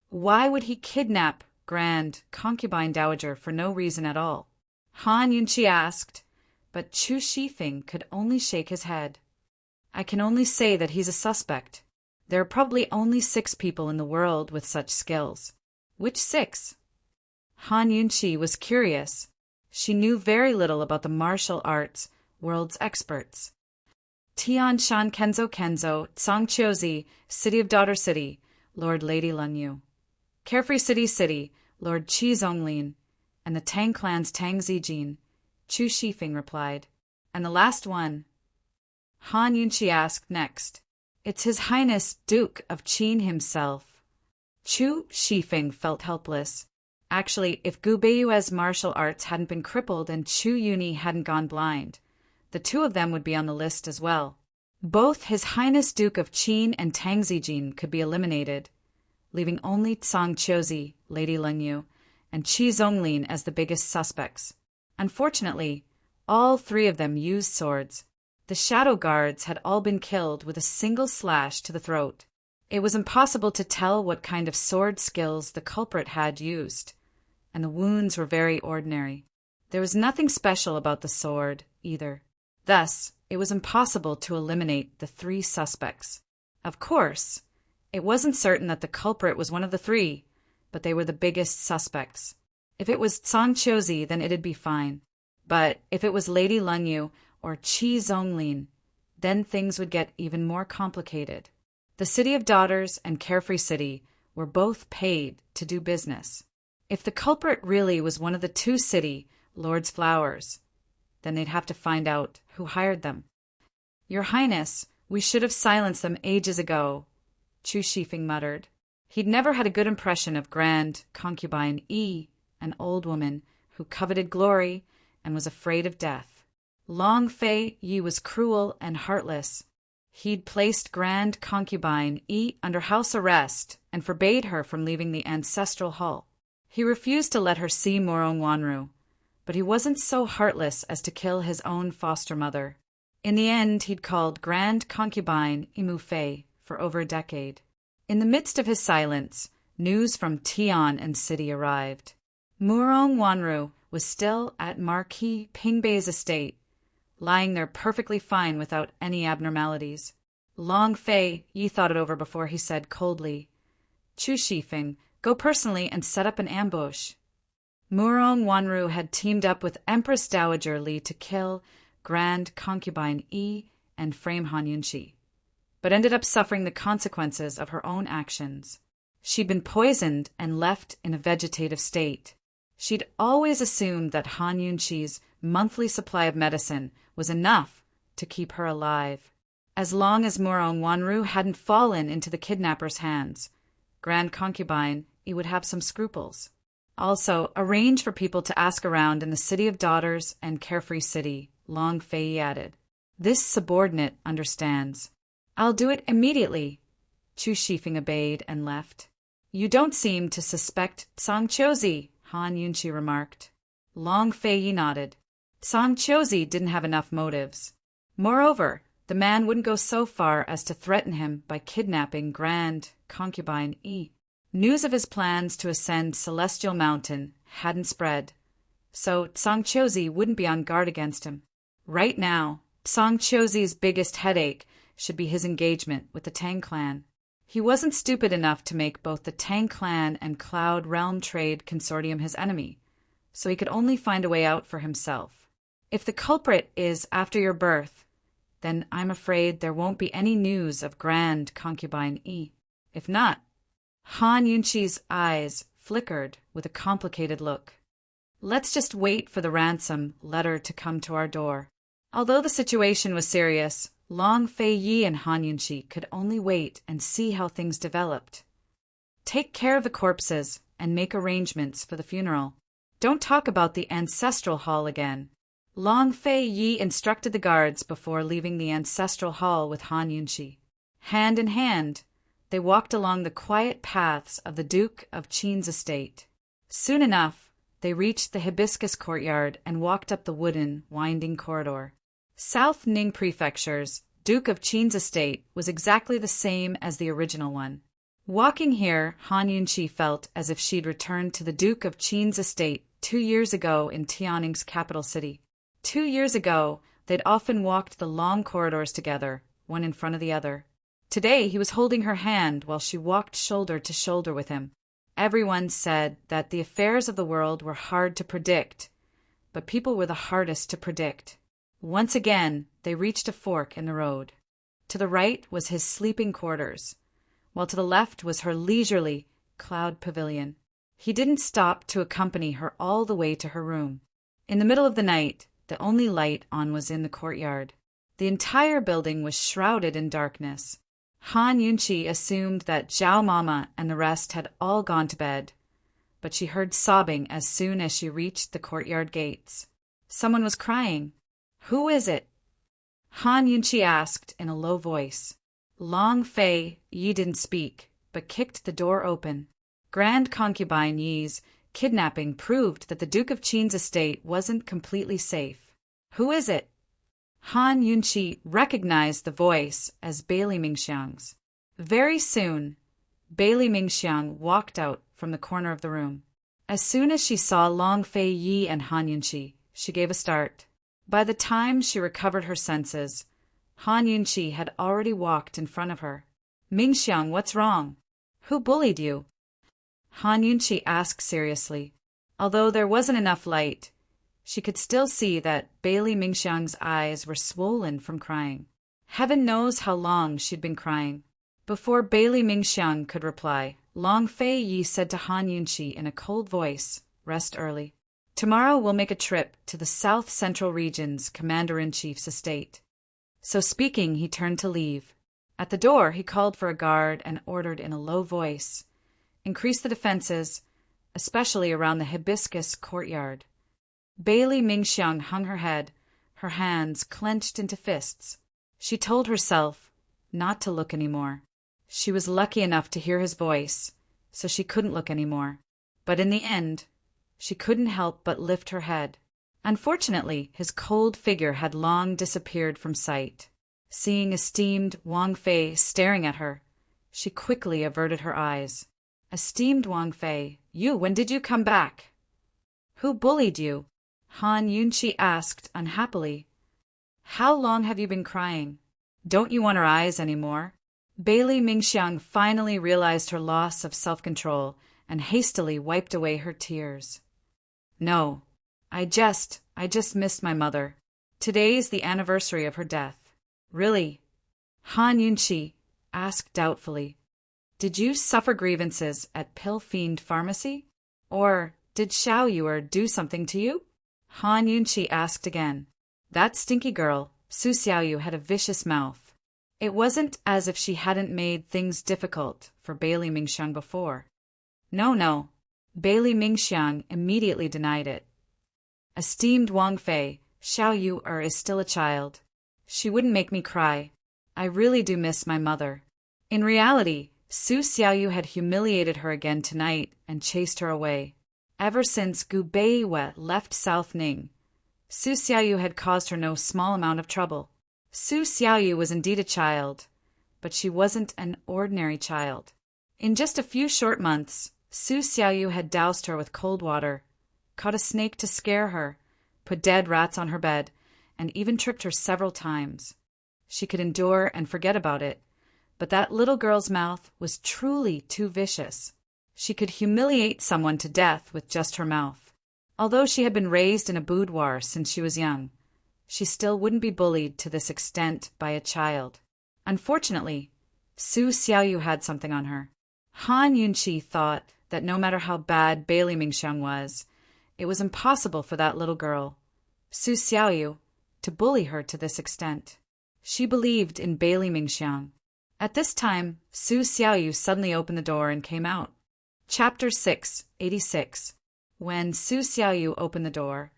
Why would he kidnap Grand Concubine Dowager for no reason at all? Han Yunqi asked, but Chu Shifeng could only shake his head. I can only say that he's a suspect. There are probably only 6 people in the world with such skills. Which 6? Han Yunqi was curious. She knew very little about the martial arts world's experts. Tian Shan Kenzo Kenzo, Songchozi, City of Daughter City, Lord Lady Lunyu. Carefree City City, Lord Qi Zonglin, and the Tang clan's Tang Zijin, Chu Shifeng replied. And the last one? Han Yunqi asked next. It's His Highness Duke of Qin himself. Chu Shifeng felt helpless. Actually, if Gu Beiyue's martial arts hadn't been crippled and Chu Yuni hadn't gone blind, the 2 of them would be on the list as well. Both His Highness Duke of Qin and Tang Zijin could be eliminated, leaving only Songchozi, Lady Lunyu, and Qi Zonglin as the biggest suspects. Unfortunately, all 3 of them used swords. The shadow guards had all been killed with a single slash to the throat. It was impossible to tell what kind of sword skills the culprit had used, and the wounds were very ordinary. There was nothing special about the sword, either. Thus, it was impossible to eliminate the 3 suspects. Of course, it wasn't certain that the culprit was one of the 3, but they were the biggest suspects. If it was Songchozi, then it'd be fine. But if it was Lady Lunyu or Qi Zonglin, then things would get even more complicated. The City of Daughters and Carefree City were both paid to do business. If the culprit really was one of the 2 city Lord's flowers, then they'd have to find out who hired them. Your Highness, we should have silenced them ages ago, Chu Shifeng muttered. He'd never had a good impression of Grand Concubine Yi, an old woman who coveted glory and was afraid of death. Long Fei Yi was cruel and heartless. He'd placed Grand Concubine Yi under house arrest and forbade her from leaving the ancestral hall. He refused to let her see Morong Wanru, but he wasn't so heartless as to kill his own foster mother. In the end, he'd called Grand Concubine Imu Fei for over a decade. In the midst of his silence, news from Tian and City arrived. Morong Wanru was still at Marquis Pingbei's estate, lying there perfectly fine without any abnormalities. Long Fei Yi thought it over before he said coldly, Chu Shifeng, go personally and set up an ambush. Morong Wanru had teamed up with Empress Dowager Li to kill Grand Concubine Yi and frame Han Yunqi, but ended up suffering the consequences of her own actions. She'd been poisoned and left in a vegetative state. She'd always assumed that Han Yunqi's monthly supply of medicine was enough to keep her alive. As long as Morong Wanru hadn't fallen into the kidnapper's hands, Grand Concubine Yi would have some scruples. Also, arrange for people to ask around in the City of Daughters and Carefree City, Long Fei added. This subordinate understands. I'll do it immediately. Chu Shifeng obeyed and left. You don't seem to suspect Songchozi, Han Yunqi remarked. Long Fei nodded. Songchozi didn't have enough motives. Moreover, the man wouldn't go so far as to threaten him by kidnapping Grand Concubine Yi. News of his plans to ascend Celestial Mountain hadn't spread, so Songchozi wouldn't be on guard against him. Right now, Songchozi's biggest headache should be his engagement with the Tang clan. He wasn't stupid enough to make both the Tang clan and Cloud Realm Trade Consortium his enemy, so he could only find a way out for himself. If the culprit is after your birth, then I'm afraid there won't be any news of Grand Concubine Yi. If not, Han Yunqi's eyes flickered with a complicated look. Let's just wait for the ransom letter to come to our door. Although the situation was serious, Long Fei Yi and Han Yunqi could only wait and see how things developed. Take care of the corpses and make arrangements for the funeral. Don't talk about the ancestral hall again. Long Fei Yi instructed the guards before leaving the ancestral hall with Han Yunqi. Hand in hand, they walked along the quiet paths of the Duke of Qin's estate. Soon enough, they reached the hibiscus courtyard and walked up the wooden, winding corridor. South Ning Prefecture's Duke of Qin's estate was exactly the same as the original one. Walking here, Han Yunqi felt as if she'd returned to the Duke of Qin's estate 2 years ago in Tianning's capital city. 2 years ago, they'd often walked the long corridors together, one in front of the other. Today, he was holding her hand while she walked shoulder to shoulder with him. Everyone said that the affairs of the world were hard to predict, but people were the hardest to predict. Once again, they reached a fork in the road. To the right was his sleeping quarters, while to the left was her leisurely cloud pavilion. He didn't stop to accompany her all the way to her room. In the middle of the night, the only light on was in the courtyard. The entire building was shrouded in darkness. Han Yunqi assumed that Zhao Mama and the rest had all gone to bed, but she heard sobbing as soon as she reached the courtyard gates. Someone was crying. "Who is it?" Han Yunqi asked in a low voice. Long Fei Yi didn't speak, but kicked the door open. Grand Concubine Yi's kidnapping proved that the Duke of Qin's estate wasn't completely safe. "Who is it?" Han Yunqi recognized the voice as Bailey Mingxiang's. Very soon, Bailey Mingxiang walked out from the corner of the room. As soon as she saw Long Fei Yi and Han Yunqi, she gave a start. By the time she recovered her senses, Han Yunqi had already walked in front of her. "Mingxiang, what's wrong? Who bullied you?" Han Yunqi asked seriously. Although there wasn't enough light, she could still see that Bailey Mingxiang's eyes were swollen from crying. Heaven knows how long she'd been crying. Before Bailey Mingxiang could reply, Long Fei Yi said to Han Yunqi in a cold voice, "Rest early. Tomorrow we'll make a trip to the South Central Region's Commander-in-Chief's estate." So speaking, he turned to leave. At the door, he called for a guard and ordered in a low voice, "Increase the defenses, especially around the hibiscus courtyard." Bailey Mingxiang hung her head, her hands clenched into fists. She told herself not to look anymore. She was lucky enough to hear his voice, so she couldn't look anymore. But in the end, she couldn't help but lift her head. Unfortunately, his cold figure had long disappeared from sight. Seeing esteemed Wang Fei staring at her, she quickly averted her eyes. "Esteemed Wang Fei, when did you come back?" "Who bullied you?" Han Yunqi asked unhappily. "How long have you been crying? Don't you want our eyes anymore?" Bailey Mingxiang finally realized her loss of self-control and hastily wiped away her tears. "No, I just missed my mother. Today's the anniversary of her death." "Really?" Han Yunqi asked doubtfully. "Did you suffer grievances at Pill Fiend Pharmacy? Or did Xiao Yuer do something to you?" Han Yunqi asked again. That stinky girl, Su Xiaoyu, had a vicious mouth. It wasn't as if she hadn't made things difficult for Bailey Mingxiang before. No. Bailey Mingxiang immediately denied it. "Esteemed Wang Fei, Xiao Yuer is still a child. She wouldn't make me cry. I really do miss my mother." In reality, Su Xiaoyu had humiliated her again tonight and chased her away. Ever since Gu Beiwe left South Ning, Su Xiaoyu had caused her no small amount of trouble. Su Xiaoyu was indeed a child, but she wasn't an ordinary child. In just a few short months, Su Xiaoyu had doused her with cold water, caught a snake to scare her, put dead rats on her bed, and even tripped her several times. She could endure and forget about it, but that little girl's mouth was truly too vicious. She could humiliate someone to death with just her mouth. Although she had been raised in a boudoir since she was young, she still wouldn't be bullied to this extent by a child. Unfortunately, Su Xiaoyu had something on her. Han Yunqi thought that no matter how bad Bailey Mingxiang was, it was impossible for that little girl, Su Xiaoyu, to bully her to this extent. She believed in Bailey Mingxiang. At this time, Su Xiaoyu suddenly opened the door and came out. Chapter 6, 86. When Su Xiaoyu opened the door,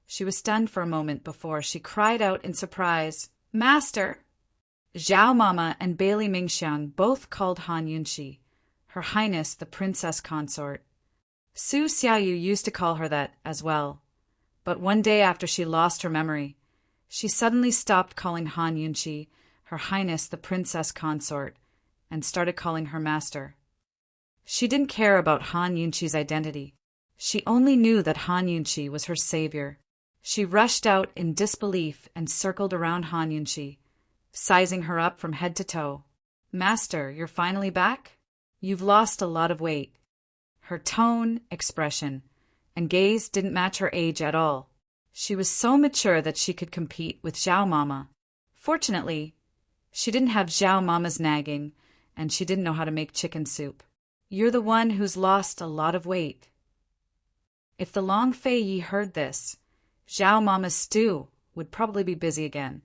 she was stunned for a moment before she cried out in surprise, "Master!" Zhao Mama and Bailey Mingxiang both called Han Yunqi, Her Highness the Princess Consort. Su Xiaoyu used to call her that as well, but one day after she lost her memory, she suddenly stopped calling Han Yunqi Her Highness the Princess Consort and started calling her master. She didn't care about Han Yunqi's identity. She only knew that Han Yunqi was her savior. She rushed out in disbelief and circled around Han Yunqi, sizing her up from head to toe. "Master, you're finally back? You've lost a lot of weight." Her tone, expression, and gaze didn't match her age at all. She was so mature that she could compete with Zhao Mama. Fortunately, she didn't have Zhao Mama's nagging, and she didn't know how to make chicken soup. "You're the one who's lost a lot of weight." If the Long Fei Yi heard this, Zhao Mama's stew would probably be busy again.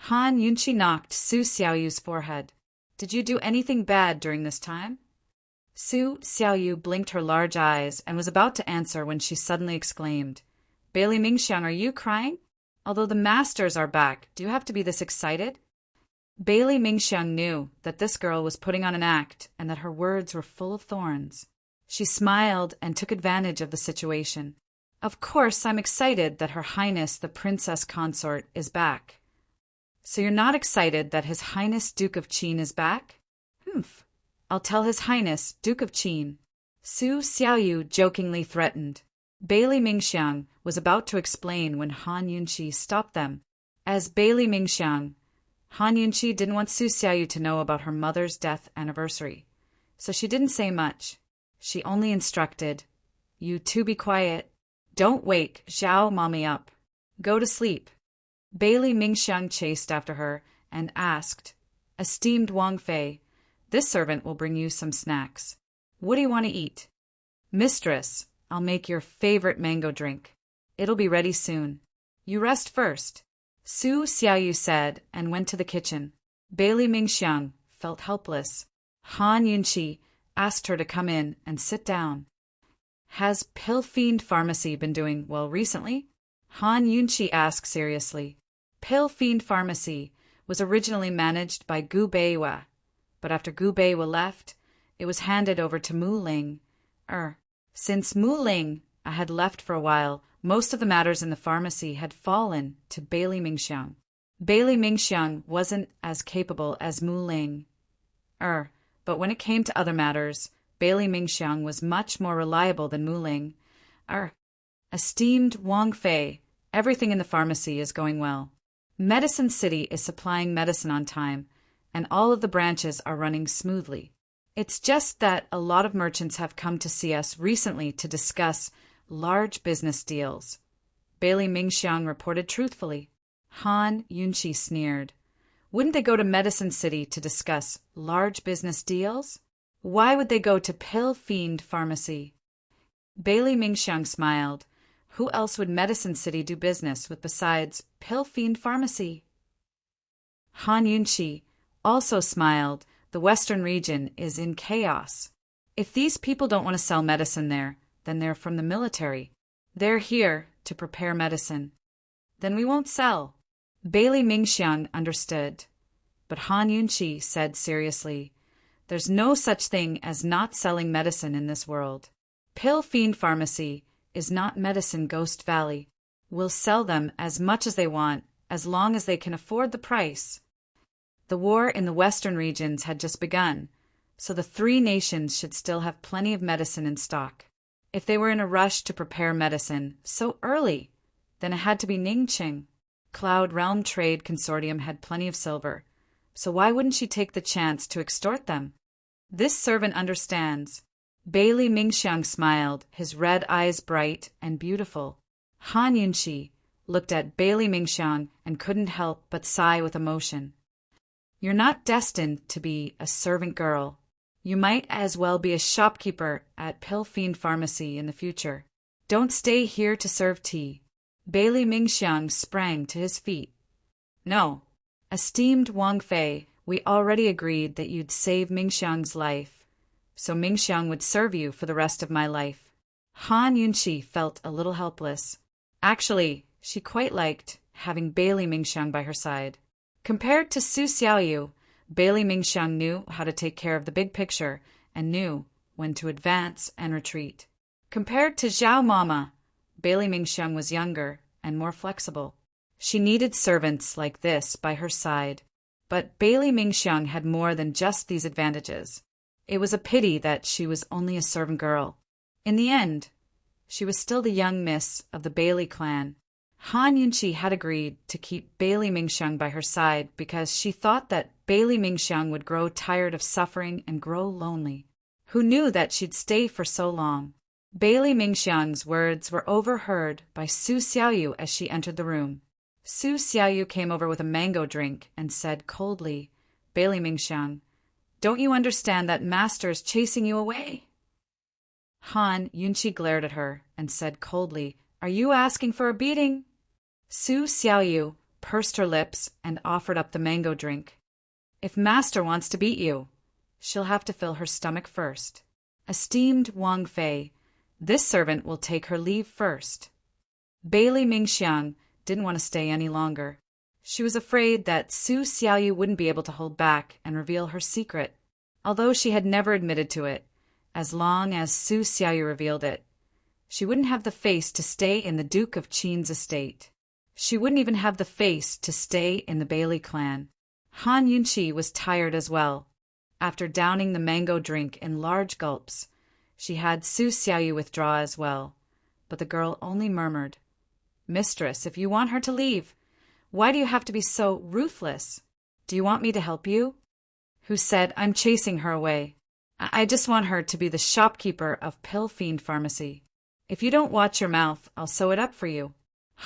Han Yunqi knocked Su Xiaoyu's forehead. "Did you do anything bad during this time?" Su Xiaoyu blinked her large eyes and was about to answer when she suddenly exclaimed, "Bailey Mingxiang, are you crying? Although the masters are back, do you have to be this excited?" Bailey Mingxiang knew that this girl was putting on an act and that her words were full of thorns. She smiled and took advantage of the situation. "Of course, I'm excited that Her Highness the Princess Consort is back." "So you're not excited that His Highness Duke of Qin is back?" "Humph. I'll tell His Highness Duke of Qin," Su Xiaoyu jokingly threatened. Bailey Mingxiang was about to explain when Han Yunqi stopped them. As Bailey Mingxiang, Han Yunqi didn't want Su Xiaoyu to know about her mother's death anniversary, so she didn't say much. She only instructed, "You two be quiet. Don't wake Zhao Mami up. Go to sleep." Bailey Mingxiang chased after her and asked, "Esteemed Wang Fei, this servant will bring you some snacks. What do you want to eat?" "Mistress, I'll make your favorite mango drink. It'll be ready soon. You rest first," Su Xiaoyu said and went to the kitchen. Bailey Mingxiang felt helpless. Han Yunqi asked her to come in and sit down. "Has Pill Fiend Pharmacy been doing well recently?" Han Yunqi asked seriously. Pill Fiend Pharmacy was originally managed by Gu Beiwa, but after Gu Beiwa left, it was handed over to Mu Ling. Since Mu Ling had left for a while, most of the matters in the pharmacy had fallen to Bailey Mingxiang. Bailey Mingxiang wasn't as capable as Mu Ling. But when it came to other matters, Bailey Mingxiang was much more reliable than Mu Ling. Esteemed Wang Fei, everything in the pharmacy is going well. Medicine City is supplying medicine on time, and all of the branches are running smoothly. It's just that a lot of merchants have come to see us recently to discuss large business deals. Bailey Mingxiang reported truthfully. Han Yunqi sneered. Wouldn't they go to Medicine City to discuss large business deals? Why would they go to Pill Fiend Pharmacy? Bailey Mingxiang smiled. Who else would Medicine City do business with besides Pill Fiend Pharmacy? Han Yunqi also smiled. The Western region is in chaos. If these people don't want to sell medicine there, then they're from the military. They're here to prepare medicine. Then we won't sell. Bailey Mingxiang understood. But Han Yunqi said seriously, "There's no such thing as not selling medicine in this world. Pill Fiend Pharmacy is not Medicine Ghost Valley. We'll sell them as much as they want, as long as they can afford the price." The war in the western regions had just begun, so the three nations should still have plenty of medicine in stock. If they were in a rush to prepare medicine so early, then it had to be Ningqing. Cloud Realm Trade Consortium had plenty of silver, so why wouldn't she take the chance to extort them? This servant understands. Bailey Mingxiang smiled, his red eyes bright and beautiful. Han Yunqi looked at Bailey Mingxiang and couldn't help but sigh with emotion. "You're not destined to be a servant girl. You might as well be a shopkeeper at Pill Fiend Pharmacy in the future. Don't stay here to serve tea. Bailey Mingxiang sprang to his feet. No. Esteemed Wang Fei, we already agreed that you'd save Mingxiang's life, so Mingxiang would serve you for the rest of my life. Han Yunqi felt a little helpless. Actually, she quite liked having Bailey Mingxiang by her side. Compared to Su Xiaoyu, Bailey Mingxiang knew how to take care of the big picture and knew when to advance and retreat. Compared to Zhao Mama, Bailey Mingxiang was younger and more flexible. She needed servants like this by her side. But Bailey Mingxiang had more than just these advantages. It was a pity that she was only a servant girl. In the end, she was still the young miss of the Bailey clan. Han Yunqi had agreed to keep Bailey Mingxiang by her side because she thought that Bailey Mingxiang would grow tired of suffering and grow lonely. Who knew that she'd stay for so long? Bailey Mingxiang's words were overheard by Su Xiaoyu as she entered the room. Su Xiaoyu came over with a mango drink and said coldly, Bailey Mingxiang, don't you understand that Master's chasing you away? Han Yunqi glared at her and said coldly, are you asking for a beating? Su Xiaoyu pursed her lips and offered up the mango drink. If Master wants to beat you, she'll have to fill her stomach first. Esteemed Wang Fei, this servant will take her leave first. Bailey Mingxiang didn't want to stay any longer. She was afraid that Su Xiaoyu wouldn't be able to hold back and reveal her secret, although she had never admitted to it. As long as Su Xiaoyu revealed it, she wouldn't have the face to stay in the Duke of Qin's estate. She wouldn't even have the face to stay in the Bailey clan. Han Yunqi was tired as well. After downing the mango drink in large gulps, she had Su Xiaoyu withdraw as well, but the girl only murmured, Mistress, if you want her to leave, why do you have to be so ruthless? Do you want me to help you? Who said I'm chasing her away? I just want her to be the shopkeeper of Pill Fiend Pharmacy. If you don't watch your mouth, I'll sew it up for you.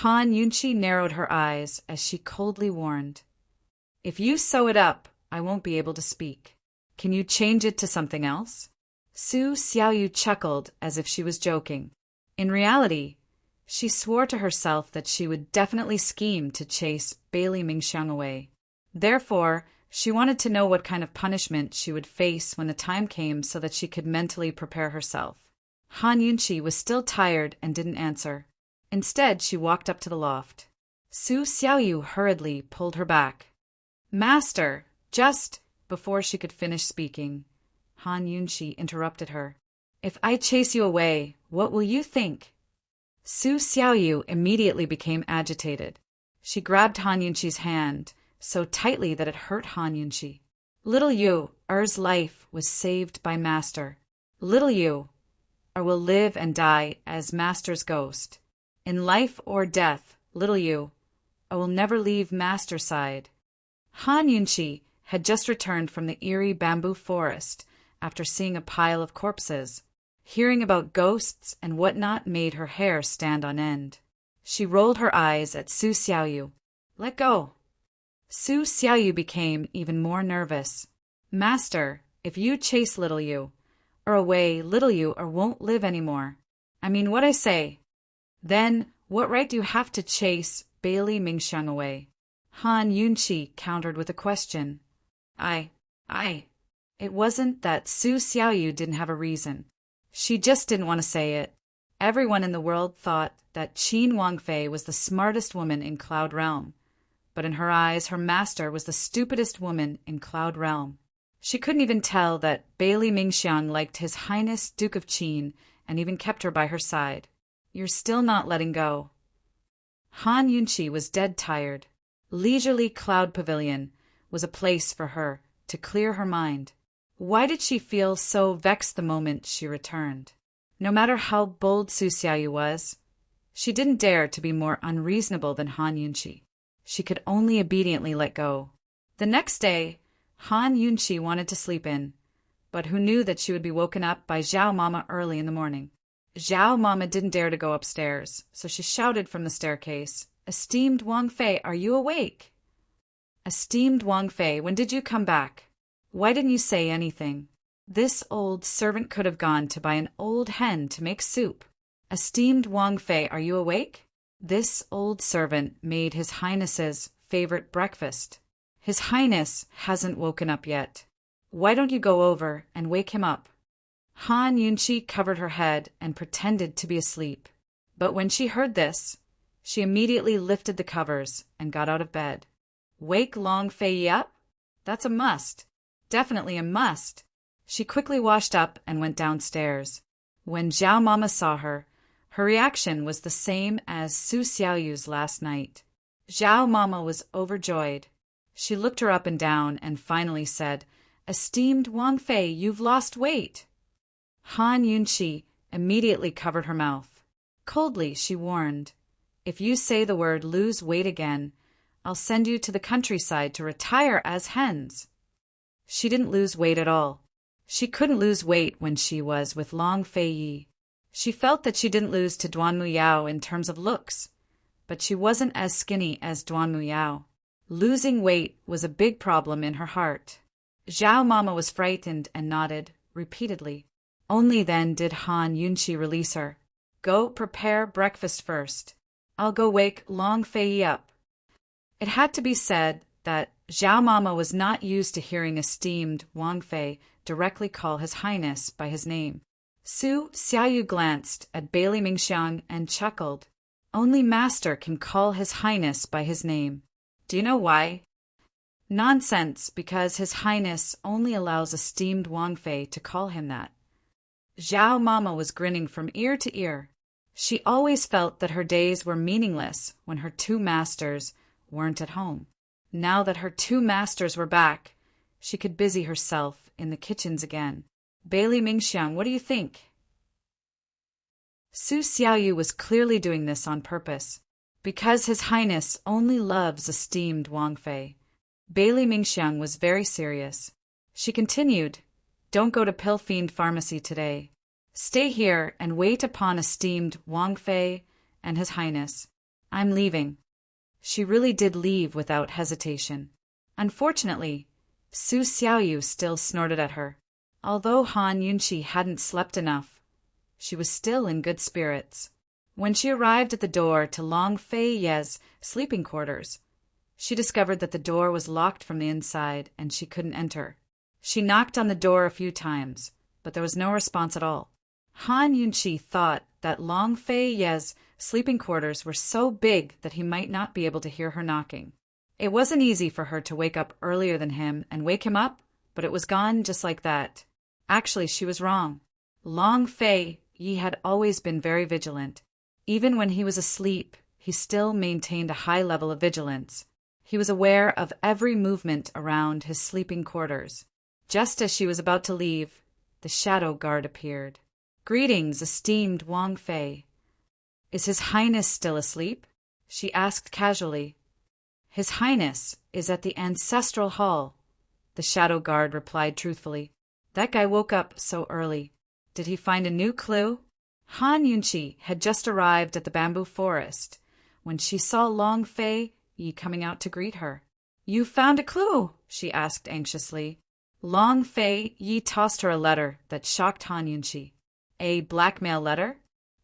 Han Yunqi narrowed her eyes as she coldly warned. If you sew it up, I won't be able to speak. Can you change it to something else? Su Xiaoyu chuckled as if she was joking. In reality, she swore to herself that she would definitely scheme to chase Bailey Mingxiang away. Therefore, she wanted to know what kind of punishment she would face when the time came so that she could mentally prepare herself. Han Yunqi was still tired and didn't answer. Instead, she walked up to the loft. Su Xiaoyu hurriedly pulled her back. Master, just before she could finish speaking, Han Yunqi interrupted her. If I chase you away, what will you think? Su Xiaoyu immediately became agitated. She grabbed Han Yunqi's hand so tightly that it hurt Han Yunqi. Little you, Er's life was saved by Master. Little you, Er will live and die as Master's ghost. In life or death, little you, Er will never leave Master's side. Han Yunqi had just returned from the eerie bamboo forest after seeing a pile of corpses. Hearing about ghosts and whatnot made her hair stand on end. She rolled her eyes at Su Xiaoyu. Let go. Su Xiaoyu became even more nervous. Master, if you chase little you, or away little you or won't live anymore. I mean what I say. Then, what right do you have to chase Bailey Mingxiang away? Han Yunqi countered with a question. It wasn't that Su Xiaoyu didn't have a reason. She just didn't want to say it. Everyone in the world thought that Qin Wangfei was the smartest woman in Cloud Realm. But in her eyes, her master was the stupidest woman in Cloud Realm. She couldn't even tell that Bailey Mingxiang liked His Highness Duke of Qin and even kept her by her side. You're still not letting go. Han Yunqi was dead tired. Leisurely Cloud Pavilion was a place for her to clear her mind. Why did she feel so vexed the moment she returned? No matter how bold Su Xiaoyu was, she didn't dare to be more unreasonable than Han Yunqi. She could only obediently let go. The next day, Han Yunqi wanted to sleep in, but who knew that she would be woken up by Zhao Mama early in the morning. Zhao Mama didn't dare to go upstairs, so she shouted from the staircase, Esteemed Wang Fei, are you awake? Esteemed Wang Fei, when did you come back? Why didn't you say anything? This old servant could have gone to buy an old hen to make soup. Esteemed Wang Fei, are you awake? This old servant made His Highness's favorite breakfast. His Highness hasn't woken up yet. Why don't you go over and wake him up? Han Yunqi covered her head and pretended to be asleep. But when she heard this, she immediately lifted the covers and got out of bed. Wake Long Fei up? That's a must. Definitely a must. She quickly washed up and went downstairs. When Zhao Mama saw her, her reaction was the same as Su Xiaoyu's last night. Zhao Mama was overjoyed. She looked her up and down and finally said, Esteemed Wang Fei, you've lost weight. Han Yunqi immediately covered her mouth. Coldly, she warned, If you say the word lose weight again, I'll send you to the countryside to retire as hens. She didn't lose weight at all. She couldn't lose weight when she was with Long Fei Yi. She felt that she didn't lose to Duan Muyao in terms of looks, but she wasn't as skinny as Duan Muyao. Losing weight was a big problem in her heart. Zhao Mama was frightened and nodded repeatedly. Only then did Han Yunqi release her. Go prepare breakfast first. I'll go wake Long Fei Yi up. It had to be said that Zhao Mama was not used to hearing esteemed Wang Fei directly call His Highness by his name. Su Xiaoyu glanced at Bailey Mingxiang and chuckled. Only Master can call His Highness by his name. Do you know why? Nonsense, because His Highness only allows esteemed Wang Fei to call him that. Zhao Mama was grinning from ear to ear. She always felt that her days were meaningless when her two masters weren't at home. Now that her two masters were back, she could busy herself in the kitchens again. Bailey Mingxiang, what do you think? Su Xiaoyu was clearly doing this on purpose, because His Highness only loves esteemed Wang Fei. Bailey Mingxiang was very serious. She continued, Don't go to Pill Fiend Pharmacy today. Stay here and wait upon esteemed Wang Fei and His Highness. I'm leaving. She really did leave without hesitation. Unfortunately, Su Xiaoyu still snorted at her. Although Han Yunqi hadn't slept enough, she was still in good spirits. When she arrived at the door to Long Fei Ye's sleeping quarters, she discovered that the door was locked from the inside and she couldn't enter. She knocked on the door a few times, but there was no response at all. Han Yunqi thought that Long Fei Ye's sleeping quarters were so big that he might not be able to hear her knocking. It wasn't easy for her to wake up earlier than him and wake him up, but it was gone just like that. Actually, she was wrong. Long Fei Yi had always been very vigilant. Even when he was asleep, he still maintained a high level of vigilance. He was aware of every movement around his sleeping quarters. Just as she was about to leave, the shadow guard appeared. Greetings, esteemed Wang Fei. Is His Highness still asleep? She asked casually. His Highness is at the ancestral hall, the shadow guard replied truthfully. That guy woke up so early. Did he find a new clue? Han Yunqi had just arrived at the bamboo forest when she saw Long Fei Yi coming out to greet her. You found a clue? She asked anxiously. Long Fei Yi tossed her a letter that shocked Han Yunqi. A blackmail letter?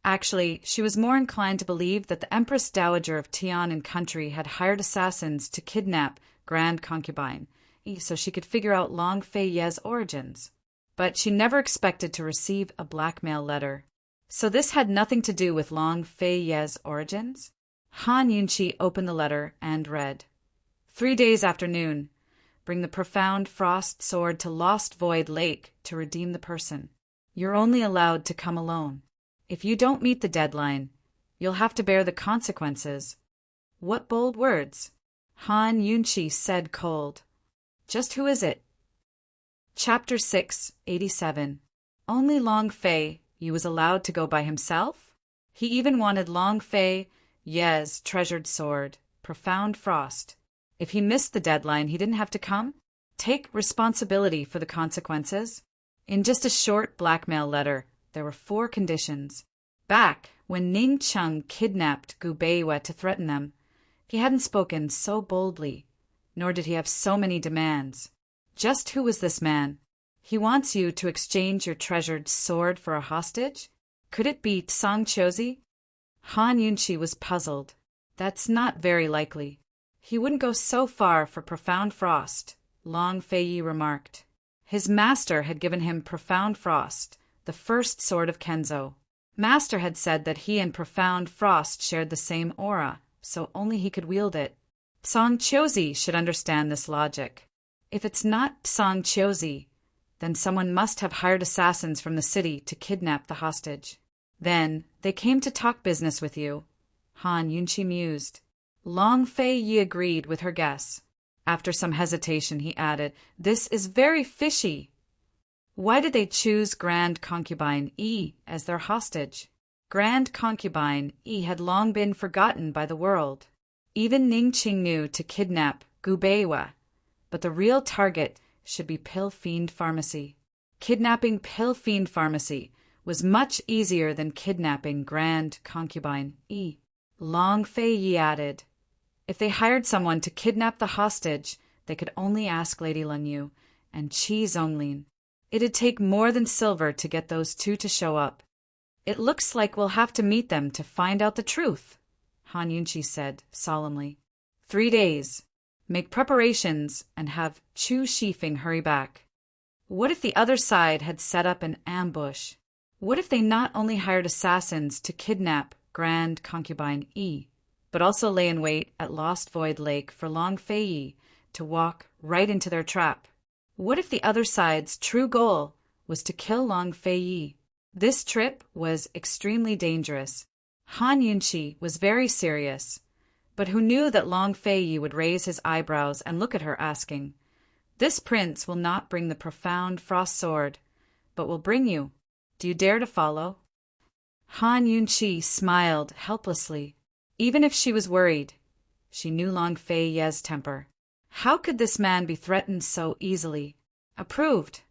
Actually, she was more inclined to believe that the Empress Dowager of Tian and country had hired assassins to kidnap Grand Concubine, so she could figure out Long Fei Ye's origins. But she never expected to receive a blackmail letter. So this had nothing to do with Long Fei Ye's origins? Han Yunqi opened the letter and read, 3 days after noon. Bring the profound frost sword to Lost Void Lake to redeem the person. You're only allowed to come alone. If you don't meet the deadline, you'll have to bear the consequences. What bold words! Han Yunqi said cold. Just who is it? Chapter 6, 87. Only Long Fei Yi was allowed to go by himself? He even wanted Long Fei Ye's treasured sword, Profound Frost. If he missed the deadline, he didn't have to come? Take responsibility for the consequences? In just a short blackmail letter, there were 4 conditions. Back when Ning Cheng kidnapped Gu Beiwa to threaten them, he hadn't spoken so boldly, nor did he have so many demands. Just who was this man? He wants you to exchange your treasured sword for a hostage? Could it be Tsang Chosi? Han Yunchi was puzzled. That's not very likely. He wouldn't go so far for Profound Frost, Long Feiyi remarked. His master had given him Profound Frost, the first sword of Kenzo. Master had said that he and Profound Frost shared the same aura, so only he could wield it. Tsang Chosi should understand this logic. If it's not Tsang Chosi, then someone must have hired assassins from the city to kidnap the hostage. Then they came to talk business with you, Han Yunchi mused. Long Feiyi agreed with her guess. After some hesitation, he added, "This is very fishy. Why did they choose Grand Concubine Yi as their hostage? Grand Concubine Yi had long been forgotten by the world. Even Ningqing knew to kidnap Gu Beiwa, but the real target should be Pill Fiend Pharmacy. Kidnapping Pill Fiend Pharmacy was much easier than kidnapping Grand Concubine Yi." Long Feiyi added, "If they hired someone to kidnap the hostage, they could only ask Lady Lanyu and Qi Zonglin. It'd take more than silver to get those two to show up. It looks like we'll have to meet them to find out the truth," Han Yunchi said solemnly. 3 days. Make preparations and have Chu Shifeng hurry back. What if the other side had set up an ambush? What if they not only hired assassins to kidnap Grand Concubine Yi, but also lay in wait at Lost Void Lake for Long Feiyi to walk right into their trap? What if the other side's true goal was to kill Long Feiyi? This trip was extremely dangerous. Han Yunchi was very serious, but who knew that Long Feiyi would raise his eyebrows and look at her asking, "This prince will not bring the Profound Frost Sword, but will bring you. Do you dare to follow?" Han Yunchi smiled helplessly. Even if she was worried, she knew Long Feiyi's temper. How could this man be threatened so easily? Approved.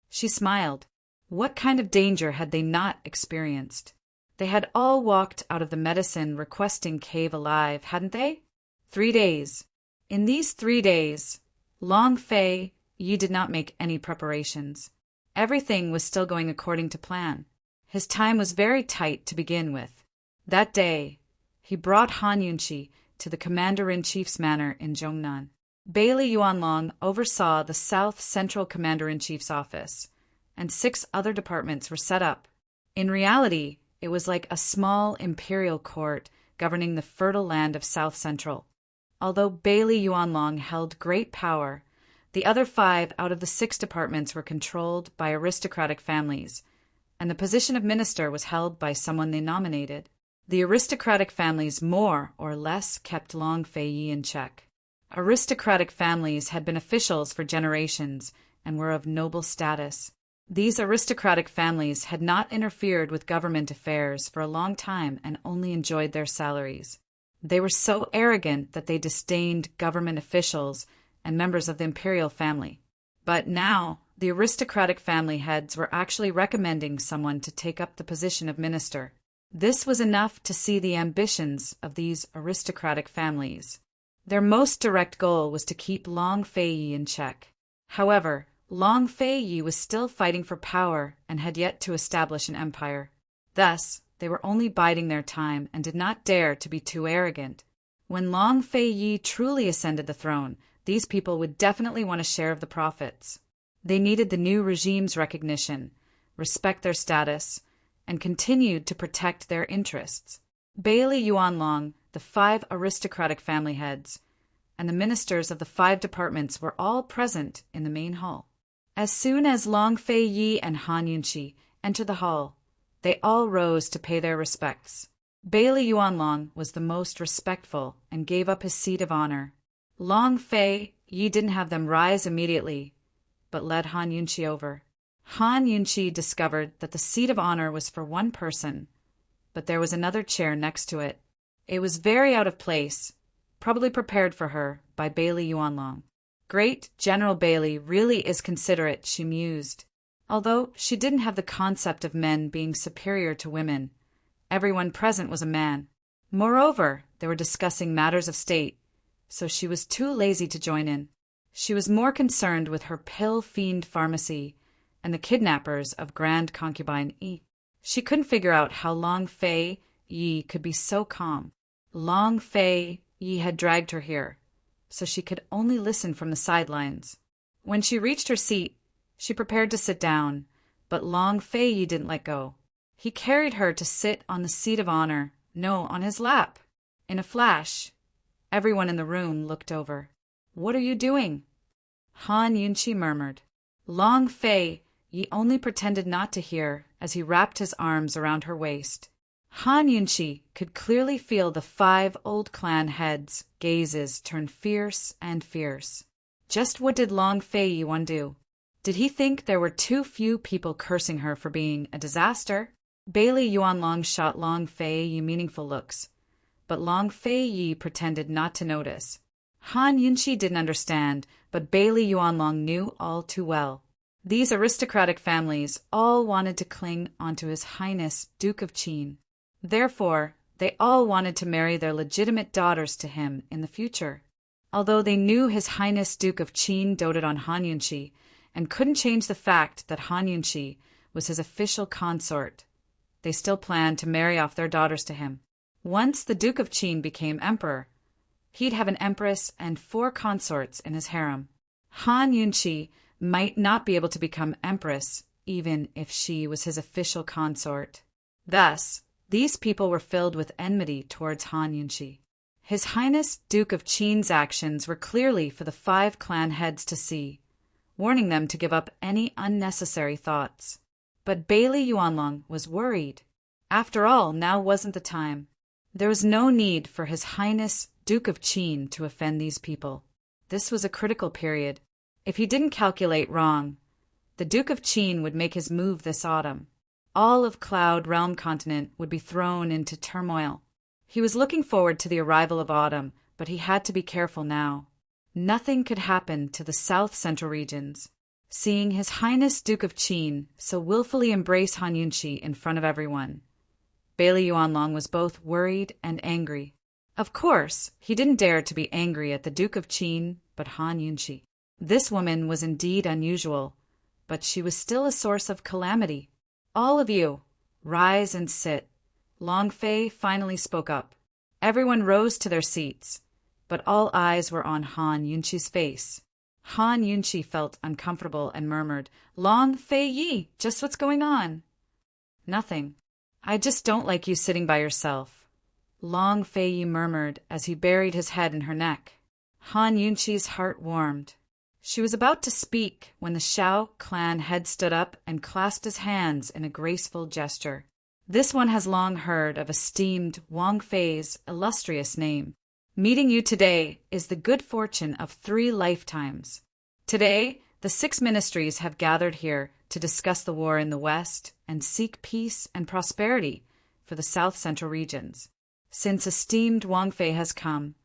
She smiled. What kind of danger had they not experienced? They had all walked out of the medicine requesting cave alive, hadn't they? 3 days. In these 3 days, Long Feiyi did not make any preparations. Everything was still going according to plan. His time was very tight to begin with. That day, he brought Han Yunchi to the Commander-in-Chief's manor in Zhongnan. Bailey Yuanlong oversaw the South Central Commander-in-Chief's office, and 6 other departments were set up. In reality, it was like a small imperial court governing the fertile land of South Central. Although Bailey Yuanlong held great power, the other 5 out of the 6 departments were controlled by aristocratic families, and the position of minister was held by someone they nominated. The aristocratic families more or less kept Long Feiyi in check. Aristocratic families had been officials for generations and were of noble status. These aristocratic families had not interfered with government affairs for a long time and only enjoyed their salaries. They were so arrogant that they disdained government officials and members of the imperial family. But now, the aristocratic family heads were actually recommending someone to take up the position of minister. This was enough to see the ambitions of these aristocratic families. Their most direct goal was to keep Long Feiyi in check. However, Long Feiyi was still fighting for power and had yet to establish an empire. Thus, they were only biding their time and did not dare to be too arrogant. When Long Feiyi truly ascended the throne, these people would definitely want a share of the profits. They needed the new regime's recognition, respect their status, and continued to protect their interests. Bailey Yuanlong, the 5 aristocratic family heads, and the ministers of the 5 departments were all present in the main hall. As soon as Long Feiyi and Han Yunchi entered the hall, they all rose to pay their respects. Bailey Yuanlong was the most respectful and gave up his seat of honor. Long Feiyi didn't have them rise immediately, but led Han Yunchi over. Han Yunchi discovered that the seat of honor was for one person, but there was another chair next to it. It was very out of place, probably prepared for her by Bailey Yuanlong. Great General Bailey really is considerate, she mused. Although she didn't have the concept of men being superior to women, everyone present was a man. Moreover, they were discussing matters of state, so she was too lazy to join in. She was more concerned with her pill-fiend pharmacy and the kidnappers of Grand Concubine Yi. She couldn't figure out how Long Fei Yi could be so calm. Long Fei Yi had dragged her here, so she could only listen from the sidelines. When she reached her seat, she prepared to sit down, but Long Fei Yi didn't let go. He carried her to sit on the seat of honor, no, on his lap. In a flash, everyone in the room looked over. "What are you doing?" Han Yunqi murmured. Long Fei Yi only pretended not to hear as he wrapped his arms around her waist. Han Yunqi could clearly feel the 5 old clan heads' gazes turn fierce and fierce. Just what did Long Fei Yi want to do? Did he think there were too few people cursing her for being a disaster? Bailey Yuanlong shot Long Fei Yi meaningful looks, but Long Fei Yi pretended not to notice. Han Yunqi didn't understand, but Bailey Yuanlong knew all too well. These aristocratic families all wanted to cling onto His Highness Duke of Qin. Therefore, they all wanted to marry their legitimate daughters to him in the future. Although they knew His Highness Duke of Qin doted on Han Yunqi and couldn't change the fact that Han Yunqi was his official consort, they still planned to marry off their daughters to him. Once the Duke of Qin became emperor, he'd have an empress and 4 consorts in his harem. Han Yunqi might not be able to become empress even if she was his official consort. Thus, these people were filled with enmity towards Han Yunqi. His Highness Duke of Qin's actions were clearly for the 5 clan heads to see, warning them to give up any unnecessary thoughts. But Bailey Yuanlong was worried. After all, now wasn't the time. There was no need for His Highness Duke of Qin to offend these people. This was a critical period. If he didn't calculate wrong, the Duke of Qin would make his move this autumn. All of Cloud Realm Continent would be thrown into turmoil. He was looking forward to the arrival of autumn, but he had to be careful now. Nothing could happen to the South Central regions. Seeing His Highness Duke of Qin so willfully embrace Han Yunqi in front of everyone, Bailey Yuanlong was both worried and angry. Of course, he didn't dare to be angry at the Duke of Qin, but Han Yunqi. This woman was indeed unusual, but she was still a source of calamity. "All of you, rise and sit." Long Fei finally spoke up. Everyone rose to their seats, but all eyes were on Han Yunqi's face. Han Yunqi felt uncomfortable and murmured, "Long Fei Yi, just what's going on?" "Nothing. I just don't like you sitting by yourself," Long Fei Yi murmured as he buried his head in her neck. Han Yunqi's heart warmed. She was about to speak when the Shao clan head stood up and clasped his hands in a graceful gesture. This one has long heard of esteemed Wang Fei's illustrious name. Meeting you today is the good fortune of 3 lifetimes. Today, the 6 ministries have gathered here to discuss the war in the West and seek peace and prosperity for the South Central regions. Since esteemed Wang Fei has come,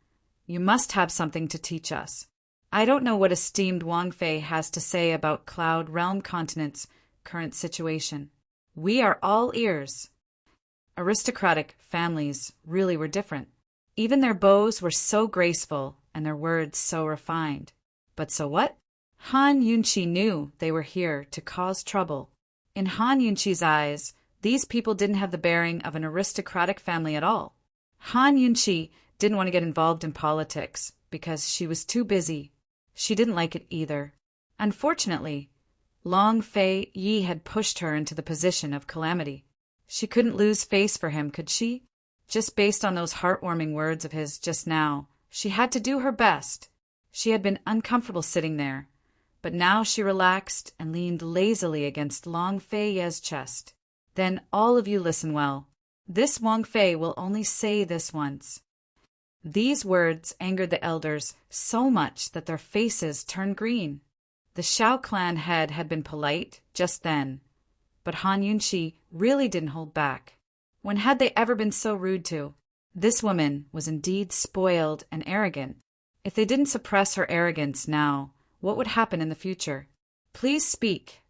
you must have something to teach us. I don't know what esteemed Wang Fei has to say about Cloud Realm Continent's current situation. We are all ears. Aristocratic families really were different. Even their bows were so graceful and their words so refined. But so what? Han Yunqi knew they were here to cause trouble. In Han Yunqi's eyes, these people didn't have the bearing of an aristocratic family at all. Han Yunqi didn't want to get involved in politics because she was too busy. She didn't like it either. Unfortunately, Long Fei Yi had pushed her into the position of calamity. She couldn't lose face for him, could she? Just based on those heartwarming words of his just now, she had to do her best. She had been uncomfortable sitting there, but now she relaxed and leaned lazily against Long Fei Yi's chest. Then all of you listen well. This Wang Fei will only say this once. These words angered the elders so much that their faces turned green. The Shao clan head had been polite just then, but Han Yunqi really didn't hold back. When had they ever been so rude to? This woman was indeed spoiled and arrogant. If they didn't suppress her arrogance now, what would happen in the future? Please speak.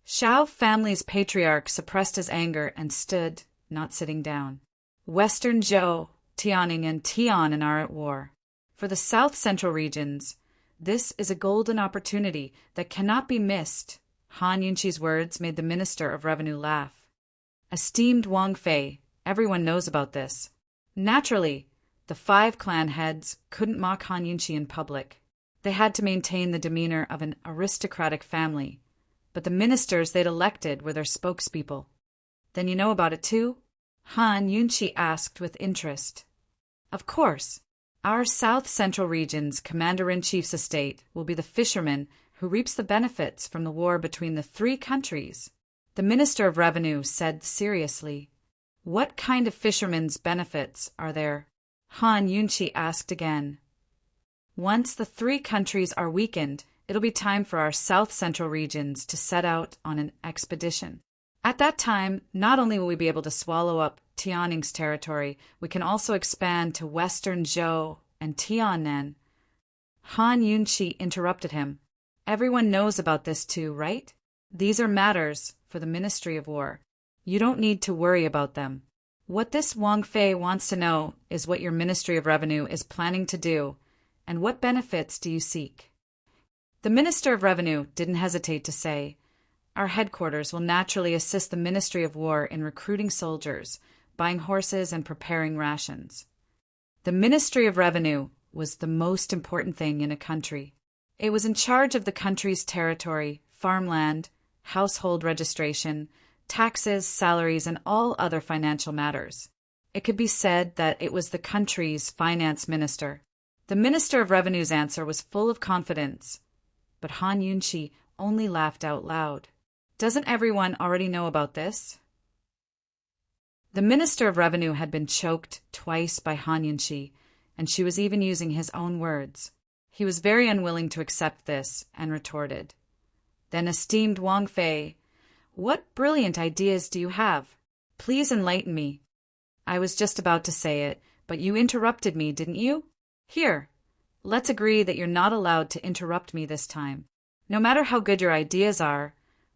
Shao family's patriarch suppressed his anger and stood, not sitting down. Western Zhou, Tianing, and Tian are at war. For the South Central regions, This is a golden opportunity that cannot be missed. Han Yunqi's words made the Minister of Revenue laugh. Esteemed Wang Fei, everyone knows about this. Naturally, the 5 clan heads couldn't mock Han Yunqi in public. They had to maintain the demeanor of an aristocratic family, but the ministers they'd elected were their spokespeople. Then you know about it too? Han Yunqi asked with interest. Of course. Our South Central Region's Commander-in-Chief's estate will be the fisherman who reaps the benefits from the war between the 3 countries. The Minister of Revenue said seriously. What kind of fishermen's benefits are there? Han Yunqi asked again. Once the 3 countries are weakened, it'll be time for our South Central Regions to set out on an expedition. At that time, not only will we be able to swallow up Tianning's territory, we can also expand to western Zhou and Tiannan. Han Yunqi interrupted him. Everyone knows about this too, right? These are matters for the Ministry of War. You don't need to worry about them. What this Wang Fei wants to know is what your Ministry of Revenue is planning to do, and what benefits do you seek? The Minister of Revenue didn't hesitate to say, our headquarters will naturally assist the Ministry of War in recruiting soldiers, buying horses, and preparing rations. The Ministry of Revenue was the most important thing in a country. It was in charge of the country's territory, farmland, household registration, taxes, salaries, and all other financial matters. It could be said that it was the country's finance minister. The Minister of Revenue's answer was full of confidence, but Han Yunqi only laughed out loud. Doesn't everyone already know about this? The Minister of Revenue had been choked twice by Han Yunqi, and she was even using his own words. He was very unwilling to accept this and retorted. Then, esteemed Wang Fei, what brilliant ideas do you have? Please enlighten me. I was just about to say it, but you interrupted me, didn't you? Here, let's agree that you're not allowed to interrupt me this time. No matter how good your ideas are,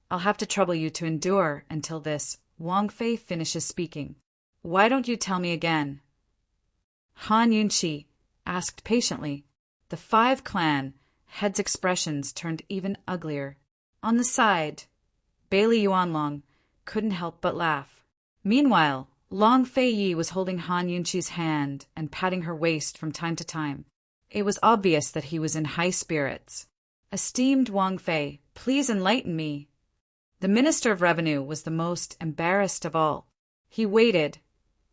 I'll have to trouble you to endure until this Wang Fei finishes speaking. Why don't you tell me again? Han Yunqi asked patiently. The 5 clan heads' expressions turned even uglier. On the side, Bailey Yuanlong couldn't help but laugh. Meanwhile, Long Fei Yi was holding Han Yunqi's hand and patting her waist from time to time. It was obvious that he was in high spirits. Esteemed Wang Fei, please enlighten me. The Minister of Revenue was the most embarrassed of all. He waited,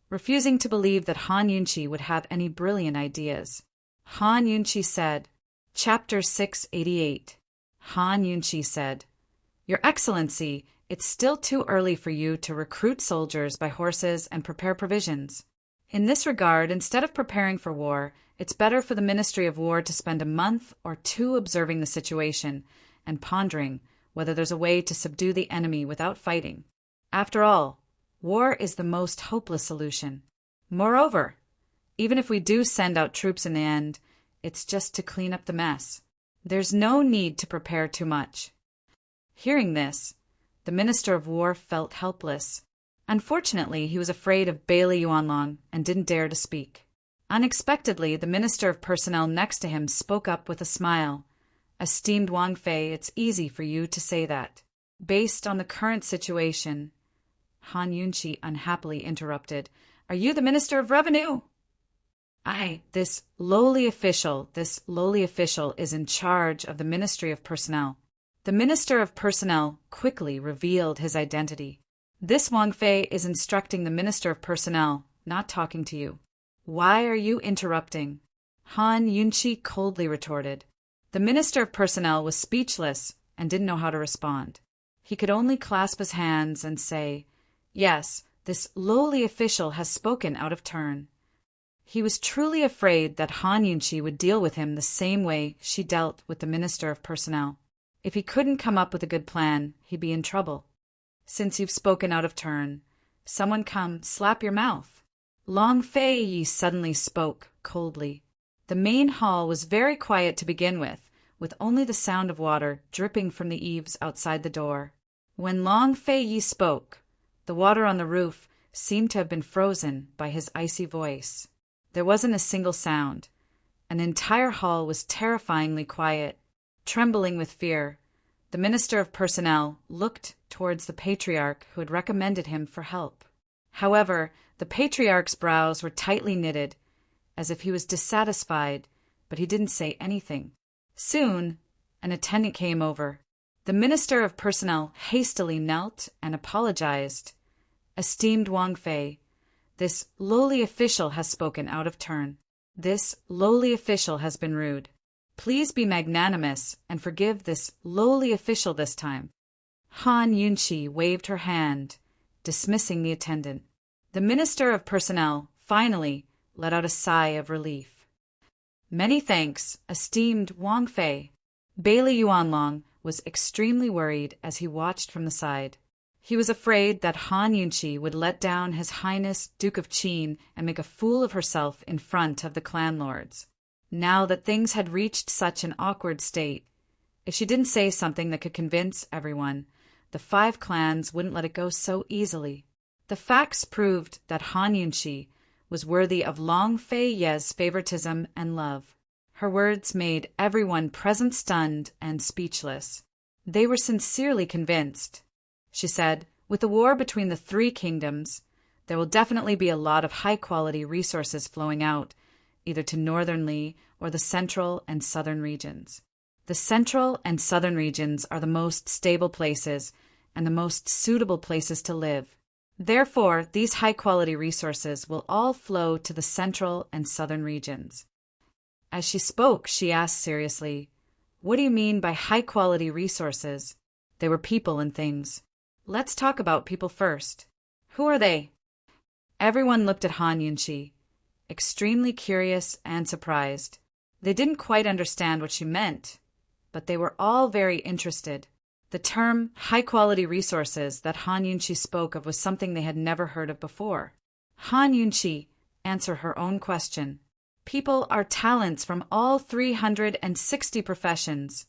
refusing to believe that Han Yunqi would have any brilliant ideas. Han Yunqi said, Chapter 688. Han Yunqi said, Your Excellency, it's still too early for you to recruit soldiers by horses and prepare provisions. In this regard, instead of preparing for war, it's better for the Ministry of War to spend a month or 2 observing the situation and pondering whether there's a way to subdue the enemy without fighting. After all, war is the most hopeless solution. Moreover, even if we do send out troops in the end, it's just to clean up the mess. There's no need to prepare too much. Hearing this, the Minister of War felt helpless. Unfortunately, he was afraid of Bailey Yuanlong and didn't dare to speak. Unexpectedly, the Minister of Personnel next to him spoke up with a smile. Esteemed Wang Fei, it's easy for you to say that. Based on the current situation, Han Yunqi unhappily interrupted. Are you the Minister of Revenue? This lowly official is in charge of the Ministry of Personnel. The Minister of Personnel quickly revealed his identity. This Wang Fei is instructing the Minister of Personnel, not talking to you. Why are you interrupting? Han Yunqi coldly retorted. The Minister of Personnel was speechless and didn't know how to respond. He could only clasp his hands and say, Yes, this lowly official has spoken out of turn. He was truly afraid that Han Yunqi would deal with him the same way she dealt with the Minister of Personnel. If he couldn't come up with a good plan, he'd be in trouble. Since you've spoken out of turn, someone come slap your mouth. Long Fei Yi suddenly spoke coldly. The main hall was very quiet to begin with only the sound of water dripping from the eaves outside the door. When Long Fei Yi spoke, the water on the roof seemed to have been frozen by his icy voice. There wasn't a single sound, An entire hall was terrifyingly quiet. Trembling with fear, the Minister of Personnel looked towards the patriarch who had recommended him for help. However, the patriarch's brows were tightly knitted, as if he was dissatisfied, but he didn't say anything. Soon, an attendant came over. The Minister of Personnel hastily knelt and apologized. "Esteemed Wang Fei, this lowly official has spoken out of turn. This lowly official has been rude. Please be magnanimous and forgive this lowly official this time." Han Yunqi waved her hand, dismissing the attendant. The Minister of Personnel finally let out a sigh of relief. "Many thanks, esteemed Wang Fei." Bailey Yuanlong was extremely worried as he watched from the side. He was afraid that Han Yunqi would let down His Highness Duke of Qin and make a fool of herself in front of the clan lords. Now that things had reached such an awkward state, if she didn't say something that could convince everyone, the 5 clans wouldn't let it go so easily. The facts proved that Han Yunqi was worthy of Long Fei Ye's favoritism and love. Her words made everyone present stunned and speechless. They were sincerely convinced. She said, "With the war between the 3 kingdoms, there will definitely be a lot of high-quality resources flowing out, either to northern Li or the central and southern regions. The central and southern regions are the most stable places and the most suitable places to live. Therefore, these high-quality resources will all flow to the central and southern regions." As she spoke, she asked seriously, "What do you mean by high-quality resources?" They were people and things. "Let's talk about people first. Who are they?" Everyone looked at Han Yunqi, extremely curious and surprised. They didn't quite understand what she meant, but they were all very interested. The term high-quality resources that Han Yunqi spoke of was something they had never heard of before. Han Yunqi answered her own question. People are talents from all 360 professions: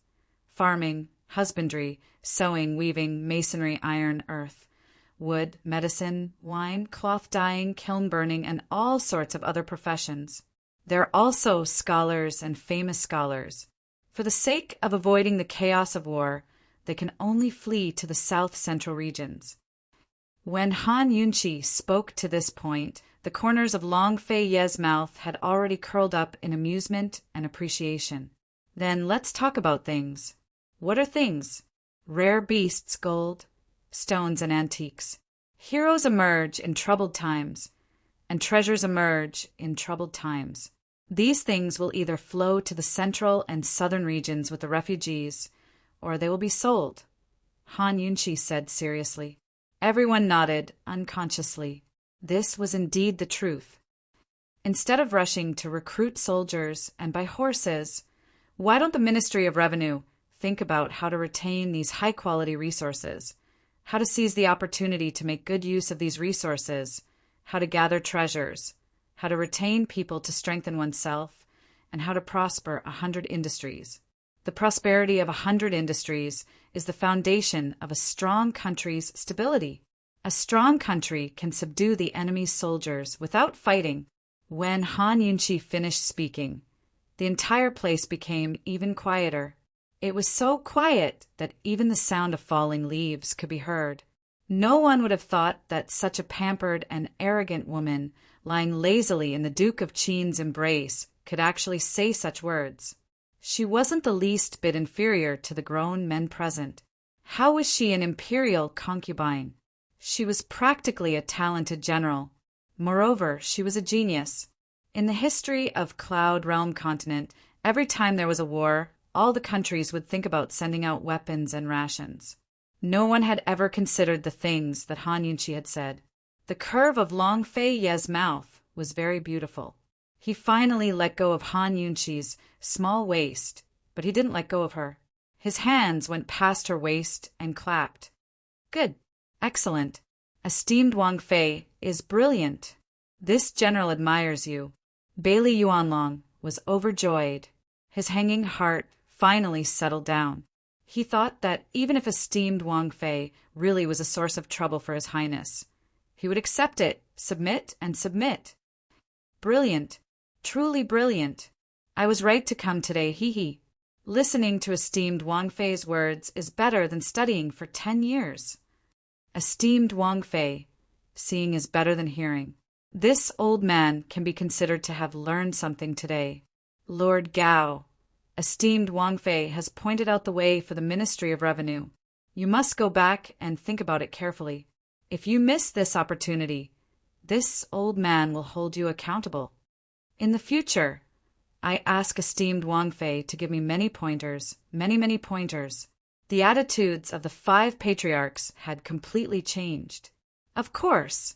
farming, husbandry, sewing, weaving, masonry, iron, earth, wood, medicine, wine, cloth dyeing, kiln burning, and all sorts of other professions. There are also scholars and famous scholars. For the sake of avoiding the chaos of war, they can only flee to the south-central regions. When Han Yunqi spoke to this point, the corners of Long Fei Ye's mouth had already curled up in amusement and appreciation. "Then let's talk about things." "What are things?" "Rare beasts, gold, stones, and antiques. Heroes emerge in troubled times, and treasures emerge in troubled times. These things will either flow to the central and southern regions with the refugees, or they will be sold," Han Yunqi said seriously. Everyone nodded unconsciously. This was indeed the truth. Instead of rushing to recruit soldiers and buy horses, why don't the Ministry of Revenue think about how to retain these high-quality resources, how to seize the opportunity to make good use of these resources, how to gather treasures, how to retain people to strengthen oneself, and how to prosper 100 industries. The prosperity of 100 industries is the foundation of a strong country's stability. A strong country can subdue the enemy's soldiers without fighting. When Han Yunqi finished speaking, the entire place became even quieter. It was so quiet that even the sound of falling leaves could be heard. No one would have thought that such a pampered and arrogant woman, lying lazily in the Duke of Qin's embrace, could actually say such words. She wasn't the least bit inferior to the grown men present. How was she an imperial concubine? She was practically a talented general. Moreover, she was a genius. In the history of Cloud Realm Continent, every time there was a war, all the countries would think about sending out weapons and rations. No one had ever considered the things that Han Yunqi had said. The curve of Long Fei Ye's mouth was very beautiful. He finally let go of Han Yunqi's small waist, but he didn't let go of her. His hands went past her waist and clapped. "Good. Excellent. Esteemed Wang Fei is brilliant. This general admires you." Bailey Yuanlong was overjoyed. His hanging heart finally settled down. He thought that even if esteemed Wang Fei really was a source of trouble for His Highness, he would accept it, submit, and submit. Brilliant. Truly brilliant. I was right to come today, hee hee. Listening to esteemed Wang Fei's words is better than studying for 10 years. Esteemed Wang Fei, seeing is better than hearing. This old man can be considered to have learned something today. Lord Gao, esteemed Wang Fei has pointed out the way for the Ministry of Revenue. You must go back and think about it carefully. If you miss this opportunity, this old man will hold you accountable. In the future, I ask esteemed Wang Fei to give me many pointers, many pointers. The attitudes of the 5 patriarchs had completely changed. Of course,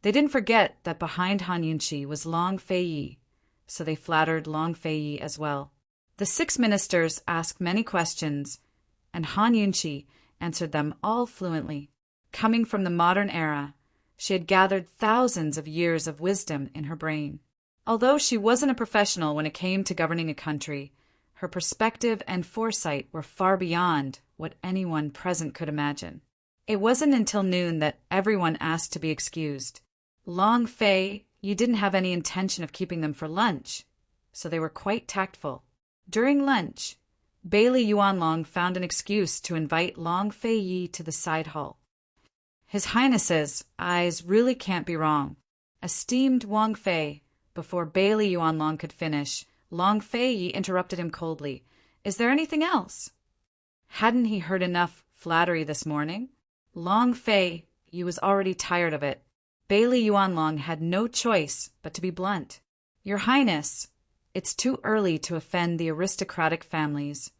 they didn't forget that behind Han Yunqi was Long Feiyi, so they flattered Long Feiyi as well. The 6 ministers asked many questions, and Han Yunqi answered them all fluently. Coming from the modern era, she had gathered thousands of years of wisdom in her brain. Although she wasn't a professional when it came to governing a country, her perspective and foresight were far beyond what anyone present could imagine. It wasn't until noon that everyone asked to be excused. Long Fei, you didn't have any intention of keeping them for lunch, so they were quite tactful. During lunch, Bailey Yuanlong found an excuse to invite Long Feiyi to the side hall. His Highness's eyes really can't be wrong. Esteemed Wang Fei, before Bailey Yuanlong could finish, Long Feiyi interrupted him coldly. Is there anything else? Hadn't he heard enough flattery this morning? Long Fei, you was already tired of it. Bailey Yuanlong had no choice but to be blunt. Your Highness, it's too early to offend the aristocratic families.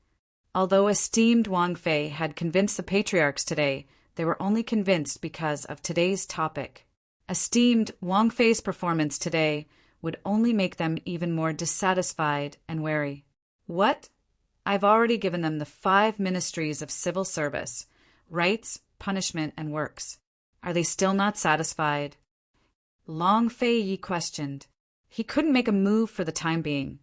Although esteemed Wang Fei had convinced the patriarchs today, they were only convinced because of today's topic. Esteemed Wang Fei's performance today would only make them even more dissatisfied and wary. What? I've already given them the 5 ministries of civil service, rights, punishment, and works. Are they still not satisfied? Long Feiyi questioned. He couldn't make a move for the time being,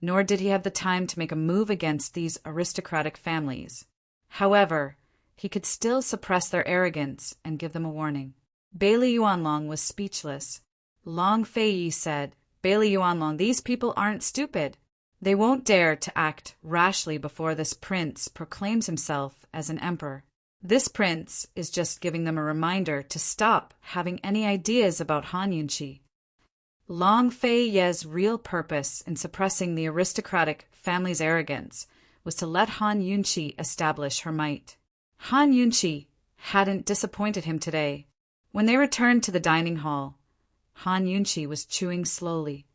nor did he have the time to make a move against these aristocratic families. However, he could still suppress their arrogance and give them a warning. Bailey Yuanlong was speechless. Long Feiyi said, Bailey Yuanlong, these people aren't stupid. They won't dare to act rashly before this prince proclaims himself as an emperor. This prince is just giving them a reminder to stop having any ideas about Han Yunqi. Long Feiyi's real purpose in suppressing the aristocratic family's arrogance was to let Han Yunqi establish her might. Han Yunqi hadn't disappointed him today. When they returned to the dining hall, Han Yunqi was chewing slowly.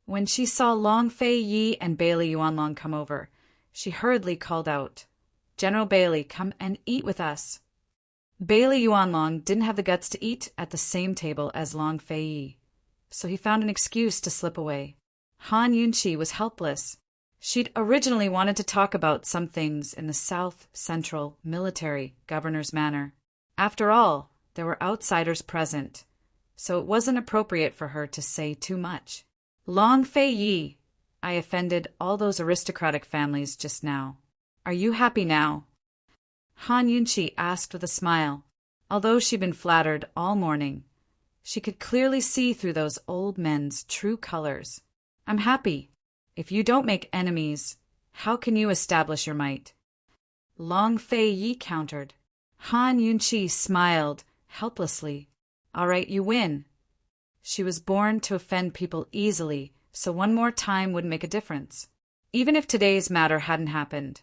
When she saw Long Feiyi and Bailey Yuanlong come over, she hurriedly called out, General Bailey, come and eat with us. Bailey Yuanlong didn't have the guts to eat at the same table as Long Feiyi, so he found an excuse to slip away. Han Yunqi was helpless. She'd originally wanted to talk about some things in the South Central Military Governor's manor. After all, there were outsiders present, so it wasn't appropriate for her to say too much. Long Feiyi, I offended all those aristocratic families just now. Are you happy now? Han Yunqi asked with a smile. Although she'd been flattered all morning, she could clearly see through those old men's true colors. I'm happy. If you don't make enemies, how can you establish your might? Long Feiyi countered. Han Yunqi smiled helplessly. All right, you win. She was born to offend people easily, so one more time wouldn't make a difference. Even if today's matter hadn't happened,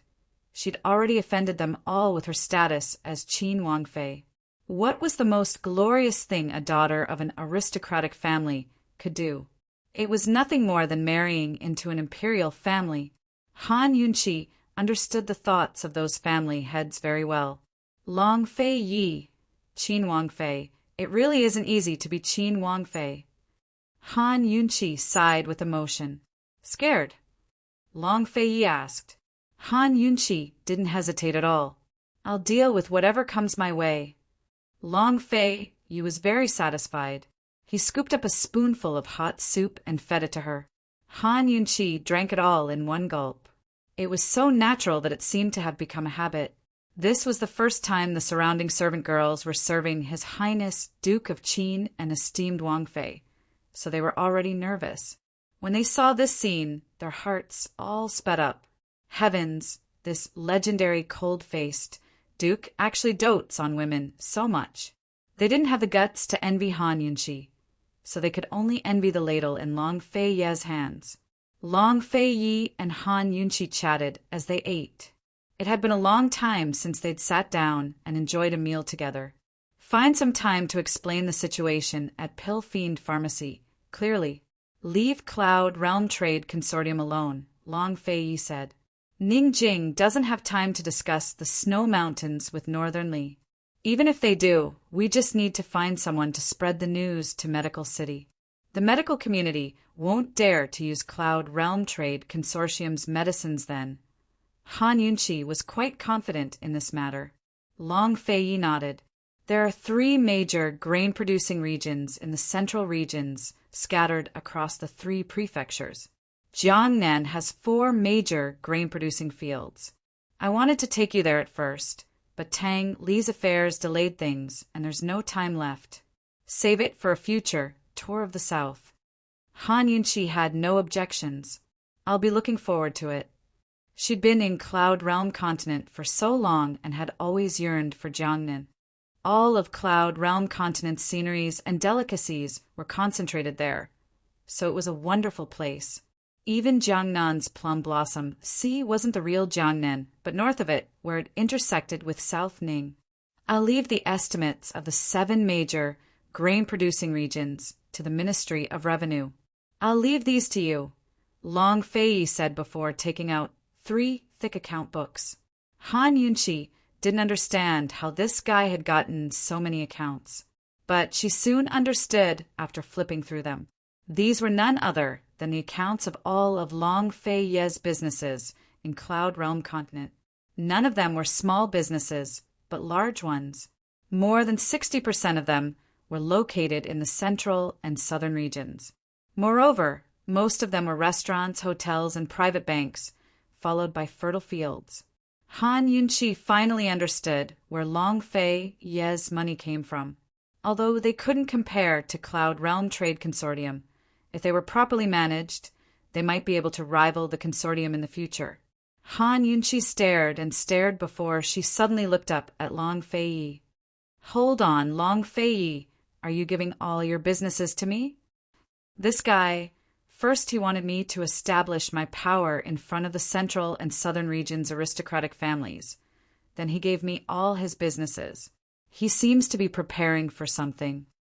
she'd already offended them all with her status as Qin Wang Fei. What was the most glorious thing a daughter of an aristocratic family could do? It was nothing more than marrying into an imperial family. Han Yunqi understood the thoughts of those family heads very well. Long Feiyi, Qin Wang Fei, it really isn't easy to be Qin Wang Fei. Han Yunqi sighed with emotion. Scared? Long Feiyi asked. Han Yunqi didn't hesitate at all. I'll deal with whatever comes my way. Long Feiyi was very satisfied. He scooped up a spoonful of hot soup and fed it to her. Han Yunqi drank it all in one gulp. It was so natural that it seemed to have become a habit. This was the first time the surrounding servant girls were serving His Highness Duke of Qin and esteemed Wang Fei, so they were already nervous. When they saw this scene, their hearts all sped up. Heavens, this legendary cold-faced Duke actually dotes on women so much. They didn't have the guts to envy Han Yunshi, so they could only envy the ladle in Long Fei Ye's hands. Long Fei Yi and Han Yunshi chatted as they ate. It had been a long time since they'd sat down and enjoyed a meal together. Find some time to explain the situation at Pill Fiend Pharmacy, clearly. Leave Cloud Realm Trade Consortium alone, Long Fei Yi said. Ningjing doesn't have time to discuss the snow mountains with Northern Li. Even if they do, we just need to find someone to spread the news to Medical City. The medical community won't dare to use Cloud Realm Trade Consortium's medicines then. Han Yunshi was quite confident in this matter. Long Fei Yi nodded. There are 3 major grain-producing regions in the central regions scattered across the 3 prefectures. Jiangnan has 4 major grain-producing fields. I wanted to take you there at first, but Tang Li's affairs delayed things, and there's no time left. Save it for a future tour of the South. Han Yunshi had no objections. I'll be looking forward to it. She'd been in Cloud Realm Continent for so long and had always yearned for Jiangnan. All of Cloud Realm Continent's sceneries and delicacies were concentrated there, so it was a wonderful place. Even Jiangnan's plum blossom sea wasn't the real Jiangnan, but north of it, where it intersected with South Ning. I'll leave the estimates of the 7 major grain-producing regions to the Ministry of Revenue. I'll leave these to you, Long Fei said before taking out 3 thick account books. Han Yunshi didn't understand how this guy had gotten so many accounts, but she soon understood after flipping through them. These were none other than the accounts of all of Long Fei Ye's businesses in Cloud Realm Continent. None of them were small businesses, but large ones. More than 60% of them were located in the central and southern regions. Moreover, most of them were restaurants, hotels, and private banks, followed by fertile fields. Han Yunshi finally understood where Long Fei Ye's money came from. Although they couldn't compare to Cloud Realm Trade Consortium, if they were properly managed, they might be able to rival the consortium in the future. Han Yunshi stared and stared before she suddenly looked up at Long Fei Yi. Hold on, Long Fei Yi, are you giving all your businesses to me? This guy, first he wanted me to establish my power in front of the central and southern regions' aristocratic families. Then he gave me all his businesses. He seems to be preparing for something.